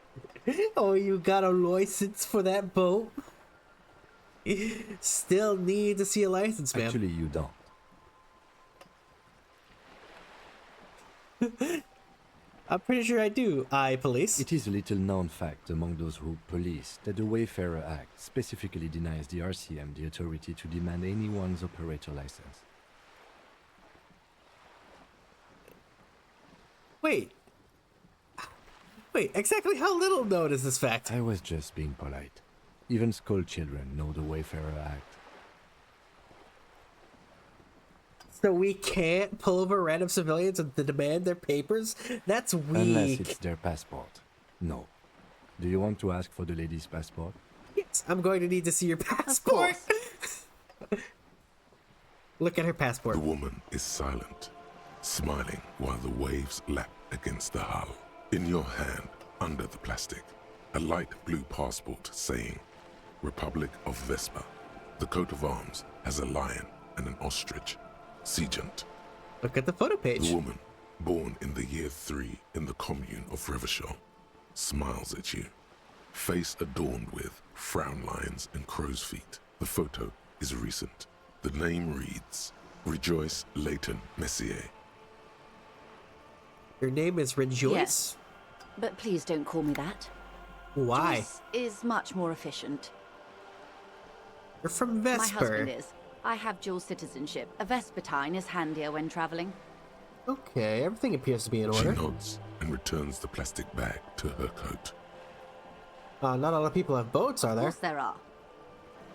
Oh, you got a license for that boat? Still need to see a license, man. Actually, you don't. I'm pretty sure I do. Police. It is a little known fact among those who police that the Wayfarer Act specifically denies the RCM the authority to demand anyone's operator license. Wait, exactly how little known is this fact? I was just being polite. Even school children know the Wayfarer Act. So we can't pull over random civilians and demand their papers? That's weak. Unless it's their passport. No. Do you want to ask for the lady's passport? Yes, I'm going to need to see your passport. Look at her passport. The woman is silent, smiling while the waves lap against the hull. In your hand, under the plastic, a light blue passport saying, Republic of Vespa. The coat of arms has a lion and an ostrich. Seagent. Look at the photo page. The woman, born in the year 3 in the commune of Revachol, smiles at you. Face adorned with frown lines and crow's feet. The photo is recent. The name reads, Rejoice Leighton Messier. Your name is Rejoice? Yes, but please don't call me that. Why? Joyce is much more efficient. You're from Vesper. My husband is. I have dual citizenship. A Vespertine is handier when traveling. Okay, everything appears to be in order. She nods and returns the plastic bag to her coat. Not a lot of people have boats, are there? Of course there are.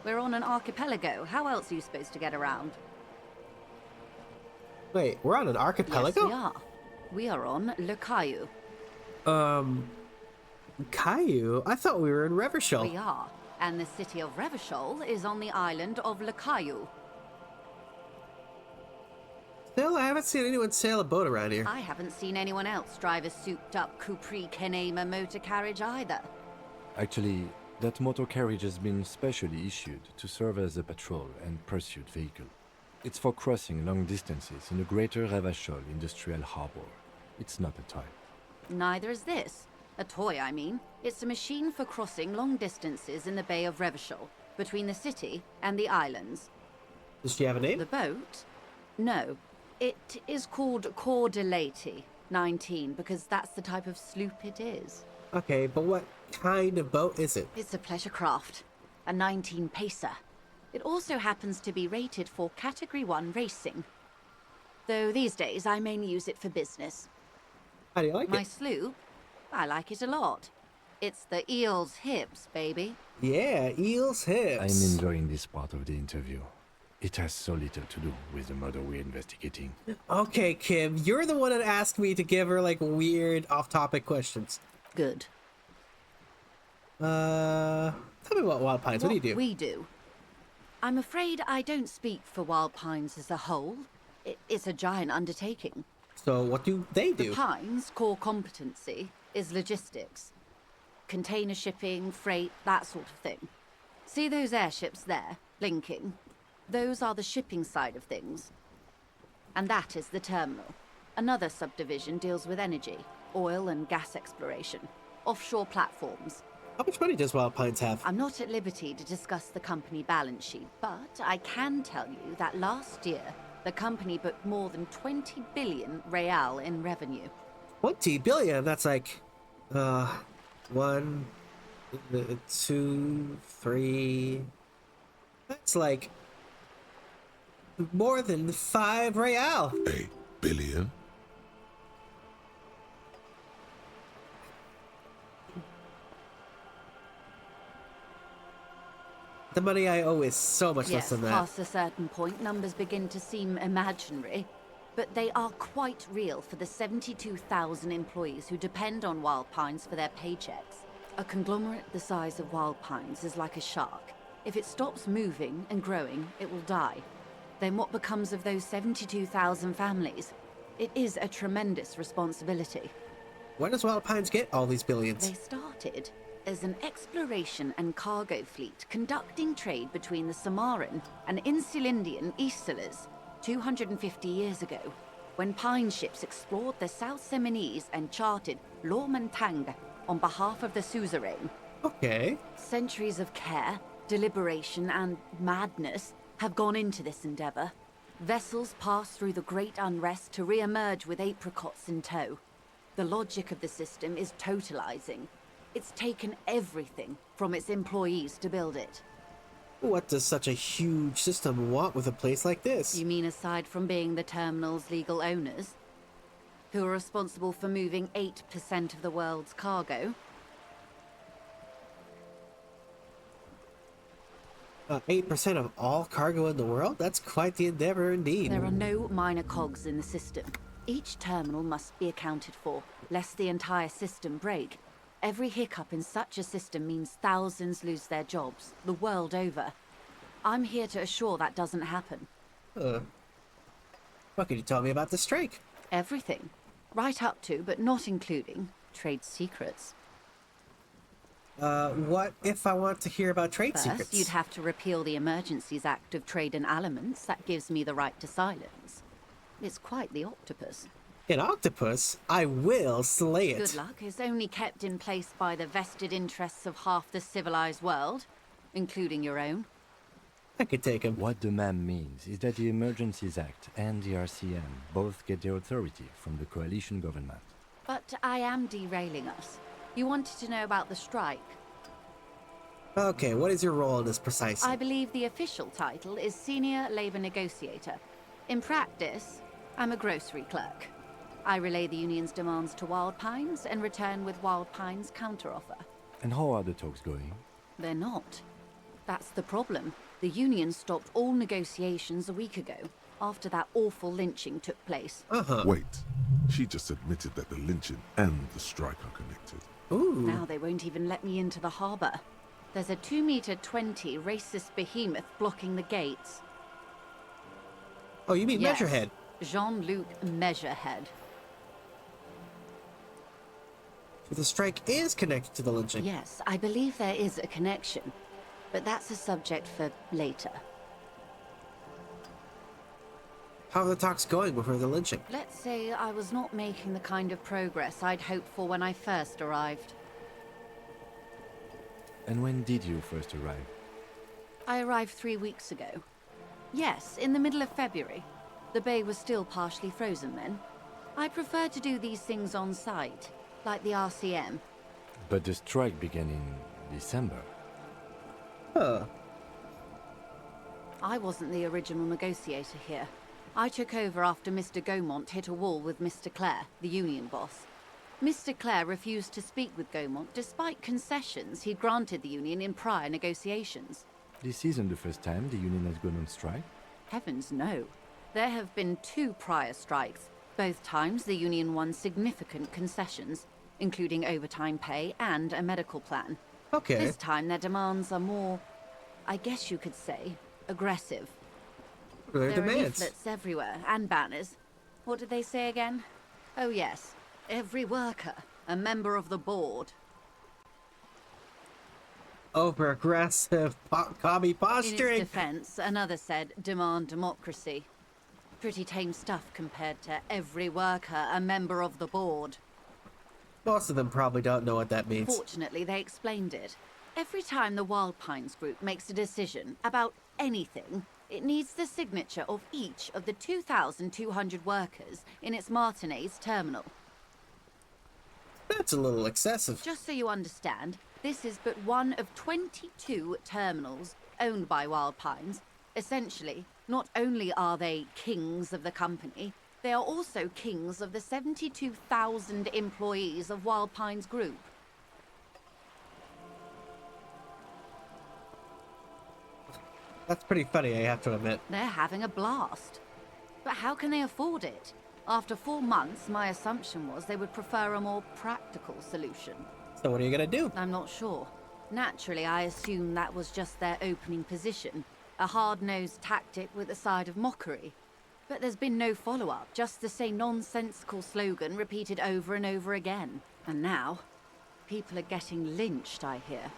We're on an archipelago. How else are you supposed to get around? Wait, we're on an archipelago? Yes, we are. We are on Le Caillou. Caillou? I thought we were in Revachol. We are. And the city of Revachol is on the island of Le Caillou. Still, I haven't seen anyone sail a boat around here. I haven't seen anyone else drive a souped-up Capri Kenema motor carriage either. Actually, that motor carriage has been specially issued to serve as a patrol and pursuit vehicle. It's for crossing long distances in the greater Revachol industrial harbor. It's not a toy. Neither is this. A toy, I mean. It's a machine for crossing long distances in the Bay of Revachol, between the city and the islands. Does she have a name? The boat? No. It is called Cor de Leyte 19, because that's the type of sloop it is. Okay, but what kind of boat is it? It's a pleasure craft. A 19 pacer. It also happens to be rated for Category 1 racing. Though these days I mainly use it for business. How do you like My it? sloop? I like it a lot. It's the eel's hips, baby. Yeah, eel's hips. I'm enjoying this part of the interview. It has so little to do with the murder we're investigating. Okay, Kim, you're the one that asked me to give her, like, weird off-topic questions. Good. Tell me about Wild Pines. What do you do? We do. I'm afraid I don't speak for Wild Pines as a whole. It's a giant undertaking. So what do they do? The Pines' core competency is logistics. Container shipping, freight, that sort of thing. See those airships there, blinking? Those are the shipping side of things. And that is the terminal. Another subdivision deals with energy, oil and gas exploration, offshore platforms. How much money does Wild Pines have? I'm not at liberty to discuss the company balance sheet, but I can tell you that last year, the company booked more than 20 billion real in revenue. 20 billion? That's like, 1, 2, 3... That's like more than 5 real. A billion? the money I owe is so much less Yes, than that. past a certain point, numbers begin to seem imaginary, but they are quite real for the 72,000 employees who depend on Wild Pines for their paychecks. A conglomerate the size of Wild Pines is like a shark. If it stops moving and growing, it will die. Then what becomes of those 72,000 families? It is a tremendous responsibility. When does Wild Pines get all these billions? They started as an exploration and cargo fleet conducting trade between the Samaran and Insulindian Isolas 250 years ago, when Pine ships explored the South Seminese and charted Lomantang on behalf of the suzerain. Okay. Centuries of care, deliberation, and madness have gone into this endeavor. Vessels pass through the great unrest to re-emerge with apricots in tow. The logic of the system is totalizing. It's taken everything from its employees to build it. What does such a huge system want with a place like this? You mean aside from being the terminal's legal owners, who are responsible for moving 8% of the world's cargo? 8% of all cargo in the world? That's quite the endeavor indeed. There are no minor cogs in the system. Each terminal must be accounted for, lest the entire system break. Every hiccup in such a system means thousands lose their jobs, the world over. I'm here to assure that doesn't happen. What could you tell me about the strike? Everything. Right up to, but not including, trade secrets. What if I want to hear about trade secrets? First, you'd have to repeal the Emergencies Act of Trade in Aliments. That gives me the right to silence. It's quite the octopus. An octopus? I will slay it. Good luck is only kept in place by the vested interests of half the civilized world, including your own. I could take him. What the ma'am means is that the Emergencies Act and the RCM both get their authority from the coalition government. But I am derailing us. You wanted to know about the strike. Okay, what is your role in this precisely? I believe the official title is Senior Labor Negotiator. In practice, I'm a grocery clerk. I relay the union's demands to Wild Pines and return with Wild Pines' counteroffer. And how are the talks going? They're not. That's the problem. The union stopped all negotiations a week ago, after that awful lynching took place. Wait, she just admitted that the lynching and the strike are connected. Ooh. Now they won't even let me into the harbor. There's a 2-meter-20 racist behemoth blocking the gates. Oh, you mean Yes, Measurehead? Jean-Luc Measurehead. So the strike is connected to the lynching? Yes, I believe there is a connection, but that's a subject for later. How are the talks going before the lynching? Let's say I was not making the kind of progress I'd hoped for when I first arrived. And when did you first arrive? I arrived 3 weeks ago. Yes, in the middle of February. The bay was still partially frozen then. I prefer to do these things on site, like the RCM. But the strike began in December. I wasn't the original negotiator here. I took over after Mr. Gaumont hit a wall with Mr. Clare, the union boss. Mr. Clare refused to speak with Gaumont despite concessions he'd granted the union in prior negotiations. This isn't the first time the union has gone on strike. Heavens no. There have been 2 prior strikes. Both times the union won significant concessions, including overtime pay and a medical plan. Okay. This time their demands are more, I guess you could say, aggressive. What are their There are demands? leaflets everywhere, and banners. What did they say again? Oh yes, every worker, a member of the board. Over aggressive commie In posturing. its defense, another said, demand democracy. Pretty tame stuff compared to every worker, a member of the board. Most of them probably don't know what that means. Fortunately, they explained it. Every time the Wild Pines group makes a decision about anything, it needs the signature of each of the 2,200 workers in its Martinez terminal. That's a little excessive. Just so you understand, this is but one of 22 terminals owned by Wild Pines. Essentially, not only are they kings of the company, they are also kings of the 72,000 employees of Wild Pines Group. That's pretty funny, I have to admit. They're having a blast. But how can they afford it? After 4 months, my assumption was they would prefer a more practical solution. So what are you gonna do? I'm not sure. Naturally, I assumed that was just their opening position, a hard-nosed tactic with a side of mockery. But there's been no follow-up, just the same nonsensical slogan repeated over and over again. And now, people are getting lynched, I hear.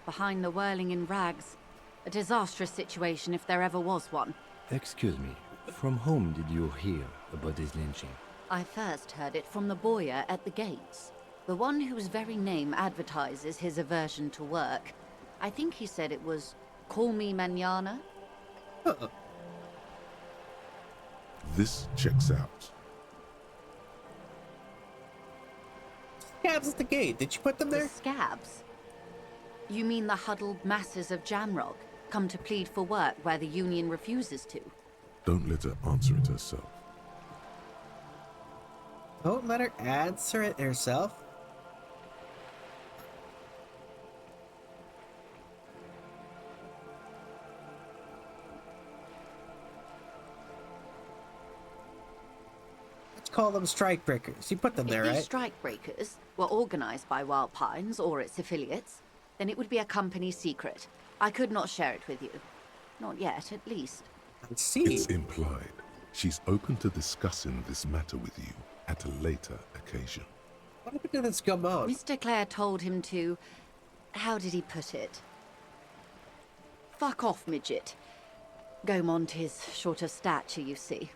Behind the whirling in rags. A disastrous situation if there ever was one. Excuse me, from whom did you hear about this lynching? I first heard it from the boyer at the gates. The one whose very name advertises his aversion to work. I think he said it was, "Call me mañana." This checks out. Scabs at the gate. Did you put them there? The scabs? You mean the huddled masses of Jamrog, come to plead for work where the Union refuses to? Don't let her answer it herself. Don't let her answer it herself? Let's call them strike breakers. You put them there, If right? these strike breakers were organized by Wild Pines or its affiliates, then it would be a company secret. I could not share it with you. Not yet, at least. I see. It's implied. She's open to discussing this matter with you at a later occasion. What happened to this Gamon? Mr. Clare told him to... How did he put it? Fuck off, midget. Gaumont is short of stature, you see.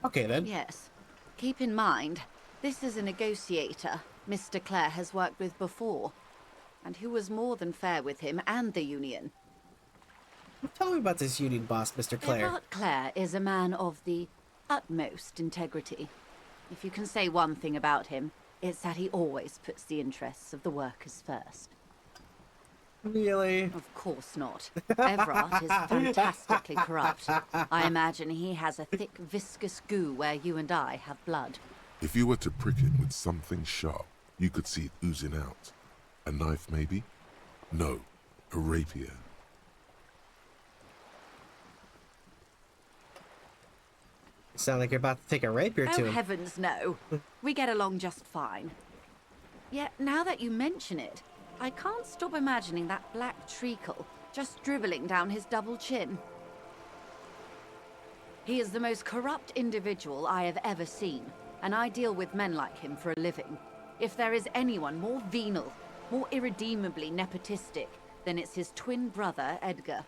Okay, then. Yes. Keep in mind, this is a negotiator Mr. Clare has worked with before, and who was more than fair with him and the Union. Tell me about this Union boss, Mr. Clare. Everard Clare is a man of the utmost integrity. If you can say one thing about him, it's that he always puts the interests of the workers first. Really? Of course not. Everard is fantastically corrupt. I imagine he has a thick, viscous goo where you and I have blood. If you were to prick it with something sharp, you could see it oozing out. A knife, maybe? No, a rapier. Sound like you're about to take a rapier to Oh, him. heavens, no. We get along just fine. Yet, now that you mention it, I can't stop imagining that black treacle just dribbling down his double chin. He is the most corrupt individual I have ever seen, and I deal with men like him for a living. If there is anyone more venal, more irredeemably nepotistic, then it's his twin brother, Edgar.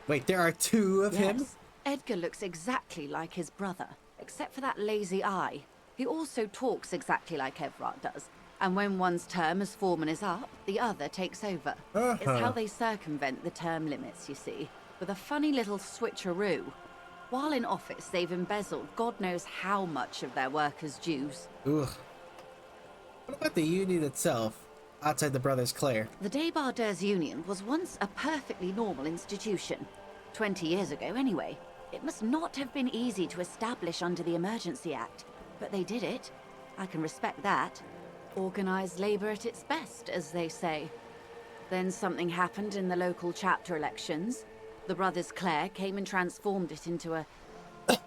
Wait, there are two of him? Edgar looks exactly like his brother, except for that lazy eye. He also talks exactly like Everard does, and when one's term as foreman is up, the other takes over. It's how they circumvent the term limits, you see, with a funny little switcheroo. While in office, they've embezzled God knows how much of their workers' dues. Ugh. What about the Union itself, outside the Brothers Clare? The Débardeurs Union was once a perfectly normal institution. 20 years ago, anyway. It must not have been easy to establish under the Emergency Act, but they did it. I can respect that. Organised labour at its best, as they say. Then something happened in the local chapter elections. The Brothers Clare came and transformed it into a...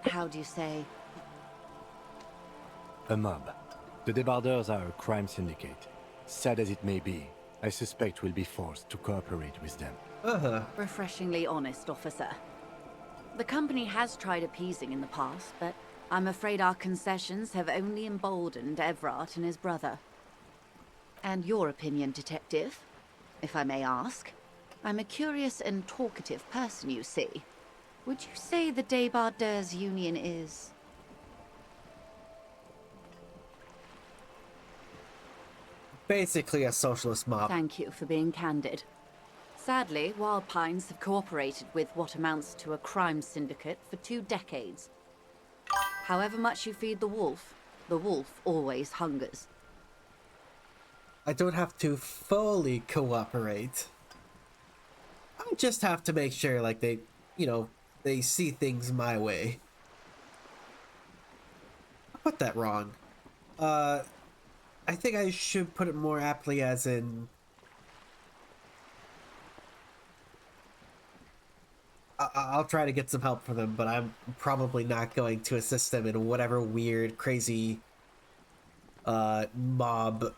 how do you say? A mob. The Débardeurs are a crime syndicate. Sad as it may be, I suspect we'll be forced to cooperate with them. Refreshingly honest, officer. The company has tried appeasing in the past, but I'm afraid our concessions have only emboldened Everard and his brother. And your opinion, detective, if I may ask? I'm a curious and talkative person, you see. Would you say the Débardeurs Union is... basically a socialist mob? Thank you for being candid. Sadly, Wild Pines have cooperated with what amounts to a crime syndicate for 2 decades. However much you feed the wolf always hungers. I don't have to fully cooperate. I just have to make sure, like, they, you know, they see things my way. I put that wrong. I think I should put it more aptly as in... I'll try to get some help for them, but I'm probably not going to assist them in whatever weird, crazy mob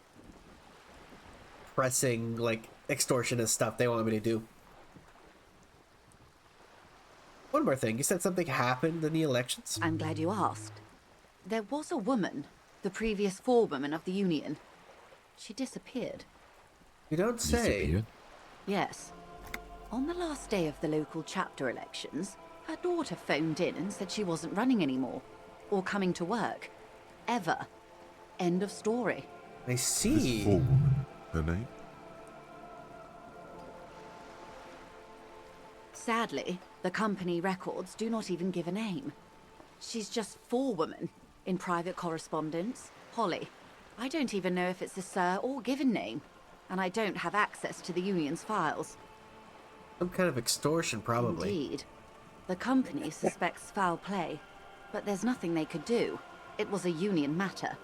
pressing, like, extortionist stuff they want me to do. One more thing, you said something happened in the elections? I'm glad you asked. There was a woman, the previous forewoman of the Union. She disappeared. You don't say. Disappeared? Yes. On the last day of the local chapter elections, her daughter phoned in and said she wasn't running anymore, or coming to work. Ever. End of story. I see. This forewoman, her name? Sadly, the company records do not even give a name. She's just forewoman in private correspondence, Holly. I don't even know if it's a sir or given name, and I don't have access to the Union's files. Some kind of extortion, probably. Indeed. The company suspects foul play, but there's nothing they could do. It was a Union matter.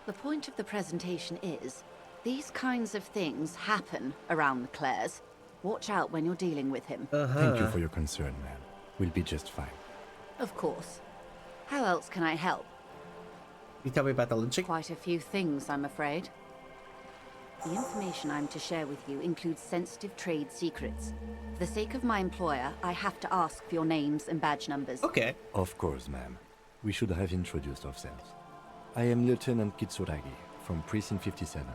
The point of the presentation is, these kinds of things happen around the Clares. Watch out when you're dealing with him. Thank you for your concern, ma'am. We'll be just fine. Of course. How else can I help? You tell me about the lynching? Quite a few things, I'm afraid. The information I'm to share with you includes sensitive trade secrets. For the sake of my employer, I have to ask for your names and badge numbers. Okay. Of course, ma'am. We should have introduced ourselves. I am Lieutenant Kitsuragi from Precinct 57.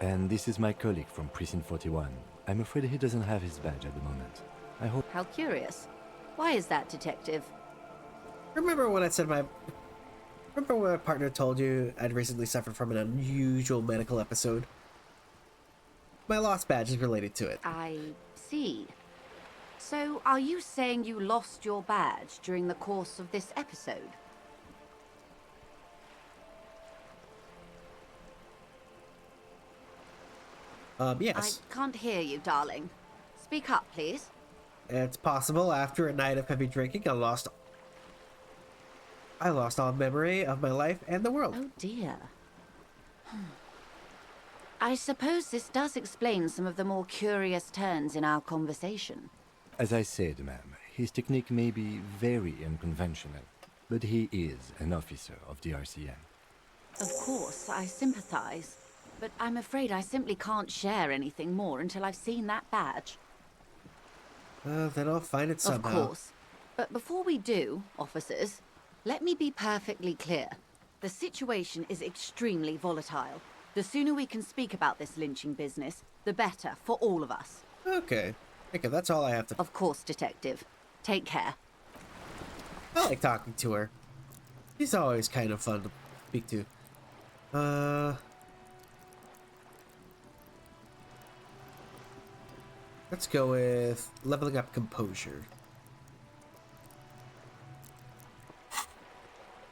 And this is my colleague from Precinct 41. I'm afraid he doesn't have his badge at the moment. I hope... How curious. Why is that, Detective? Remember when I said Remember when my partner told you I'd recently suffered from an unusual medical episode? My lost badge is related to it. I see. So, are you saying you lost your badge during the course of this episode? Yes. I can't hear you, darling. Speak up, please. It's possible after a night of heavy drinking, I lost all memory of my life and the world. Oh dear. I suppose this does explain some of the more curious turns in our conversation. As I said, ma'am, his technique may be very unconventional, but he is an officer of the RCM. Of course, I sympathize. But I'm afraid I simply can't share anything more until I've seen that badge. Then I'll find it somehow. Of course. But before we do, officers, let me be perfectly clear. The situation is extremely volatile. The sooner we can speak about this lynching business, the better for all of us. Okay. Okay, that's all I have to... Of course, Detective. Take care. I like talking to her. She's always kind of fun to speak to. Let's go with leveling up composure.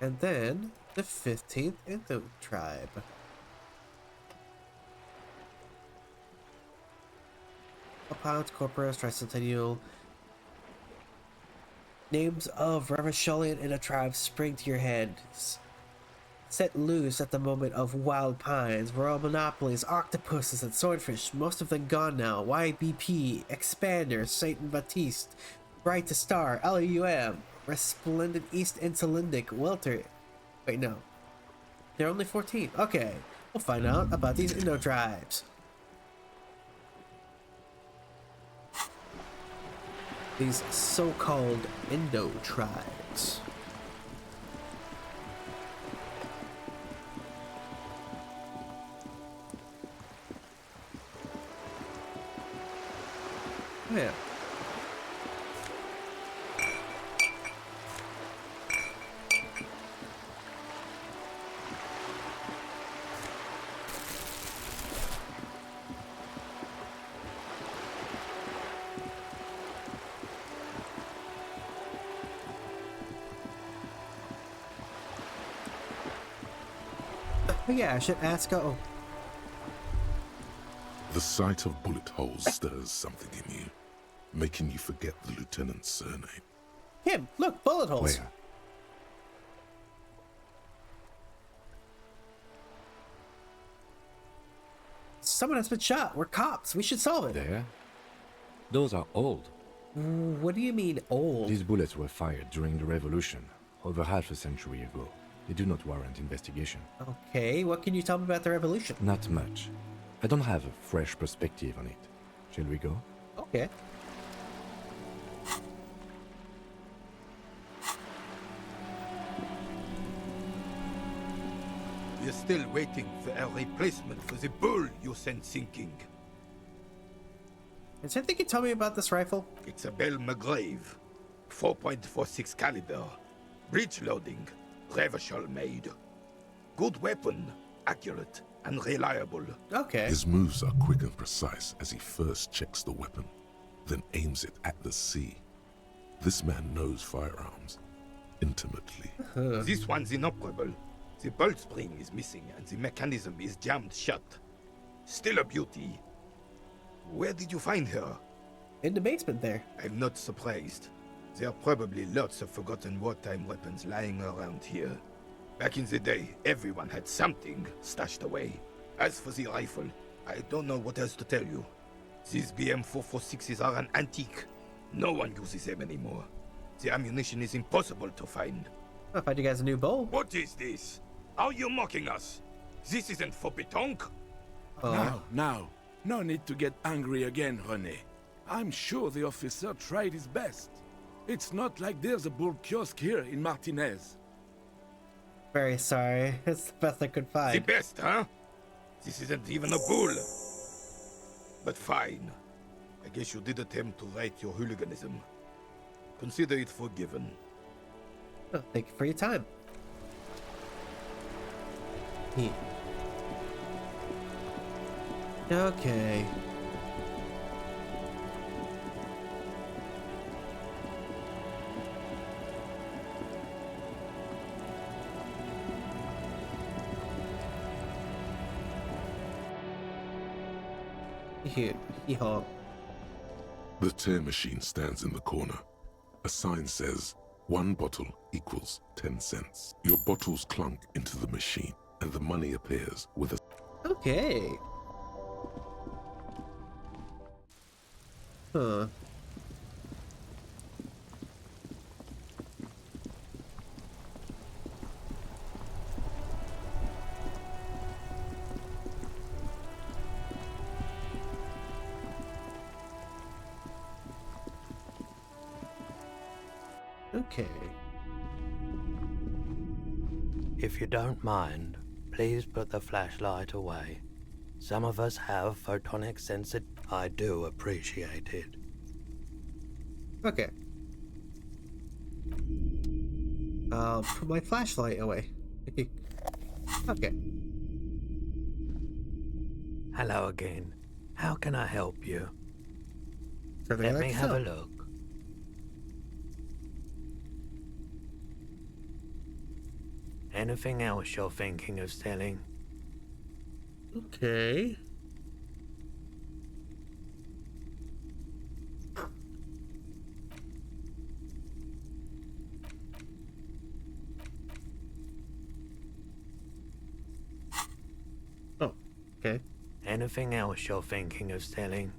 And then the 15th Indo tribe. Pounds, Corporus, Tricentennial. Names of Ravisholian Indo tribes spring to your head. Set loose at the moment of wild pines, royal monopolies, octopuses, and swordfish, most of them gone now. YBP, Expander, Satan Baptiste, Bright to Star, Elysium, Resplendent East Insulindic, Welter. Wait, no. They're only 14. Okay, we'll find out about these Indo tribes. These so-called Indo tribes. Yeah. Yeah, I should ask. Oh. The sight of bullet holes stirs something in you, making you forget the lieutenant's surname. Him! Look, bullet holes! Where? Someone has been shot. We're cops. We should solve it. There? Those are old. What do you mean old? These bullets were fired during the Revolution, over half a century ago. They do not warrant investigation. Okay, what can you tell me about the revolution? Not much. I don't have a fresh perspective on it. Shall we go? Okay. We're still waiting for a replacement for the bull you sent sinking. Is there anything you can tell me about this rifle? It's a Bell McGrave. 4.46 caliber. Breech loading. Revachol made. Good weapon. Accurate and reliable. Okay. His moves are quick and precise as he first checks the weapon, then aims it at the sea. This man knows firearms intimately. This one's inoperable. The bolt spring is missing and the mechanism is jammed shut. Still a beauty. Where did you find her? In the basement there. I'm not surprised. There are probably lots of forgotten wartime weapons lying around here. Back in the day, everyone had something stashed away. As for the rifle, I don't know what else to tell you. These BM-446s are an antique. No one uses them anymore. The ammunition is impossible to find. I'll find you guys a new bow. What is this? Are you mocking us? This isn't for pétanque. Now. No need to get angry again, René. I'm sure the officer tried his best. It's not like there's a bull kiosk here in Martinez. Very sorry. It's the best I could find. The best, huh? This isn't even a bull. But fine. I guess you did attempt to right your hooliganism. Consider it forgiven. Oh, thank you for your time. Okay. Here. The tear machine stands in the corner. A sign says, 1 bottle equals 10 cents. Your bottles clunk into the machine, and the money appears with a... Okay. Huh. Okay. If you don't mind, please put the flashlight away. Some of us have photonic sensitivity. I do appreciate it. Okay. I'll put my flashlight away. Okay. Hello again. How can I help you? Certainly Let me like have so. a look. Anything else you're thinking of selling? Okay. Oh, okay. Anything else you're thinking of selling?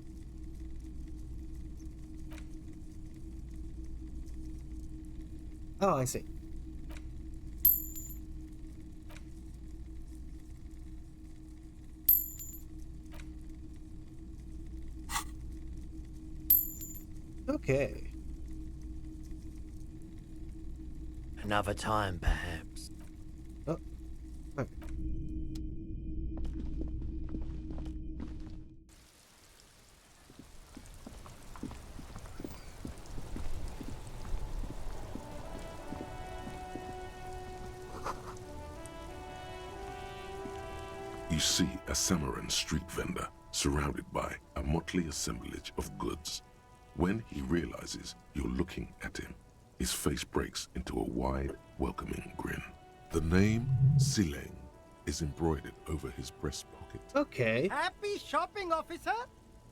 Oh, I see. Okay. Another time, perhaps. Oh. Okay. You see a Samaran street vendor surrounded by a motley assemblage of goods. When he realizes you're looking at him, his face breaks into a wide, welcoming grin. The name Sileng is embroidered over his breast pocket. Okay. Happy shopping, officer!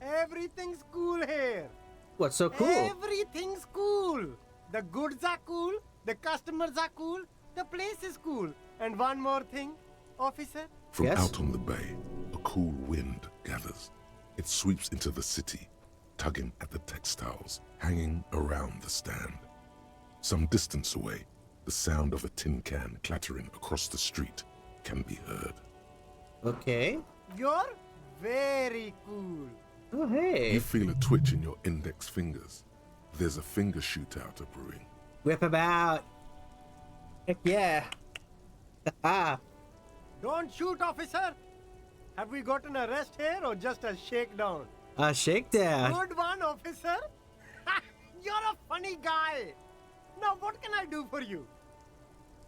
Everything's cool here. What's so cool? Everything's cool. The goods are cool, the customers are cool, the place is cool. And one more thing, officer. From out on the bay, a cool wind gathers. It sweeps into the city, tugging at the textiles hanging around the stand. Some distance away, the sound of a tin can clattering across the street can be heard. Okay. You're very cool. Oh, hey. You feel a twitch in your index fingers. There's a finger shootout brewing. Whip him out. Heck yeah. Don't shoot, officer. Have we got an arrest here or just a shakedown? A shakedown. Good one, officer. You're a funny guy. Now, what can I do for you?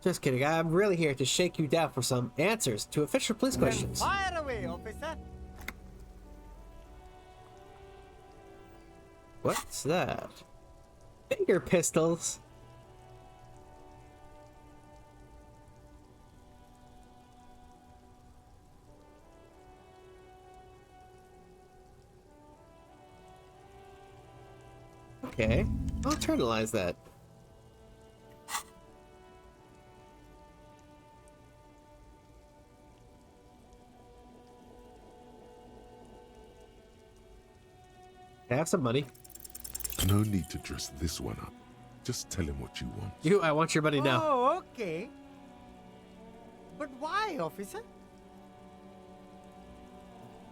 Just kidding. I'm really here to shake you down for some answers to official police questions. Then fire away, officer. What's that? Finger pistols. Okay, I'll internalize that. I have some money. No need to dress this one up. Just tell him what you want. I want your money now. Oh, okay. But why, officer?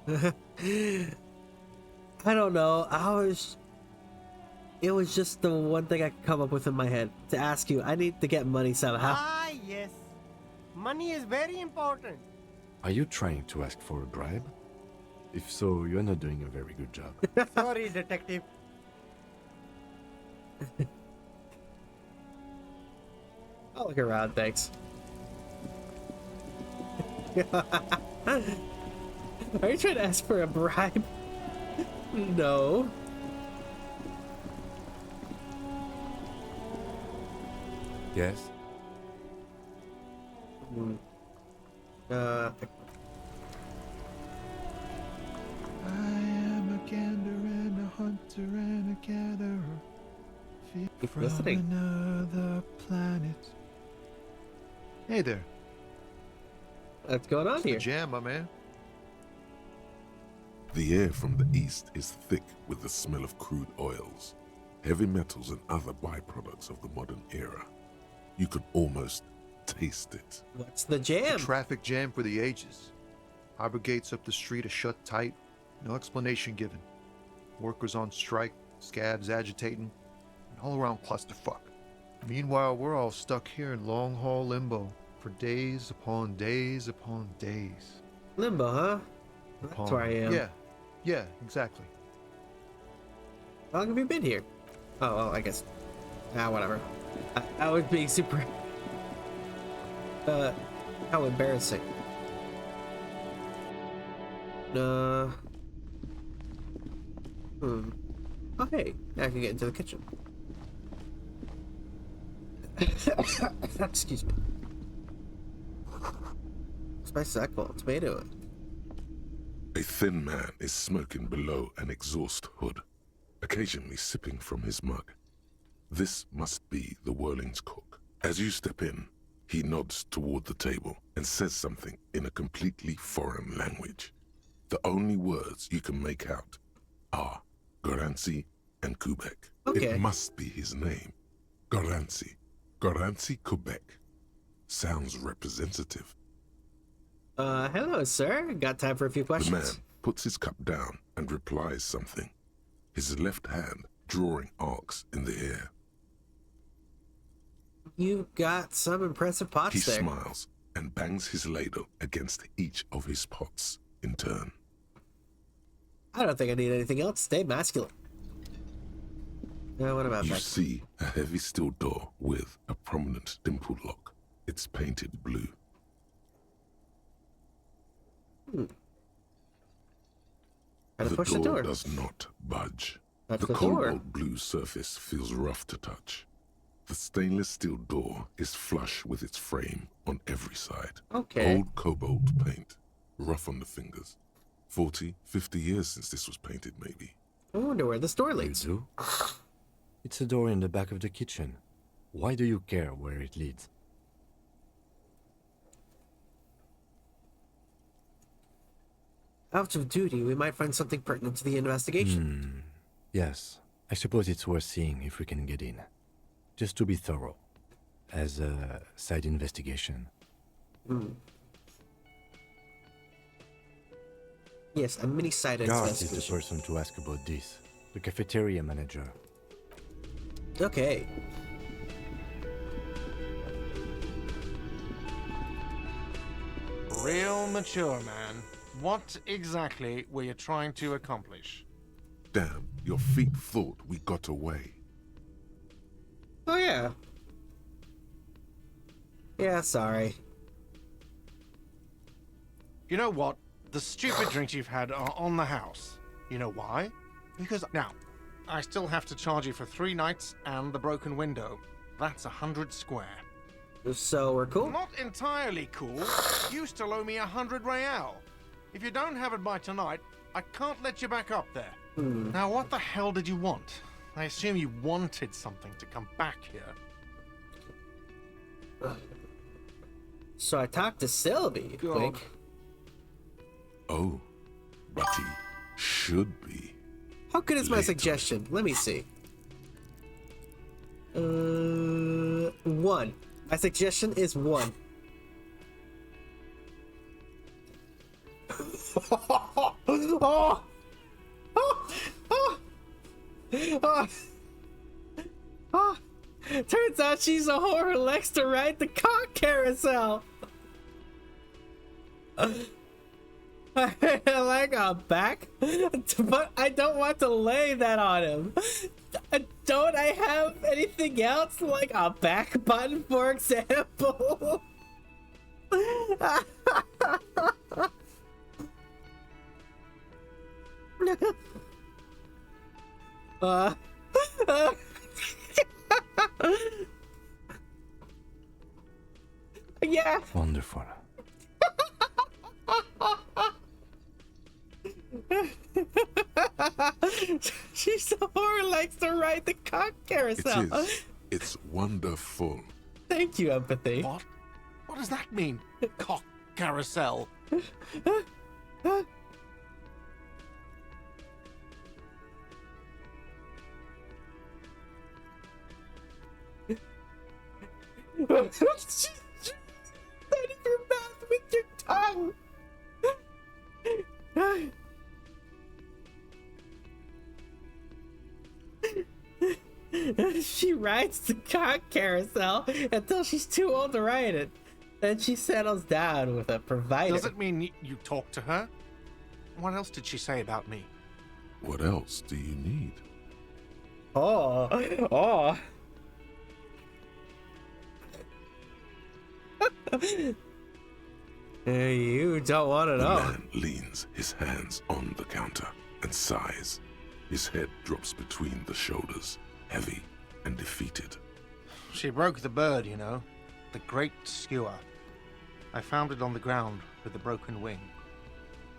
I don't know. It was just the one thing I could come up with in my head to ask you. I need to get money somehow. Ah, yes. Money is very important. Are you trying to ask for a bribe? If so, you're not doing a very good job. Sorry, detective. I'll look around, thanks. Are you trying to ask for a bribe? No. Yes? I am a gander and a hunter and a gatherer. Keep From listening. another planet. Hey there. What's going on here? Jam, my man. The air from the east is thick with the smell of crude oils, heavy metals and other byproducts of the modern era. You could almost taste it. What's the jam? A traffic jam for the ages. Harbor gates up the street are shut tight. No explanation given. Workers on strike, scabs agitating, an all-around clusterfuck. Meanwhile, we're all stuck here in long-haul limbo for days upon days upon days. Limbo, huh? That's where I am. Yeah, exactly. How long have you been here? Oh, well, I guess. Whatever. I was being super. How embarrassing. Oh, hey, now I can get into the kitchen. Excuse me. Spices alcohol, tomato. A thin man is smoking below an exhaust hood, occasionally sipping from his mug. This must be the Whirling's cook. As you step in, he nods toward the table and says something in a completely foreign language. The only words you can make out are Garancy and Quebec. Okay. It must be his name. Garancy. Garancy Quebec. Sounds representative. Hello, sir. Got time for a few questions? The man puts his cup down and replies something, his left hand drawing arcs in the air. You've got some impressive pots He there. smiles and bangs his ladle against each of his pots in turn. I don't think I need anything else. Stay masculine. What about You that? see a heavy steel door with a prominent dimpled lock. It's painted blue. How to The push the door? does not budge. That's The the door. cobalt blue surface feels rough to touch. The stainless steel door is flush with its frame on every side. Okay. Old cobalt paint, rough on the fingers. 40, 50 years since this was painted, maybe. I wonder where this door leads. You do? It's a door in the back of the kitchen. Why do you care where it leads? Out of duty, we might find something pertinent to the investigation. Yes, I suppose it's worth seeing if we can get in. Just to be thorough, as a side investigation. Yes, a mini side Garth investigation. is the person to ask about this. The cafeteria manager. Okay. Real mature, man. What exactly were you trying to accomplish? Damn, your feet thought we got away. Oh, yeah. Yeah, sorry. You know what? The stupid drinks you've had are on the house. You know why? Because now, I still have to charge you for 3 nights and the broken window. That's 100 square. So we're cool? Not entirely cool. You still owe me 100 real. If you don't have it by tonight, I can't let you back up there. Now, what the hell did you want? I assume you wanted something to come back here. So I talked to Sylvie. Quick. Oh, but he should be. How good is my suggestion? Let me see. 1. My suggestion is 1. Oh! Turns out she's a whore who likes to ride the cock carousel. I like a back, but I don't want to lay that on him. Don't I have anything else, like a back button, for example? Yeah. Wonderful. She's the whore who likes to ride the cock carousel. It is. It's wonderful. Thank you, empathy. What? What does that mean? Cock carousel. Setting your mouth with your tongue. She rides the cock carousel until she's too old to ride it. Then she settles down with a provider. Does it mean you talked to her? What else did she say about me? What else do you need? Oh. You don't want to know. The man leans his hands on the counter and sighs. His head drops between the shoulders, heavy and defeated. She broke the bird, you know. The great skewer. I found it on the ground with the broken wing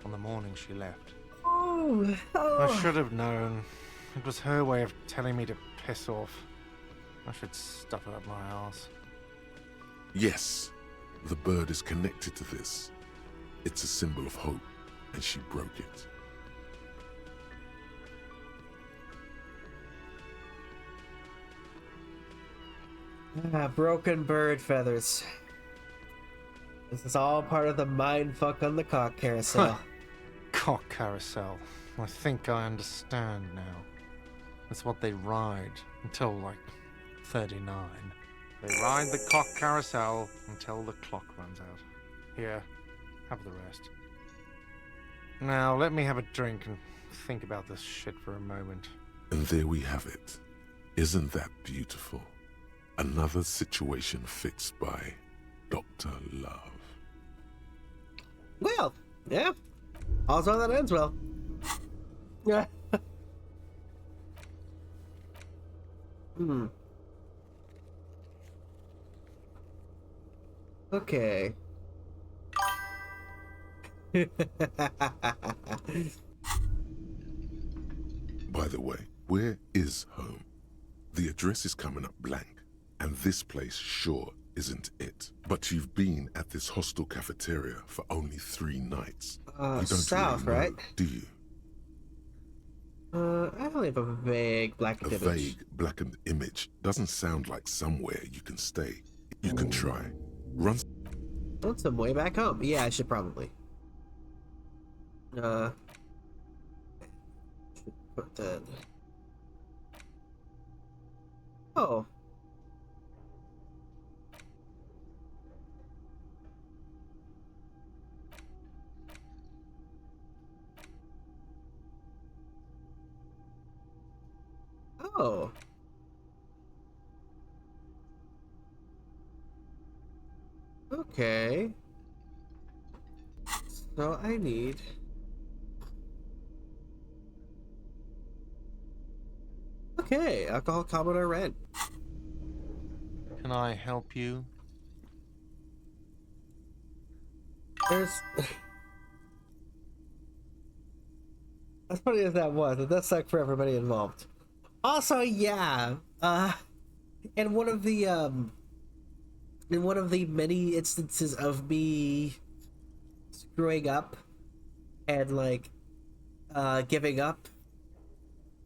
on the morning she left. Oh. I should have known. It was her way of telling me to piss off. I should stuff it up my arse. Yes, the bird is connected to this. It's a symbol of hope, and she broke it. Broken bird feathers. This is all part of the mind fuck on the cock carousel. Cock carousel. I think I understand now. That's what they ride until, like, 39. They ride the cock carousel until the clock runs out. Here, have the rest. Now, let me have a drink and think about this shit for a moment. And there we have it. Isn't that beautiful? Another situation fixed by Dr. Love. Well, yeah. Also, that ends well. Yeah. Okay. By the way, where is home? The address is coming up blank, and this place sure isn't it. But you've been at this hostel cafeteria for only 3 nights. You don't south, really know, right? do you? I only have a vague blackened A image. vague blackened image doesn't sound like somewhere you can stay. You can try. Run. Want some way back home? Yeah, I should probably. Should put that. Oh. Oh. Okay. So I need. Okay, alcohol Commodore Red. Can I help you? There's. As funny as that was, it does suck for everybody involved. Also, yeah, in one of the many instances of me screwing up and like giving up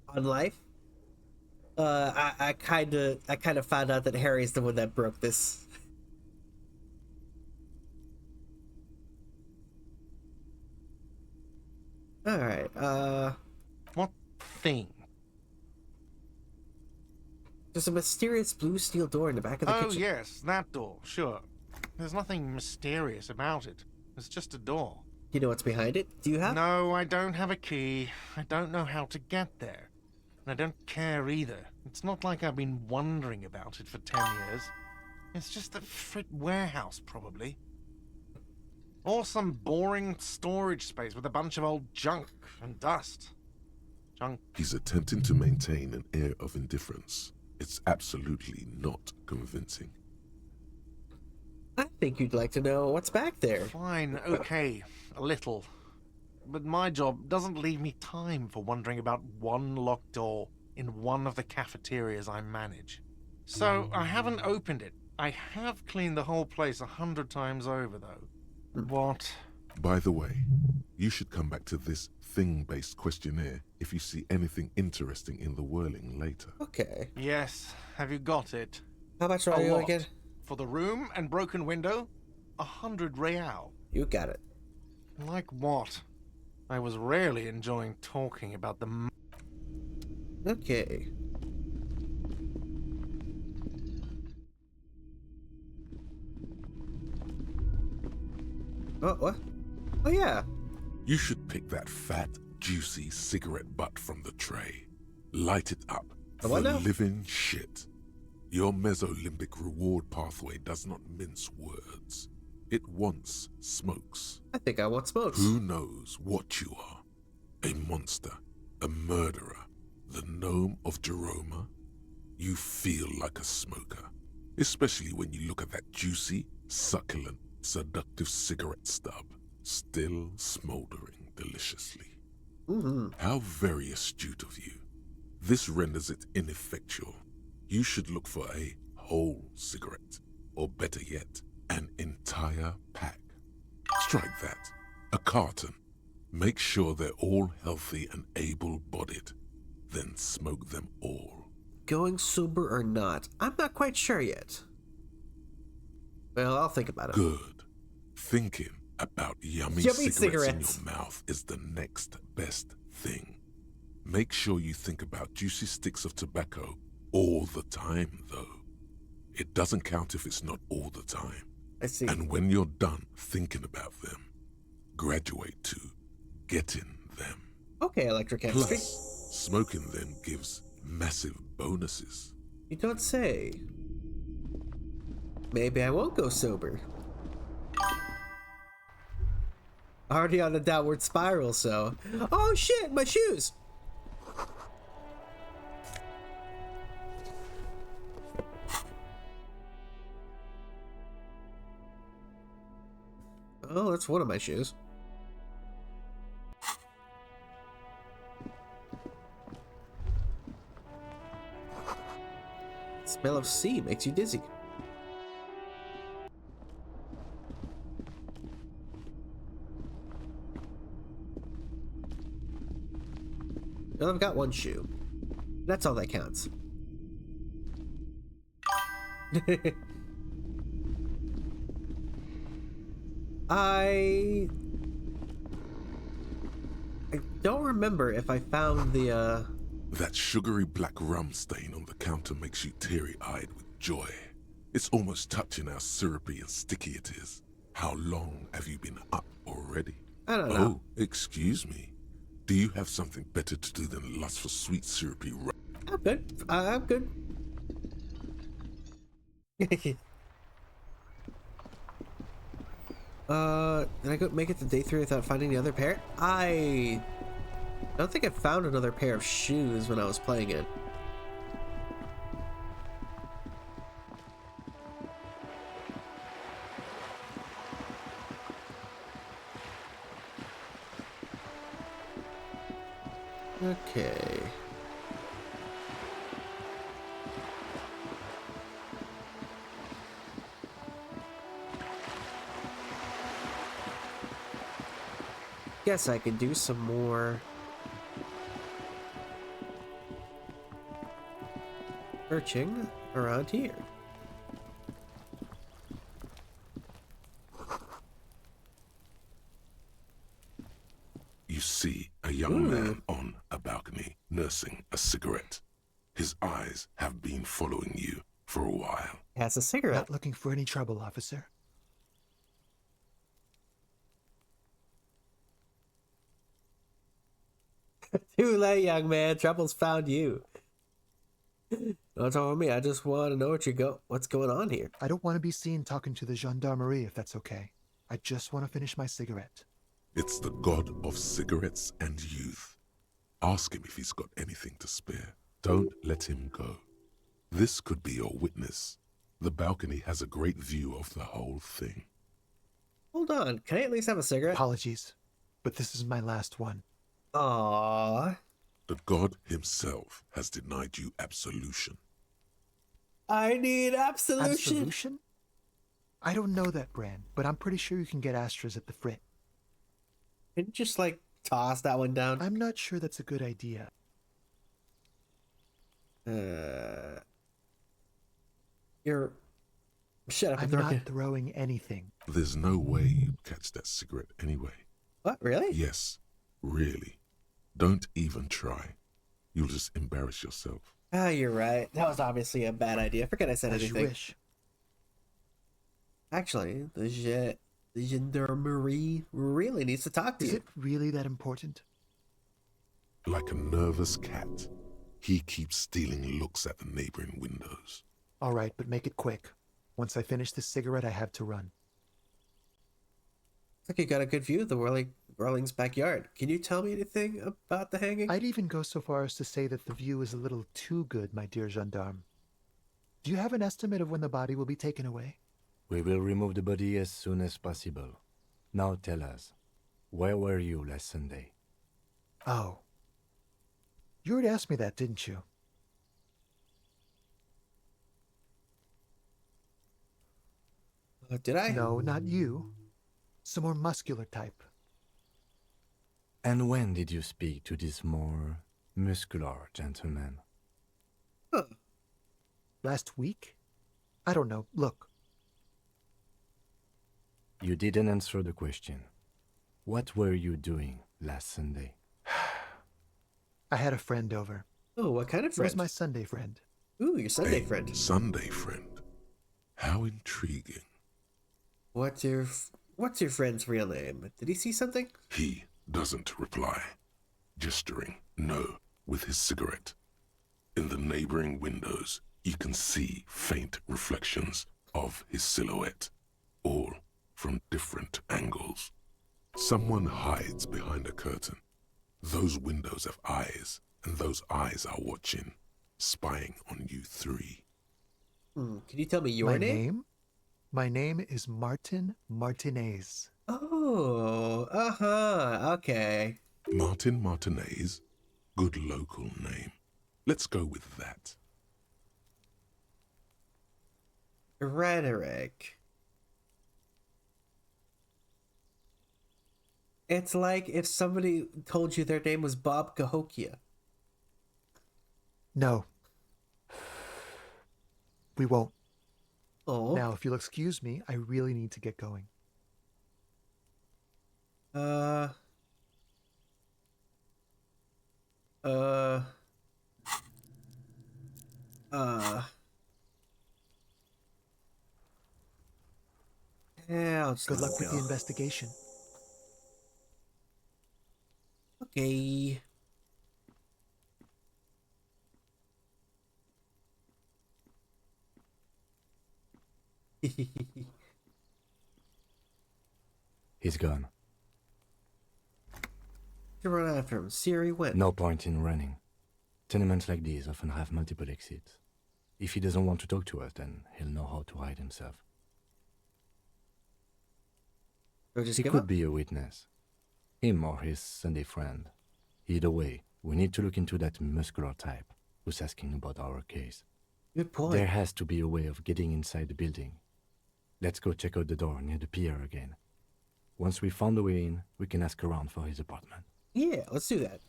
on life, I kind of found out that Harry's the one that broke this. All right. What thing? There's a mysterious blue steel door in the back of the kitchen. Oh yes, that door. Sure. There's nothing mysterious about it. It's just a door. You know what's behind it? Do you have? No, I don't have a key. I don't know how to get there. And I don't care either. It's not like I've been wondering about it for 10 years. It's just a frit warehouse, probably. Or some boring storage space with a bunch of old junk and dust. Junk. He's attempting to maintain an air of indifference. It's absolutely not convincing. I think you'd like to know what's back there. Fine, okay, a little. But my job doesn't leave me time for wondering about one locked door in one of the cafeterias I manage. So I haven't opened it. I have cleaned the whole place 100 times over, though. What? By the way, you should come back to this thing-based questionnaire if you see anything interesting in the whirling later. Okay. Yes, have you got it? How much are you again? For the room and broken window, 100 real. You got it. Like what? I was rarely enjoying talking about the... Okay. Oh, what? Oh, yeah. You should pick that fat, juicy cigarette butt from the tray. Light it up. The what now? Living shit. Your mesolimbic reward pathway does not mince words. It wants smokes. I think I want smokes. Who knows what you are? A monster, a murderer, the gnome of Jeroma? You feel like a smoker, especially when you look at that juicy, succulent, seductive cigarette stub, still smoldering deliciously. How very astute of you. This renders it ineffectual. You should look for a whole cigarette, or better yet, an entire pack. Strike that. A carton. Make sure they're all healthy and able-bodied. Then smoke them all. Going sober or not, I'm not quite sure yet. Well, I'll think about it. Good. Thinking about yummy cigarettes in your mouth is the next best thing. Make sure you think about juicy sticks of tobacco all the time, though. It doesn't count if it's not all the time. I see. And when you're done thinking about them, graduate to getting them. Okay, electrochemistry. Plus, smoking them gives massive bonuses. You don't say. Maybe I won't go sober. Already on the downward spiral, so... Oh shit, my shoes! Oh, that's one of my shoes. The smell of sea makes you dizzy. Well, I've got one shoe. That's all that counts. I don't remember if I found the, That sugary black rum stain on the counter makes you teary-eyed with joy. It's almost touching how syrupy and sticky it is. How long have you been up already? I don't know. Oh, excuse me. Do you have something better to do than lust for sweet syrupy rum? I'm good. I'm good. Did I go make it to day 3 without finding the other pair? I don't think I found another pair of shoes when I was playing it. Okay. Guess I could do some more searching around here. You see a young man on a balcony nursing a cigarette. His eyes have been following you for a while. He has a cigarette. Not looking for any trouble, officer. Too late, young man. Trouble's found you. Don't tell me. I just want to know what's going on here. I don't want to be seen talking to the gendarmerie, if that's okay. I just want to finish my cigarette. It's the god of cigarettes and youth. Ask him if he's got anything to spare. Don't let him go. This could be your witness. The balcony has a great view of the whole thing. Hold on. Can I at least have a cigarette? Apologies, but this is my last one. Aww. The god himself has denied you absolution. I need absolution. Absolution? I don't know that brand, but I'm pretty sure you can get Astras at the Frit. Can you just, like, toss that one down? I'm not sure that's a good idea. You're... Shut up. I'm not throwing anything. There's no way you'd catch that cigarette anyway. What, really? Yes, really. Don't even try. You'll just embarrass yourself. Ah, you're right. That was obviously a bad idea. Forget I said As anything. you wish. Actually, the gendarmerie really needs to talk to you. Is it really that important? Like a nervous cat, he keeps stealing looks at the neighboring windows. All right, but make it quick. Once I finish this cigarette, I have to run. Looks like you got a good view of the Whirling's backyard. Can you tell me anything about the hanging? I'd even go so far as to say that the view is a little too good, my dear gendarme. Do you have an estimate of when the body will be taken away? We will remove the body as soon as possible. Now tell us, where were you last Sunday? Oh. You already asked me that, didn't you? Did I? No, not you. Some more muscular type. And when did you speak to this more muscular gentleman? Huh. Last week? I don't know. Look. You didn't answer the question. What were you doing last Sunday? I had a friend over. Oh, what kind of It friend? was my Sunday friend. Ooh, your Sunday friend. Sunday friend. How intriguing. What's your friend's real name? Did he see something? He doesn't reply, gesturing no with his cigarette. In the neighboring windows, you can see faint reflections of his silhouette, all from different angles. Someone hides behind a curtain. Those windows have eyes, and those eyes are watching, spying on you three. Can you tell me your My name? name? My name is Martin Martinez. Oh, okay. Martin Martinez? Good local name. Let's go with that. Rhetoric. It's like if somebody told you their name was Bob Cahokia. No. We won't. Oh. Now, if you'll excuse me, I really need to get going. Yeah, I'll just Good luck with go. the investigation. Okay. He's gone. You run after him. Siri went. No point in running. Tenements like these often have multiple exits. If he doesn't want to talk to us, then he'll know how to hide himself. He could be a witness. Him or his Sunday friend. Either way, we need to look into that muscular type who's asking about our case. Good point. There has to be a way of getting inside the building. Let's go check out the door near the pier again. Once we found a way in, we can ask around for his apartment. Yeah, let's do that.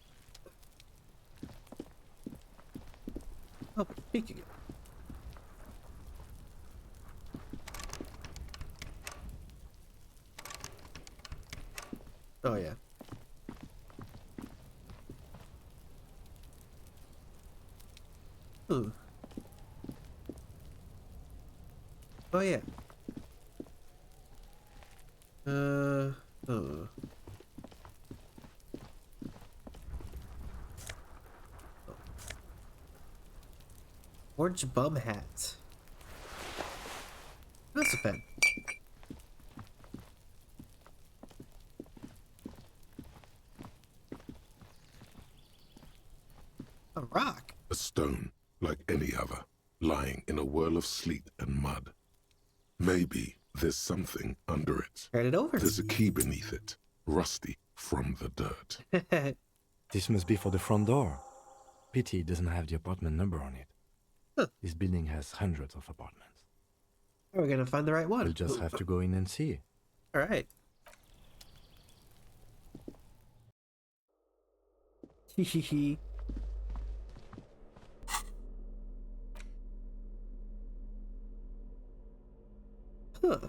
Oh, speaking. Oh yeah. Ooh. Oh yeah. Orange bum hat. That's a pen. A rock. A stone, like any other, lying in a whirl of sleet and mud. Maybe there's something under it. Turn it over. There's a key beneath it, rusty from the dirt. This must be for the front door. Pity it doesn't have the apartment number on it. Huh. This building has hundreds of apartments. We're gonna find the right one. We'll just have to go in and see. All right. Hehehe. Huh.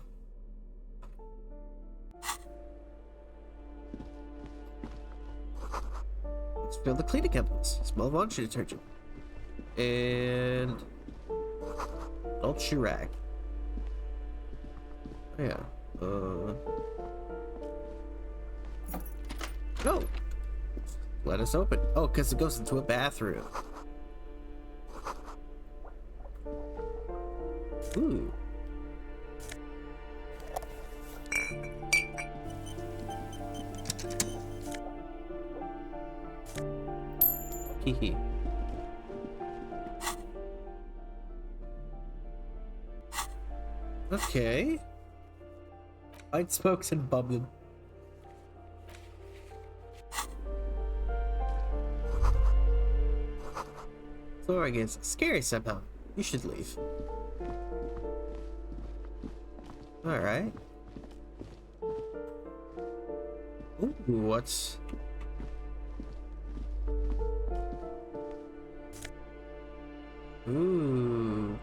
Let's fill the cleaning chemicals. Small laundry detergent. And old shoe rack. Oh, yeah. No. Let us open. Oh, because it goes into a bathroom. Ooh. Hehe. Okay. Light smokes and bum them. Flooring is scary somehow. You should leave. Alright. Ooh, what's... Ooh.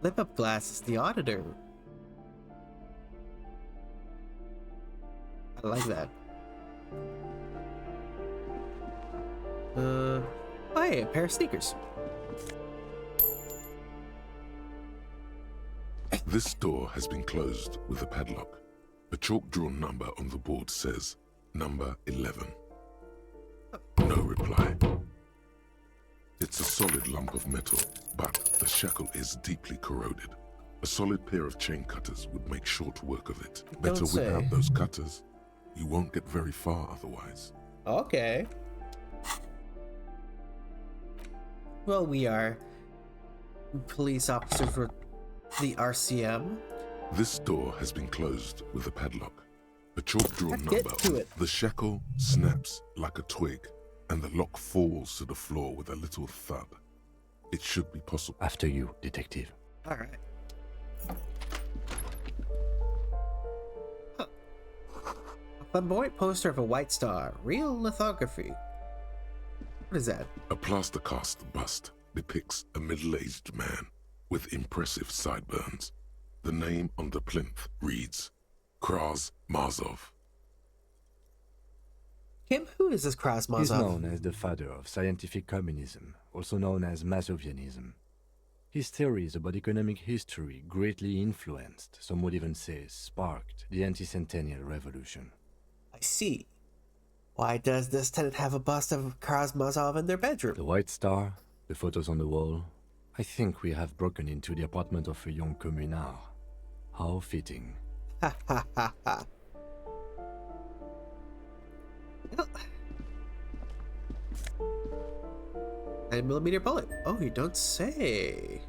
Lip up glasses, the auditor. I like that. Oh, hey, a pair of sneakers. This door has been closed with a padlock. A chalk-drawn number on the board says, number 11. No reply. It's a solid lump of metal, but the shackle is deeply corroded. A solid pair of chain cutters would make short work of it. Better whip out those cutters. You won't get very far otherwise. Okay. Well, we are police officers for the RCM. This door has been closed with a padlock. A chalk-drawn Get number. to it. The shackle snaps like a twig, and the lock falls to the floor with a little thud. It should be possible. After you, detective. All right. Huh. Flamboyant poster of a white star. Real lithography. What is that? A plaster cast bust depicts a middle-aged man with impressive sideburns. The name on the plinth reads Kraz Mazov. Kim, who is this Kraz Mazov? He's known as the father of scientific communism, also known as Mazovianism. His theories about economic history greatly influenced, some would even say sparked, the anti-centennial revolution. I see. Why does this tenant have a bust of Kraz Mazov in their bedroom? The white star, the photos on the wall. I think we have broken into the apartment of a young communard. How fitting. Ha ha ha ha. 9mm bullet. Oh, you don't say.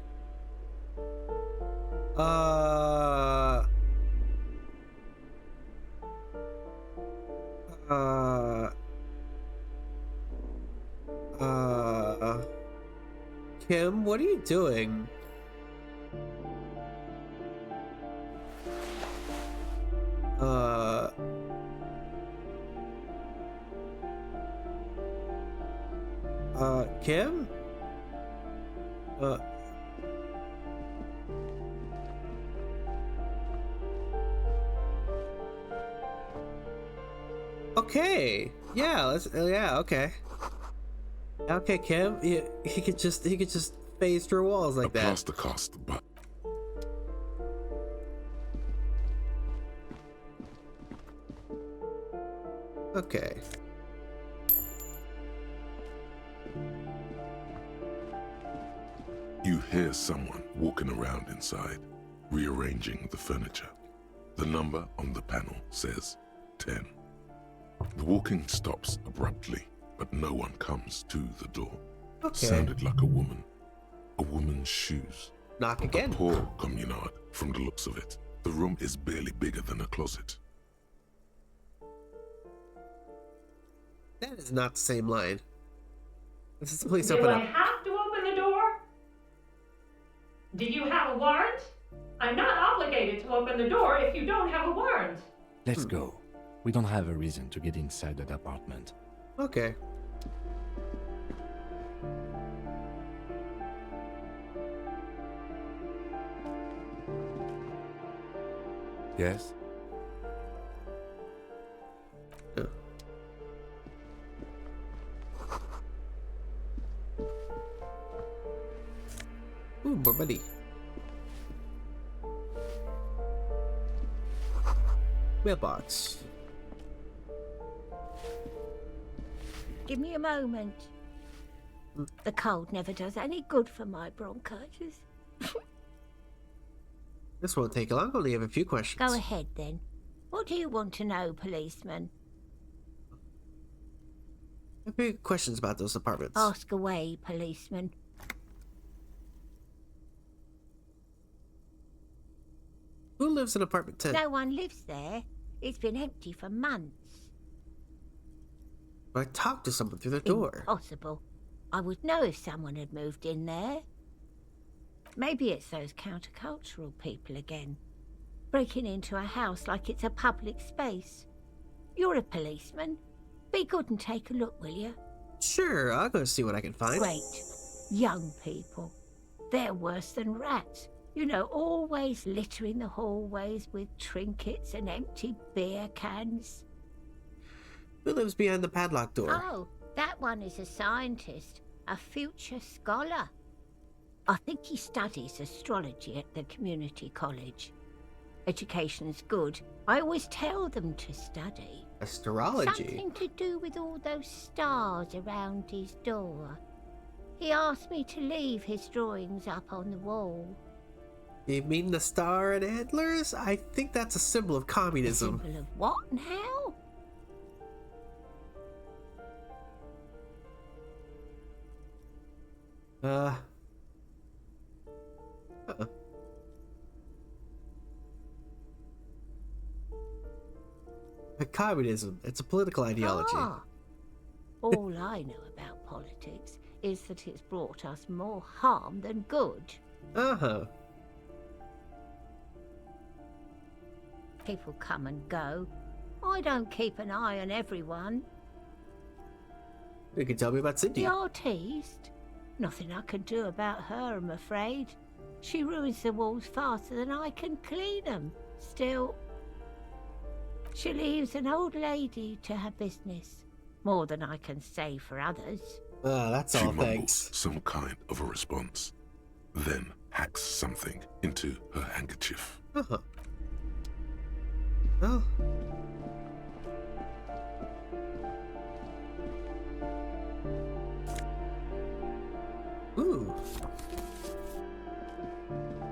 Kim, what are you doing? Kim? Okay. Yeah, let's yeah, okay. Okay, Kim. He could just phase through walls like that. Plaster cast, but okay. You hear someone walking around inside, rearranging the furniture. The number on the panel says 10. The walking stops abruptly, but no one comes to the door. Okay. Sounded like a woman. A woman's shoes. Knock again. A poor communard, from the looks of it. The room is barely bigger than a closet. That is not the same line. This is please Do open I up. have to open the door? Do you have a warrant? I'm not obligated to open the door if you don't have a warrant. Let's go. We don't have a reason to get inside that apartment. Okay. Yes? Ooh, more money. Mailbox. Give me a moment. The cold never does any good for my bronchitis. This won't take long. Only have a few questions. Go ahead then. What do you want to know, policeman? A few questions about those apartments. Ask away, policeman. Who lives in apartment 10? No one lives there. It's been empty for months. I talked to someone through the door. Impossible. I would know if someone had moved in there. Maybe it's those countercultural people again. Breaking into a house like it's a public space. You're a policeman. Be good and take a look, will you? Sure, I'll go see what I can find. Great. Young people. They're worse than rats. You know, always littering the hallways with trinkets and empty beer cans. Who lives behind the padlocked door? Oh, that one is a scientist, a future scholar. I think he studies astrology at the community college. Education's good. I always tell them to study. Astrology? Something to do with all those stars around his door. He asked me to leave his drawings up on the wall. You mean the star and antlers? I think that's a symbol of communism. A symbol of what and how? Communism. It's a political ideology. Ah. All I know about politics is that it's brought us more harm than good. Uh-huh. People come and go. I don't keep an eye on everyone. You can tell me about Cindy. The artiste? Nothing I can do about her, I'm afraid. She ruins the walls faster than I can clean them. Still, she leaves an old lady to her business. More than I can say for others. That's she all mumbles thanks. some kind of a response, then hacks something into her handkerchief. Uh-huh. Oh. Ooh.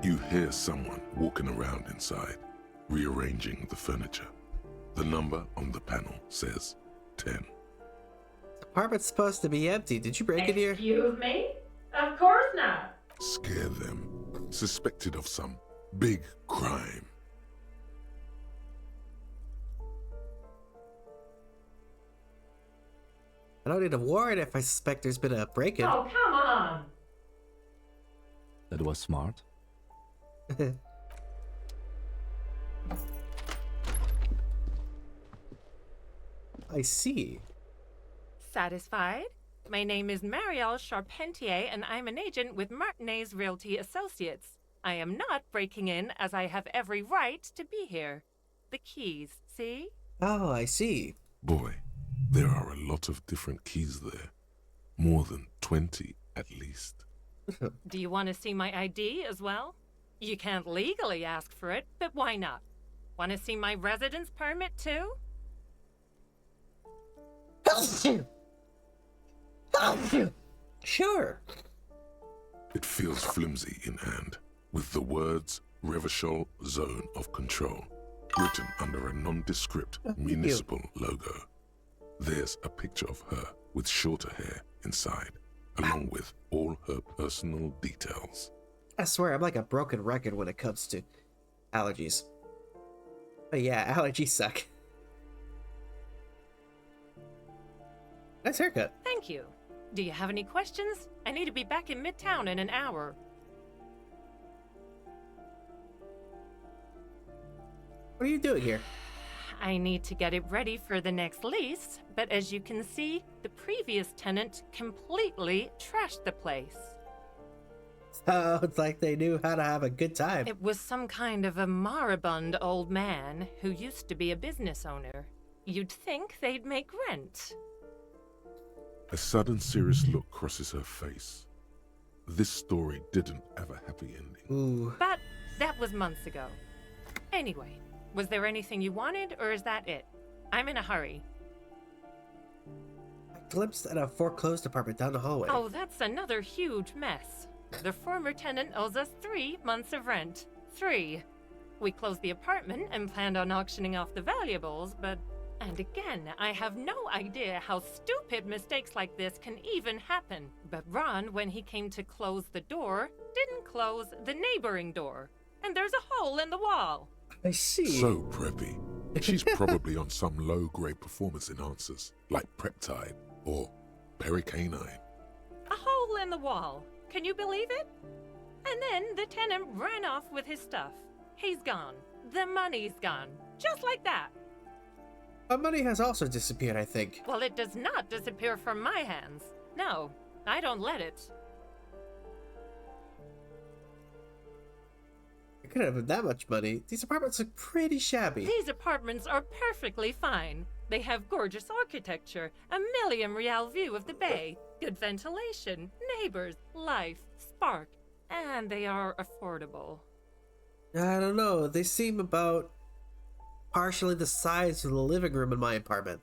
You hear someone walking around inside, rearranging the furniture. The number on the panel says 10. The apartment's supposed to be empty. Did you break it here? Excuse me? Of course not. Scare them. Suspected of some big crime. I don't need a warrant if I suspect there's been a break-in. Oh, come on. That was smart. I see. Satisfied? My name is Marielle Charpentier, and I'm an agent with Martinez Realty Associates. I am not breaking in, as I have every right to be here. The keys, see? Oh, I see. Boy, there are a lot of different keys there. More than 20, at least. Do you want to see my ID as well? You can't legally ask for it, but why not? Want to see my residence permit too? Sure. It feels flimsy in hand, with the words Revachol Zone of Control written under a nondescript municipal logo. There's a picture of her with shorter hair inside, along with all her personal details. I swear, I'm like a broken record when it comes to allergies. But yeah, allergies suck. Nice haircut. Thank you. Do you have any questions? I need to be back in Midtown in an hour. What are you doing here? I need to get it ready for the next lease, but as you can see, the previous tenant completely trashed the place. Sounds like they knew how to have a good time. It was some kind of a moribund old man who used to be a business owner. You'd think they'd make rent. A sudden serious look crosses her face. This story didn't have a happy ending. Ooh. But that was months ago. Anyway, was there anything you wanted, or is that it? I'm in a hurry. I glimpsed at a foreclosed apartment down the hallway. Oh, that's another huge mess. The former tenant owes us 3 months of rent. 3. We closed the apartment and planned on auctioning off the valuables, but... And again, I have no idea how stupid mistakes like this can even happen. But Ron, when he came to close the door, didn't close the neighboring door. And there's a hole in the wall. I see. So preppy. She's probably on some low-grade performance enhancers, like Preptide or Pericanine. A hole in the wall. Can you believe it? And then the tenant ran off with his stuff. He's gone. The money's gone. Just like that. My money has also disappeared, I think. Well, it does not disappear from my hands. No, I don't let it. I couldn't have that much money. These apartments look pretty shabby. These apartments are perfectly fine. They have gorgeous architecture, a million-real view of the bay, good ventilation, neighbors, life, spark, and they are affordable. I don't know. They seem about partially the size of the living room in my apartment.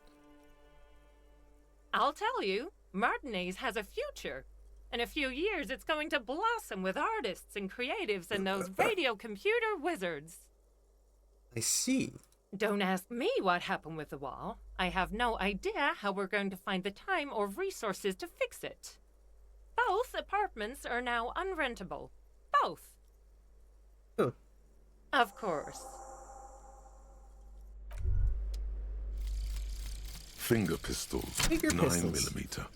I'll tell you, Martinez has a future. In a few years, it's going to blossom with artists and creatives and those radio computer wizards. I see. Don't ask me what happened with the wall. I have no idea how we're going to find the time or resources to fix it. Both apartments are now unrentable. Both. Huh. Of course. Finger pistols, 9mm.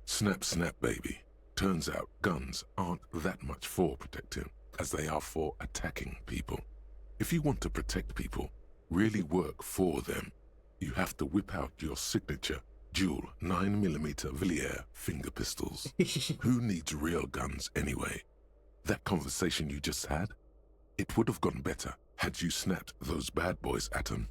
Snap, snap, baby. Turns out guns aren't that much for protecting as they are for attacking people. If you want to protect people, really work for them, you have to whip out your signature dual 9mm Villiers finger pistols. Who needs real guns anyway? That conversation you just had? It would have gone better had you snapped those bad boys at them.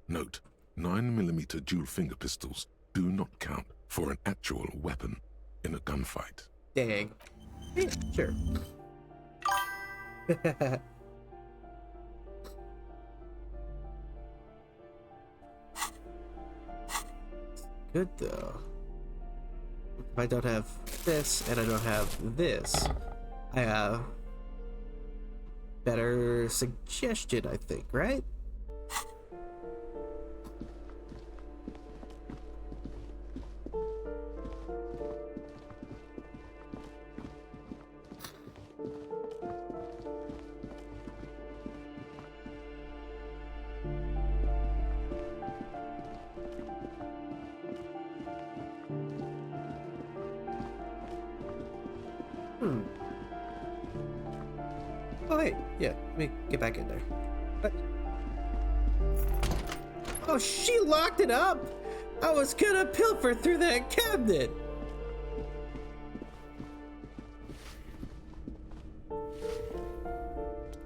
Note, 9mm dual finger pistols do not count for an actual weapon in a gunfight. Dang. Yeah, sure. Good though. If I don't have this and I don't have this, I have better suggestion, I think, right? Oh, hey, yeah, let me get back in there. What? Oh, she locked it up! I was gonna pilfer through that cabinet!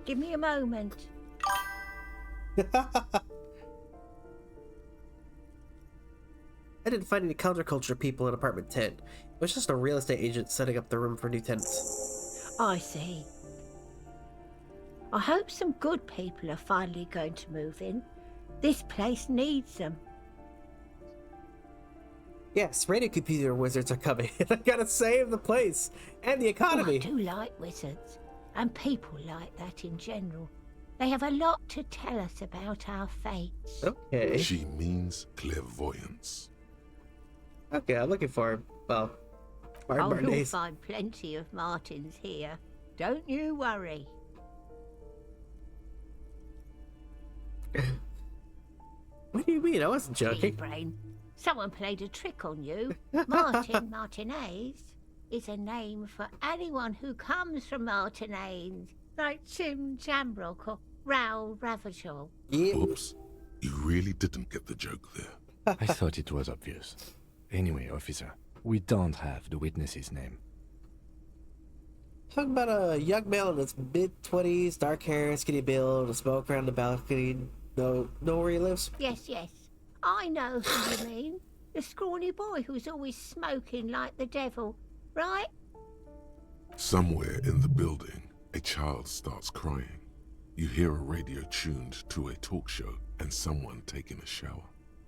Give me a moment. I didn't find any counterculture people in apartment 10. It was just a real estate agent setting up the room for new tenants. I see. I hope some good people are finally going to move in. This place needs them. Yes, radio computer wizards are coming. I gotta save the place and the economy. Oh, I do like wizards, and people like that in general. They have a lot to tell us about our fates. Okay. She means clairvoyance. Okay, I'm looking for, well, You'll find plenty of Martins here. Don't you worry. What do you mean? I wasn't joking. Brain. Someone played a trick on you. Martin Martinez is a name for anyone who comes from Martinez, like Tim Jambrock or Raoul Ravachol. Yeah. Oops, you really didn't get the joke there. I thought it was obvious. Anyway, officer, we don't have the witness's name. Talking about a young male in his mid-20s, dark hair, skinny build, a smoke around the balcony. Know where he lives? Yes. I know who you mean. The scrawny boy who's always smoking like the devil, right? Somewhere in the building, a child starts crying. You hear a radio tuned to a talk show and someone taking a shower.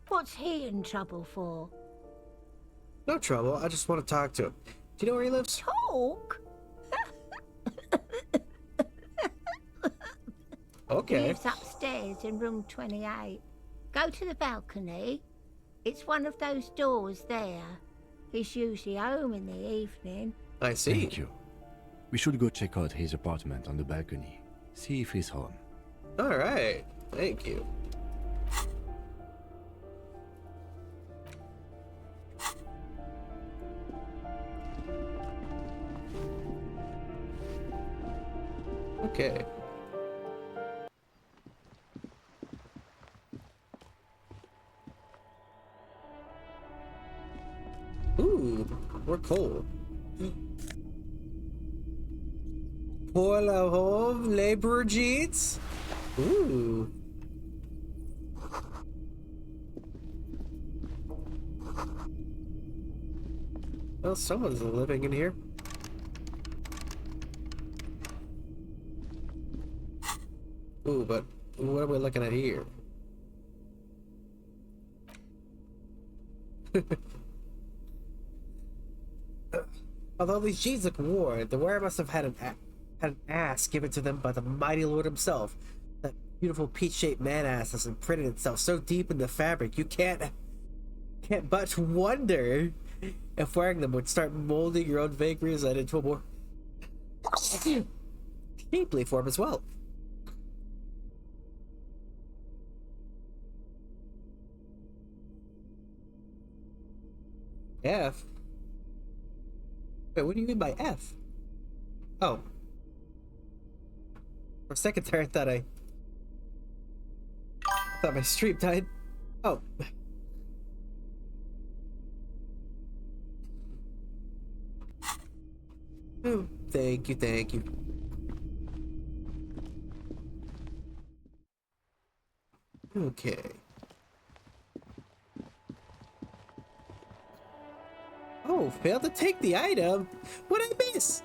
What's he in trouble for? No trouble, I just want to talk to him. Do you know where he lives? Talk? Okay. He lives upstairs in room 28. Go to the balcony. It's one of those doors there. He's usually home in the evening. I see. Thank you. We should go check out his apartment on the balcony. See if he's home. All right. Thank you. Okay. Ooh, we're cold. Pour la home laborer jeans. Ooh. Well, someone's living in here. Ooh, but what are we looking at here? Although these jeans look worn, the wearer must have had an ass given to them by the mighty Lord himself. That beautiful peach-shaped man-ass has imprinted itself so deep in the fabric, you can't but wonder if wearing them would start molding your own vagaries and into a more shapely form as well. F? Wait, what do you mean by F? Oh. For a second there, I thought I Thought my stream died. Oh. Oh, thank you, thank you. Okay. Oh, failed to take the item? What'd I miss?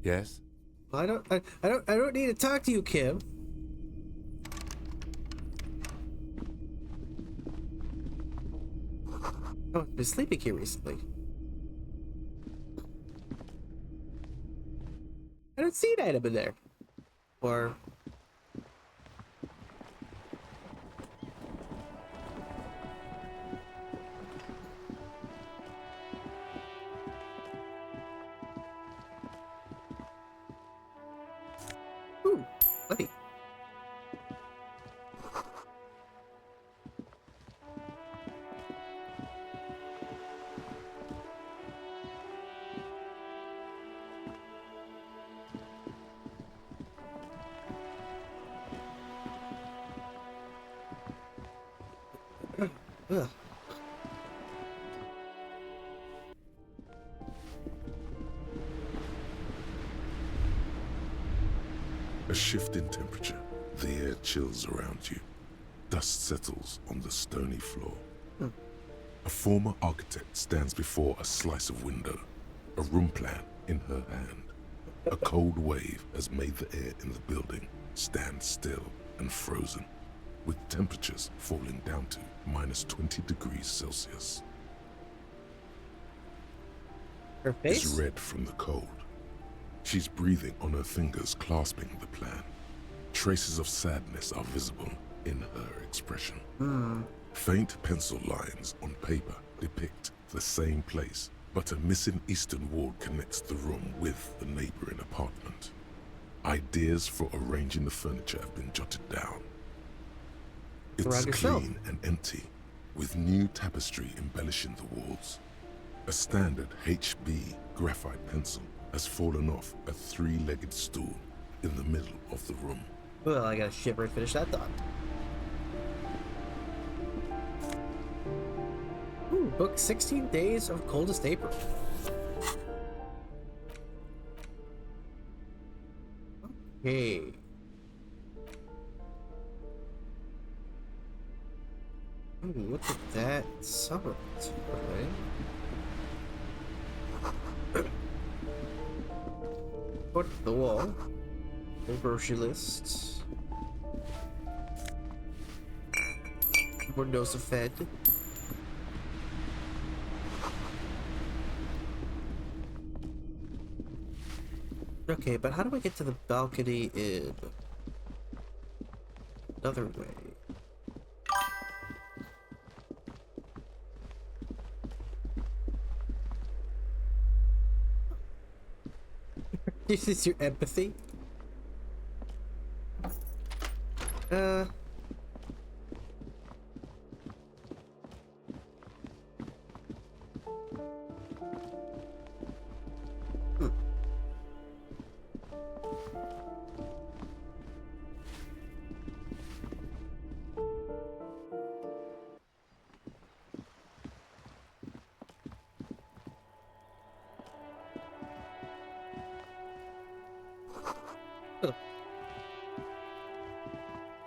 Yes? I don't need to talk to you, Kim. Oh, I've been sleeping here recently. I don't see an item in there. Or... Ooh, buddy. Ugh. A shift in temperature. The air chills around you. Dust settles on the stony floor. A former architect stands before a slice of window, a room plan in her hand. A cold wave has made the air in the building stand still and frozen, with temperatures falling down to -20°C. Her face is red from the cold. She's breathing on her fingers, clasping the plan. Traces of sadness are visible in her expression. Faint pencil lines on paper depict the same place, but a missing eastern wall connects the room with the neighboring apartment. Ideas for arranging the furniture have been jotted down. It's clean and empty, with new tapestry embellishing the walls. A standard HB graphite pencil has fallen off a three-legged stool in the middle of the room. Well, I gotta shiver and finish that thought. Ooh, book 16 days of coldest April. Okay. Ooh, look at that summer. Right? Put the wall. The grocery list. Windows are fed. Okay, but how do I get to the balcony in another way? This is your empathy?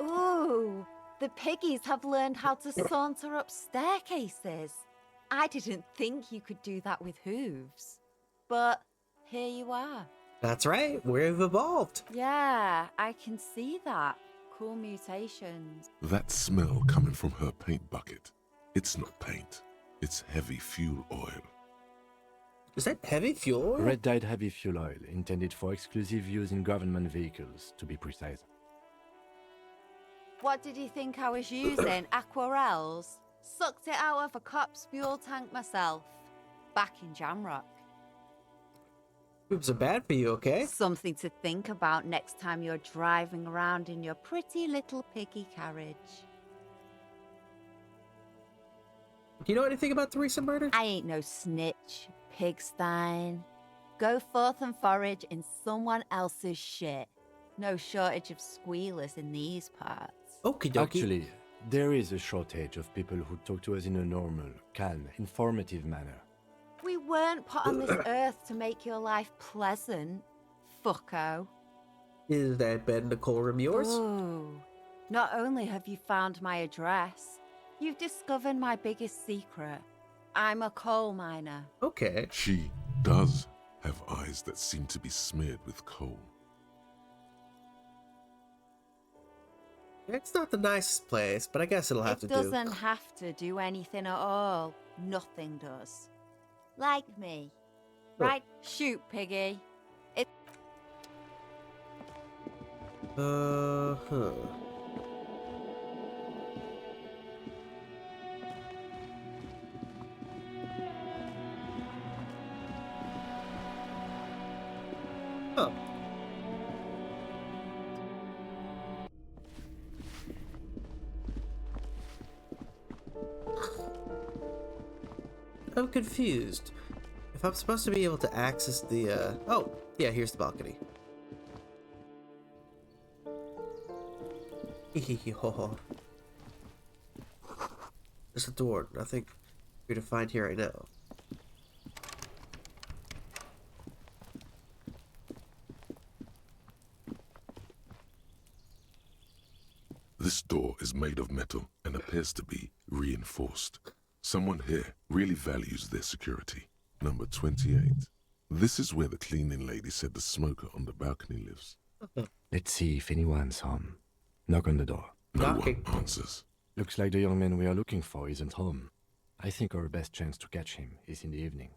Ooh, the piggies have learned how to saunter up staircases. I didn't think you could do that with hooves. But here you are. That's right, we've evolved. Yeah, I can see that. Cool mutations. That smell coming from her paint bucket. It's not paint. It's heavy fuel oil. Is that heavy fuel oil? Red-dyed heavy fuel oil, intended for exclusive use in government vehicles, to be precise. What did you think I was using? Aquarels? Sucked it out of a cop's fuel tank myself. Back in Jamrock. Boobs are bad for you, okay? Something to think about next time you're driving around in your pretty little piggy carriage. Do you know anything about the recent murder? I ain't no snitch, Pigstein. Go forth and forage in someone else's shit. No shortage of squealers in these parts. Okie dokie. Actually, there is a shortage of people who talk to us in a normal, calm, informative manner. We weren't put on this earth to make your life pleasant, fucko. Is that Ben decorum yours? Ooh. Not only have you found my address, you've discovered my biggest secret. I'm a coal miner. Okay. She does have eyes that seem to be smeared with coal. It's not the nicest place, but I guess it'll have to It do. doesn't have to do anything at all. Nothing does. Like me. Right? Shoot, piggy. It. Huh. Oh. I'm confused. If I'm supposed to be able to access the, oh, yeah, here's the balcony. Hehehe. There's a door. Nothing here to find here right now. This door is made of metal and appears to be reinforced. Someone here really values their security. Number 28. This is where the cleaning lady said the smoker on the balcony lives. Let's see if anyone's home. Knock on the door. No one answers. Looks like the young man we are looking for isn't home. I think our best chance to catch him is in the evening.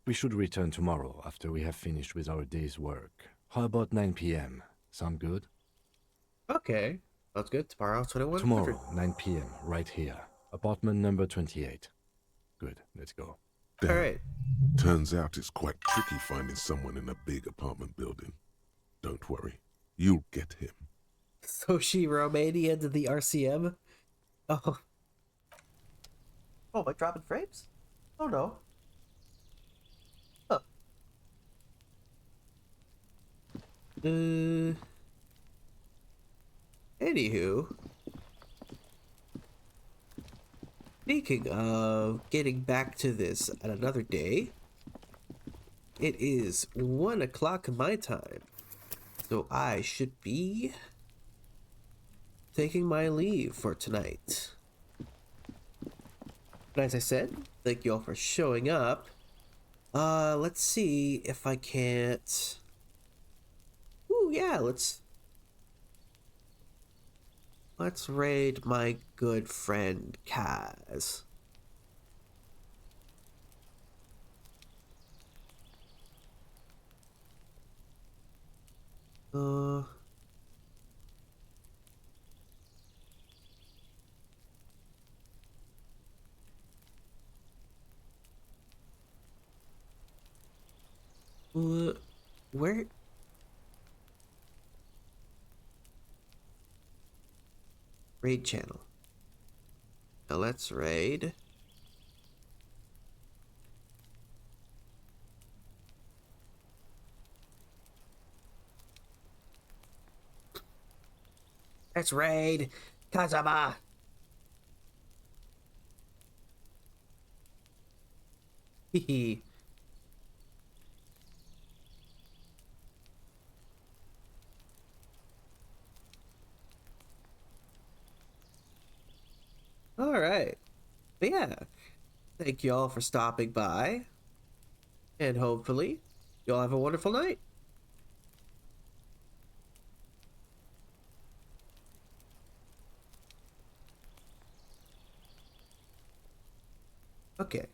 We should return tomorrow after we have finished with our day's work. How about 9 p.m.? Sound good? Okay. That's good. Tomorrow, 21? Tomorrow, 9 p.m., right here. Apartment number 28. Good, let's go. Damn. Alright. Turns out it's quite tricky finding someone in a big apartment building. Don't worry. You'll get him. So she Romania to the RCM? Oh. Oh, am I dropping frames? Oh no. Huh. Anywho. Speaking of getting back to this at another day, it is 1 o'clock my time. So I should be taking my leave for tonight. But as I said, thank you all for showing up. Let's see if I can't... Ooh, yeah, let's raid my good friend Kaz. Where? Raid channel. Now let's raid. Let's raid Kazama. Hehe. All right. But yeah, thank you all for stopping by. And hopefully, you'll have a wonderful night. Okay.